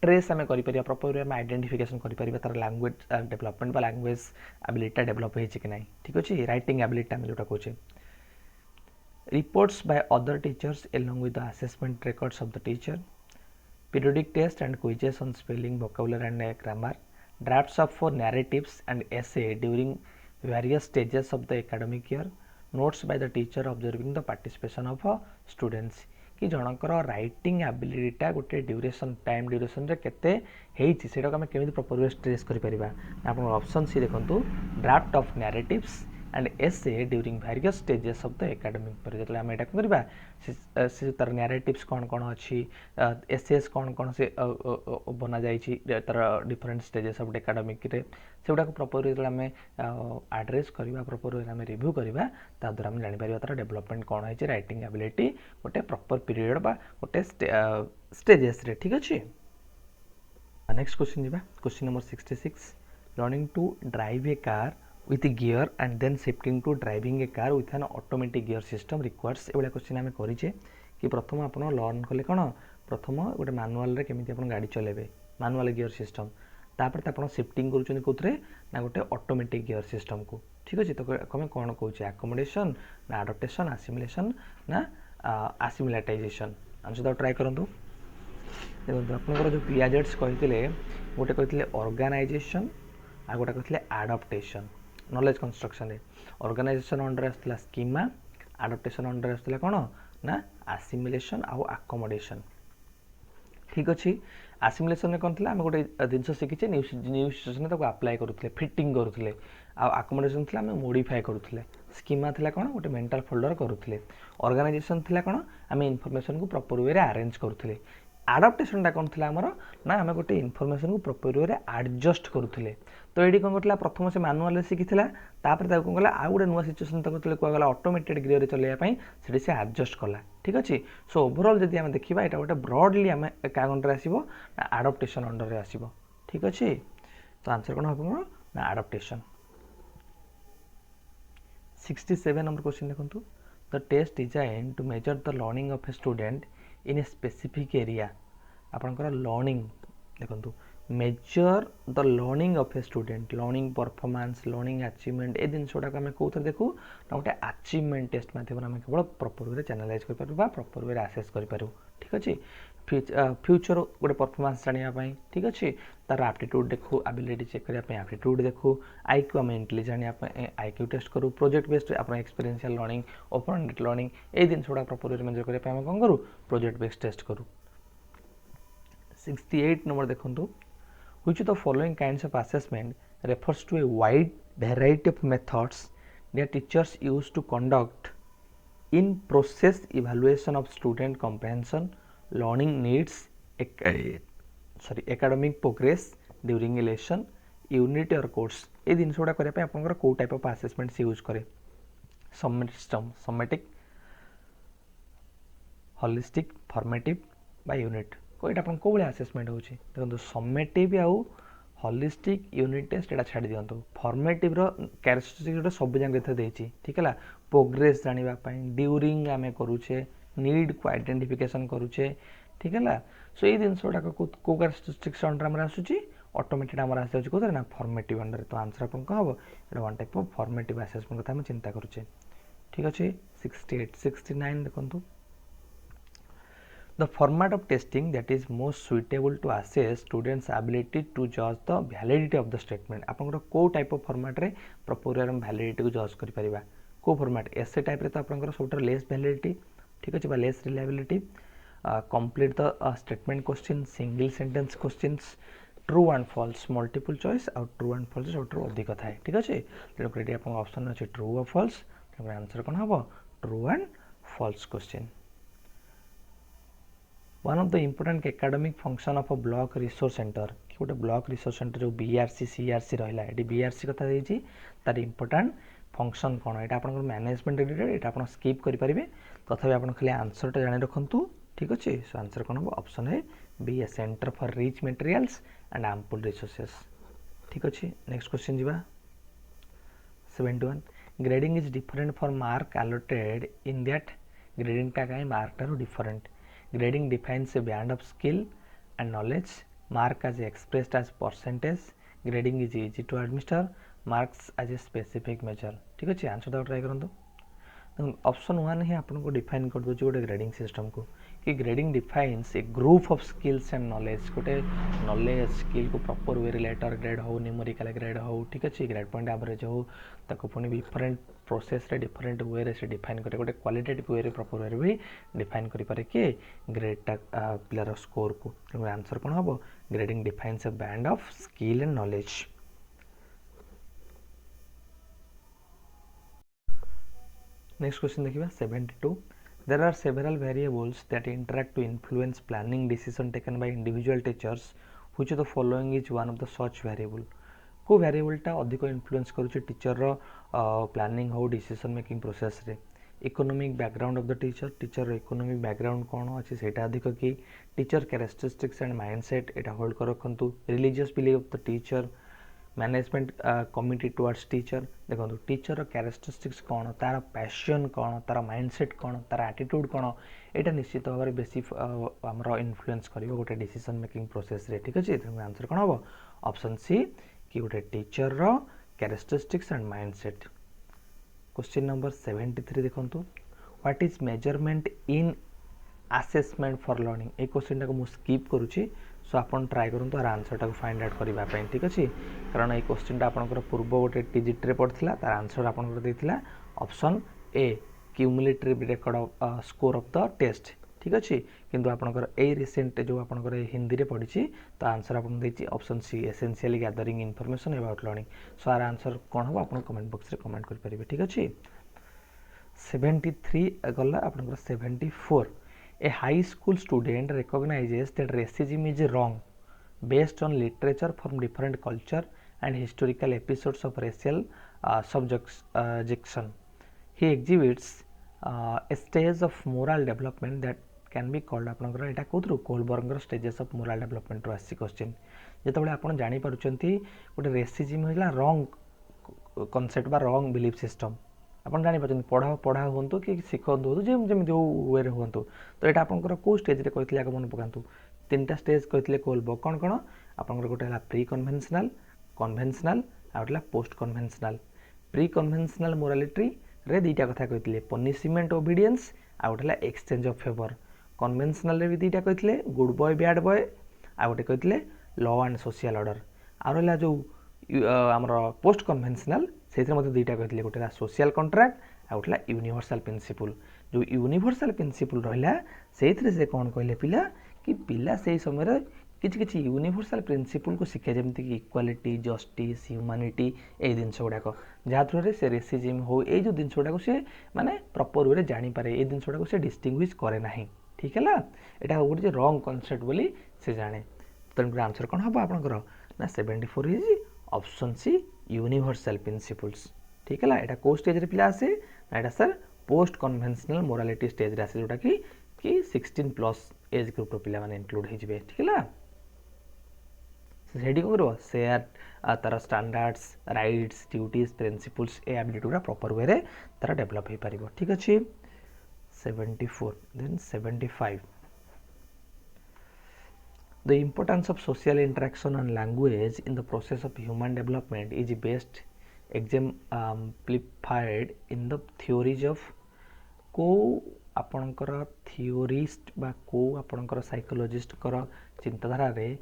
ट्रेस आम कर प्रॉपर वे आम आइडेंटिफिकेशन कर तार language development language ability develop होती कि नहीं ठीक अच्छे राइटिंग एबिलिटी आम जोटा कहे reports by other teachers along with the assessment records of the teacher periodic test and quizzes on spelling vocabulary and grammar drafts of for narratives and essay during various stages of the academic year notes by the teacher observing the participation of students कि जनकर writing एबिलिटीटा गोटे duration time duration रे केते हेइछि सेटा को हम केमिति proper way stress करि परिबा आपन ऑप्शन सी देखंतु draft of narratives and essay during various stages of the academic period जो आम एटा करबा से तार नैरेटिव्स कौन कौन अच्छी एसेस कौन कौन से बना जाइछि तार डिफरेंट स्टेजेस ऑफ एकेडमिक रे सेगुडा को प्रॉपर जो आम एड्रेस करबा प्रॉपर वे आम रिव्यू करबा ता द्वारा हम जानि परिबा तार डेवलपमेंट कौन है राइटिंग एबिलिटी गोटे प्रॉपर पीरियड बा गोटे स्टेजेस रे ठीक अच्छे नेक्स्ट क्वेश्चन जीवा question number 66 learning to drive a car with a gear and then shifting to driving a car with an automatic gear system requires एवढा क्वेश्चन आम करें कि प्रथम आप लर्न कले कौन प्रथम गोटे मानुआल केमी आप गाड़ी चलेबे मानुआल गियर सिस्टम तापर आप शिफ्टिंग करूँ कौन ना गोटे ऑटोमेटिक गियर सिस्टम को ठीक अच्छे तो आम कौन कहे आकोमोडेशन ना आडप्टेशन आसिमुलेशन ना आसिमुलेटाइजेशन आम सहित ट्राए करूँ देखो आप जो पियाजेट्स कहते गोटे कहते ऑर्गेनाइजेशन आ गोटे कहते आडप्टेशन नॉलेज कंस्ट्रक्शन रे ऑर्गेनाइजेशन अंडर आसला स्कीमा आडप्टेशन अंडर आसला कौन ना आसिमुलेशन आउ आकोमोडेशन ठीक अच्छे आसिमुलेशन में कौन आम गोटे जिन शिखीचे न्यू सिचुएशन में अप्लाई करूँ फिटिंग करूँ आकोमोडेशन आम मोडिफाए करूँ स्कीमा थिला कौन गोटे मेंटल फोल्डर करूँ ऑर्गेनाइजेशन थिला कौन आम इनफॉरमेशन को प्रॉपर वे अरेंज करूँ आडप्टेशनटा कौन थी आमर ना आम गोटे इनफॉरमेशन को प्रॉपर वे एडजस्ट करूँ तो ये कौन कर प्रथम से मानुआल शिखी तापर कौन कला आउ गोटे नुआ सिचुएसन कहला ऑटोमेटेड गियर चलैया से एडजस्ट कला ठीक अच्छे सो ओवरऑल जब आम देखा यहाँ गोटे ब्रॉडली आम क्या अंडर आसो आडप्टेशन अंडर आसो ठीक अच्छे तो आंसर कौन हम ना आडप्टेशन 67 नंबर क्वेश्चन देखो the test design to measure the learning of a student in a specific area आपंकर लर्निंग देखो measure the learning of a student learning performance learning achievement ए जिन गुड़ाक आम कौन देखू ना गोटे अचीवमेंट टेस्ट मध्यम आम केवल प्रॉपर वे चैनलाइज कर प्रॉपर वे आसेस करूँ ठीक अच्छे फ्यूचर गोटे परफॉर्मेंस जानापी ठीक अच्छे तार एप्टीट्यूड देखू एबिलिटी चेक करने एप्टीट्यूड देखू आईक्यू आम इंटेलिजेंट आईक्यू टेस्ट करूँ प्रोजेक्ट बेस्ड आप एक्सपीरियंशियल लर्निंग ओपन लर्निंग ये जिन गुड़ा प्रॉपर वे मेजर करने कौन करूँ प्रोजेक्ट बेस्ड टेस्ट करूँ 68 नंबर देखो Which of the following kinds of assessment refers to a wide variety of methods that teachers use to conduct in process evaluation of student comprehension, learning needs, academic progress during a lesson, unit or course. ये जिन गुड़ा करने आपंकर कौ type of assessments use करे समेटिक holistic formative बा unit को ये कौ भाई असेसमेंट हो देखो समेटिव आउ होलिस्टिक यूनिट टेस्ट एटा छाड़ दिंतु फॉर्मेटिव कैरेक्टरिस्टिक सब जगह देती ठीक है प्रोग्रेस जानापी ड्यूरिंग आम करुचे नीड को आइडेंटिफिकेशन करुचे ठीक है सो ये जिन गुड़ाक कौ कैरेक्टरिस्टिक्स अंडर आम आसूँ ऑटोमेटेड आम आस कौन ना फॉर्मेटिव अंडर तो आंसर अपन कौन हम ये one type of formative assessment कथा चिंता करुचे ठीक अच्छे 68 69 देखो the format of testing that is most suitable to assess students ability to judge the validity of the statement आपन को टाइप ऑफ फॉर्मेट रे प्रपोरियर वैलिडिटी को जज करि परिबा को फॉर्मेट एसे टाइप रे तो आपन सबटर लेस वैलिडिटी ठीक अछि बा less reliability complete the statement question single sentence questions true and false multiple choice और ट्रू एंड फॉल्स और ट्रू अधिक थाए ठीक अछि तेणु करी आपन ऑप्शन अछि ट्रू और फॉल्स तेणु आंसर कोन हबो true and false question one of the important academic function of a block resource centre कि गोटे ब्लॉक रिसोर्स सेंटर जो बीआरसी सीआरसी रहा है बीआरसी कथा देती तार इम्पोर्टेंट फंक्शन कौन यहाँ आप मैनेजमेंट रिलेटेड ये आप स्किप करेंगे तथापि आप खाली आंसरटा जानी रखु ठीक अच्छे सो आंसर कौन हम ऑप्शन है B a centre for rich materials and ample resources ठीक अच्छे नेक्स्ट क्वेश्चन जी 71 grading is different for mark allotted in that grading टा कहीं मार्क टारू different grading defines a band of skill and knowledge mark as expressed as percentage grading is easy to administer marks as a specific measure ठीक अच्छे answer देवा try करूँ option 1 ही आपको define कर दूसरी गोटे ग्रेडिंग सिस्टम को कि grading defines A group of skills and knowledge गोटे नॉलेज स्किल को प्रॉपर वे लेटर ग्रेड हो न्यूमेरिकल ग्रेड हो ठीक अच्छे ग्रेड पॉइंट एवरेज हो ताको पुणी डिफरेंट प्रोसेस रे डिफरेंट वे से डिफाइन करे गोटे क्वालिटेटिव वे प्रॉपर वे भी डिफाइन करि पारे कि ग्रेडटा पिलार स्कोर को तेणु आंसर कौन हम grading defines A band of skill and knowledge next question देखिए 72 there are several variables that interact to influence planning decision taken by individual teachers which of the following is one of the such variable को variable टा अधिक influence करूचे teacher रो planning हो decision making process रे economic background of the teacher economic background कौन अच्छे सेटा अधिक कि टीचर कैरेक्टरिस्टिक्स एंड माइंडसेट एटा होल्ड कर रखंतु religious belief of the teacher management committee towards teacher देखो टीचर कैरेक्टरिस्टिक्स कौन तार पैशन कौन तार माइंडसेट कौन तार एटीट्यूड कौन यहाँ निश्चित भाव में बेसी आमर इन्फ्लुएंस कर गोटे डिसीजन मेकिंग प्रोसेस रे ठीक अच्छे तेनाली आंसर कौन हम ऑप्शन सी कि गोटे टीचर रो characteristics and mindset question number 73 देखो what is measurement in assessment for learning ये क्वेश्चन टाक मुझे स्किप करुच्ची सो आप ट्राए करूँ और आंसर टाक फाइंड आउट करने ठीक अच्छे कारण ये क्वेश्चन आपंकर पूर्व गोटे टीजीटी रे पड़ता तार आंसर आपंकर option A cumulative record score of the test ठीक अच्छे किंतु आपंकर ए रिसेंट जो आपंकर हिंदी रे पड़ी तो आंसर आपन देछि option C essentially gathering information about learning so our answer कौन हम आप कमेंट बॉक्स रे कमेंट कर पारिबे ठीक अच्छे 73 गला आपंकर 74 A high school student recognizes that racism is wrong based on literature from different culture and historical episodes of racial subjection. He exhibits a stage of moral development that can be called आपनकर एटा कोथरु कोलबर्गर stages of moral development रो आसी question जेतबेले आपण जानि पारुचंती गोटे racism होला wrong concept बा wrong belief system आप जापर पढ़ा हूँ कि शिखु जमी जो वे हूँ तो यहाँ आपंकर कौ स्टेज रे कहते आगे मन पकातु 3टा स्टेज कहते कोलबर्ग कौन कौन आपंकर गोटे प्री कन्वेन्शनल कन्वेन्शनल आउटला post conventional pre conventional morality रे 2टा कथा कहते पनिशमेंट ओबिडियंस आउटला एक्सचेंज ऑफ फेवर कन्वेन्शनल रे भी 2टा कहते गुड बॉय बैड बॉय आ गोटे कहते लॉ एंड सोशल ऑर्डर आ रहा जो आमर पोस्ट कन्वेन्शनल से 2टा कहते गोटे सोशल कंट्राक्ट आ गोटे यूनिवर्सल प्रिंसिपल जो यूनिवर्सल प्रिंसिपल रहा से कौन कहले पिला कि पिला से समय किसी किसी यूनिवर्सल प्रिंसिपल को शिखे जमीक कि इक्वालिटी जस्टिस ह्यूमानिटी ये जिनस गुड़ाक जहाँ थ्रू से रेसिज्म हो ये जो जिनस गुड़ाक से माने प्रॉपर वे जानीपे ये जिनस गुड़ाक से डिस्टिंग्विश करे ना ठीक है यहाँ गोटे रंग कनसेप्ट बोली से जाने तेणुकर आंसर कौन हम आपंकर ना 74 इज ऑप्शन सी यूनिवर्सल प्रिंसिपल्स ठीक है यहाँ कौ स्टेज पिला आसे ना यहाँ sir post conventional morality stage आसे जोटा कि 16+ एज ग्रुप पिला माने इंक्लूड हो ठीक है सेठी कौन कर सेयार तार स्टैंडर्ड्स राइट्स ड्यूटीज प्रिंसिपल्स ए एबिलिटी गुड़ा प्रॉपर वे तार डेभलप हो पार ठीक अच्छे 74 then 75 the importance of social interaction and language in the process of human development is best exemplified in the theories of को आपणकर थियोरिस्ट बा को आपणकर साइकोलॉजिस्ट कर चिंताधारा रे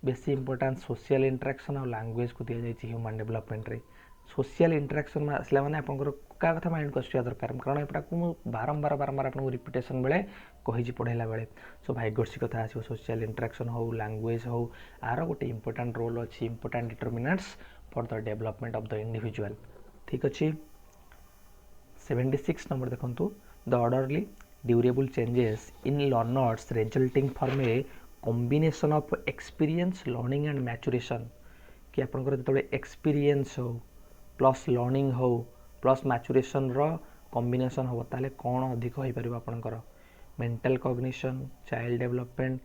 बेसी इंपोर्टेंस सोशल इंटरेक्शन और लैंग्वेज को दिया जाए ह्यूमन डेवलपमेंट रे सोशल इंटरेक्शन में आसला माने आपंकर क्या कथा माइंड को आसवा दरकार कारण एटा को बारंबार बारंबार आपको रिपिटेशन बेले कही पढ़ाइला बेले सो भाग्यर्षी कथा आसो सोशल इंटरेक्शन हो लैंग्वेज हो आर गोटे इंपोर्टेंट रोल अच्छी important determinants for the development of the individual ठीक अच्छे 76 नंबर देखो the orderly durable changes in learners resulting from a combination of experience learning and maturation कि आपनकर जतबे एक्सपीरियंस हो प्लस लर्निंग हो प्लस मैचुरेशन रो कॉम्बिनेशन हो ताले कौन अधिक हो पारिबो आपनकर mental cognition child development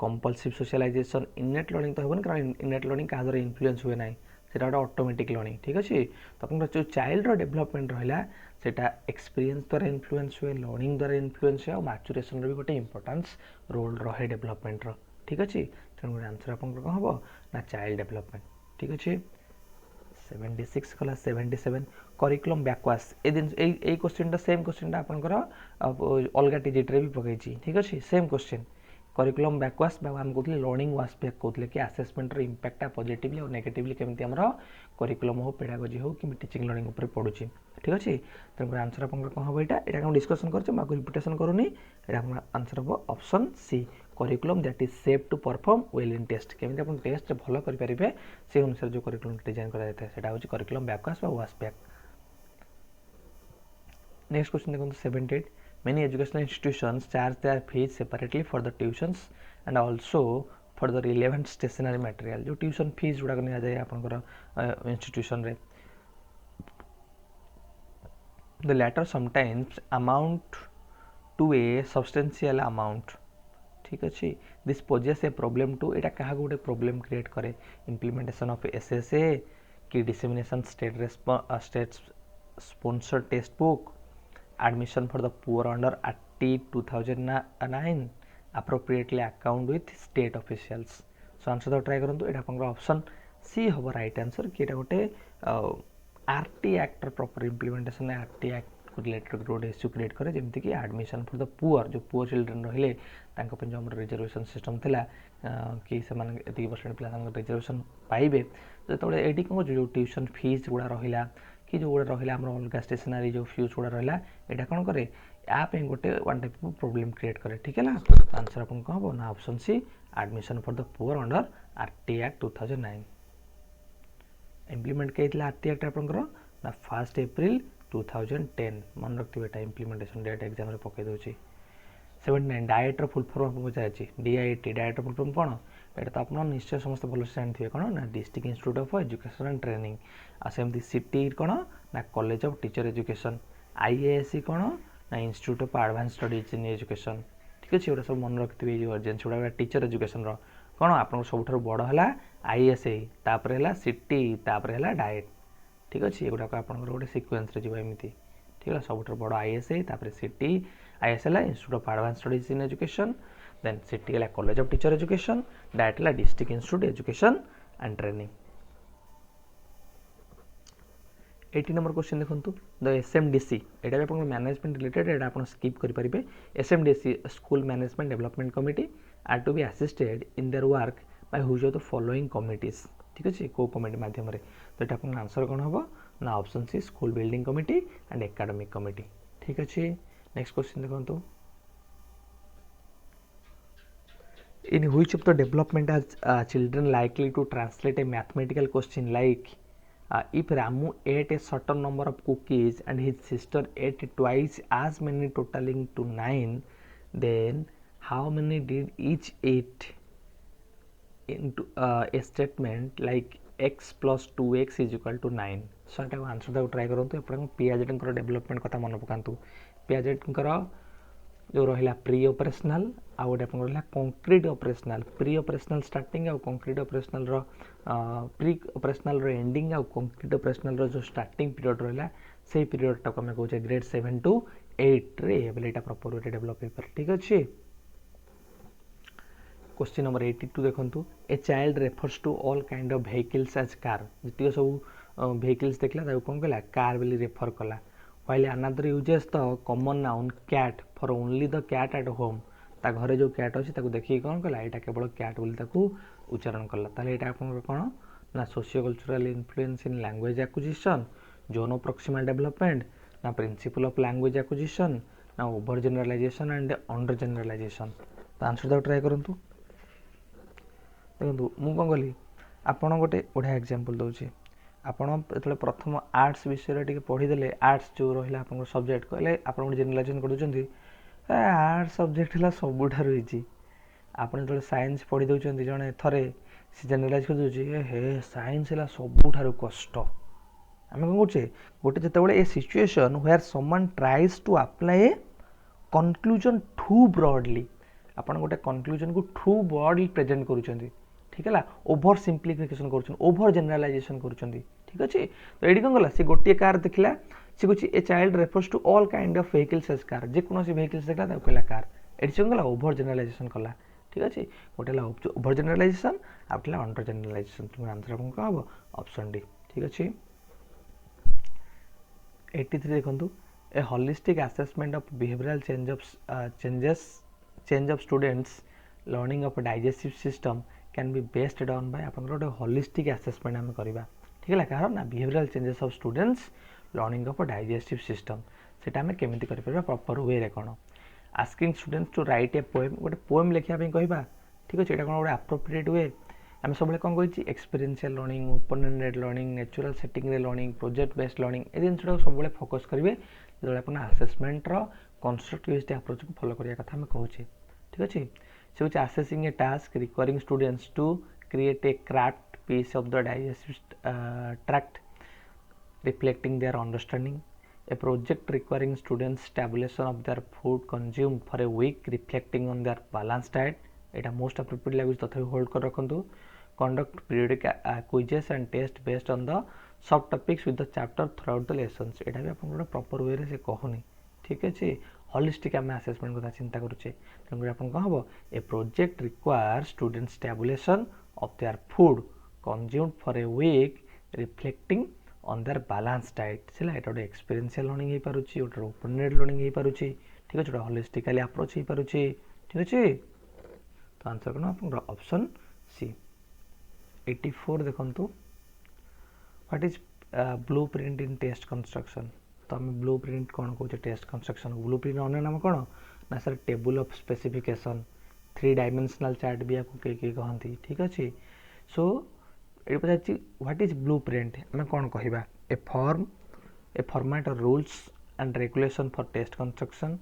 compulsive socialization innate learning तो होबन कारण इनेट लर्निंग का द्वारा इन्फ्लुएंस हुए ना सेटा ऑटोमेटिक लर्निंग ठीक अच्छे तो अपन जो चाइल्ड रो डेवलपमेंट रहा सेटा एक्सपीरियंस द्वारा इन्फ्लुएंस हुए लर्निंग द्वारा इन्फ्लुएंस हुए और मैचुरेशन भी गोटे इंपोर्टेंस रोल रहे डेवलपमेंट रो ठीक अच्छे तेणु आंसर आप कौन हम ना चाइल्ड डेवलपमेंट ठीक अच्छे 76 कला 77 करिकुलम बैकवास ए दिन ए क्वेश्चन सेम क्वेश्चन आपनकर अलग टीजेट रे भी पकई ठीक अच्छे सेम क्वेश्चन करिकुलम बैकवास आम कहते लर्निंग वास बैक कहते कि आसेसमेंट इंपैक्ट पॉजिटिवली और नेगेटिवली केमती आमर करिकुलम हो पेडागोजी हो कि टीचिंग लर्निंग उपर पड़ुची ठीक अच्छे तेणुकर आंसर आप कौन हम यहाँ डिस्कसन कर रिपिटेशन करूनी यहाँ आंसर हम option C curriculum that is safe to perform well in test केमती आप टेस्ट भल करेंगे से अनुसार जो करिकुलम डिजाइन कराइए हूँ करिकुलम बैकवास वास बैक नेक्स्ट क्वेश्चन देखो 78 many educational institutions charge their fees separately for the tuitions and also for the relevant stationery material जो tuition fees गुड़ा निया जाए आपनकर institution रे the latter sometimes amount to a substantial amount ठीक अच्छे this poses a problem to एटा कहा गोटे problem create करे implementation of SSA की dissemination state sponsored test book admission for the poor under RHt 2009 appropriately account with state officials so answer तो try करंतु एटा आपन option C होबो right answer कि एटा गोटे RHt act proper implementation RHt act related गोटे issue create करे जेमति कि admission for the poor जो पुअर चिल्ड्रन रहिले तांको पे जो हमर रिजर्वेशन सिस्टम थिला कि से मान 80% पिला तांको रिजर्वेशन पाइबे जतबे एडी को जो ट्यूशन फीस गुडा रहिला कि जो गुड़ा रहा आम अलग स्टेशनरी जो फ्यूज गुड़ा रहा यहाँ कौन करे आप गोटे one type of problem create करे ठीक है ना आंसर अपन कौन हम ना option C admission for the poor under RHt act 2009 implement किया RHt एक्ट आपंकर ना 1 एप्रिल 2010 मन रखिए बेटा इम्प्लीमेंटेशन डेट एग्जाम रे पकई दूसरी 79 डाएट फुल फॉर्म आपको पचार DIT डाएट फुल फॉर्म कौन एटा तो आप निश्चय समस्त भल से जानते कौन ना district institute of education and training आमती सिटी कौन ना college of teacher education IASC कौन ना institute of advance studies in education ठीक अच्छे ये सब मन रखिए जो एजेंसी गुड़ा टीचर एजुकेशन कौन आप सब बड़ है ISA तापर है सिटी तापर है डाएट ठीक अच्छे ये गुड़ाक आप गोटे सिक्वेन्स एमती ठीक है सब बड़ ISA तापर सिटी ISA है institute of advance studies in education then CTE है college of teacher education DIET है district institute education and training 80 number question देखो द SMDC एटा भी मैनेजमेंट रिलेटेड एटा आप स्किप करेंगे SMDC school management development committee are to be assisted in their work by whose of the following committees ठीक अच्छे को committee माध्यम तो ये आप आंसर कौन हम ना option C school building committee and academic committee ठीक अच्छे नेक्स्ट क्वेश्चन देखो In which of the development are children likely to translate a mathematical question like if Ramu ate a certain number of cookies and his sister ate twice as many totaling to 9, then how many did each eat? Into a statement like x plus 2x is equal to 9. So ଏଟାକୁ answer ଦେବାକୁ try କରନ୍ତୁ। ଏପଟେ ପିଆଜେଟ୍ଙ୍କର development କଥା ମନେ ପକାନ୍ତୁ। ପିଆଜେଟ୍ଙ୍କର जो रहा pre operational आउ गोटे आपको रहा concrete operational. Pre operational starting आउ concrete operational pre operational ending आउ कंक्रीट ऑपरेशनल जो स्टार्टिंग पीरियड रहा से पीरियड टाक आम कहे ग्रेड 7 to 8 रे यहाँ प्रॉपर वे डेभलप हो पारे। ठीक अच्छे। क्वेश्चन नंबर 82 देखो a child refers to all kind of vehicles as car. जी सब व्हीकल्स देखला कौन कहला कार बोली रेफर कला। while another uses the common noun cat for only the cat at home। ता घरे जो कैट अच्छी देखिए कौन कहला यहाँ केवल कैट बोली उच्चारण कला। ताले यहाँ आप कौन ना socio cultural influence in language acquisition, zone of proximal development, ना प्रिंसिपल ऑफ लैंग्वेज एक्विजिशन, ना over generalization and under generalization. तो आंसर देव ट्राए करूँ। देखो मुझे कौन कली आपड़ गोटे बढ़िया एग्जांपल दूसरी। आपण जो प्रथम आर्ट्स विषय टे पढ़ीदे आर्ट्स जो रहा आप सब्जेक्ट कहले आप जेनरालाइजेशन कर आर्ट्स सब्जेक्ट है सबुठार इजी। आप जो साइंस पढ़ी दौरान जड़े थे सी जेनरालाइज कर दूसरी हे साइंस है सबुठार कष्ट। आम कौन कहे गोटे जो a situation where someone tries to apply a conclusion to broadly. आपड़ गोटे कनक्लूजन को टू ब्रॉडली प्रेजेंट करुँच। ठीक है ओभर सिंप्लिफिकेशन कर ओभर जेनरालाइजेशन कर। ठीक अच्छे। तो ये कौन गला सी गोटे कार देखला सी कह a child refers to all kind of vehicles as car. जेकोसी व्हीकल्स देखला कहला कार। ये कौन गला ओभर जेनरालाइजेशन कला। ठीक अच्छे। गोटे ओभर जेनरालाइजेशन आउट अंडर जेनरालाइजेशन। तुम आंसर आपको कौन हम ऑप्शन डी। ठीक अच्छे। 83 देखो a holistic assessment of behavioural change of students learning of digestive system can be based on by आप गोटे होलिस्टिक असेसमेंट आम करवा। ठीक है कारण ना behavioural changes of students learning of digestive system सेटा आम केमी कर प्रॉपर वे रे कौन asking students to write a poem गोटे पोएम लिखा कहवा। ठीक अच्छे। यहाँ कौन गोटे अप्रोप्रिएट वे आम सब कौन कही experiential learning, open ended learning, natural setting रे लर्निंग, प्रोजेक्ट बेस्ड लर्निंग ए जिनटा सब फोकस करेंगे जो आप आसेसमेंटर कंस्ट्रक्टिविस्ट अप्रोच को फॉलो करने कथा कहूँ। ठीक अच्छे। से हूँ assessing a task requiring students to create a craft piece of the digestive tract reflecting their understanding, a project requiring students tabulation of their food consumed for a week reflecting on their balanced diet। Etah most appropriate लगे तथा hold कर रखु। conduct periodic quizzes and test based on the सब topics with the chapter throughout the lessons। एटा भी आपन proper way रे से कहूनी। ठीक अच्छे। होलिस्टिक आम आसेसमेंट कथा चिंता करुचे तेणुकर आप कौन हम a project require students tabulation of their food consumed for a week reflecting on their balanced diet। है ये गोटे एक्सपीरियंशियल लर्निंग हो पारे गोटे ओपन एंडेड लर्निंग हो पारे। ठीक अच्छे। गोटे होलिस्टिकली अप्रोच हो पारे। ठीक अच्छे। तो आंसर कौन आप ऑप्शन सी। 84 देखो what is blue print in test construction. तो आम ब्लू प्रिंट कौन कहे टेस्ट कंस्ट्रक्शन ब्लू प्रिंट अन्य नाम कौन ना sir table of specification 3 dimensional chart भी आपको कई कहती। ठीक अच्छे। सो ये पचार व्हाट इज ब्लू प्रिंट आम कौन कहवा a format of rules and regulation for test construction,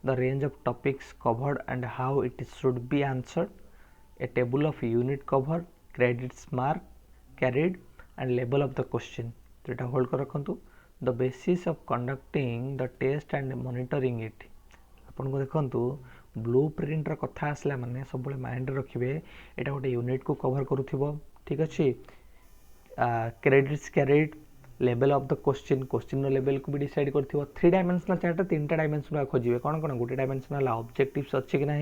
the range of topics covered and how it should be answered, a table of unit cover, credits mark carried and level of the question. तो यहाँ hold कर रखु the basis of conducting the test and monitoring it. आपन को देखंतु blue printer कथा आसला माने सब माइंड रखिए यहाँ गोटे यूनिट को कवर करुथिबो। ठीक अच्छे। Credits carried level of the question level को भी डिसाइड कर 3 डायमेंशनल चार्ट 3टा डायमेंशन खोजे कौन कौन गोटे डायमेंशन ऑब्जेक्टिव्स अच्छे कि ना।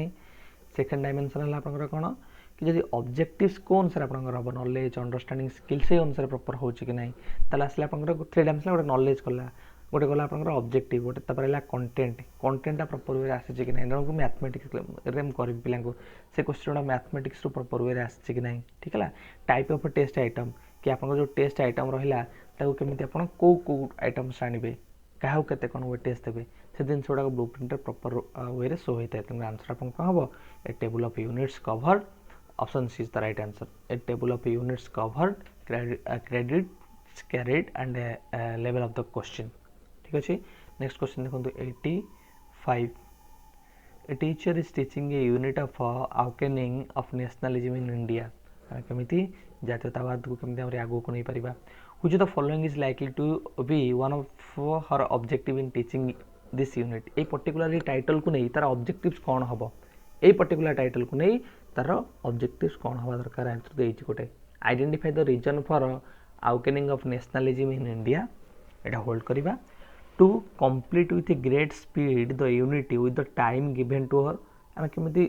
सेकेंड डायमेंशन आप कौन कि जब ऑब्जेक्टिव्स को अनुसार आप नॉलेज अंडरस्टैंडिंग स्किल से अनुसार प्रॉपर हो कि ना आसले आप 3 डायमेंशन गोटे नॉलेज कला गोटे गला आप ऑब्जेक्टिव गोटे कंटेंट प्रॉपर वे आसी कि ना मैथमेटिक्स कर पिला से क्वेश्चन मैथमेटिक्स प्रॉपर वे आसी कि ना। ठीक है। टाइप ऑफ टेस्ट आइटम कि आप जो टेस्ट आइटम रहा केमी आप कौ आइटम्स आने क्या कौन वे टेस्ट देते से जिनस गुड़ाक ब्लू प्रिंट प्रॉपर वे रे शो होता है तेणु आंसर आपन कौन हम a table of units covered option C is the right answer a table of units covered credits carried and level of the question ठीक अच्छे नेक्स्ट क्वेश्चन देखो 85 A teacher is teaching a unit of awakening of nationalism in India केमिति जातीयतावाद को केमिति हमरे आगो को नहीं परिबा which of the following is likely to be one of her objective in teaching this unit A particularly title को नहीं तार ऑब्जेक्टिव्स कौन हबो ए पर्टिकुलर टाइटल को नहीं तार ऑब्जेक्टिव्स कौन हबा दरकार आंसर देइछि गोटे identify the reason for awakening of nationalism in India एटा होल्ड करिबा to complete with a great speed the unit with the time given to her आम केमिति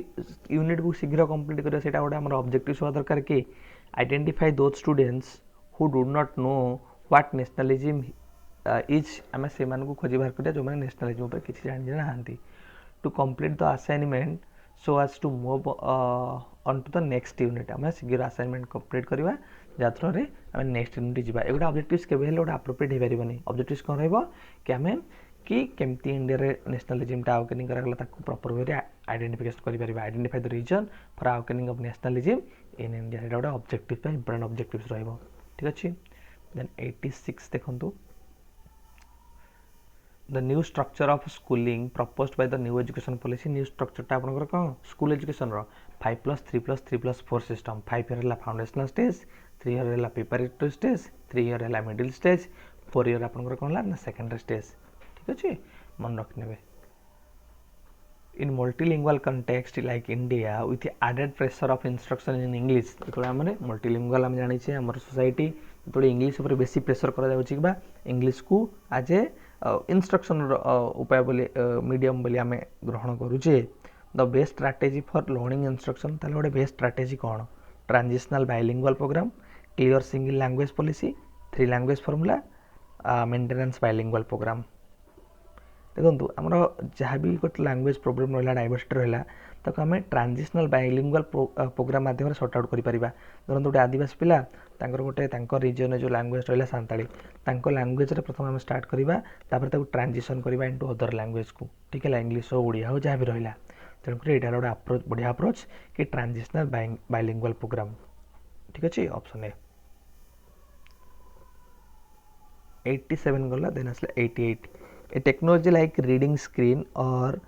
यूनिट को शीघ्र कंप्लीट करिया सेटा गोटे हमर ऑब्जेक्टिव्स होवा दरकार कि identify those students who do not know what nationalism is आम से मानकु खोजी बाहर करिया जो माने नेशनलिज्म ऊपर किछि जानि नाहांती to complete the assignment so as to move on to the next unit आम शीघ्र असाइनमेंट कंप्लीट करिवा जात्र रे आम नेक्स्ट यूनिट जिबा एगुडा ऑब्जेक्टिव्स केबे हेले गोटे एप्रोप्रिएट हे परिबनी ऑब्जेक्टिव्स कोन रहइबो कि आम कि केमती इंडिया रे नेशनलिज्म टा अवेकनिंग करागला ताकू प्रॉपर वे रे आइडेंटिफिकेशन करि परिबा identify the reason for awakening of nationalism in India एटा गोटे ऑब्जेक्टिव पे इंपोर्टेंट ऑब्जेक्टिव्स रहइबो ठीक अछि देन 86 देखंतु the new structure of schooling proposed by the new education policy new structure टा आपनकर कोन स्कूल एजुकेशन रो 5+3+3+4 सिस्टम 5 इयर ला फाउंडेशनल स्टेज 3 इयर ला preparatory stage 3 year ला middle stage 4 year आपनकर कोन ला ना सेकेंडरी स्टेज ठीक अछि मन रखनेबे in multilingual context like India with the added pressure of instruction in English तो हमरे multilingual हम जानि छै हमर सोसाइटी तो इंग्लिश ऊपर बेसी प्रेशर करा जाउछि कि बा इंग्लिश को आज ए इंस्ट्रक्शन उपाय बोले मीडियम बोले हमें ग्रहण करू छे the best strategy for learning instruction ताले गोटे बेस्ट स्ट्रेटजी कोन transitional bilingual programme clear single language policy 3 language formula maintenance bilingual programme देखो आमर जहाँ भी गोटे लैंग्वेज प्रोब्लेम रहा डाइवर्सिटी रहा ताको आम ट्रांजिशनल बाइलिंगुअल प्रोग्राम माध्यम सॉर्ट आउट करि परिबा धरन गोटे आदिवासी पिला तांकर गोटे तांकर रीजन जो लैंग्वेज रहा सांताली तांको लैंग्वेज रे प्रथम आम स्टार्ट करिबा तापर ताको ट्रांजिशन करिबा इनटू अदर लैंग्वेज को ठीक है इंग्लिश हो ओडिया हो जहाँ भी रहा तेणुक एटा गोटे अप्रोच बढ़िया अप्रोच कि ट्रांजिशनल बाइलिंगुअल प्रोग्राम ठीक अच्छे ऑप्शन ए 87 गला देन आसला 88 A technology like reading screen or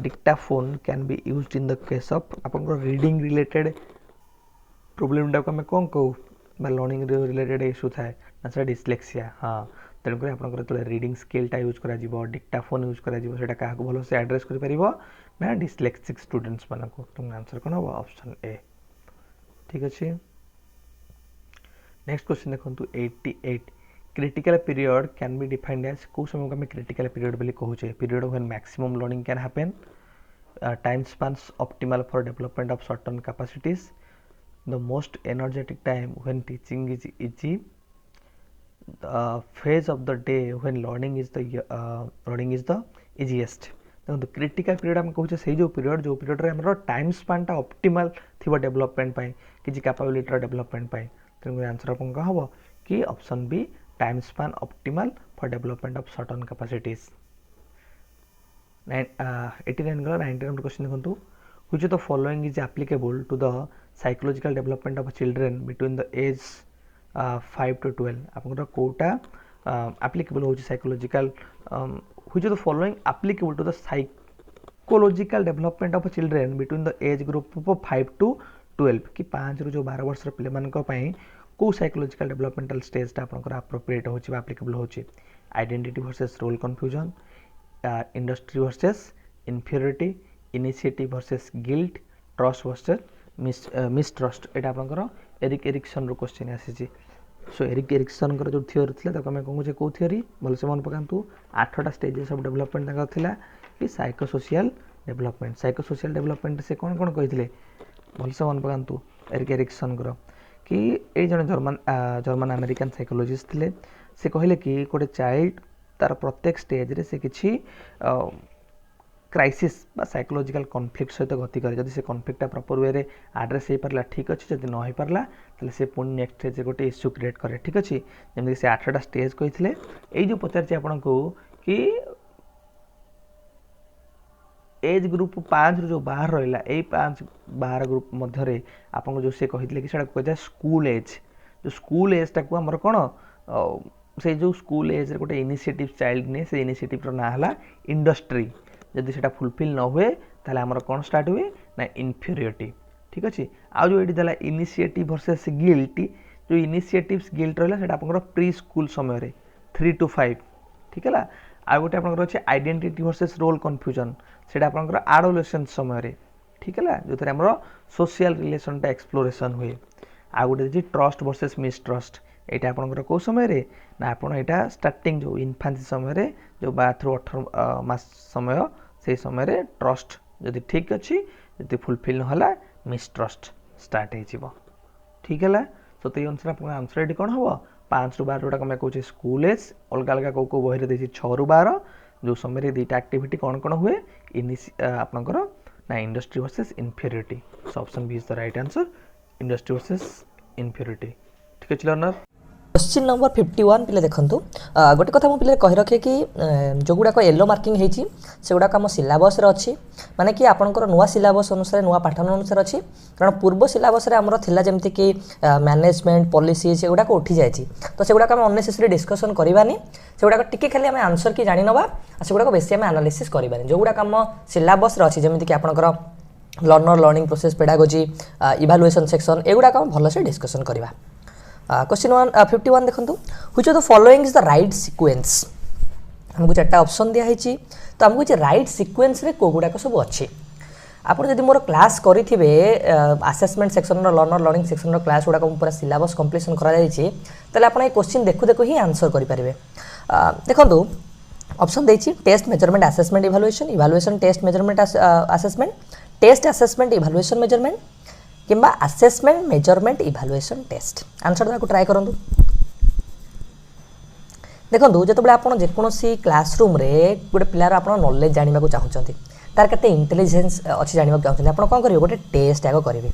dictaphone can be used in the case of upon reading related problem टा को हमें कौन कहू बा लर्निंग रिलेटेड इशू थाए ना से डिस्लेक्सिया हाँ तेणुक आपंकर जो रीडिंग स्किल टा यूज करा जिवो डिक्टाफोन यूज करा जिवो सेटा काहा को भलो से एड्रेस करि परिबो ना डिस्लेक्सिक स्टूडेंट्स माना को तुम आंसर कोन हो ऑप्शन ए ठीक अछि नेक्स्ट क्वेश्चन देखंतु 88 critical period can be defined as को समय को हमें critical period बोली कहू छे period when maximum learning can happen time spans optimal for development of certain capacities the most energetic time when teaching is easy the phase of the day when learning is the easiest देखो critical period हम कहू छे से जो period रे हमरो time span टा optimal थिबो डेवलपमेंट पाई किछि कैपेबिलिटी डेवलपमेंट पाई तेनु आंसर अपन का हबो कि option B time span optimal for development of certain capacities 89 गला 99 क्वेश्चन देखंतु which of the following is applicable to the psychological development of children between the age 5 to 12 आपनकर Kota applicable हो psychological which of the following applicable to the psychological development of children between the age group of 5 to 12 कि 5 रु जो 12 वर्ष पिले मान को पई को साइकोलॉजिकल डेवलपमेंटल स्टेज टा आपनकर एप्रोप्रिएट होछि बा एप्लीकेबल होछि identity versus role confusion industry versus inferiority initiative versus guilt trust versus mistrust एटा आपनकर एरिक एरिक्सन रो क्वेश्चन आसीछि सो एरिक एरिक्सन कर जो थ्योरी थिला ताको हम कहू जे को थ्योरी बोल से मन पकांतु 8टा स्टेजेस ऑफ डेवलपमेंट ताका थिला कि साइको सोशल डेवलपमेंट से कोन कोन कहिथिले बोल से मन पकांतु एरिक एरिक्सन कर कि ए जने जर्मन अमेरिकन साइकोलॉजिस्ट थिले से कहले कि गोटे चाइल्ड तार प्रत्येक स्टेज रे से किछि क्राइसिस बा साइकोलॉजिकल कॉन्फ्लिक्ट सहित गति करे जदि से कॉन्फ्लिक्ट प्रॉपर वे रे एड्रेस हे परला ठीक अछि जदि न होई परला तले से पुन नेक्स्ट स्टेज गोटे इश्यू क्रिएट करे ठीक अछि जेमि से 8टा स्टेज कहिथिले ए जो पचार छी आपन को कि एज ग्रुप 5 ରୁ जो बाहर रहिला ए 5 12 ग्रुप मध्य आपको जो से कही कि कह स्कूल एज जो स्कूल एज टाक आमर कौन से जो स्कूल एज रे गोटे इनिशिएटिव चाइल्ड ने से इनिशिएटिव ना है इंडस्ट्री जदि से फुलफिल न हुए ताले आमर कौन स्टार्ट हुए ना इनफीरियरिटी ठीक अच्छे आउ जो ये देला इनिशिएटिव वर्सेस गिल्ट जो इनिशिएटिव्स गिल्ट रहा है आपंकर प्री स्कूल समय 3 to 5 ठीक है आ गोटे आप अच्छे आइडेंटिटी वर्सेस रोल कन्फ्यूजन से आपंकर एडोलेसेंस समय ठीक है जो थे आम सोशल रिलेशनटा एक्सप्लोरेशन हुए आ गोटे ट्रस्ट वर्सेस मिसट्रस्ट यहाँ आपंकर कौ समय ना आप स्टार्टिंग जो इन्फान्सी समय जो 12 ରୁ 18 मास समय से समय ट्रस्ट जदि ठीक अच्छी जदि फुलफिल ना मिसट्रस्ट स्टार्ट हो ठीक है तो ये अनुसार आप आंसर ये कौन हम 5 ରୁ 12 जोटा मैं कहूँ स्कूल एज अलग अलग कौ बही देखिए 6 ରୁ 12 जो समय दुईटा एक्टिविटी कौन कौन हुए आपंकर ना industry versus inferiority so option B is the right answer industry versus inferiority ठीक है लर्नर क्वेश्चन नंबर 51 पिले देखंतु गोटे कथा मु पिले कहि रखे कि जो गुडा को येलो मार्किंग हेची से गुडा हम सिलेबस रे अछि माने कि आपनकर नुवा सिलेबस अनुसार नुवा पाठन अनुसार अछि कारण पूर्व सिलेबस रे हमर थिला जेमति कि मैनेजमेंट पॉलिसी से गुडा को उठी जायछि तो से गुडा हम अननेसेसरी डिस्कशन करबानी से गुडा टिके खाली हम आंसर की जानि नबा से गुडा को बेसी हम एनालिसिस करबानी जो गुडा हम सिलेबस रे अछि जेमति कि आपनकर learner learning process pedagogy evaluation section एगुडा हम भल से डिस्कशन करबा क्वेश्चन 51 देखो which of the following is the right sequence हमको चार्टा ऑप्शन दिया है तो हमको राइट सीक्वेंस रे को गुडाक सब अच्छी आपन जदि मोर क्लास करिथिबे असेसमेंट सेक्शन रो लर्नर लर्निंग सेक्शन रो क्लास गुडाक पूरा सिलेबस कंप्लीशन करा जाय छी तले आपन ए क्वेश्चन देखु देखु ही आंसर करि परिबे देखंतु ऑप्शन देछि test measurement assessment evaluation evaluation test measurement assessment test assessment evaluation measurement किंबा assessment measurement evaluation test answer देବାକୁ ट्राई करंतु देखंतु जेतबे आपण जेकोनोसी क्लासरूम रे गोटे पिलार आपण नॉलेज जानिबा को चाहुचंती तार केते इंटेलिजेंस अछि जानिबा को चाहुचंती आपण कोन करिवे गोटे टेस्ट आगो करिवे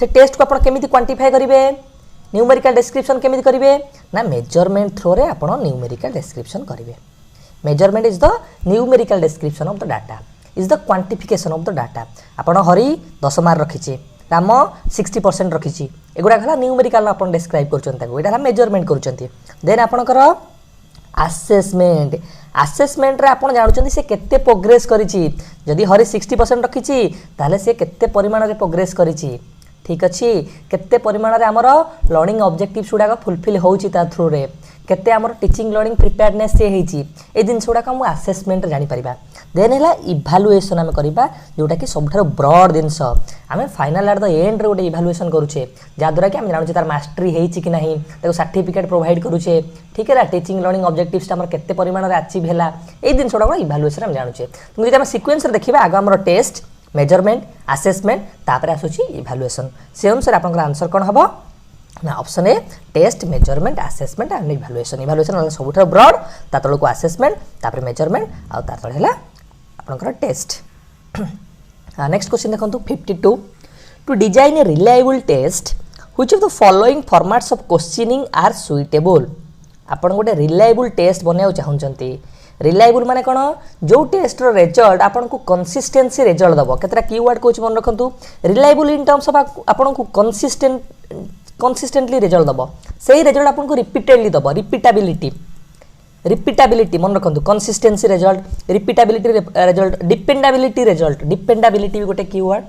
से टेस्ट को आपण केमिति क्वांटिफाई करिवे न्यूमेरिकल डिस्क्रिप्शन केमिति करिवे ना मेजरमेंट थ्रू रे आपण न्यूमेरिकल डिस्क्रिप्शन करिवे measurement is the numerical description of the data is the quantification of the data आपण हरी 10 मार्क रखिचे राम 60% रखिची एगुडा खला न्यूमेरिकल आपण डिस्क्राइब करचन ताको एटा मेजरमेंट करचंती देन आपणकर असेसमेंट असेसमेंट रे आपण जानुचंती से केते प्रोग्रेस करिची जदी हरी 60% रखिची ताले से केते परिमाण रे प्रोग्रेस करिची ठीक अछि केते परिमाण रे हमर लर्निंग ऑब्जेक्टिव्स गुडा फुलफिल होउची ता थ्रू रे केते हमर टीचिंग लर्निंग प्रिपेयर्डनेस से हेची ए दिन गुडा हम असेसमेंट रे जानि परिबा देन है इवैल्यूएशन आम करवा जोटा कि सब ब्रॉड जिनस आम फाइनाल एट द एंड रे गोटे इवैल्यूएशन करुचे जहाँद्वारा कि आम जानूचे तार मास्टरी होती कि नहीं ताको सर्टिफिकेट प्रोवाइड करुचे ठीक है टीचिंग लर्निंग ऑब्जेक्टिव्स आम केते परिमाण में अचीव है ये जिन गुड़ा इवैल्यूएशन आम जानूचे तुम जब सीक्वेंस देखा आग आम टेस्ट मेजरमेंट असेसमेंट तापर आसूची इवैल्यूएशन से अनुसार आप आंसर कौन हम ना option A test measurement assessment and evaluation evaluation सब ब्रॉड ता तल को असेसमेंट तापर मेजरमेंट आ ता तल है आपनकर टेस्ट नेक्स्ट क्वेश्चन देखंतु 52 to design a reliable test which of the following formats of questioning are suitable आपन गोटे रिलायबल टेस्ट बनाउ चाहुचंती रिलायबल माने कोन जो टेस्ट रो रिजल्ट आपन को कंसिस्टेंसी रिजल्ट दबो केतरा कीवर्ड कोच मन रखंतु रिलायबल इन टर्म्स ऑफ आपन को कंसिस्टेंटली रिजल्ट दबो सेही रिजल्ट आपन को रिपीटेडली दबो रिपीटेबिलिटी मन रखंतु consistency result repeatability result dependability भी गोटे कीवर्ड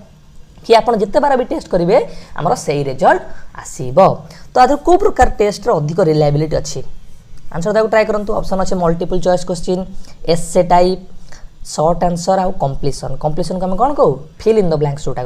कि आपन जिते बार भी टेस्ट करेंगे आमर सही रिजल्ट आसीबो तो आदर को प्रकार टेस्ट रो अधिक रिलायबिलिटी अच्छी आंसर देको ट्राई करंतु ऑप्शन अच्छे मल्टीपल चॉइस क्वेश्चन एसे टाइप शॉर्ट आंसर आउ कंप्लीशन को हम कौन कहू फिल इन द ब्लैंक्स जोटा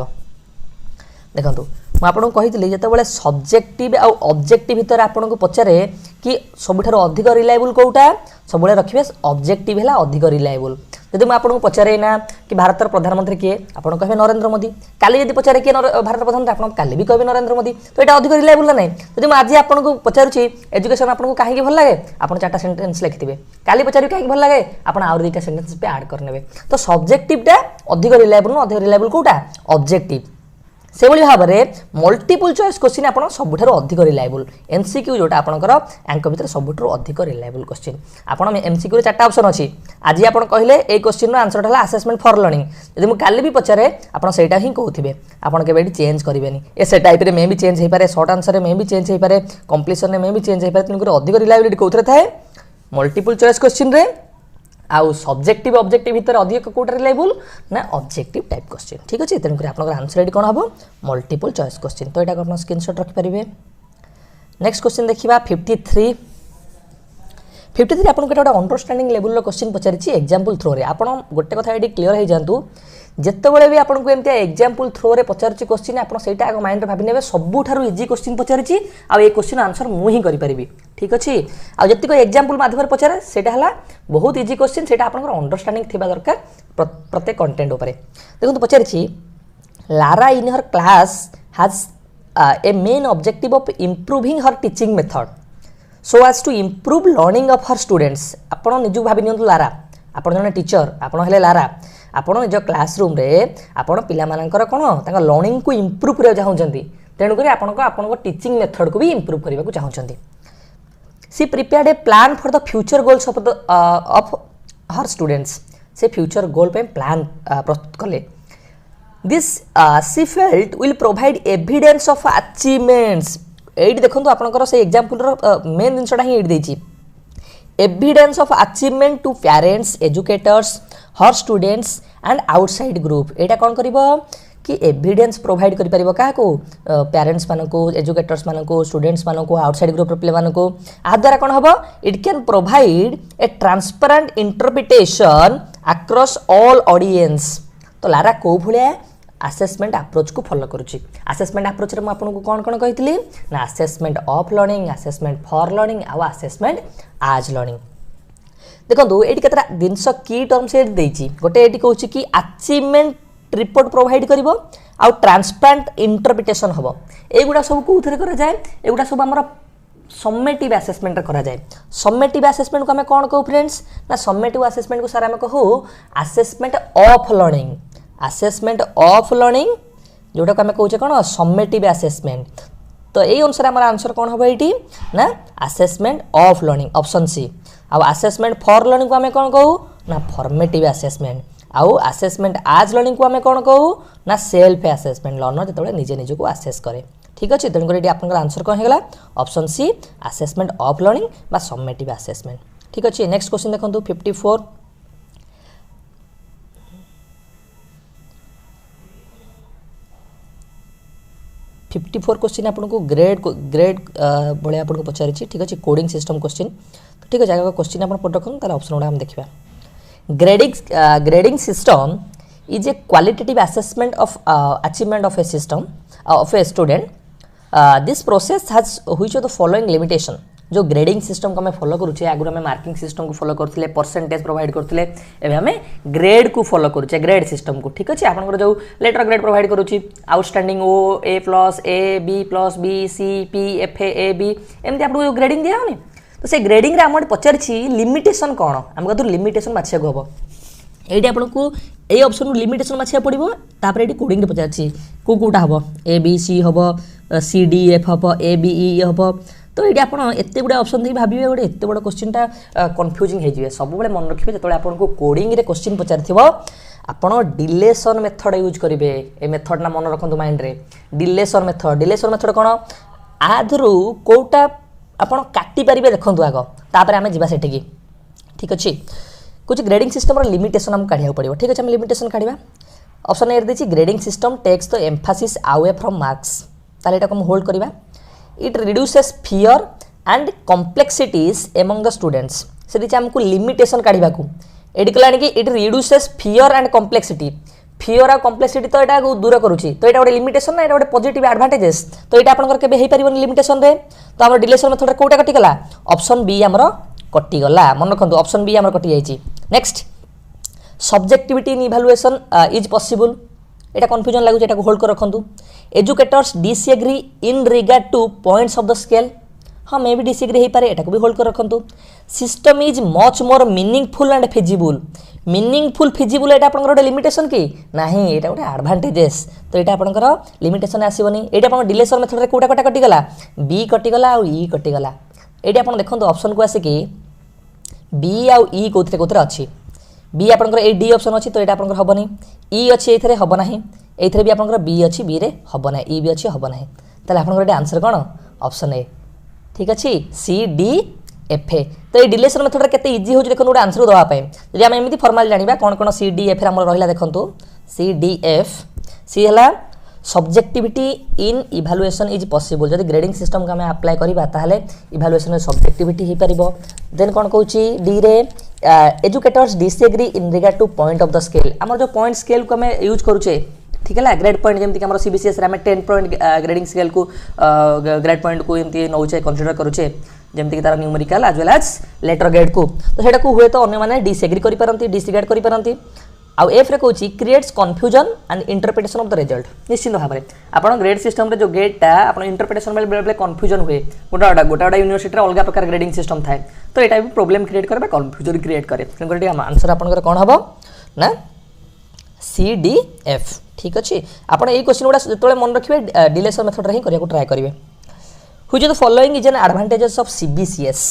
देखंतु ମୁଁ ଆପଣଙ୍କୁ କହିଥିଲି ଯେତେବେଳେ ସବଜେକ୍ଟିଭ ଆଉ ଅବଜେକ୍ଟିଭ ଭିତରେ ଆପଣଙ୍କୁ ପଚାରେ କି ସବୁଠାରୁ ଅଧିକ ରିଲାଏବୁଲ୍ କୋଉଟା ସବୁବେଳେ ରଖିବେ ଅବଜେକ୍ଟିଭ ହେଲା ଅଧିକ ରିଲାଏବୁଲ୍ ଯଦି ମୁଁ ଆପଣଙ୍କୁ ପଚାରେ ନା କି ଭାରତର ପ୍ରଧାନମନ୍ତ୍ରୀ କିଏ ଆପଣ କହିବେ ନରେନ୍ଦ୍ର ମୋଦି କାଲି ଯଦି ପଚାରେ କିଏ ଭାରତର ପ୍ରଧାନମନ୍ତ୍ରୀ ଆପଣ କାଲି ବି କହିବେ ନରେନ୍ଦ୍ର ମୋଦି ତ ଏଟା ଅଧିକ ରିଲାଏବୁଲ୍ ନା ନାହିଁ ଯଦି ମୁଁ ଆଜି ଆପଣଙ୍କୁ ପଚାରୁଛି ଏଜୁକେସନ୍ ଆପଣଙ୍କୁ କାହିଁକି ଭଲ ଲାଗେ ଆପଣ 4ଟା ସେଣ୍ଟେନ୍ସ ଲେଖିଥିବେ କାଲି ପଚାରିବି କାହିଁକି ଭଲ ଲାଗେ ଆପଣ ଆହୁରି 2ଟା ସେଣ୍ଟେନ୍ସ ବି ଆଡ୍ କରିନେବେ ତ ସବଜେକ୍ଟିଭଟା ଅଧିକ ରିଲାଏବୁଲ୍ ଅଧିକ ରିଲାଏବୁଲ୍ କୋଉଟା ଅବଜେକ୍ଟିଭ से भाव में मल्टीपल चॉइस क्वेश्चन आप सबुठ अधिक रिलायबल एमसीक्यू जोटा आपंकर यांक भितर सबुठ अधिक रिलायबल क्वेश्चन आप एमसीक्यू 4टा ऑप्शन अच्छी आज आप कहले ए क्वेश्चन आंसर है असेसमेंट फॉर लर्निंग यदि मुझे काली भी पचारे आप सहीटा ही कहते आपड़ के चेंज करेंगे ए टाइप में मे भी चेंज हो पाए सर्ट आंसर में भी चेंज हो पाए कंप्लीशन में भी चेंज हो पाए तेणुक अधिक रिलायबिलिटी कौन थाए मल्टीपल चॉइस क्वेश्चन रे आउ सब्जेक्टिव ऑब्जेक्टिव भितर अधिक कोटा रिलायबल ना ऑब्जेक्टिव टाइप क्वेश्चन ठीक अच्छे तेणुक आपंकर आंसर ये कौन हम मल्टीपल चॉइस क्वेश्चन तो यहाँ आप स्क्रीनशॉट रखिपारे। नेक्स्ट क्वेश्चन देखा 53 आपको गोटे अंडरस्टैंडिंग लेवल क्वेश्चन पचारि एग्जांपल थ्रो रे आप गोटे कथा ये क्लीयर हो जातु जितेबाला भी आपको एमती एग्जांपल थ्रो रे पचार क्वेश्चन आप सहीटा माइंड भाव ने सबुठार इजी क्वेश्चन पचारि आउ क्वेश्चन आंसर मुझे करी ठीक अच्छे आतीक एग्जांपल माध्यम पचारे सेटा बहुत इजी क्वेश्चन से अंडरस्टैंडिंग थी दरकार प्रत्येक कंटेंट उपर देखो पचारि लारा in her class has a main objective of improving her teaching method so as to improve learning of her students आप निजु भावी नियंतु लारा आप जन टीचर आप हेले लारा आप निज क्लासरूम रे आप पिलामानकर कौन तांका लर्निंग को इम्प्रूव करने चाहते तेणुक आपन टीचिंग मेथड को भी इम्प्रूव करने को चाहते she prepared a plan for the future goals of her students से फ्यूचर गोल पे प्लान प्रस्तुत कले this she felt will provide evidence of achievements ये देखो आपंकर से एग्जांपल मेन जिनसा ही ये evidence of achievement to parents educators her students and outside group यहाँ कौन कर कि एविडेंस प्रोवाइड कर क्या पेरेंट्स मान को एजुकेटर्स मान को स्टूडेंट्स मान को आउटसाइड ग्रुप पिले मान को आ द्वारा कौन हम it can provide a transparent interpretation across all audience तो लारा कौ भाया असेसमेंट अप्रोच को फॉलो करुच्ची असेसमेंट अप्रोच रे आपको कौन कौन कही ना assessment of learning assessment for learning आउ असेसमेंट आज लर्निंग देखो ये केतरा जिनस की टर्म से गोटे ये कौन कि अचीवमेंट रिपोर्ट प्रोवाइड कर आउ ट्रांसपेरेंट इंटरप्रिटेशन हम एगुड़ा सब कौन करा जाए एगुड़ा सब आम सम्मेटिव असेसमेंट करा जाए सम्मेटिव असेसमेंट को आम कौन कहू फ्रेंड्स ना सम्मेटिव असेसमेंट को सार आम कहू assessment of learning assessment of learning जोटा को आम कहे कौन सम्मेटिव असेसमेंट तो यही अनुसार आम आंसर कौन हम ये ना assessment of learning option C आउ असेसमेंट फॉर लर्निंग को आम कौन कहू ना फॉर्मेटिव असेसमेंट आउ असेसमेंट आज लर्निंग को आम कौन कहू ना सेल्फ असेसमेंट लर्नर जो निजे निजक आसेस करे ठीक अच्छे तेणुक ये आप आंसर कौन होगा option C assessment of learning बा सम्मेटिव असेसमेंट ठीक अच्छे। नेक्स्ट क्वेश्चन देखो 54 54 क्वेश्चन आपको ग्रेड भाया आपको पचारि ठीक अच्छे कोडिंग सिस्टम क्वेश्चन तो ठीक अच्छे आगे क्वेश्चन आप पढ़ रखते हैं ऑप्शन गुड़ा देखा grading system is a qualitative assessment of achievement of A system of a student this process has which of the following limitation जो ग्रेडिंग सिस्टम को आम फॉलो करुचे आगुरी आम मार्किंग सिस्टम को फॉलो करते परसेंटेज प्रोवाइड करते एवं आम ग्रेड को फॉलो करुचे ग्रेड सिस्टम को ठीक अच्छे आपंकर जो लेटर ग्रेड प्रोवाइड करुच्ची outstanding O A B C P F A B एमती आपको ग्रेडिंग दिया होनी तो से ग्रेडिंग रे आम पचारि लिमिटेशन कौन आम कहूँ लिमिटेशन बाछा हम ये आपको ये ऑप्शन लिमिटेशन बाछा पड़ो तापर ये कोडिंग पचारि कौटा हम ए बी सी हम सी डी एफ हम ए बी ई हम तो ये आप एत गुड़ा ऑप्शन देखिए भाविए गोटे एत बड़ा क्वेश्चन कन्फ्यूजिंग हो सब मन रखिए जो आपको कोडिंग रे क्वेश्चन पचारि आप डिलेसन मेथड यूज करेंगे ए मेथड ना मन रखु माइंड रे डिलेसन मेथड कौन आधु कौटा आप काटी पारे देखूँ आग तापर आम जा सेठी ठीक अच्छे कुछ ग्रेडिंग सिस्टम लिमिटेशन आमको काढ़ा पड़ो ठीक अच्छे लिमिटेशन काढ़ा ऑप्शन ए देखिए grading system takes the emphasis away from marks ताले एटा हम होल्ड करवा it reduces fear and complexities among the students से आमको लिमिटेशन काढ़ा को ये कला कि it reduces fear and complexity fear और कॉम्प्लेक्सिटी तो यहाँ दूर करुच्ची तो यहाँ गोटे लिमिटेशन ना गोटे पॉजिटिव एडवांटेजेस तो यहाँ आपंकर केबे हो लिमिटेशन रे तो आम डिलेशन मेथड कौटा कटिगला ऑप्शन बी आमर कटिगला मन रखु ऑप्शन बी आमर कटि जाइए। Next subjectivity in evaluation is possible यहाँ कन्फ्यूजन लगुच होल्ड कर रखु educators disagree in regard two points of the scale हाँ मे भी डिसएग्री हो पारे एटा को भी होल्ड कर रखंतु system is much more meaningful and feasible meaningful feasible एटा आपनकर गोटे लिमिटेशन कि नाही एटा गोटे एडवांटेजेस तो एटा आपनकर लिमिटेशन आसीबनी एटा आपन डिलेशन मेथड रे कोटा कोटा कटि गला बी कटि गला और ई कटि गला एटा आपन देखंतु ऑप्शन को आसे कि बी आ ई कोथरे कोथरे अछि बी आपनकर ए डी ऑप्शन अछि तो एटा आपनकर हबनी ई अछि एथरे हब नाही एथरे भी आपनकर बी अछि बी रे हब नाही ई भी अछि हब नाही तले आपनकर एटा आंसर कोन ऑप्शन ए ठीक अछि सी डी एफ ए तो ये डिलेशन मेथड केते इजी हो देखो गोटे आंसर दवा पाए जदि हम एमती फॉर्मल जानिबा कोन कोन सी डी एफ हमर रहिला देखंतु सी डी एफ सी हला subjectivity in evaluation is possible जदि ग्रेडिंग सिस्टम का हम अप्लाई करबा ताहले इवैल्यूएशन में सब्जेक्टिविटी हे परिबो देन कोन कहूची डी रे educators disagree in regard two point of the scale हमर जो पॉइंट स्केल को हम यूज करूचे ठीक है ग्रेड पॉइंट जमती हमर सीबीसीएस रे हम 10 पॉइंट ग्रेडिंग स्केल को ग्रेड पॉइंट को एमती नौचे कंसीडर करूचे जमती कि तार numerical as well as letter grade को तो सेटा को हुए तो अन्य माने डिसएग्री करि परंती डिसरिगार्ड करि परंती आ एफ रे कहूची creates confusion and interpretation of the result निश्चित भाव में आपण ग्रेड सिस्टम रे जो ग्रेडटा आपण इंटरप्रिटेशन में बेले कंफ्यूजन हुए गोटा यूनिवर्सिटी रे अलग प्रकार ग्रेडिंग सिस्टम थाए तो एटा भी प्रॉब्लम क्रिएट करे कंफ्यूजन क्रिएट करे तेन आंसर आपण कोन हबो ना सी डी एफ ठीक अछि आपण ए क्वेश्चन गुडा जतले मन रखिबे डिलेशन मेथड रे ही करिया को ट्राई करिवे which of the following is an advantages of CBCS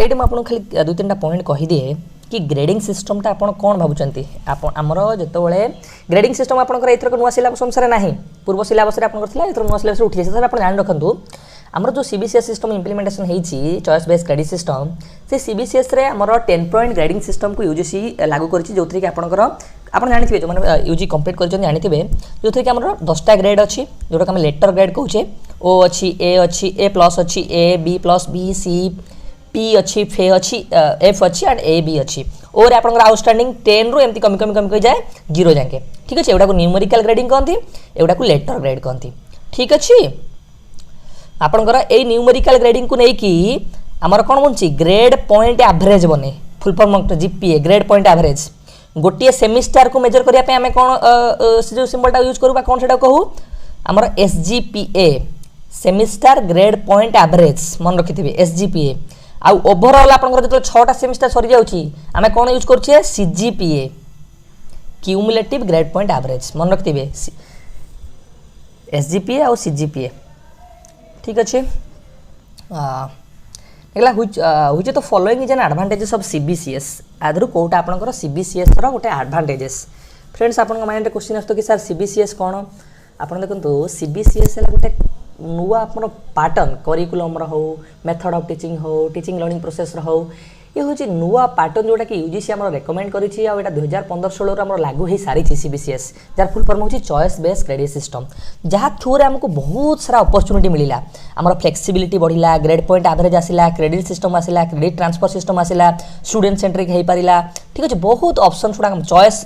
एटे म आपण खाली दु तीनटा पॉइंट कहि दिए कि ग्रेडिंग सिस्टम टा आपण कोन भाबुचंती आपण हमरो जतबेले ग्रेडिंग सिस्टम आपण कर एथर को नुवा सिलेबस अनुसार नाही पूर्व सिलेबस रे आपण करथिला एथर नुवा सिलेबस उठी जाय आपण जान रखंतु हमरो जो सीबीसीएस सिस्टम इंप्लीमेंटेशन हेछि चॉइस बेस्ड क्रेडिट सिस्टम से सीबीसीएस रे हमरो 10 पॉइंट ग्रेडिंग सिस्टम को यूजीसी लागू करछि जोथि कि आपनकर आपण जानिथिबे जो माने यूजी कंप्लीट करछन जानिथिबे जोथि कि हमरो 10टा ग्रेड अछि जोटा कि हम लेटर ग्रेड कहउछे ओ अछि ए प्लस अछि A B plus B C P अच्छी फे अच्छी एफ अच्छी एंड ए बी अच्छी और आपनकर आउटस्टैंडिंग 10 रु एमती कमी कमी कमी जाए 0 जाके ठीक अछि एडा को न्यूमेरिकल ग्रेडिंग कहंती एडा को लेटर ग्रेड कहंती ठीक अछि आपनकर ए न्यूमेरिकल ग्रेडिंग को नै कि हमर कोन बनछि ग्रेड पॉइंट एवरेज बने full form GPA grade point average गोटिए सेमिस्टर को मेजर करिया पे हमें कोन से जो सिंबलटा यूज करबा कोन सेटा कहू हमर SGPA semester grade point average मन रखिथिबे एसजीपीए आ ओवरऑल आपनकर जतो 6टा सेमिस्टर सरी जाउची हमें कोन यूज करछे CGPA cumulative grade point average मन रखथिबे एसजीपीए और सीजीपीए ठीक अछि एकला हुज तो following is an advantages of CBCS आदरु कोटा आपनकर सीबीसीएस रो गोटे एडवांटेजेस फ्रेंड्स आपन माइंड रे क्वेश्चन आस्तो कि सर सीबीसीएस कोन आपन देखंतु सीबीसीएस हला गोटे नुआ अपन पैटर्न करिकुलम हो method of teaching learning process हो ये हूँ नुआ पैटर्न जोटा कि यूजीसी आम रेकमेंड करी आ 2015-16 आम लागू हो सारी सीबीसीएस जार फुल फॉर्म हो चॉइस बेस्ड क्रेडिट सिस्टम जहाँ थ्रू आमको बहुत सारा अपॉर्चुनिटी मिला आम फ्लेक्सिबिलिटी बढ़िला ग्रेड पॉइंट एवरेज आसिला क्रेडिट सिस्टम आसिला क्रेडिट ट्रांसफर सिस्टम आसिला स्टूडेंट सेंट्रिक हो पारा ठीक अच्छे बहुत ऑप्शन गुड़ा चॉइस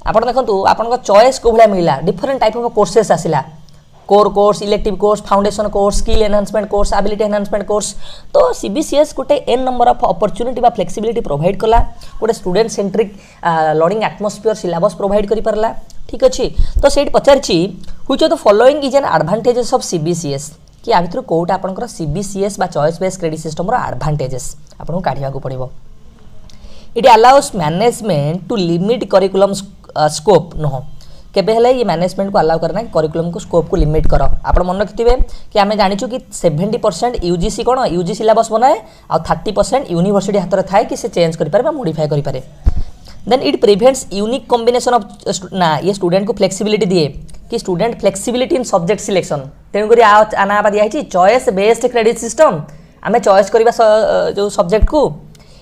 आप देखो आप चॉइस को भाया मिला डिफरेंट टाइप ऑफ कोर्सेस आसिला core course elective course foundation course skill enhancement course ability enhancement course तो सीबीसीएस गोटे एन नंबर ऑफ अपॉर्चुनिटी बा फ्लेक्सिबिलिटी प्रोवाइड कला गोटे student centric learning atmosphere syllabus provide करि परला ठीक अछि तो सेट पचारछि which of the following is an advantages of CBCS कि आ भितर कोटा आपनकर सीबीसीएस बा चॉइस बेस्ड क्रेडिट सिस्टम रो एडवांटेजेस आपन काढिया को पड़िबो it allows management to limit curriculum scope नो केबे हेले ये मैनेजमेंट को अलाउ करना करिकुलम को स्कोप को लिमिट करो आप मन रखिथे कि आम जानिचु कि 70% यूजीसी कौन यूजी सिलेबस बनाए आ 30% यूनिवर्सिटी हाथ में थाए कि से चेंज करें मॉडिफाई करें then it prevents unique combination of ना ये स्टूडेंट को फ्लेक्सिबिलिटी दिए कि student flexibility in subject selection तेणुक आना दिखाई चॉइस बेस्ड क्रेडिट सिस्टम आम चॉइस करवा जो सब्जेक्ट को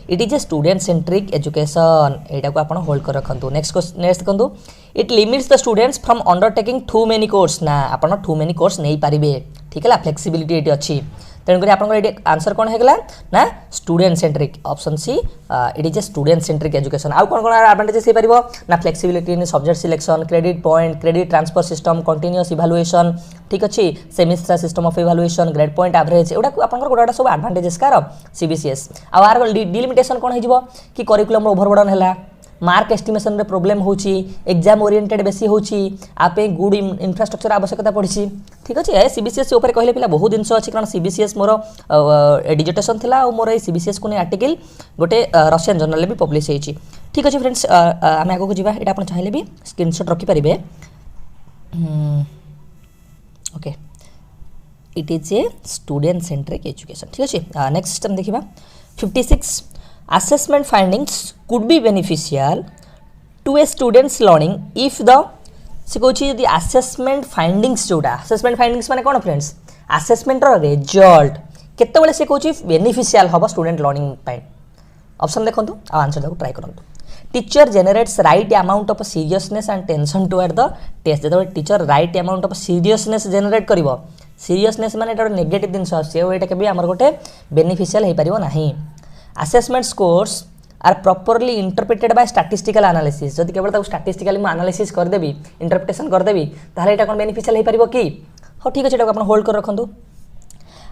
it is a student centric education एटा को आपण होल्ड कर रखंतु नेक्स्ट देखंतु it limits the students from undertaking to many course ना आपण टू मेनी कोर्स नहीं पारिबे ठीक है फ्लेक्सिबिलिटी एटी अच्छी तेणुक आपन आंसर कौन होगा ना student centric option C it is a student centric education आउ कौन कौन एडवांटेजेस हो पारिबो ना flexibility in subject selection credit point credit transfer system continuous evaluation ठीक अच्छी semester system of evaluation grade point average एवडा आपन गोटा सब एडवांटेजेस कार सीबीसीएस आर डिलिमिटेशन कौन हो कि करिकुलम ओवरबर्डन है मार्क एस्टिमेशन रे प्रॉब्लम होची एग्जाम ओरिएंटेड बेसी होची आपे गुड इंफ्रास्ट्रक्चर आवश्यकता पड़ी ठीक अच्छे ए सीबीसीएस ऊपर कहले पिला बहुत जिनस अच्छी कारण सीबीसीएस मोर डिजिटेशन थिला और मोर सीबीसीएस को आर्टिकल गोटे रशियन जर्नल भी पब्लिश होती ठीक अच्छे फ्रेंड्स आम आगे को जावा यहाँ चाहिए भी स्क्रीनशॉट रखिपारे okay it is a student centric education ठीक अच्छे नेक्स्ट सिस्टम देखा 56 assessment findings could be beneficial to a student's learning if the से कहूँ यदि assessment findings जोड़ा assessment findings माने कौन फ्रेंड्स assessment रो result केतेबेले से कहूँ beneficial हम student learning पाए ऑप्शन देखो आ आंसर देखो ट्राई करूँ teacher generates right amount of seriousness and tension toward the test जो teacher right amount of seriousness generate कर सीरियसनेस माने एटा नेगेटिव जिनस आसटा के आमर गोटे बेनिफिशियल हो पार ना assessment scores are properly interpreted by statistical analysis जब केवल स्टैटिस्टिकली मुझे एनालिसिस करदेवी इंटरप्रिटेशन करदेवी ताहले एटा कोन बेनिफिशियल हो पार कि हाँ ठीक अच्छे आप होल्ड कर रखु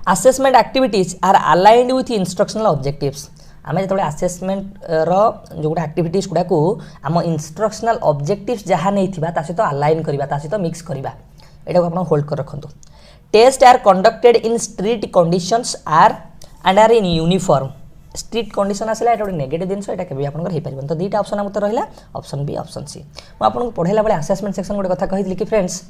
assessment activities are aligned with instructional objectives आम जो आसेसमेंट जो गोटे एक्टिविटीज गुड़ा को आम इंस्ट्रक्शनल ऑब्जेक्टिव्स जहाँ नहीं सहित अलाइन करवा सहित मिक्स करवा यहाँ को आप होल्ड कर रखु test are conducted in strict conditions are and are in uniform strict condition आसला ये नेगेटिव जिन ये आपंकर तो दुईटा ऑप्शन आम रहा ऑप्शन बी ऑप्शन सी मुझे आपको पढ़ाला बेले असेसमेंट सेक्शन गोटे कथा कही कि फ्रेंड्स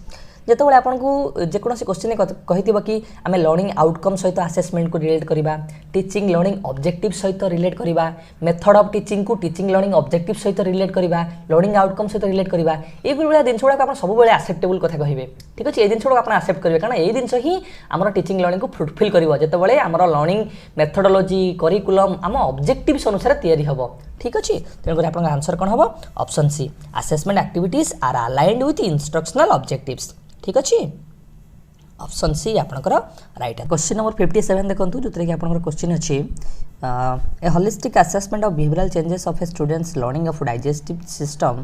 जितेबाला आपको जेकोसी क्वेश्चन कही कि आम लर्निंग आउटकम सहित असेसमेंट को रिलेट करवा टीचिंग लर्निंग ऑब्जेक्टिव सहित रिलेट करवा मेथड ऑफ टीचिंग को टीचिंग लर्निंग ऑब्जेक्टिव सहित रिलेट करवा लर्निंग आउटकम सहित रिलेट करवा ये जिन गुड़ा आप सब एक्सेप्टेबल कथा कहे ठीक अच्छे ये जिन गुड़ा आप एक्सेप्ट करेंगे कारण ये जिन ही आम टीचिंग लर्निंग को फ्रुटफिल कर जितेबाला आम लर्निंग मेथडोलोजी करिकुलम आम ऑब्जेक्टिव्स अनुसार तैयारी हम ठीक अच्छे तेणुकर आप आंसर कौन हम option C assessment activities are aligned with instructional objectives ठीक अच्छे ऑप्शन सी आपनकर राइट क्वेश्चन नंबर 57 देखो जो कि आपनकर क्वेश्चन अच्छे a holistic assessment of behavioural changes of a students learning of digestive system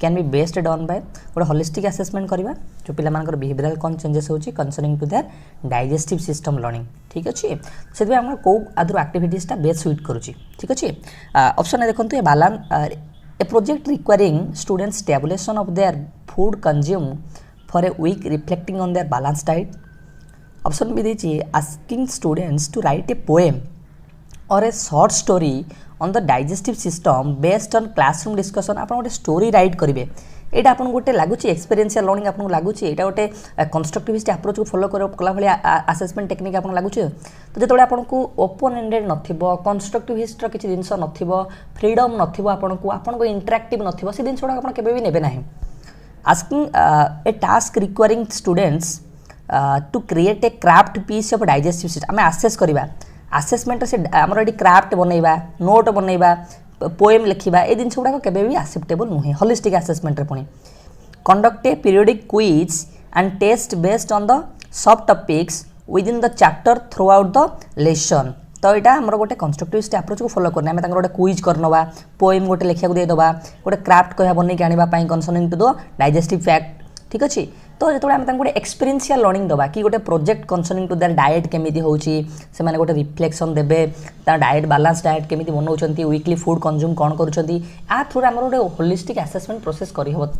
can be based on by गोटे holistic assessment करवा जो पिला मानकर बिहेवियरल कौन चेंजेस होची concerning to their digestive system learning ठीक अच्छे से आम कौ आदर एक्टिविटीजटा बेस्ट सुइट करुच्ची ठीक अच्छे ऑप्शन देखो ए बालान a project requiring students tabulation of their food consume for a week reflecting on their balanced diet. Option B is asking students to write a poem or a short story on the digestive system based on classroom discussion. आप गोटे story right करेंगे यहाँ आपको गोटे लगुच experiential learning आपको लगुच यहाँ गोटे कंस्ट्रक्टिविस्ट अप्रोच को फॉलो कला भाई असेसमेंट टेक्निक आपको लगुच तो जो आपको ओपन एंडेड नथिबो कंस्ट्रक्टिविस्ट किसी जिनस नथिबो फ्रीडम नथिबो आपको इंटरैक्टिव नथिबो से जिनस गुड़ा केबे भी नेबे नाही asking a task requiring students to create a craft piece of digestive system आम आसेस करवा आसेसमेंट से आमर ये क्राफ्ट बनइबा नोट बनइबा पोएम लिखा ये जिन गुड़ाक केबे भी एक्सेप्टेबल नुहे होलिस्टिक आसेसमेंट पुणी conduct a periodic quiz and test based on the subtopics within the chapter throughout the lesson तो यहाँ आम गोटे कंस्ट्रक्टिविस्ट अप्रोच को फॉलो करना आम गोटे क्विज करनवा पोएम गोटे लिखा देदेबा गोटे क्राफ्ट कह बनई आने concerning to the digestive fact ठीक अच्छे तो जो आम गोटे एक्सपीरियंशियल लर्निंग दबा कि गोटे project concerning to their diet केमी होची से माने गोटे रिफ्लेक्शन देबे तार डाएट बालांस डाएट केमी बनाउछंती वीकली फूड कंज्यूम कौन करुछंती आ थ्रू आम गोटे होलिस्टिक असेसमेंट प्रोसेस करहब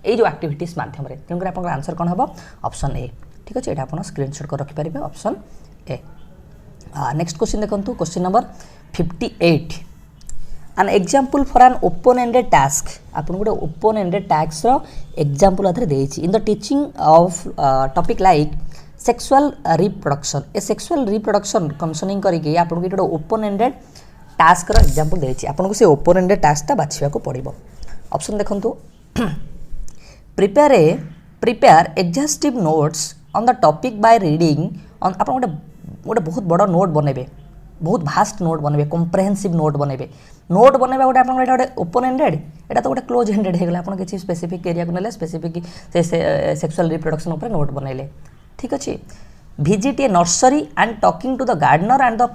ये जो एक्टिविटीज माध्यम तेणुकर आप आंसर कौन हम ऑप्शन ए ठीक अच्छे यहाँ आप स्क्रीनशॉट कर रखिपारे ऑप्शन ए नेक्स्ट क्वेश्चन देखो question number 58 an example for an open ended task आपन गोटे ओपन एंडेड टास्क रो एग्जांपल आधरे देछि in the teaching of topic like sexual reproduction asexual reproduction concerning करके आपन गोटे ओपन एंडेड टास्क रो एग्जांपल देछि आपन को से ओपन एंडेड टास्कटा बाछिया को पड़िबो ऑप्शन देखंतु prepare exhaustive notes on the topic by reading on आपन गोटे बहुत बड़ नोट बनइबे बहुत भास्ट नोट बनइबे कम्प्रेहेंसिव नोट बनइबे गोटे आप गोटे ओपन एंडेड एटा तो गोटे क्लोज एंडेड हो गला आप किसी स्पेसिफिक एरिया को नेले स्पेसिफिक सेक्सुअल रिप्रोडक्शन उपर नोट बनइले ठीक अच्छे visit a nursery and talking to the gardener and the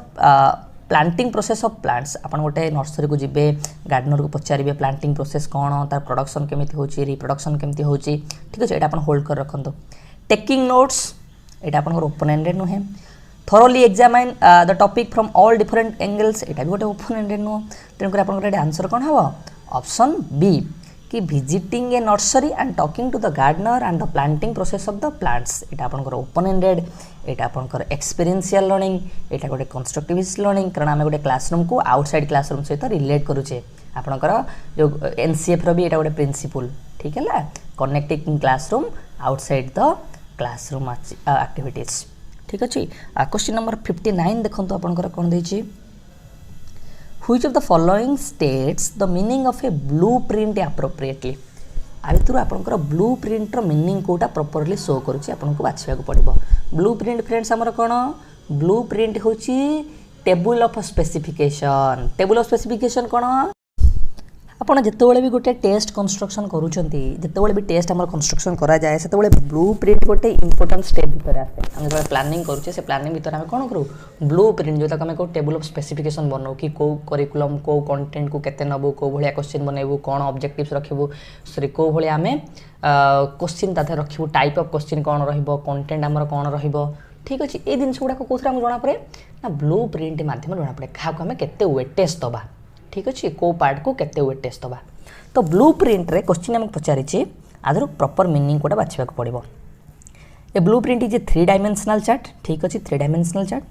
planting process of plants आपन गोटे नर्सरी को जिबे गार्डनर को पचारिबे प्लांटिंग प्रोसेस कौन तार प्रोडक्शन केमिति होची रिप्रोडक्शन केमिति होची ठीक अच्छे एटा आपन होल्ड कर रखंतो टेकिंग नोट्स एटा आपन ओपन एंडेड नुहे thoroughly examine the topic from all different angles एटा भी गोटे ओपन एंडेड नुह तेणुकर आप आंसर कौन हम ऑप्शन बी कि visiting a nursery and talking to the gardener and the planting process of the plants एटा आपनकर ओपन एंडेड एटा आपनकर एक्सपीरियंशियल लर्निंग एटा गोटे कंस्ट्रक्टिविस्ट लर्निंग कारण आम गोटे क्लासरूम को आउटसाइड क्लासरूम सहित रिलेट करूचे आपनकर जो एनसीएफ रो भी एटा गोटे प्रिंसिपल ठीक है connecting classroom outside the classroom activities ठीक अच्छे क्वेश्चन नंबर 59 देखो आपनकर कौन देछि Which of the following states the meaning of a blueprint appropriately? आ भितर आपनकर ब्लूप्रिंट मीनिंग कोटा प्रॉपर्ली शो करूची आपनको बाछिया को पड़िबो ब्लूप्रिंट फ्रेंड्स हमर कोन ब्लूप्रिंट होची टेबल ऑफ स्पेसिफिकेशन कोन आपण जेतेबेले भी गोटे टेस्ट कंस्ट्रक्शन करूचंती जेतेबेले भी टेस्ट हमर कंस्ट्रक्शन करा जाय सेतेबेले ब्लूप्रिंट गोटे इंपोर्टेंट स्टेप भीतर आसे हम जो प्लानिंग करूचे से प्लानिंग भीतर हम कोन करू ब्लूप्रिंट जो तक हम को टेबल ऑफ स्पेसिफिकेशन बनाऊ कि को करिकुलम को कंटेंट को केते नबो को भलिया क्वेश्चन बनेबू कोन ऑब्जेक्टिव्स रखिबू सॉरी को भलिया हमें क्वेश्चन ताथे रखिबू टाइप ऑफ क्वेश्चन कोन रहिबो कंटेंट हमर कोन रहिबो ठीक अछि ए दिन गुडा को कोथरा हम जणा पड़े ना ब्लूप्रिंट माध्यम जणा पड़े खा को हम केते वेटेज दबा ठीक अच्छे को पार्ट को केते वेटेज दबा तो ब्लूप्रिंट रे क्वेश्चन हम पचारिछि आदर प्रॉपर मीनिंग कोटा बाछिबा को पड़िबो a blueprint is a 3 dimensional chart ठीक अच्छे 3 dimensional chart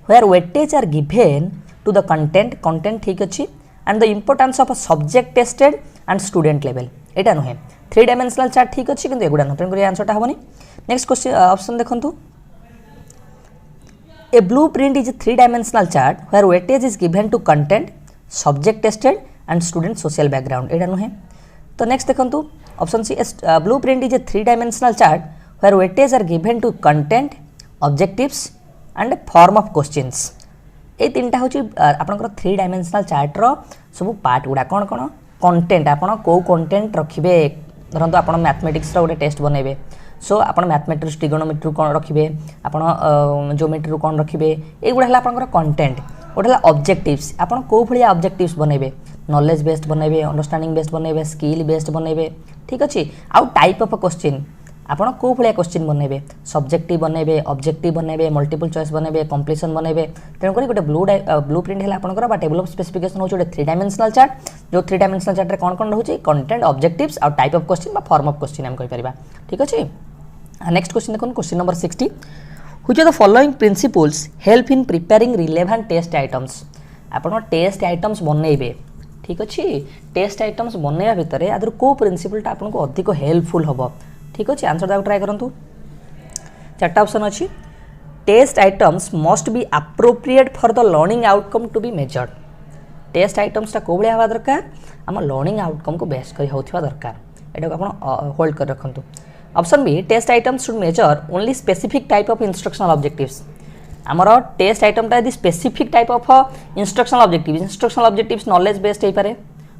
where weightage are given to the content ठीक अच्छे and the importance of a subject tested and student level एटा नहे 3 डायमेंशनल चार्ट ठीक अच्छे किंतु एगुडा न तेन आंसर टा होबनी नेक्स्ट क्वेश्चन ऑप्शन देखंतु A blueprint is a 3-dimensional chart where weightage is given to content, subject tested and student social background. एटा नुहे तो नेक्स्ट देखंतु option C blueprint is a 3-dimensional chart where weightage are given to content, objectives and form of questions. ए तीनटा होची आपनकर 3 dimensional chart रो सब part गुडा कोन कोन content आपन को content रखिबे धरंतु आपन मैथमेटिक्स रो गोटे टेस्ट बनेबे सो आपन मैथमेटिक्स ट्रिगोनोमेट्री कोन रखिबे आपन ज्योमेट्री कोन रखिबे एगुडा हला आपनकर कंटेंट ओडला ऑब्जेक्टिव्स आपन को भलिया ऑब्जेक्टिव्स बनेबे नॉलेज बेस्ड बनेबे अंडरस्टैंडिंग बेस्ड बनेबे स्किल बेस्ड बनेबे ठीक अछि आउ टाइप ऑफ क्वेश्चन आपन को भलिया क्वेश्चन बनेबे सब्जेक्टिव बनेबे ऑब्जेक्टिव बनेबे मल्टीपल चॉइस बनेबे कंप्लीशन बनेबे तेन करी गोटे ब्लूप्रिंट हला आपनकर बा टेबल ऑफ स्पेसिफिकेशन होछ गोटे 3 डायमेंशनल चार्ट जो 3 डायमेंशनल चार्ट रे कोन कोन रहउची कंटेंट ऑब्जेक्टिव्स और टाइप ऑफ क्वेश्चन बा फॉर्म ऑफ क्वेश्चन हम कहि परिबा ठीक अछि नेक्स्ट क्वेश्चन देखो question number 60 Which of the following principles help in preparing relevant test items आपण टेस्ट आइटम्स बनेबे ठीक अछि टेस्ट आइटम्स बनेबा भितरे आदर को प्रिंसिपल ता आपन को अधिक हेल्पफुल हबो ठीक अछि आंसर दाउ ट्राई करंतु चारटा ऑप्शन अछि test items must be appropriate for the learning outcome to be measured test items ता कोबळे हवा दरकार हम लर्निंग आउटकम को बेस करी होथिबा दरकार एटा को आपण होल्ड कर रखंतु option B test items should measure only specific type of instructional objectives आमर टेस्ट आइटम टा यदि specific type of instructional objectives knowledge based हो पारे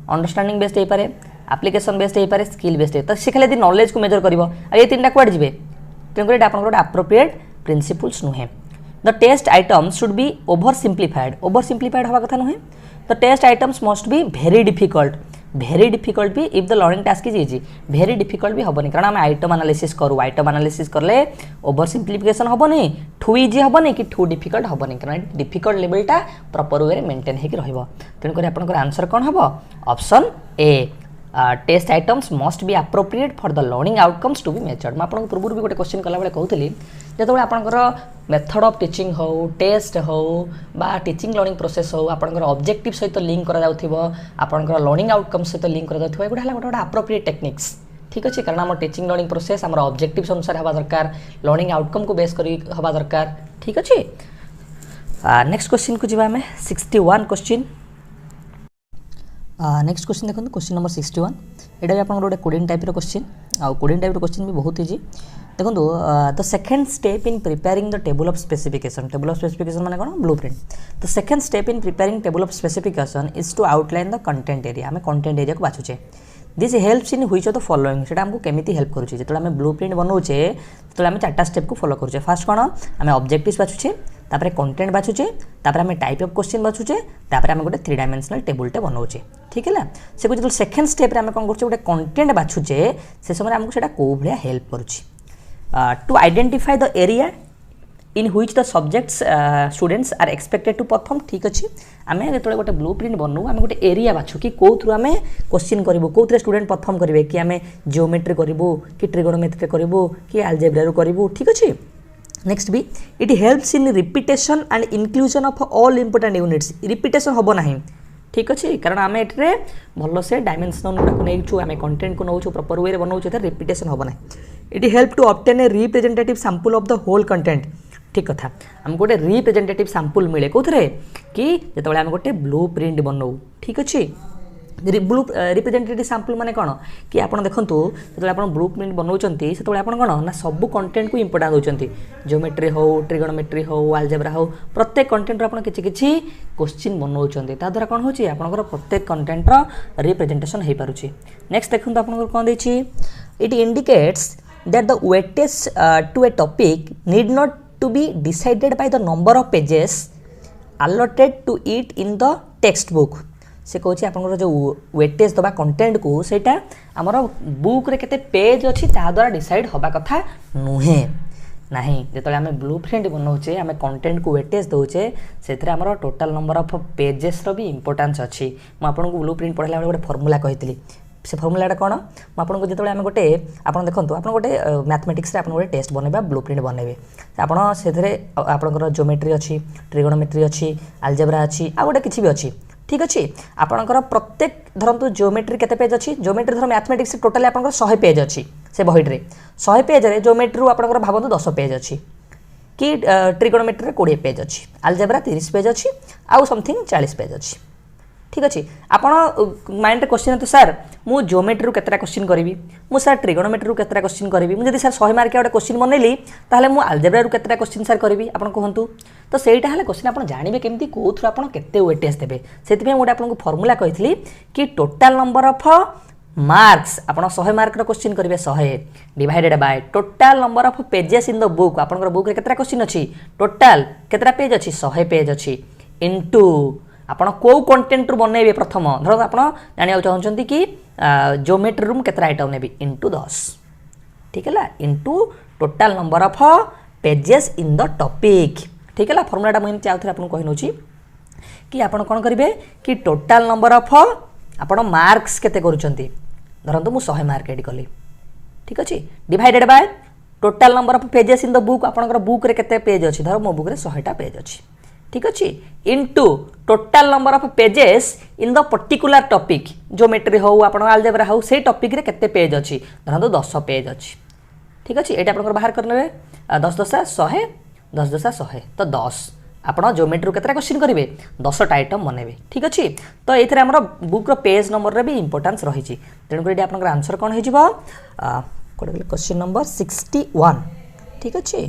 अंडरस्टैंडिंग बेस्ड हो पारे एप्लिकेशन बेस्ड हो पारे स्किल बेस्ड तो से खाली नॉलेज को मेजर करिवो आ ये तीनटा क्वाड जिवे तेन करे आपन गोटे एप्रोप्रिएट प्रिंसिपल्स नुहे the test items should be over simplified हवा कथा नुहे the test items must be very difficult भी if the learning task is easy very difficult भी हबनी कारण हम आइटम एनालिसिस करले ओवर सिंप्लिफिकेशन हबनी ठू इजी हबनी कि ठू डिफिकल्ट हबनी कारण डिफिकल्ट लेवलटा प्रॉपर वे मेंटेन हेकि रहइबो तेन करी आपनकर आंसर कोन हबो option A test items must be appropriate for the learning outcomes to be measured मैं आपको पूर्व भी गोटे क्वेश्चन कला बेले कहूली जो आपंकर मेथड ऑफ टीचिंग हो टेस्ट हो बा टीचिंग लर्निंग प्रोसेस हो आपंकर ऑब्जेक्टिव सहित लिंक करा जाउथिबो आपंकर लर्निंग आउटकम सहित लिंक करा जाउथिबो एगुडा हला गोटे एप्रोप्रिएट टेक्निक्स ठीक अच्छे कारण आम टीचिंग लर्निंग प्रोसेस आम ऑब्जेक्टिव्स अनुसार हवा दरकार लर्निंग आउटकम को बेस करी हवा दरकार ठीक अच्छे नेक्स्ट क्वेश्चन को जीवा हमें 61 क्वेश्चन नेक्स्ट क्वेश्चन देखो क्वेश्चन नंबर 61 एटा भी आपन गोटे कोडिंग टाइप रो क्वेश्चन आ कोडिंग टाइप रो क्वेश्चन भी बहुत इजी देखो the second step in preparing the table of specification माने कोन blueprint the second step in preparing table of specification is to outline the content area हमें content area को बाछुचे this helps in which of the following सेटा हमको केमिति help करूचे जेतले हमें ब्लूप्रिंट बनौचे तेतले हमें चारटा स्टेप को फॉलो करूचे फर्स्ट कोन हमें ऑब्जेक्टिव्स बाछुचे तापर कंटेंट बाछुचे तापर हमें टाइप ऑफ क्वेश्चन बाछुचे तापर हमें गोटे 3 डायमेंशनल टेबल टे बनौचे ठीक है से को जो सेकंड स्टेप रे हमें कोन करछे गोटे कंटेंट बाछुचे से समय हमको सेटा को भलिया हेल्प करूची to identify the area in which the subjects students are expected to perform ठीक अच्छे आम जो गोटे ब्लू प्रिंट बनू आम गोटे एरिया बाछु कि कौ थ्रू आम क्वेश्चन करूँ कौ स्टूडेंट परफॉर्म करेंगे कि आम जियोमेट्री करूँ कि ट्रिगोनोमेट्री करूँ कि आलजेब्रा करूँ ठीक अच्छे नेक्स्ट भी it helps in repetition and inclusion of all important units repetition हम ना ठीक अच्छे कारण आम ये भल से डायमेंशन गुड़ा नहीं आम कंटेंट को नौ प्रॉपर वे बनाऊँ रिपीटेशन हम ना it help to obtain a representative sample of the whole content ठीक कथा आमको गोटे रिप्रेजेंटेटिव सैंपल मिले कौन कि जो आम गोटे ब्लू प्रिंट बनाऊ ठीक अच्छे ब्लू रिप्रेजेंटेटिव सैंपल माने कौन कि आप देखूँ जो आप ब्लू प्रिंट बनाऊँ से कौन ना सब कंटेंट को इंपोर्टां दौरान जियोमेट्री हो ट्रिगोनोमेट्री हो आलजेब्रा हो प्रत्येक कंटेंट आप किसी क्वेश्चन बनाऊँ द्वारा कौन होची आपनकर प्रत्येक कंटेंट रिप्रेजेंटेशन हो पारुछि नेक्स्ट देखो आप कौन देछि it indicates that the weightage to a topic need not to be decided by the number of pages allotted to it in the text book से कौन आपंकर जो वेटेज दबा कंटेंट को सेटा आमर बुक रे केते पेज अच्छी द्वारा डिसाइड हवा कथा नुहे नहीं जो आम ब्लू प्रिंट बनाऊे आम कंटेंट को वेटेज दौचे से टोटाल नंबर ऑफ पेजेस रो भी इंपोर्टेंस अच्छी मुझे ब्लू प्रिंट पढ़ला गोटे फर्मुला कही से फर्मुलाटा कौन मुझे जो आम गोटे आप देखो आप गोटे मैथमेटिक्स आप गोटे टेस्ट बनवा ब्लू प्रिंट बनइबे आपड़ से आपंकर जियोमेट्री अच्छी ट्रिगोनोमेट्री अच्छी आलजेब्रा अच्छी आ गोटे किसी भी अच्छी ठीक अच्छे आपंकर प्रत्येक धरतु जियोमेट्री केते पेज अच्छी जियोमेट्री धर मैथमेटिक्स टोटाली आप 100 पेज अच्छी से बहीटे 100 पेज रे जियोमेट्री आपंकर भावतु 10 पेज अच्छी कि ट्रिगोनोमेट्री 20 पेज अच्छी आलजेब्रा 30 पेज अच्छी आउ समथिंग 40 पेज अच्छी ठीक अच्छे आप माइंड क्वेश्चन तो सर मु जियोमेट्री केतटा क्वेश्चन करी मु सर ट्रिगोनोमेट्री केतटा क्वेश्चन करी मुझे सर 100 मार्क गोटे क्वेश्चन बनैली ताहले मु आलजेब्रा केतटा क्वेश्चन सर करी आप कहतु तो सहीटा है क्वेश्चन आप जानवे केमती कौ थ्रू आप केते वेटेज देबे सेति गोटे आपको फर्मुला कही कि टोटाल नंबर ऑफ मार्क्स आप 100 मार्क क्वेश्चन करेंगे 100 divided by total number of pages in the book आप बुक रे केतटा क्वेश्चन अच्छी टोटाल केतटा पेज अच्छी 100 पेज अच्छी इनटू आपण कौ कंटेंट रू बनइबे प्रथम धर आप जाना चाहते कि जियोमेट्री रूम केतटा आइटम नेबी इनटू 10 ठीक है into total number of pages in the topic ठीक है फर्मुलाटा मुझे आउ थे आपको कही नौची कि आप कौन करेंगे कि टोटाल नंबर ऑफ आपण मार्क्स केते करूछंती धरंतु मु 100 मार्क एड कली ठीक अच्छे divided by total number of pages in the book आपनकर बुक रे केते पेज अच्छी धर मो बुक रे 100टा पेज अच्छी ठीक अच्छे into total number of pages in the particular topic geometry हो आप आलजेब्रा हो से टॉपिक रे केते पेज अच्छी धरंतु 10 पेज अच्छी ठीक अच्छे ये आपनकर बाहर करने 10 10 100 10 10 100 तो 10 आप जियोमेट्री केतटा क्वेश्चन करेंगे 10टा आइटम बनइबे ठीक अच्छे तो ये आम बुक पेज नंबर रे भी इंपोर्टेंस रही तेणुक ये आप आंसर कौन हो क्वेश्चन नंबर 61 ठीक अच्छे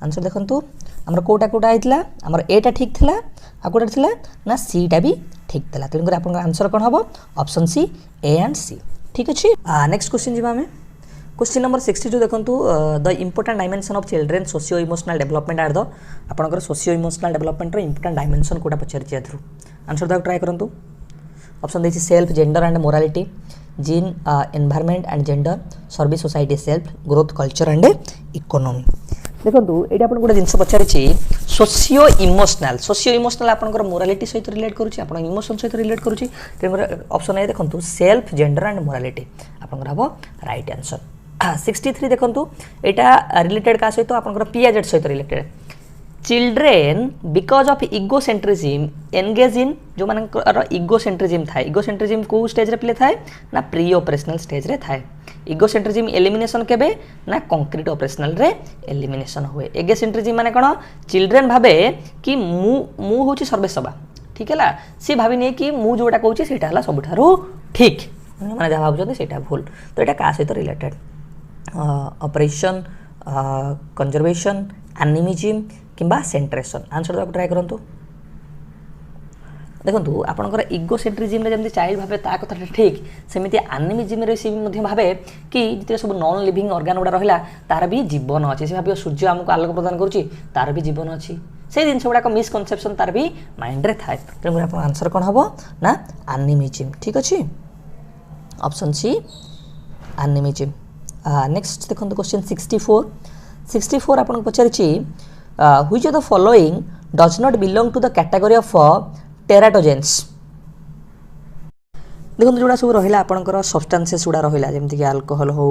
आंसर देखो आमर कोटा कोटा होता आमर एटा ठीक थिला आ कोटा थिला ना सीटा भी ठीक थिला तेणुक आप आंसर कौन हम ऑप्शन सी ए एंड सी ठीक अच्छे नेक्स्ट क्वेश्चन जी आम क्वेश्चन नंबर 62 देखो the important dimension of children socio emotional development are the आपंकर socio emotional development important dimension कोटा पचार थ्रू आंसर देक ट्राए करूँ ऑप्शन देखिए self gender and morality gene environment and gender service society self growth culture and economy देखो ये आप गोटे जिन पचारि सोशियो इमोशनल आपंकर मोरालिटी सहित रिलेट करुच्ची आप इमोशन सहित रिलेट करुच्ची तेणुकर ऑप्शन ए देखो सेल्फ जेंडर एंड मोरालिटी आपंकर हम राइट आंसर 63 देखो यहाँ रिलेटेड क्या सहित आपंकर पियाजेड सहित related children because of egocentrism engage in जो मान इगोसेंट्रिज्म थाए इगोसेंट्रिज्म को स्टेज रे प्ले थाए ना प्री ऑपरेशनल स्टेज रे थाए इगोसेंट्रिज्म एलिमिनेशन केबे ना कंक्रीट ऑपरेशनल रे एलिमिनेशन हुए इगोसेंट्रिज्म माने कोन चिल्ड्रेन भाबे कि मु होची सर्वेसवा ठीक है सी भाभी नहीं कि मु जोटा कहूँ सेटा हला सबुठारु ठीक माने जहाँ भावुं सेटा भूल तो यहाँ क्या सहित रिलेटेड ऑपरेशन कंजर्वेशन एनिमिज्म किंबा सेंट्रेशन आंसर देवाक ट्राए करूँ देखो आपंकर इगोसेंट्रिज्म जमी चाइल्ड भावे ता कथा ठीक सेमती एनिमिज्म सी भावे कि जितने सब नॉन लिविंग ऑर्गन गुड़ा रहा तार भी जीवन अच्छी से भाव सूर्य आमको आलोक प्रदान करुच्ची तार भी जीवन अच्छी से जिन गुड़ाक मिसकनसेप्शन तार भी माइंड रे थाए तेणु आप आंसर कौन हम ना एनिमिज्म ठीक अच्छे ऑप्शन सी एनिमिज्म नेक्स्ट देखो क्वेश्चन 64 आपको पचारि which of the following does not belong to the category of teratogens? देखो जोड़ा सब रहा आपंकर सब्सटेंसेस गुड़ा रहा जमीक आल्कोहल हो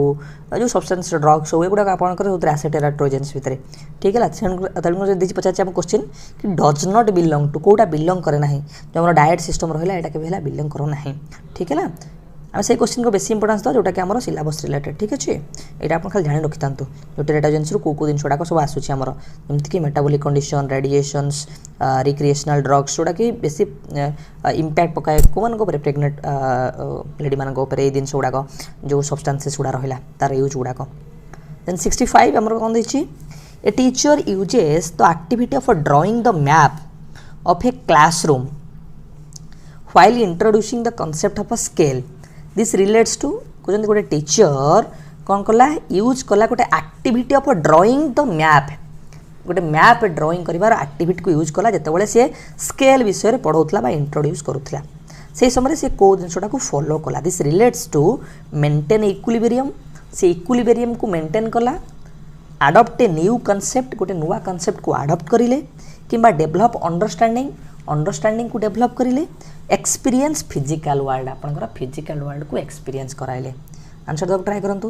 जो सब्सटेंस ड्रग्स हो एगुड़ा आपंकर सब आसे टेराट्रोजेन्स भितर ठीक है तेणु पचार आम क्वेश्चन कि डज नॉट बिलोंग टू कौटा बिलोंग करे ना जो हमारा डाएट सिस्टम रहा है केवे बिलोंग करो ना ठीक है आम से क्वेश्चन को बेसी इंपोर्टेंस दो जोटा कि आम सिलेबस रिलेटेड ठीक अच्छे यहाँ आप खाली जानी रखी था जो टेराटोजेन्स कौ जिन गुड़ाक सब आसूँ आमर जमीक metabolic condition radiations recreational drugs जोटा कि बेसी इम्पैक्ट पकाए कौन प्रेग्नेंट लेडी मान जिन गुड़ाक जो सब्सटेंसेस गुड़ा रहा तार यूज गुड़ाक देन 65 आमर कौन देखिए a teacher uses the activity of drawing the map of a classroom while introducing the concept of a scale this relates to कहते गोटे टीचर कौन कला यूज कला गोटे activity of drawing the map गोटे मैप ड्राइंग कर activity को use कला जिते सी स्केल विषय पढ़ाऊला इंट्रोड्यूस करूला से समय से कौ जिनटा को फॉलो कला this relates to maintain equilibrium से इक्विलिब्रियम को मेंटेन कला अडॉप्ट ए न्यू कॉन्सेप्ट गोटे नुआ कॉन्सेप्ट को अडॉप्ट करिले किंबा डेवलप अंडरस्टैंडिंग को डेवलप करिले एक्सपीरियंस फिजिकल वर्ल्ड आपनकर फिजिकल वर्ल्ड को एक्सपीरियंस कराइले आंसर दब ट्राई करंतु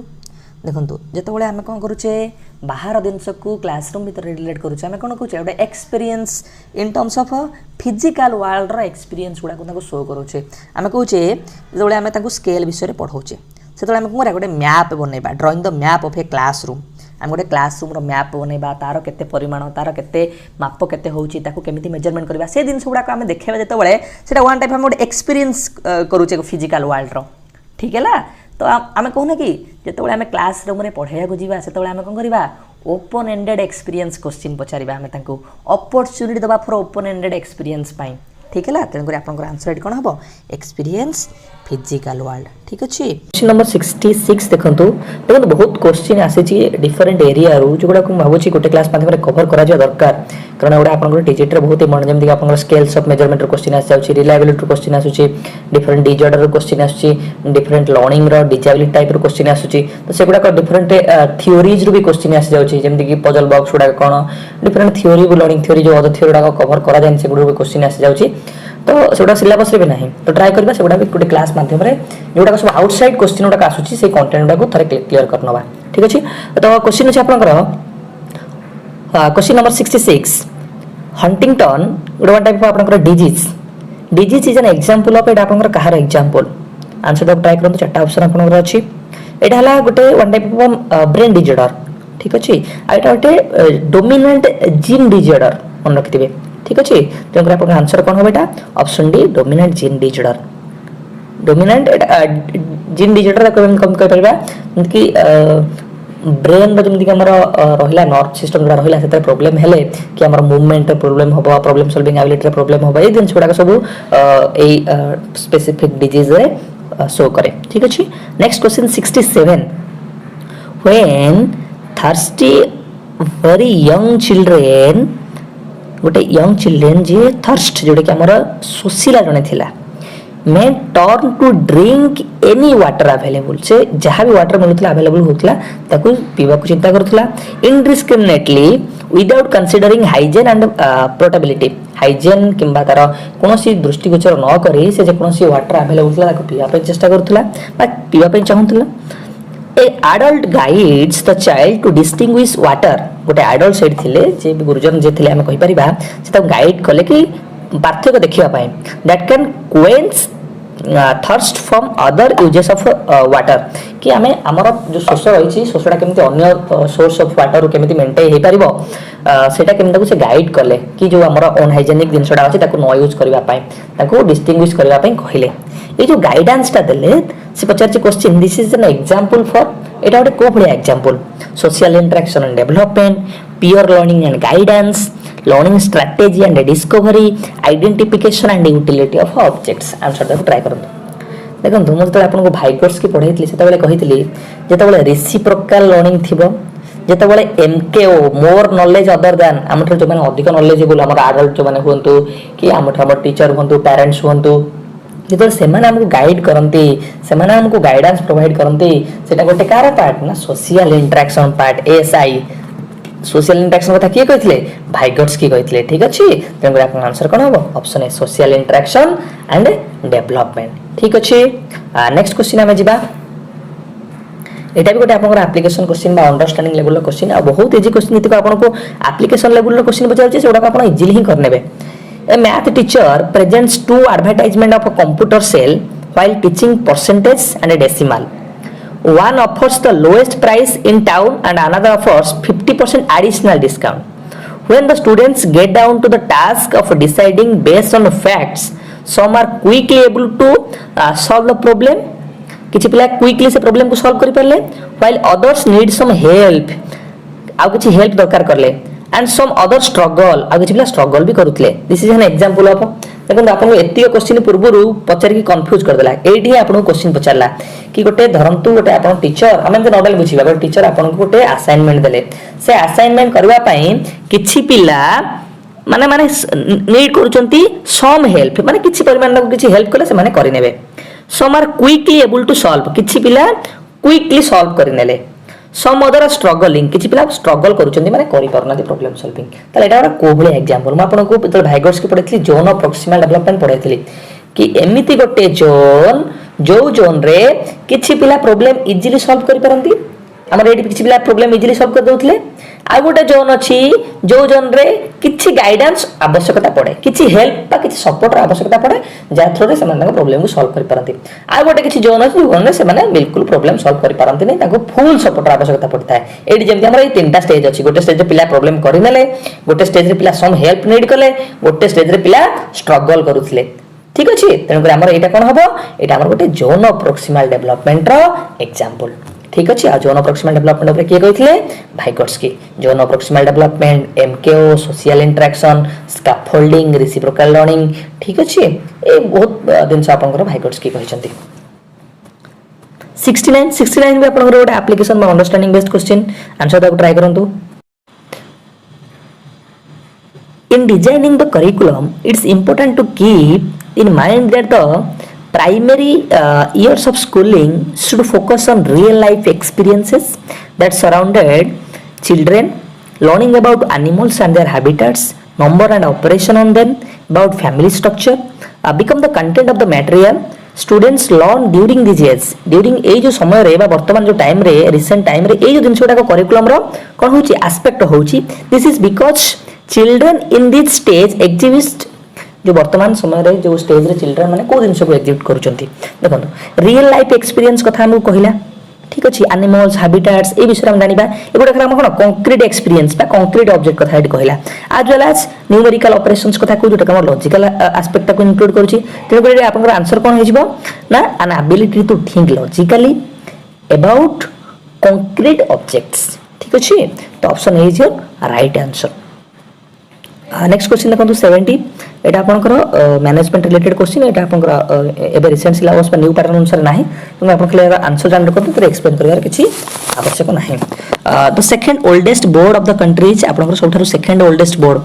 देखंतु जेतबेले आमे कोन करूचे बाहर जिनस को क्लासरूम भीतर रिलेट करूचे आमे कोन करूचे गोटे experience in terms of physical world रो एक्सपीरियंस गुडा को शो करूचे आमे कहूचे जेतबेले आमे ताको स्केल विषय पढ़ाऊचे सेतबेले आमे कोन गोटे मैप बनेबा drawing the map of a classroom आम गोटे क्लासरूम मैप बनवा तार केते परिमाण तार केते माप केते होउची ताको केमिति मेजरमेंट करबा से जिनस गुडा को आमे देखैबा जेतबेले सेटा वन टाइप हम गोटे एक्सपीरियंस करूचे फिजिकल वर्ल्ड रो ठीक है तो आमे कहूना कि जेतबेले आमे क्लासरूम रे पढ़ाइया को जीवा सेतबेले आमे कोन करबा ओपन एंडेड एक्सपीरियंस क्वेश्चन पचारिबा आमे ताको अपॉर्चुनिटी दबा फॉर ओपन एंडेड एक्सपीरियंस पाई ठीक है तेणुक आपंकर आंसर कौन हम एक्सपीरियंस फिजिकल वर्ल्ड ठीक अच्छे क्वेश्चन नंबर 66 देखो देखो बहुत क्वेश्चन आसी डिफरेंट एरिया रू जो गुड़ा भावुँ गोटे क्लास माध्यम कवर करा दरकार कारण गोटे आप डिजिट बहुत इंपोर्टेंट जमीक आप स्केल्स ऑफ मेजरमेंट क्वेश्चन आसी रिलायबिलिटी क्वेश्चन आसूँ डिफरेंट डिजॉर्डर क्वेश्चन आसूँ different learning disability type question आसूँ तो से गुड़ाक डिफरेंट थियोरीज रू भी क्वेश्चन आसी जाऊँगी जमीक पजल बॉक्स गुड़ा कौन डिफरेंट थियोरी लर्निंग थियोरी जो अदर थियोरी गुड़ा कवर करा जाए से गुड़ा क्वेश्चन आसी जाऊँगी तो सेगुड़ा सिलेबस भी नहीं तो ट्राई करबा सेगुड़ा भी गोटे क्लास माध्यम रे जोटा सब आउटसाइड क्वेश्चन गुड़ा आसूची से कंटेंट गुड़ा को थरे क्लियर करनबा ठीक अछि तो क्वेश्चन अछि आपनकर क्वेश्चन नंबर 66 हंटिंगटन गोटे वन टाइप ऑफ आपनकर disease is an example of एटा आपनकर कहार एग्जांपल आंसर दब ट्राई करन चारटा ऑप्शन आपनकर अछि एटा हला गोटे one type of brain disorder ठीक अछि आ एटा गोटे डोमिनेंट जीन डिजॉर्डर मन रखिथिबे ठीक अच्छे तेणुक आप आंसर कौन हम एटा option D dominant gene disorder dominant gene disorder कम कह परबा कि ब्रेन रो जमति हमर रहिला नर्व सिस्टम जरा रहिला सेते प्रॉब्लम हेले कि हमर मूवमेंट प्रॉब्लम होबा प्रॉब्लम सॉल्विंग एबिलिटी प्रॉब्लम होबा ए दिन छुडा सब ए स्पेसिफिक डिजीज रे शो करे ठीक अछि next question 67 when thirsty very young children गोटे यंग चिल्ड्रेन जे थर्स्ट जोटे कि हमर सोसिला जने थिला may turn to drink any water available से जहाँ भी वाटर मिलुतला अवेलेबल होतला ताकू पीवा को चिंता करथला indiscriminately without considering hygiene and portability hygiene किंबा तार कोनोसी दृष्टिगोचर न करी से जे कोनोसी वाटर अवेलेबल होतला ताकू पीवा पे चेष्टा करथला बा पीवा पे चाहूतला a adult guides the child to distinguish water गोटे एडल्ट साइड थिले जे गुरुजन जे थिले हम कहि परिबा से त गाइड कले कि पार्थक्य देखिबा पाए that can quench thirst from other uses of water कि आमे हमर जो सोर्स रही सोर्सटा केमती अन्य सोर्स ऑफ वाटर केमती मेंटेन हे परिबो सेटा केमती से गाइड कले कि जो हमर अनहाइजेनिक जिनसडा अछि ताको न यूज करबा पाए ताको डिस्टिंग्विश करबा पाए कहिले ए जो गाइडेंस टा देले से पचार question this is an example for एटा गोटे को भलिया example social interaction and development peer learning and guidance learning strategy and discovery identification and utility of objects answer दे ट्राई करन देखो मु जतले आपन को भाइकोर्स की पढाइतली सेतबेले कहितली जतबेले रेसिप्रोकल लर्निंग थिबो जतबेले MKO more knowledge other than हमर जो माने अधिक नॉलेजेबल हमर एडल्ट जो माने होंतु कि हमर टीचर होंतु पेरेंट्स होंतु जो सेमाने हमको गाइड करंती सेमाने हमको गाइडेंस प्रोवाइड करंती सेटा गोटे कार पार्ट ना social interaction part SI social interaction कथा किए कहते भाइगट्सकी कहते ठीक अच्छे तेणुक आप आंसर कौन हम option A social interaction and development ठीक अच्छे नेक्स्ट क्वेश्चन आम जा एटा भी गोटे आपन एप्लिकेशन क्वेश्चन बा अंडरस्टैंडिंग लेवल क्वेश्चन आ बहुत इजी क्वेश्चन इतको आपन को एप्लिकेशन लेवल क्वेश्चन पचार सेटा आपन इजीली ही करनेबे a math teacher presents to advertisement of a computer sale while teaching percentage and decimal one offers the lowest price in town and another offers 50% additional discount when the students get down to the task of deciding based on facts some are quickly able to solve the problem किछि पिला quickly से problem को solve करि परले while others need some help आ किछि help दरकार करले एंड सम अदर स्ट्रगल आ किछि पिला स्ट्रगल भी करूतले this is an example of देखो आपन एतिक क्वेश्चन पूर्वरु पचार की कंफ्यूज कर देला एठी आपन क्वेश्चन पचारला कि गोटे धरंतु गोटे आपन टीचर हम जे नॉलेज बुझिबा गोटे टीचर आपन को गोटे असाइनमेंट देले से असाइनमेंट करबा पई किछि पिला माने माने नीड करूचंती सम हेल्प माने किछि परिमाण को किछि हेल्प कले से माने करि नेबे some are quickly able to solve किछि पिला क्विकली सॉल्व करि नेले some other are struggling किछि पिला स्ट्रगल करूचंती माने करि परना दि प्रॉब्लम सॉल्विंग तले एटा कोबळे एग्जांपल म आपन को पितल भाइगर्स के पढैथली जोन ऑफ प्रोक्सिमल डेवलपमेंट पढैथली कि एमिति गोटे जोन जो जोन रे किछि पिला प्रॉब्लम इजीली सॉल्व करि परंती हमर एटी किछि पिला प्रॉब्लम इजीली सॉल्व कर दोथले आ गोटे जोन अछि जो जोन रे किछि गाइडेंस आवश्यकता पड़े किछि हेल्प बा किछि सपोर्ट आवश्यकता पड़े जा थ्रू रे समान प्रॉब्लम को सॉल्व कर परंती आ गोटे किछि जोन अछि जोन रे समान बिल्कुल प्रॉब्लम सॉल्व कर परंती नै ताको फुल सपोर्ट आवश्यकता पड़ता है एटी जेमति हमर ए तीनटा स्टेज अछि गोटे स्टेज रे पिला प्रॉब्लम करि नेले गोटे स्टेज रे पिला सम हेल्प नीड कले गोटे स्टेज रे पिला स्ट्रगल करूथले ठीक अछि तेनु कर हमर एटा कोन हबो एटा हमर गोटे जोन ऑफ प्रोक्सिमल डेवलपमेंट रो एग्जांपल ठीक अच्छे आ जोन ऑफ प्रोक्सिमल डेवलपमेंट ऊपर किए कहथिले Vygotsky zone of proximal development MKO social interaction scaffolding reciprocal learning ठीक अच्छे ए बहुत दिन से आपनकर भाइगट्सकी कहिसंती 69 में आपनकर गोटे एप्लीकेशन में अंडरस्टैंडिंग बेस्ड क्वेश्चन आंसर दा ट्राई करंतु in designing the curriculum it's important to keep in mind that the primary years of schooling should focus on real life experiences that surrounded children learning about animals and their habitats number and operation on them about family structure become the content of the material students learn during these years during ए जो समय रे बा वर्तमान जो time रे recent time रे ए जो जिनसोटा को करिकुलम रो कोन होची एस्पेक्ट होची this is because children in this stage exist जो वर्तमान समय रे जो स्टेज रे चिल्ड्रन माने को जिनस को एग्जिस्ट करूचंती देखो रियल लाइफ एक्सपीरियंस कथा हम कहिला ठीक अछि एनिमल्स हैबिटेट्स ए विषय हम जानिबा एगोटा खरा हम कोन कंक्रीट एक्सपीरियंस बा कंक्रीट ऑब्जेक्ट कथा एटी कहिला as well as numerical operations कथा को जोटा हम लॉजिकल एस्पेक्ट को इंक्लूड करूची तेनो करे आपन आंसर कोन हे जिवो ना an ability to think logically about concrete objects ठीक अछि तो option A is your right answer next question देखो 70 एटा आपनकर मैनेजमेंट रिलेटेड क्वेश्चन एटा आपनकर एबे रिसेंट सिलेबस पर न्यू पैटर्न अनुसार नाही तो आपन क्लियर आंसर जान रखो तो एक्सप्लेन करिवार किछि आवश्यक नाही the second oldest board of the country is आपनकर सबठारु सेकंड ओल्डेस्ट बोर्ड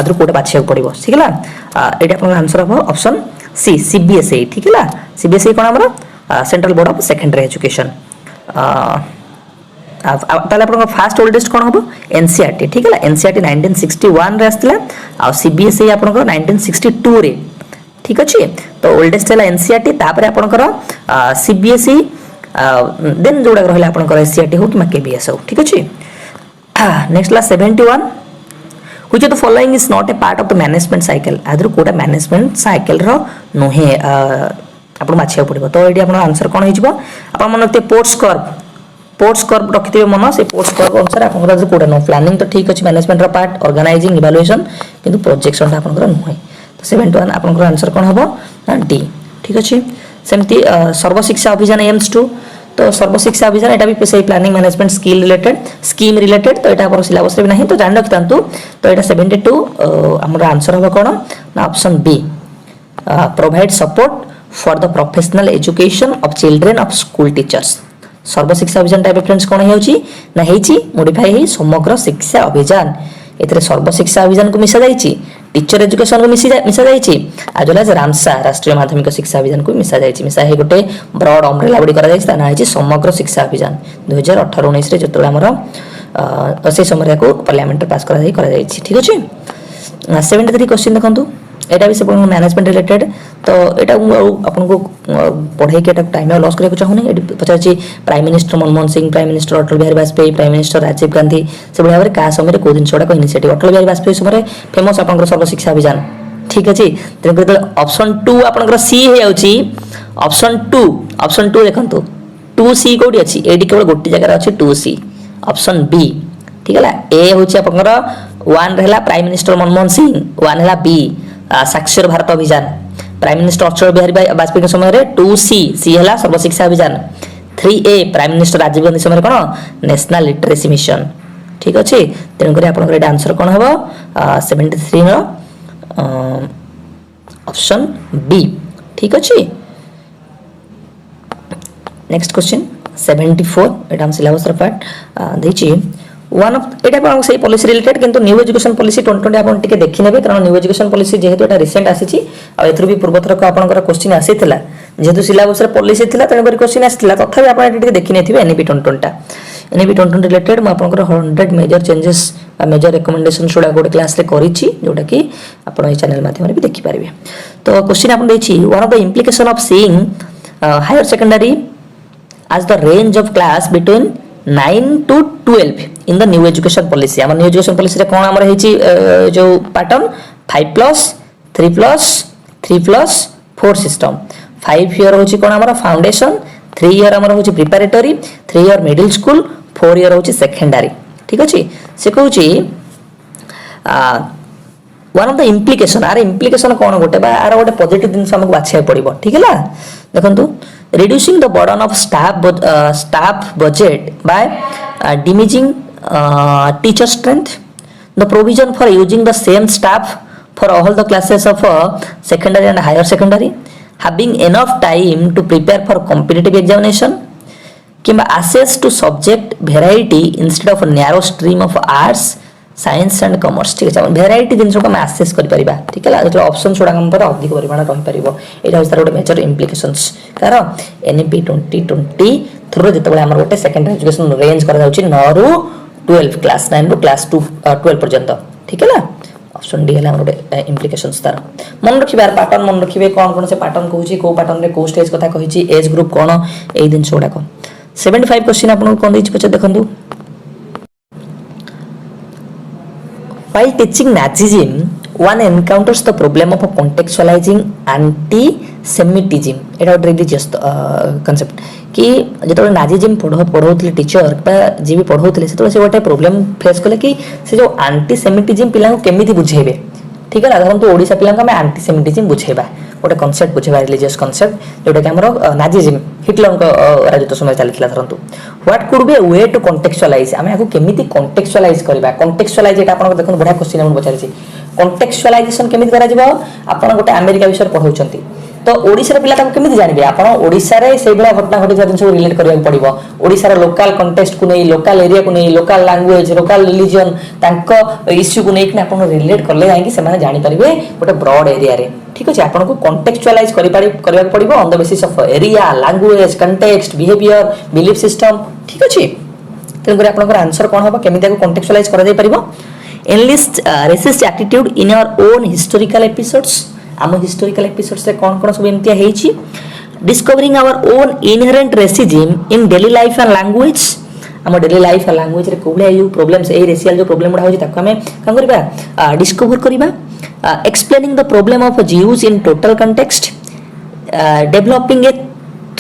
आद्र कोटा बाछिया पड़िबो ठीक है एटा आपन आंसर हो ऑप्शन सी सीबीएसई ठीक है सीबीएसई कोन हमर central board of secondary education ताले आपन फास्ट ओल्डेस्ट कोन हबो एनसीईआरटी ठीक है एनसीईआरटी 1961 रे आस्तिला आ सीबीएसई आपन 1962 रे ठीक अछि तो ओल्डेस्ट है एनसीईआरटी तापर आपन सीबीएसई देन जोडा रहला आपन एससीईआरटी हो कि केबीएस हो ठीक अछि next La 71 which of the following is not a part of the management cycle आदर कोटा मैनेजमेंट साइकिल रो नोहे आपन माछिया पड़िबो तो एडी आपन आंसर कोन हे जिवो आपन मनते पोर्ट्स कर्व रखिते मन से पोर्ट्स कर्व अनुसार आपन जो कोडा नो प्लानिंग तो ठीक अछि मैनेजमेंट रो पार्ट ऑर्गेनाइजिंग इवैल्यूएशन किंतु प्रोजेक्शन आपन नुहे तो 71 आपन आंसर कोन हबो डी ठीक अछि सेमती सर्वशिक्षा अभियान एम्स 2 तो सर्वशिक्षा अभियान एटा भी से planning management skill related scheme related तो एटा पर सिलेबस रे नहीं तो जान रखतांतु तो एटा 72 हमर आंसर हबो कोन ना option B provide support for the professional education of children of school teachers Sarva Shiksha Abhiyan type reference कोन हेउची ना हेची मॉडिफाई हे समग्र शिक्षा अभियान एतरे सर्वशिक्षा अभियान को मिसा जाईची टीचर एजुकेशन को मिसा जाईची आज वेल रामसा राष्ट्रीय माध्यमिक शिक्षा अभियान को मिसा जाईची मिसा हे गोटे ब्रॉड अम्ब्रेला बडी करा जाईची ना हेची समग्र शिक्षा अभियान 2018-19 रे जतले हमर से समय को पार्लियामेंट पास करा जायछि ठीक अछि 73 क्वेश्चन देखंतु एटा भी से मैनेजमेंट रिलेटेड तो एटा आपको पढ़े के टाइम लॉस करने चाहूनी पचार prime minister Manmohan Singh prime minister Atal Bihari Vajpayee prime minister Rajiv Gandhi से भाव में क्या समय कौ जिन गुड़ाक इनिशिएटिव अटल बिहारी वाजपेयी समय फेमस आप सर्वशिक्षा अभियान ठीक अच्छे तेणुक ऑप्शन 2 आपंकर सी हो ऑप्शन 2 देखो 2C कौटी अच्छी एडी केवल गोटे जगह अच्छी 2C ऑप्शन बी ठीक है ए हूँ आपंकर 1 रहा प्राइम मिनिस्टर मनमोहन सिंह 1 है बी साक्षर भारत अभियान प्राइम मिनिस्टर अटल बिहारी वाजपेयी समय 2C सी है Sarva Shiksha Abhiyan 3A prime minister Rajiv Gandhi समय कौन नेशनल लिटरेसी मिशन ठीक अच्छे तेणुक आप आंसर कौन हम 73 ऑप्शन बी ठीक अच्छे नेक्स्ट क्वेश्चन 74 एटा हम सिलेबस पार्ट देछि वन ऑफ एटा पर से पॉलिसी रिलेटेड किंतु न्यू एजुकेशन पॉलिसी 2020 आपण टिके देखि नेबे कारण न्यू एजुकेशन पॉलिसी जेहेतु एटा रिसेंट आसीछि आ एथुर भी पूर्व थरक आपनकर क्वेश्चन आसीथिला जेहेतु सिलेबस रे पॉलिसी थिला तने पर क्वेश्चन आसीथिला तथापि आपण एटा टिके देखि नेथिबे एनईपी 2020 टा एनईपी 2020 रिलेटेड म आपनकर 100 मेजर चेंजेस मेजर रिकमेंडेशन जोडा गोटे क्लास रे करिछि जोटा कि आपण ए चैनल माध्यम रे भी देखि पारिबे तो क्वेश्चन आपण देछि one of the implication of seeing higher secondary as the range of class between 9 to 12 in the new education policy our new education policy रे कोन हमर हेछि जो pattern 5 plus 3 plus 3 plus 4 system 5 year होछि कोन हमर foundation 3 year हमर होछि preparatory 3 year middle school 4 year होछि secondary ठीक अछि से कहूछि वन ऑफ द इम्प्लिकेशन आर इम्प्लिकेशन कौन गोटे आर गोटे पॉजिटिव जिन हमको बाछिया पड़ो ठीक है देखो reducing the burden of staff budget by diminishing teacher strength the provision for using the same staff for all the classes of secondary and higher secondary having enough time to prepare for competitive examination किंबा access to subject variety instead of a narrow stream of arts science and commerce ठीक है variety जिन को access कर परिबा ठीक है जो option छोड़ा हम पर अधिक परिमाण रही परिबो एटा होस गोटे मेजर इंप्लिकेशंस कारण एनईपी 2020 थ्रू जेतबे हमर गोटे सेकेंडरी एजुकेशन रेंज कर जाउची 9 रु 12 क्लास 9 रु क्लास 12 पर्यंत ठीक है ऑप्शन डी है हमर गोटे इंप्लिकेशंस तार मन रखिबा पैटर्न मन रखिबे कोन से पैटर्न कहूची को पैटर्न रे को स्टेज कथा कहिची एज ग्रुप कोन ए दिन छोड़ा को 75 क्वेश्चन आपन कोन दैछि पछ देखंतु While teaching Nazism, one encounters the problem of contextualizing anti-Semitism. एटा एक रिलीजियस concept कि जेतो नाजिज्म पढ़ौतले टीचर बा जे भी पढ़ौतले सेतो से गोटे प्रॉब्लम फेस कले कि से जो एंटी सेमिटिज्म पिला को केमिति बुझेबे ठीक है धरन तो ओडिसा पिला को हम एंटी सेमिटिज्म बुझेबा गोटे कांसेप्ट बुझेबा रिलीजियस कांसेप्ट जोटा कि हमरो नाजिज्म हिटलर को राजत्व समय चलथिला धरन तो what could be way to contextualize हमें आको केमिति कॉन्टेक्चुअलाइज करबा कॉन्टेक्चुअलाइज एटा आपन देखन बढ़िया क्वेश्चन हम बचारछि कॉन्टेक्चुअलाइजेशन केमिति करा जिवो आपन गोटे अमेरिका विषय पढौचंती तो ओडिसा रे पिला ताको केमिति जानिबे आपन ओडिसा रे सेइ बेला घटना घटी जिन सब रिलेट करिया पड़िबो ओडिसा रे लोकल कॉन्टेक्स्ट को नै लोकल एरिया को नै लोकल लैंग्वेज लोकल रिलीजन तांको इश्यू को नै कि आपन रिलेट करले जाय कि से माने जानि परिबे गोटे ब्रॉड एरिया रे ठीक अछि आपन को कॉन्टेक्चुअलाइज करिया पड़िबो on the basis of area language context behaviour belief system ठीक अछि तेन करे आपन आंसर कोन होबा केमिति को कॉन्टेक्चुअलाइज करा जाय परिबो enlist racist attitude in your own historical episodes आम हिस्टोरिकल एपिसोड्स रे कोन सब एमतिया हेछि discovering our own inherent racism in daily life and language आम डेली लाइफ एंड लैंग्वेज रे कोबले यू प्रॉब्लम्स ए रेशियल जो प्रॉब्लम उडा होछि ताको हमें काम करबा डिस्कवर करबा explaining the problem of Jews in total context developing a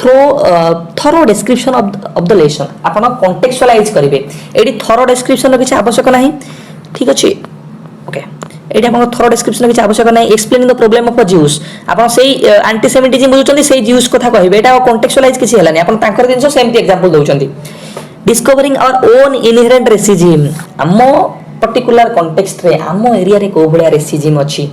thorough description of the lesson आपण कॉन्टेक्चुअलाइज करिवे एडी थरो डिस्क्रिप्शन किछ आवश्यक नाही ठीक अछि ओके एटा आपण थरो डिस्क्रिप्शन किछ आवश्यक नाही explaining the problem of Jews आपण सेई एंटी सेमिटिज्म बुझुचंदी सेई ज्यूज कथा कहिबे एटा कॉन्टेक्चुअलाइज किछ हेलानी आपण तांकर दिनसो सेमति एग्जांपल दउचंदी discovering our own inherent racism आमो पर्टिकुलर कॉन्टेक्स्ट रे आमो एरिया रे को भलिया रेसिज्म अछि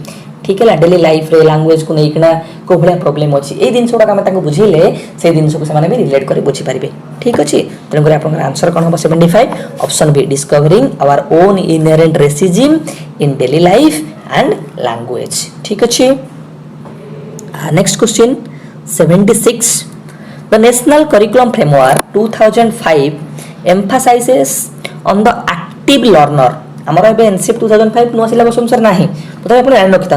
ठीक है डेली लाइफ रे लैंग्वेज को नेकिना को भलिया प्रॉब्लम अछि ए दिन सोडा हम तांको बुझिले से दिन सो से माने भी रिलेट करी बुझी पारिबे ठीक अछि तेन करे आपन आंसर कोन हो 75 option B discovering our own inherent racism in daily life and language ठीक अछि next question 76 the national curriculum framework 2005 emphasizes on the active learner आमर ए एनसीएफ 2005 नुआ सिलेबस अनुसार ना तो आप जान रखी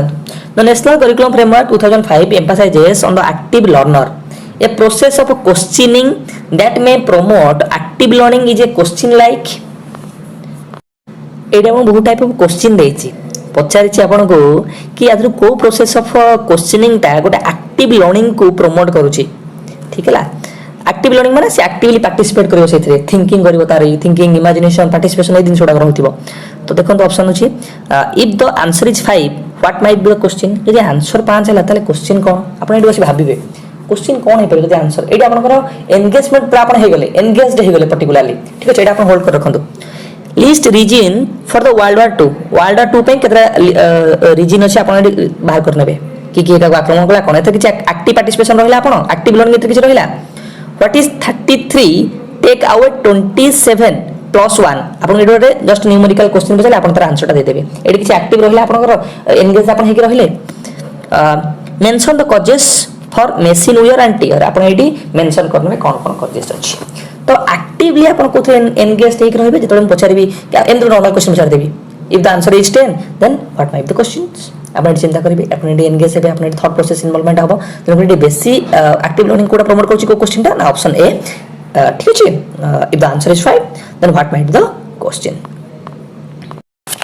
the national curriculum framework 2005 emphasizes on the active learner a process of questioning that may promote active learning is a question like एटा हम बहुत टाइप ऑफ क्वेश्चन देछि पचारिछि आपन को कि आदर को प्रोसेस ऑफ क्वेश्चनिंग ता गोटे एक्टिव लर्निंग को प्रमोट करूछि ठीक है एक्टिव लर्निंग माने से एक्टिवली पार्टिसिपेट करियो सेथरे थिंकिंग करियो तार थिंकिंग इमेजिनेशन पार्टिसिपेशन ए दिन छोडा रहउथिबो तो देखंतो ऑप्शन अछि if the answer is 5 what might be the question यदि आंसर 5 हला ताले क्वेश्चन कोन आपन एडी बसी भाबिबे क्वेश्चन कोन हे पर यदि आंसर एडी आपनकर एंगेजमेंट पर आपन हे गेले एंगेज्ड हे गेले पर्टिकुलरली ठीक है एडी आपन होल्ड कर रखंतो list reason for the world war 2 पे केतरा रीजन अछि आपन एडी बाहर कर नेबे कि एटा आक्रमण कला कोन एते किछ एक्टिव पार्टिसिपेशन रहिला आपन एक्टिव लर्निंग एते किछ रहिला व्हाट इज 33 टेक आउट 27 +1 आपन एडोरे जस्ट न्यूमेरिकल क्वेश्चन बचले आपन तार आंसर ता दे देबे एडी किछ एक्टिव रहिला आपनकर एंगेज आपन हेकि रहिले mention the causes for machine wear and tear आपन एडी मेंशन करने में कोन कॉजेस अछि तो एक्टिवली आपन कोथे एंगेज हेकि रहिबे जेतोले पचारिबी एंड नॉर्मल क्वेश्चन पचार देबी if the answer is 10 then what might the questions आपन चिंता करिबे आपन एंगेज हेबे आपन थॉट प्रोसेस इन्वॉल्वमेंट हबो तेनो बेसी एक्टिव लर्निंग कोडा प्रमोट करछि को क्वेश्चन ता ना ऑप्शन ए ठीक अछि if the answer is 5 then what might the question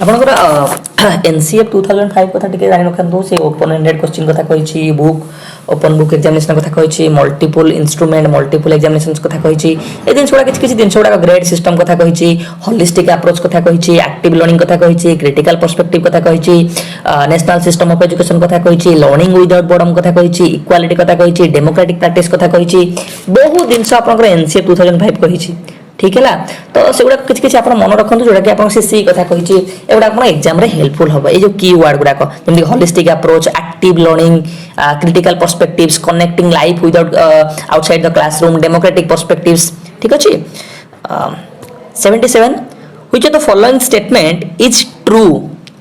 आपनकर एनसीएफ 2005 कथा टिके जानि रखंतु से ओपन एंडेड क्वेश्चन कथा कहिछि बुक ओपन बुक एग्जामिनेशन कथा कहिछि मल्टीपल इंस्ट्रूमेंट मल्टीपल एग्जामिनेशंस कथा कहिछि ए दिन छोडा किछ दिन छोडा ग्रेड सिस्टम कथा कहिछि होलिस्टिक अप्रोच कथा कहिछि एक्टिव लर्निंग कथा कहिछि क्रिटिकल पर्सपेक्टिव कथा कहिछि नेशनल सिस्टम ऑफ एजुकेशन कथा कहिछि लर्निंग विदाउट बोर्डम कथा कहिछि इक्वालिटी कथा कहिछि डेमोक्रेटिक प्रैक्टिस कथा कहिछि बहुत दिन से आपनकर एनसीएफ 2005 कहिछि ठीक है तो सेगुडा किछ किछ आपण मन रखंतु जोडा कि आपण से सी कथा कहिछि एगुडा आपण एग्जाम रे हेल्पफुल होबो ए जो की वर्ड गुडा को जेमि holistic approach active learning critical perspectives connecting life without outside the classroom democratic perspectives ठीक अछि 77 which of the following statement is true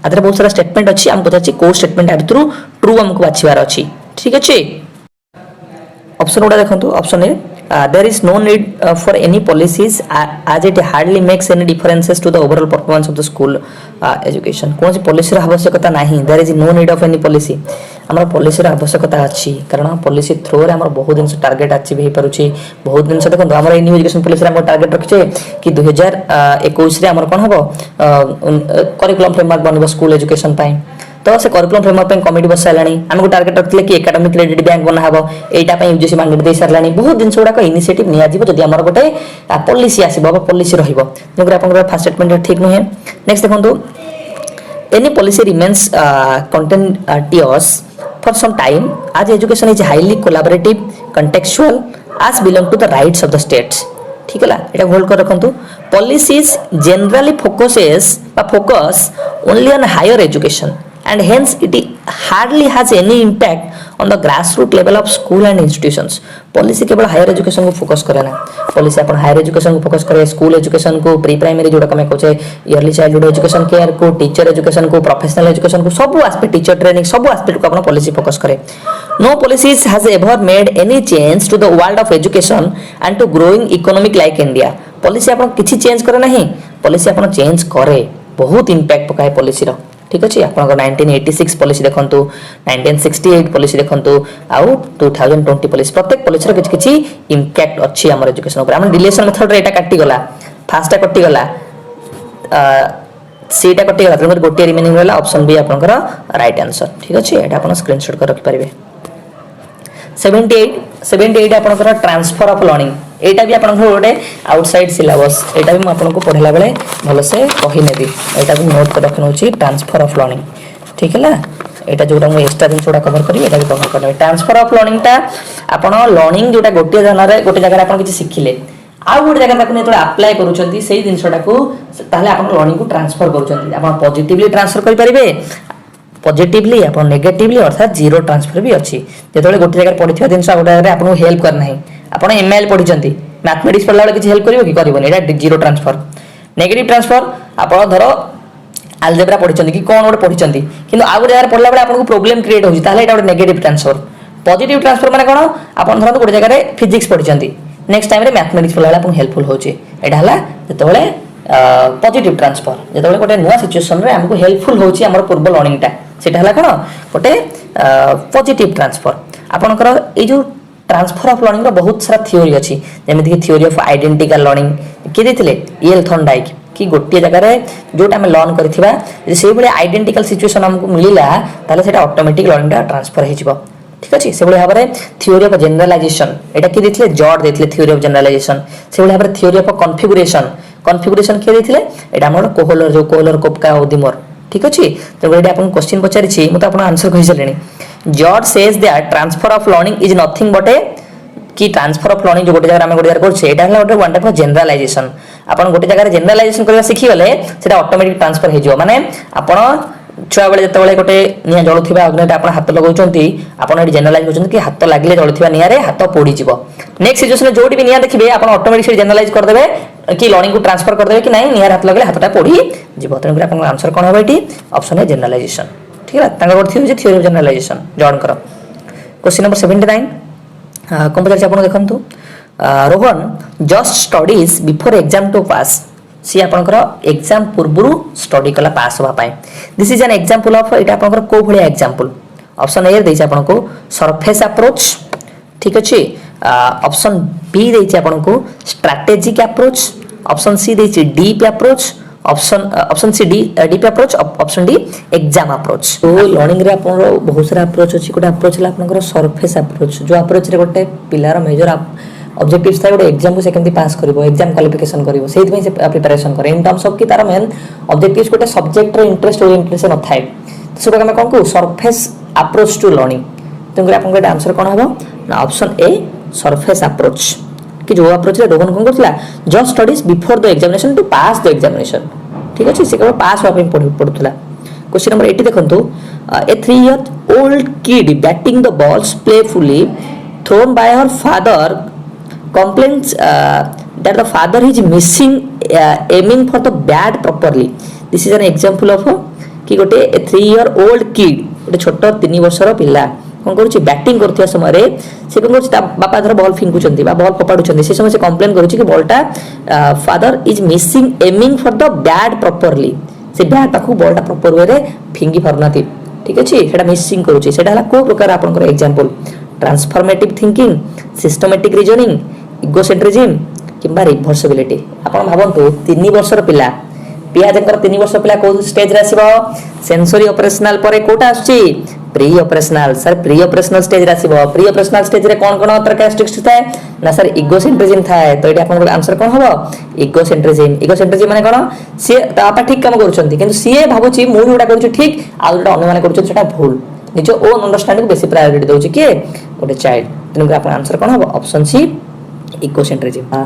आदर बहुत सारा स्टेटमेंट अछि हम पचाछि को स्टेटमेंट आ भितरु ट्रू हमको बाछिबार अछि ठीक अछि ऑप्शन उडा देखंतु option A there is no need for any policies as it hardly makes any differences to the overall performance of the school education cone policy रा आवश्यकता नाही there is no need of any policy हमर policy रा आवश्यकता अछि कारण policy through रे हमर बहुत दिन से टारगेट अचीव हे परुछि बहुत दिन से देखो हमर न्यू एजुकेशन पॉलिसी रा हमर टारगेट रखछे कि 2021 रे हमर कोन हबो करिकुलम फ्रेमवर्क बनबो स्कूल एजुकेशन पय तो से करिकुलम फ्रेमवर्क पे कमिटी बस सालानी हमको टारगेट रखले कि एकेडमिक क्रेडिट बैंक बना हबो एटा पे यूजीसी मैंडेट दे सालानी बहुत दिन सोडा को इनिशिएटिव निया जीवो जदी हमर गोटे पॉलिसी आसीबो पॉलिसी रहिबो जेकर आपन फर्स्ट स्टेटमेंट ठीक नहे नेक्स्ट देखंतु any policy remains contentious for some time आज education is highly collaborative contextual as belong to the rights of the states ठीक है एटा होल्ड कर रखंतु policies generally focus only on higher education and hence it hardly has any impact on the grassroots level of school and institutions policy केवल higher education को focus करे ना policy अपन higher education को फोकस करे school education को pre primary जोटा कमे कोचे yearly childhood education care को टीचर एजुकेशन को प्रोफेशनल एजुकेशन को सब एस्पेक्ट टीचर ट्रेनिंग सब एस्पेक्ट को अपन पॉलिसी फोकस करे no policies has ever made any change to the world of education and to growing economic like India policy अपन किछि change करे नहीं policy अपन change करे बहुत इंपैक्ट पकाए पॉलिसी रो ठीक अछि आपन 1986 पॉलिसी देखंतु 1968 पॉलिसी देखंतु आउ 2020 पॉलिसी प्रत्येक पॉलिसी रो किछि किछि इंपैक्ट अछि हमर एजुकेशन ऊपर हम डिलेशन मेथड रे एटा काटि गला फास्ट कटि गला सीटा कटि गला तमर गोटे रिमेनिंग रहला ऑप्शन बी आपनकर राइट आंसर ठीक अछि एटा आपन स्क्रीनशॉट कर रखि परिबे 78 आपनकर ट्रांसफर ऑफ लर्निंग एटा भी आपनकर गोटे आउटसाइड सिलेबस एटा भी म आपनको पढला बेले भलो से कहि नेबी एटा भी नोट कर रखनो छी ट्रांसफर ऑफ लर्निंग ठीक है एटा जोटा म एक्स्ट्रा दिन छोटा कवर करी एटा भी कवर करबे ट्रांसफर ऑफ लर्निंग टा आपण लर्निंग जोटा गोटे जगह आपण किछि सिखिले आ गोटे जगह ताकू नेतले अप्लाई करूछंती सेही दिनसटा को ताले आपण लर्निंग को ट्रांसफर करूछंती आपण पॉजिटिवली ट्रांसफर करि परिबे पॉजिटिवली अपन नेगेटिवली अर्थात जीरो ट्रांसफर भी अछि जेतले गोटे जगह पढिथिया दिन सा गोटे आपन हेल्प कर नाही आपण एमएल पढिचंती मैथमेटिक्स पढला किछि हेल्प करिवो कि करिवोनी एटा जीरो ट्रांसफर नेगेटिव ट्रांसफर आपण धरो अलजेब्रा पढिचंती कि कोन गोटे पढिचंती किंतु आ गोटे जगह पढला बेले आपन को प्रॉब्लम क्रिएट होछि ताले एटा गोटे नेगेटिव ट्रांसफर पॉजिटिव ट्रांसफर माने कोन आपण धरो गोटे जगह रे फिजिक्स पढिचंती नेक्स्ट टाइम रे मैथमेटिक्स पढला आपन हेल्पफुल होछि एटा हला जेतले पॉजिटिव ट्रांसफर जो गोटे नुआ सिचुएशन रे हमको हेल्पफुल होची हमर पूर्व लर्निंग सेटा हला कोन गोटे पॉजिटिव ट्रांसफर आपनकर ए जो ट्रांसफर ऑफ लर्निंग रो बहुत सारा थ्योरी अछि जेमिति कि थ्योरी ऑफ आइडेंटिकल लर्निंग के देथिले एल थॉर्नडाइक कि गोटे जगह रे जोटा हम लर्न करथिबा जे से बळे आइडेंटिकल सिचुएशन हमको मिलिला ताले सेटा ऑटोमेटिक लर्निंग टा ट्रांसफर हे जिवो ठीक अछि से बळे हाबरे थ्योरी ऑफ जनरलाइजेशन एटा कि देथिले जॉर्ज देथिले थ्योरी ऑफ जनरलाइजेशन से बळे हाबरे थ्योरी ऑफ कॉन्फ़िगरेशन के देथिले एटा हमर कोहलर कोपका ओदिमर ठीक अछि तो एटा आपन क्वेश्चन पचारि छी म तो आपन आंसर कहि सलेनी George says that transfer of learning is nothing but a कि ट्रांसफर ऑफ लर्निंग जो गोटे जगह हम गोटे जगह करछे एटा हला गोटे वन टाइप ऑफ जनरलाइजेशन आपन गोटे जगह जनरलाइजेशन करबा सिखि गले सेटा ऑटोमेटिक ट्रांसफर हे जिवो माने आपन छुआ बेले जते बेले गोटे निया जळुथिबा अग्निटा आपन हाथ लगौचंती आपन एटी जनरलाइज होचंती कि हाथ लागले जळुथिबा निया रे हाथ पोडी जिवो नेक्स्ट सिचुएशन जोडी भी निया देखिबे आपन ऑटोमेटिक जनरलाइज कर देबे कि लर्निंग को ट्रांसफर कर देबे कि नहीं निया हाथ लगले हाथटा पोडी जिवो तने आपन आंसर कोन होबे एटी ऑप्शन है जनरलाइजेशन ठीक है तांगा गोटे theory theory of generalization join करो क्वेश्चन नंबर 79 कोन पचार आपन देखंतु Rohan just studies before exam to pass सी आपनकर एग्जाम पूर्वरु स्टडी कला पास होबा पाए this is an example of एटा आपनकर को भलिया एग्जांपल ऑप्शन ए देछि आपनको सरफेस अप्रोच ठीक अछि ऑप्शन बी देछि आपनको स्ट्रैटेजिक अप्रोच ऑप्शन सी देछि deep approach option C deep approach option D exam approach तो लर्निंग रे आपन बहुत सारा अप्रोच अछि कोटा अप्रोच ला आपनकर सरफेस अप्रोच जो अप्रोच रे गोटे पिलार मेजर ऑब्जेक्टिव्स था गोटे एग्जाम को से केमती पास करिवो एग्जाम क्वालिफिकेशन करिवो सेहि में से प्रिपरेशन करे इन टर्म्स ऑफ कि तार मेन ऑब्जेक्टिव्स गोटे सब्जेक्ट रे इंटरेस्ट ओरिएंटेशन न थाए सेटा हम कोन को सरफेस अप्रोच टू लर्निंग तो आपन गोटे आंसर कोन हबो ना ऑप्शन ए सरफेस अप्रोच कि जो अप्रोच रे रोहन कोन करथला just studies before the examination to pass the examination ठीक अछि से केवल पास होबा पे पडुथला क्वेश्चन नंबर 80 देखंतु ए 3 year old kid batting the balls playfully thrown by her father complains that the father is missing aiming for the bat properly this is an example of कि गोटे 3 year old kid गोटे छोट 3 वर्षर पिला कोन करूची batting करथिया समय रे से कोन करूची बापा धर बॉल फिंकुचंती बा बॉल पपाडुचंती से समय से कंप्लेन करूची कि बॉलटा father is missing aiming for the bat properly से बैट पाखु बॉलटा प्रॉपर वे रे फिंगी पारनाती ठीक अछि सेटा मिसिंग करूची सेटा हला को प्रकार आपनकर example transformative thinking systematic reasoning egocentrism किंबा रिवर्सिबिलिटी आपण भाबंतु 3 वर्षर पिला पियाजंकर 3 वर्ष पिला को स्टेज रे आसीबो सेंसरी ऑपरेशनल परे कोटा आछी pre operational sir pre operational stage रे आसीबो प्री ऑपरेशनल स्टेज रे कोन कोन कैरेक्टरिस्टिक्स थाए ना सर इगोसेंट्रिज्म थाए तो एटा आपन आंसर कोन हबो इगोसेंट्रिज्म माने कोन से तापा ठीक काम करूछंती किंतु सीए भाबुची मु जोटा करूछु ठीक आ जोटा अन्य माने करूछु सेटा भूल निजो ओन अंडरस्टैंडिंग बेसी प्रायोरिटी दोछि के गोटे चाइल्ड तनु आपन आंसर कोन हबो ऑप्शन सी इगोसेंट्रिज्म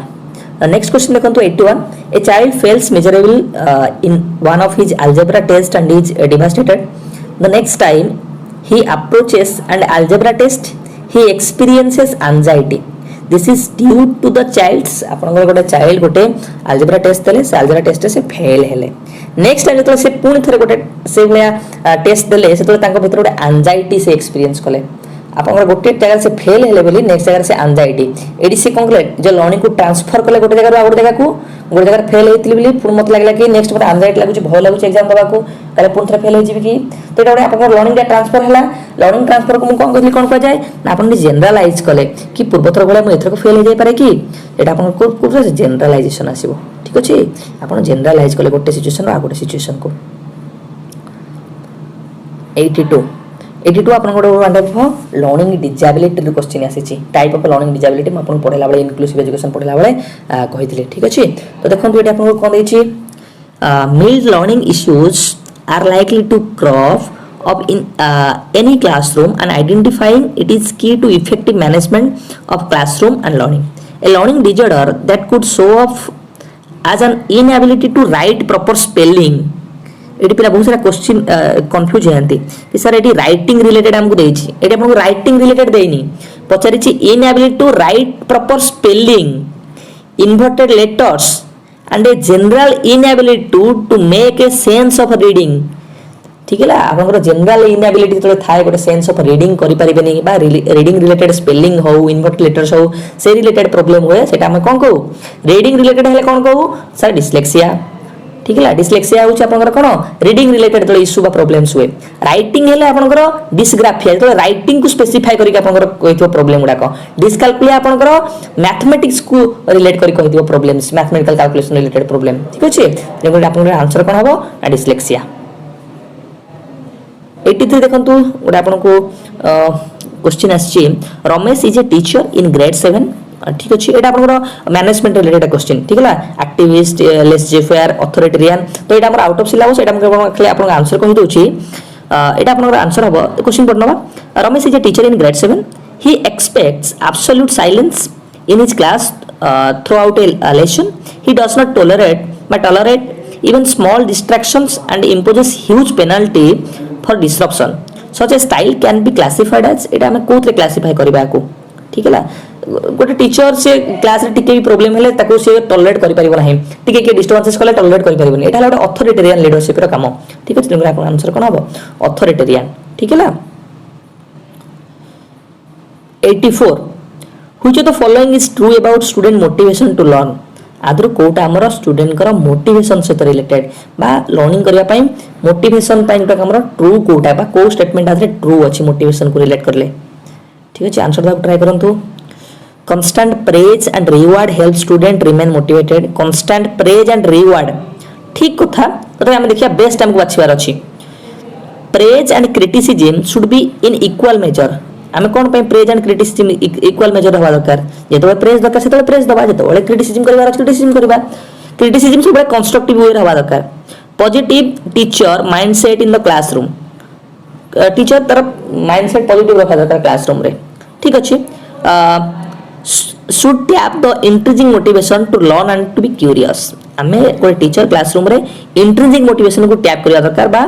next question देखंतु 81 a child fails miserably in one of his algebra test and is devastated the next time he approaches an algebra test he experiences anxiety this is due to the child's आपन गोटे child गोटे algebra test देले से algebra test से fail हेले next time जतो से पुनी थरे गोटे से भलिया टेस्ट देले से तो तांको भीतर गोटे एंजाइटी से एक्सपीरियंस कले आपन गोटे जगह से फेल हेले बोली नेक्स्ट जगह से एंजाइटी एडी से कोन कले जो लर्निंग को ट्रांसफर कले गोटे जगह गोटे जगह को गोटे जगह फेल हेतिली बोली पुन मत लागला कि नेक्स्ट मते एंजाइटी लागुची भय लागुची एग्जाम दबा को कले पुन थरे फेल हे जिवि कि तो एटा आपन लर्निंग डा ट्रांसफर हला लर्निंग ट्रांसफर को कोन कहली कोन कह जाय ना आपन जनरलाइज कले कि पूर्वतर गोले म एथर को फेल हे जाय पारे कि एटा आपन को जनरलाइजेशन आसीबो ठीक अछि आपन जनरलाइज कले गोटे सिचुएशन आ गोटे सिचुएशन को 82 आपन गोटे one type of learning disability रो क्वेश्चन आसीची टाइप ऑफ लर्निंग डिसेबिलिटी म आपन पढेला बेले इनक्लूसिव एजुकेशन पढेला बेले कहितले ठीक अछि तो देखंतु एटा आपन कोन दैछि mild learning issues are likely to crop up in any classroom and identifying it is key to effective management of classroom and learning a learning disorder that could show off as an inability to write proper spelling एडी पिला बहुत सारा question confuse हेंती कि sir AD writing related हमको देछि एडी हमको writing related देइनी पचारिछि inability to write proper spelling inverted letters and a general inability to make a sense of reading ठीक है आपंकर जनरल इनएबिलिटी जो थाए गोटे सेंस ऑफ रीडिंग करि परिबेनी बा रीडिंग रिलेटेड स्पेलिंग हो इन्वर्ट लेटर्स हो से रिलेटेड प्रॉब्लम हुए सेटा हम कोन कहू रीडिंग रिलेटेड हेले कोन कहू सर डिस्लेक्सिया ठीक है डिस्लेक्सिया होची आपनकर कोन रीडिंग रिलेटेड जो इश्यू बा प्रॉब्लम्स हुए राइटिंग हेले आपनकर डिस्ग्राफिया जो राइटिंग को स्पेसिफाई करिक आपनकर कहितो प्रॉब्लम गुडा को डिस्कैलकुलिया आपनकर मैथमेटिक्स को रिलेट करि कहितो problems mathematical calculation related problem ठीक अछि जेको आपनकर आंसर कोन हबो डिस्लेक्सिया 83 देखंतु गोटे आपनको क्वेश्चन आछि Ramesh is a teacher in grade 7 ठीक अछि एटा आपनकर मैनेजमेंट रिलेटेड क्वेश्चन ठीक है एक्टिविस्ट लेजर फेयर अथॉरिटेरियन तो एटा हमर आउट ऑफ सिलेबस एटा हमर खाली आपन आंसर कहि दोछि एटा आपनकर आंसर हबो क्वेश्चन पढनबा Ramesh is a teacher in grade 7 he expects absolute silence in his class throughout a lesson he does not tolerate even small distractions and imposes huge penalty for disruption such a style can be classified as एटा हम कोथरे classify करबा को ठीक है गोटे teacher से class रे टिके भी प्रॉब्लम हेले ताको से टॉलरेट करि परिबो नाही टिके के डिस्टर्बेंसेस कले टॉलरेट करि परिबो एटा गोटे अथॉरिटेरियन लीडरशिप रो काम ठीक है तेनु आपन आंसर कोन हबो अथॉरिटेरियन ठीक है 84 which of the following is true about student motivation to learn आदर कोटा हमर स्टूडेंट कर मोटिवेशन से रिलेटेड बा लर्निंग करिया पई मोटिवेशन पई गोटा हमर ट्रू कोटा बा को स्टेटमेंट आदरे ट्रू अछि मोटिवेशन को रिलेट करले ठीक अछि आंसर दा ट्राई करंतु constant praise and reward help student remain motivated constant praise and reward ठीक कथा तो हम देखिया बेस्ट हमको बाछिबार अछि praise and criticism should be in equal major आमे कोन पे praise and criticism equal major हवा दरकार जेतो प्रेज दरकार सेतो प्रेज दबा जेतो क्रिटिसिज्म करबा क्रिटिसिज्म सब कंस्ट्रक्टिव वे हवा दरकार positive teacher mindset in the classroom teacher तरफ माइंडसेट पॉजिटिव रखा दरकार क्लासरूम रे ठीक अछि should tap the intrinsic motivation to learn and to be curious आमे कोई टीचर क्लासरूम रे इंट्रिंसिक मोटिवेशन को टैप करिया दरकार बा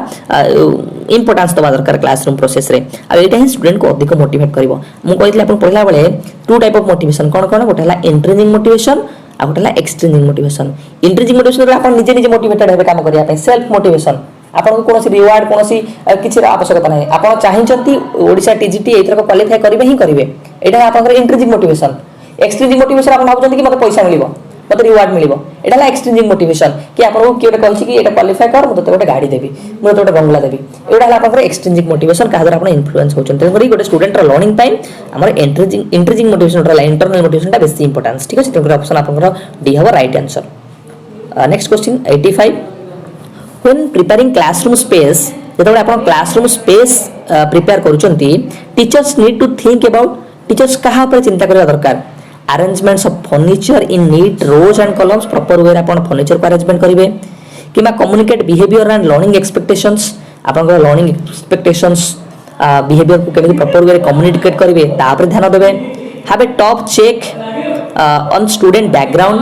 इंपोर्टेंस दबा दरकार क्लासरूम प्रोसेस रे आ एटा ही स्टूडेंट को अधिक मोटिवेट करबो मु कहितले अपन पढला बेले टू टाइप ऑफ मोटिवेशन कोन गोटे हला इंट्रिंसिक मोटिवेशन आ गोटे हला एक्सट्रिंसिक मोटिवेशन इंट्रिंसिक मोटिवेशन रे अपन निजे निजे मोटिवेटेड हेबे काम करिया पे सेल्फ मोटिवेशन आपन को कोनोसी रिवार्ड कोनोसी किछि आवश्यकता नै आपन चाहिचंती ओडिसा टीजीटी एतर को क्वालिफाई करबे ही करबे एटा आपन इंट्रिंसिक मोटिवेशन एक्सट्रिंसिक मोटिवेशन आपन भाबुचंती कि मते पैसा मिलिबो मते रिवार्ड मिलिबो एटा ला एक्सट्रिंसिक मोटिवेशन कि आपन को कियोटे कहछि कि एटा क्वालिफाई कर मते गोटे गाड़ी देबी मते गोटे बंगला देबी एटा ला आपन एक्सट्रिंसिक मोटिवेशन का द्वारा आपन इन्फ्लुएंस होचन त करी गोटे स्टूडेंट रो लर्निंग टाइम हमर इंट्रिंसिक मोटिवेशन रो इंटरनल मोटिवेशन ता बेसी इंपोर्टेंस ठीक अछि त ऑप्शन आपन डी हबो right answer next question 85 when preparing classroom space जेतबे आपन क्लासरूम स्पेस प्रिपेयर करूचंती teachers need to think about teachers कहा पर चिंता करबा दरकार arrangements of furniture in neat rows and columns proper way अपन फर्नीचर को अरेंजमेंट करिवे किबा communicate behaviour and learning expectations आपन लर्निंग एक्सपेक्टेशंस बिहेवियर को केमि प्रॉपर वे कम्युनिकेट करिवे ता पर ध्यान देबे have a top check on student background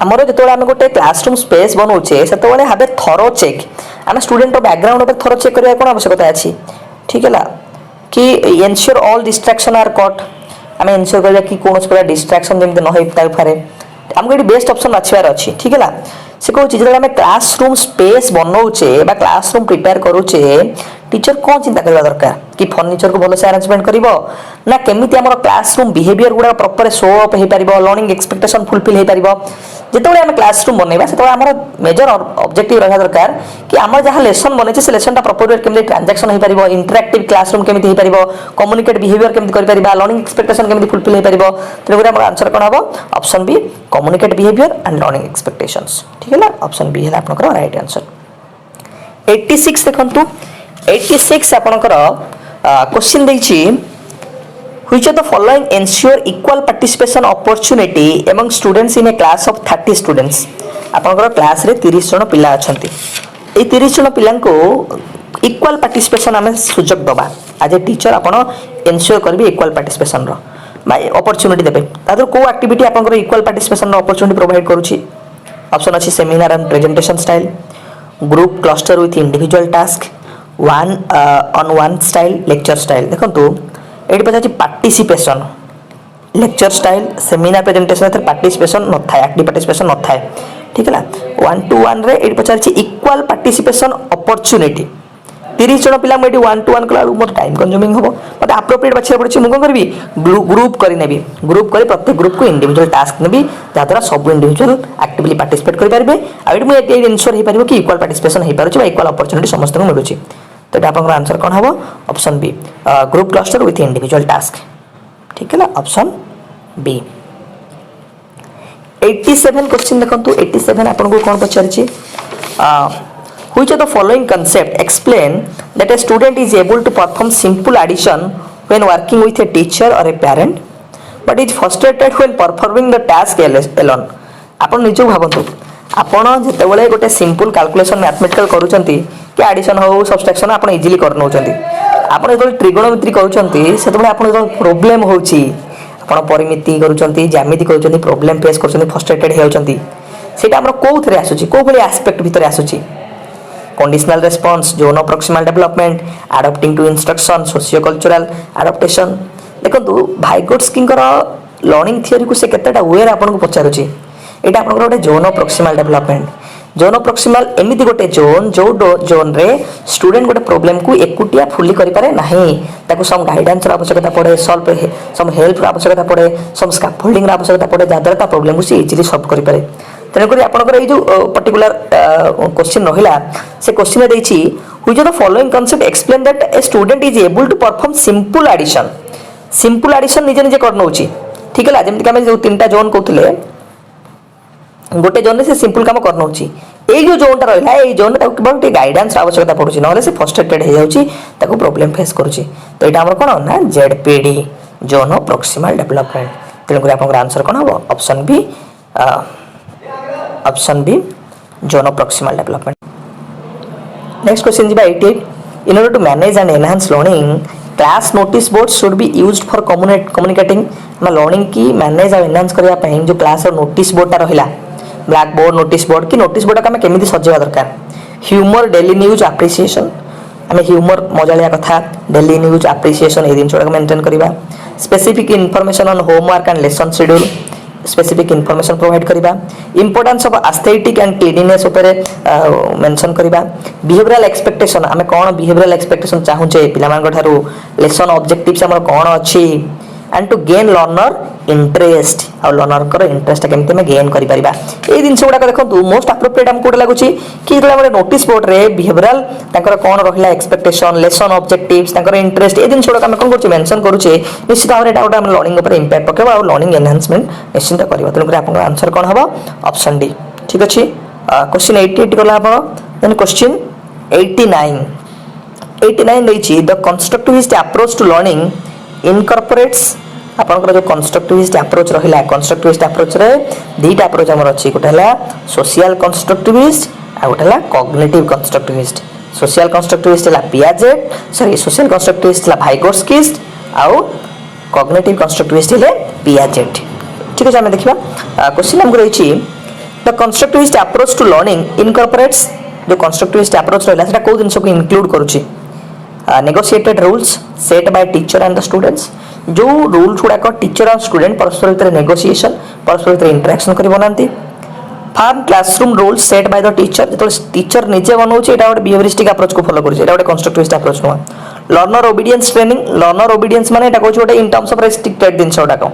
हमरो जेतोले हम गोटे क्लासरूम स्पेस बनौछे सेतोले हाबे थरो चेक हम स्टूडेंट रो बैकग्राउंड पर थरो चेक करिया कोन आवश्यकता अछि ठीक है ला कि ensure all distraction are cut हमें एंश्योर करिया कि कोनोस पर डिस्ट्रैक्शन जेम न होई ताइ पारे हमको एडी बेस्ट ऑप्शन बाछिबार अछि ठीक है ला से को चीज हम क्लासरूम स्पेस बनौछे बा क्लासरूम प्रिपेयर करूछे टीचर कोन चिंता करबा दरकार कि फर्नीचर को भलो से अरेंजमेंट करिवो ना केमिति हमर क्लासरूम बिहेवियर गुडा प्रॉपर शो अप हे परिबो लर्निंग एक्सपेक्टेशन फुलफिल हे परिबो जेतोले हम क्लासरूम बनेबा सेतोले हमर मेजर ऑब्जेक्टिव रहा दरकार कि हमर जहां लेसन बनेछे से लेसन ता प्रॉपर वे केमिति ट्रांजैक्शन हे परिबो इंटरैक्टिव क्लासरूम केमिति हे परिबो कम्युनिकेट बिहेवियर केमिति करि परिबा लर्निंग एक्सपेक्टेशन केमिति फुलफिल हे परिबो तेरे हमर आंसर कोन हबो option B communicate behaviour and learning expectations ठीक है ऑप्शन बी है आपनकर राइट आंसर 86 देखंतु 86 आपनकर question दैछि which of the following ensure equal participation opportunity among students in a class of 30 students आपनकर क्लास रे 30 जन पिला अछंती ए 30 जन पिलान को इक्वल पार्टिसिपेशन हमें सुजोग दबा आज ए टीचर आपण एन्श्योर करबी इक्वल पार्टिसिपेशन रो बाय अपॉर्चुनिटी देबे तादर को एक्टिविटी आपनकर इक्वल पार्टिसिपेशन रो अपॉर्चुनिटी प्रोवाइड करूची ऑप्शन अछि seminar and presentation style group cluster with individual task one on one style lecture style देखंतु एडी पछा participation lecture style seminar presentation participation न थाए active participation न थाए ठीक है 1 to 1 रे एट पचार इक्वाल पार्टिसिपेशन अपॉर्चुनिटी 30 जन पिला मुझे 1 to 1 कला मोर टाइम कंज्यूमिंग हम मतलब एप्रोप्रिएट बाछा पड़े मुझे कौन करी ग्रुप कर नेबी ग्रुप कर प्रत्येक ग्रुप को इंडिविजुअल टास्क नेबी जहाँद्वारा सब इंडिविजुअल एक्टिवली पार्टिसिपेट करेंगे आउट मुझे इनश्योर हो पार कि इक्वाल पार्टिसिपेशन हो पारे इक्वाल अपॉर्चुनिटी समस्त को मिलूँ तो यहाँ आपका आंसर कौन हम option B group cluster with individual task ठीक है ऑप्शन बी 87 क्वेश्चन देखो 87 आपको कौन पचार which of the following concept explain that a student is able to perform simple addition when working with a teacher or a parent but is frustrated when performing the task alone आपण निज भावतु आपण जेतेबेले गोटे simple calculation mathematical करूचंती कि addition हो subtraction आपण easily कर नउचंती आपण जेतेबेले trigonometry करूचंती सेतेबेले आपण जो प्रॉब्लम होउची आपण परिमिति करूचंती ज्यामिति करूचंती प्रॉब्लम फेस करूचंती फ्रस्ट्रेटेड हेउचंती सेटा हमर कोउथरे आसुची को भली एस्पेक्ट भितर आसुची conditional response zone proximal development adopting to instruction socio cultural adaptation देखंतु भाइगोट्स्की लर्निंग थियोरी को से केतेटा वेर आपन को पचारुची एटा आपन गोटे zone proximal development zone proximal एमिति गोटे जोन जो जोन रे स्टूडेंट गोटे प्रॉब्लम को एकुटिया फुली करि पारे नाही ताको सम गाइडेंस रा आवश्यकता पड़े सम हेल्प रा आवश्यकता पड़े सम स्कैफोल्डिंग रा आवश्यकता पड़े जादरा प्रॉब्लम को से इजीली सॉल्व करि पारे तेणुक आपंकर जो पर्टिकुलर क्वेश्चन रहा से क्वेश्चन देखिए which of the following concept explain that a student is able to perform simple addition निजे निजे कर नउची ठीक है जमी आम जो 3टा जोन कहते गोटे जोन से सिंपल काम कर नउची ए जो जोनटा रहा है जोन केवल गाइडेंस आवश्यकता पड़ुची ना से फ्रस्ट्रेटेड हो जाउची ताको प्रॉब्लम फेस करूची तो यहाँ आम कौन ना जेडपीडी जोन प्रॉक्सिमल डेवलपमेंट तेणुक आप आंसर कौन हम option B zone proximal development next question जी 88 in order to manage and enhance learning class notice board should be used for communicating learning की मैनेज और एनहांस करबा पई जो क्लास रो नोटिस बोर्ड ता रहिला ब्लैक बोर्ड नोटिस बोर्ड की नोटिस बोर्ड का केमिति सजेवा दरकार ह्यूमर डेली न्यूज एप्रिसिएशन आम ह्यूमर मजालिया कथा डेली न्यूज एप्रिसिएशन ए दिन छोड़ा मेंटेन करबा specific information on homework and lesson schedule specific information provide करबा importance of aesthetic and cleanliness ऊपर मेंशन करबा बिहेवियरल एक्सपेक्टेशन आमे कोन बिहेवियरल एक्सपेक्टेशन चाहूचे पिला मान थारु लेसन ऑब्जेक्टिव्स हमर कोन अछि and to gain learner interest आ लर्नर कर इंटरेस्ट केमते में गेन करि परिबा ए दिन गुडा देखो मोस्ट एप्रोप्रिएट हम कोड लागुची कि हमर नोटिस बोर्ड रे बिहेवियरल ताकर कोन रहिला एक्सपेक्टेशन लेसन ऑब्जेक्टिव्स ताकर इंटरेस्ट ए दिन गुडा हम कोन करछि मेंशन करूचे निश्चित भाव एटा हम लर्निंग ऊपर इंपैक्ट पकेबा और लर्निंग एनहांसमेंट निश्चित करबा तनु आपन आंसर कोन हबो ऑप्शन डी ठीक अछि क्वेश्चन 88 करला आपण देन क्वेश्चन 89 दैछि the constructivist approach to learning incorporates आपनकर जो कंस्ट्रक्टिविस्ट अप्रोच रहिला कंस्ट्रक्टिविस्ट अप्रोच रे दीटा अप्रोच हमर अछि गोटे हला सोशल कंस्ट्रक्टिविस्ट आ गोटे हला कॉग्निटिव कंस्ट्रक्टिविस्ट सोशल कंस्ट्रक्टिविस्ट हला पियाजेट सोशल कंस्ट्रक्टिविस्ट हला भाइगोट्स्कीस्ट आ कॉग्निटिव कंस्ट्रक्टिविस्ट हले पियाजेट ठीक है हम देखिबा क्वेश्चन हमको रहिछि the constructivist approach to learning incorporates जो कंस्ट्रक्टिविस्ट अप्रोच रहिला सेटा को दिन को इंक्लूड करूछि negotiated rules set by teacher and the students जो रूल्स गुड़ाक टीचर और स्टूडेंट परस्पर भितर नेगोशिएशन परस्पर भितर इंटरेक्शन कर बनाती form classroom rules set by the teacher जो टीचर निजे बनाऊे यहाँ गोटे बिहेवियरिस्टिक अप्रोच को फॉलो करुचे गोटे कंस्ट्रक्टिविस्ट अप्रोच नुआ learner obedience training learner obedience माने एटा कहूँ गोटे इन टर्म्स ऑफ रेस्ट्रिक्टेड जिनस गुड़ाक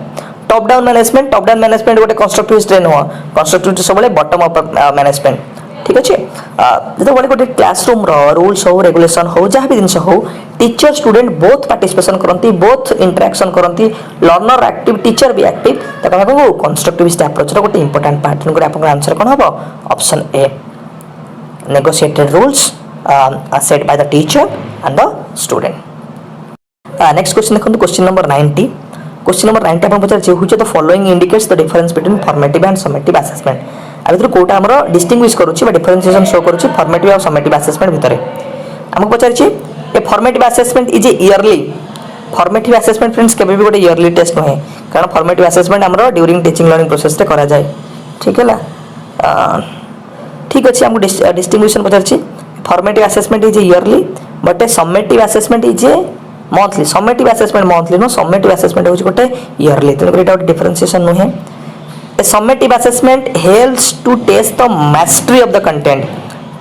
टॉप डाउन मैनेजमेंट गोटे कंस्ट्रक्टिविस्ट ट्रेन हुआ कंस्ट्रक्टिविस्ट सब बॉटम अप मैनेजमेंट ठीक अच्छे जो गोटे क्लासरूम रूल्स हो रेगुलेशन हो जहाँ भी जिन हो टीचर स्टूडेंट बोथ पार्टिसिपेशन करती बोथ इंटरेक्शन करती लर्नर एक्टिव टीचर भी एक्टिव तो कंस्ट्रक्टिविस्ट अप्रोच गोटे इंपोर्टेंट पार्ट तेणुक आप आंसर कौन हम option A negotiated rules set by the teacher and the student next question देखो क्वेश्चन नंबर 90 क्वेश्चन नंबर 90 आप पचार which of the following indicates the difference between formative and summative assessment आ भर कोटा हमर डिस्टिंग्विश करूची बा डिफरेंशिएशन शो करूची फॉर्मेटिव और समेटिव असेसमेंट भितरे हमको पचारची a formative assessment is a yearly formative assessment friends केबे भी गोटे ईयरली टेस्ट नहे कारण फॉर्मेटिव असेसमेंट हमर ड्यूरिंग टीचिंग लर्निंग प्रोसेस रे करा जाय ठीक है ठीक अछि हमको डिस्टिंग्विशन पचारची formative assessment is a yearly but a summative assessment is a monthly summative assessment monthly no summative assessment होची गोटे ईयरली तेन एटा डिफरेंशिएशन नहे a summative assessment helps to test the mastery of the content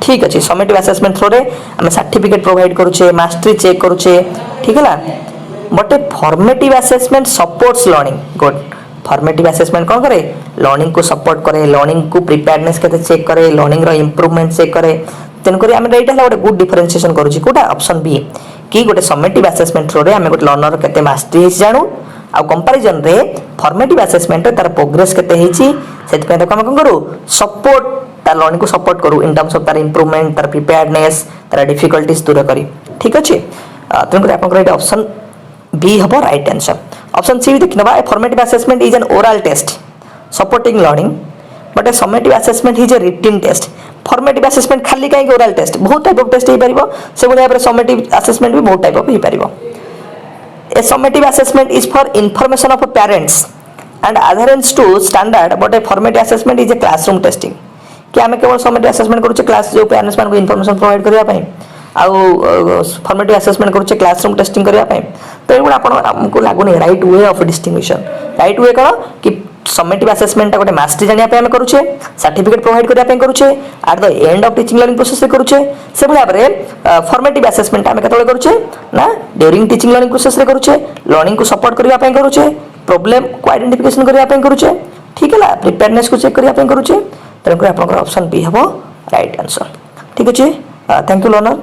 ठीक अच्छे summative assessment through आम certificate provide करुचे mastery check करुचे ठीक है but a formative assessment supports learning good formative assessment कौन करे लर्निंग को सपोर्ट करे लर्निंग को प्रिपेयरनेस के चेक करे लर्निंग रो इंप्रूवमेंट चेक करे तेणुक आम यहाँ गोटे गुड डिफरेन्सिएसन करुचे कौटा ऑप्शन बी कि गोटे समेटिव असेसमेंट थ्रो आम गोटे लर्नर के मास्टरी जानू आ कंपैरिजन रे फॉर्मेटिव असेसमेंट तार प्रोग्रेस केते हेची सेति आम कौन करूँ सपोर्ट तार लर्निंग को सपोर्ट करूँ इन टर्म्स ऑफ तार इंप्रूवमेंट तार प्रिपेयरनेस तार डिफिकल्टीज दूर करी ठीक अच्छे तेणुक आप ऑप्शन बी हम राइट आंसर ऑप्शन सी भी देखि नबा formative assessment is an oral test supporting learning but a summative assessment is a written test formative assessment खाली कहीं ओरल टेस्ट बहुत टाइप ऑफ टेस्ट हो पार से भाई भाव समेटिव असेसमेंट भी बहुत टाइप ऑफ हो पार a summative assessment is for information of parents and adherence to standard but a formative assessment is a classroom testing कि आम केवल समेटिव असेसमेंट करुचे क्लास जो पेरेंट्स मान इनफॉरमेशन प्रोवाइड करने आउ फॉर्मेटिव असेसमेंट करुचे क्लासरूम टेस्टिंग करने तो ये आपको लगुनि right way of distinction right way कौन कि समेटिव असेसमेंट गोटे मास्टरी जानापी आम करुचे सर्टिफिकेट प्रोवाइड करने करुचे at the end of teaching learning process करुचे से भाव में फॉर्मेटिव असेसमेंट आम केतବେଳେ करुचे ना ड्यूरिंग टीचिंग लर्निंग प्रोसेस करुचे लर्निंग को सपोर्ट करने करुचे प्रोब्लेम को आइडेंटिफिकेशन करने करुचे ठीक है प्रिपेयरनेस को चेक करने करुचे तेणुक आप ऑप्शन बी हम राइट आंसर ठीक अच्छे थैंक यू लर्नर।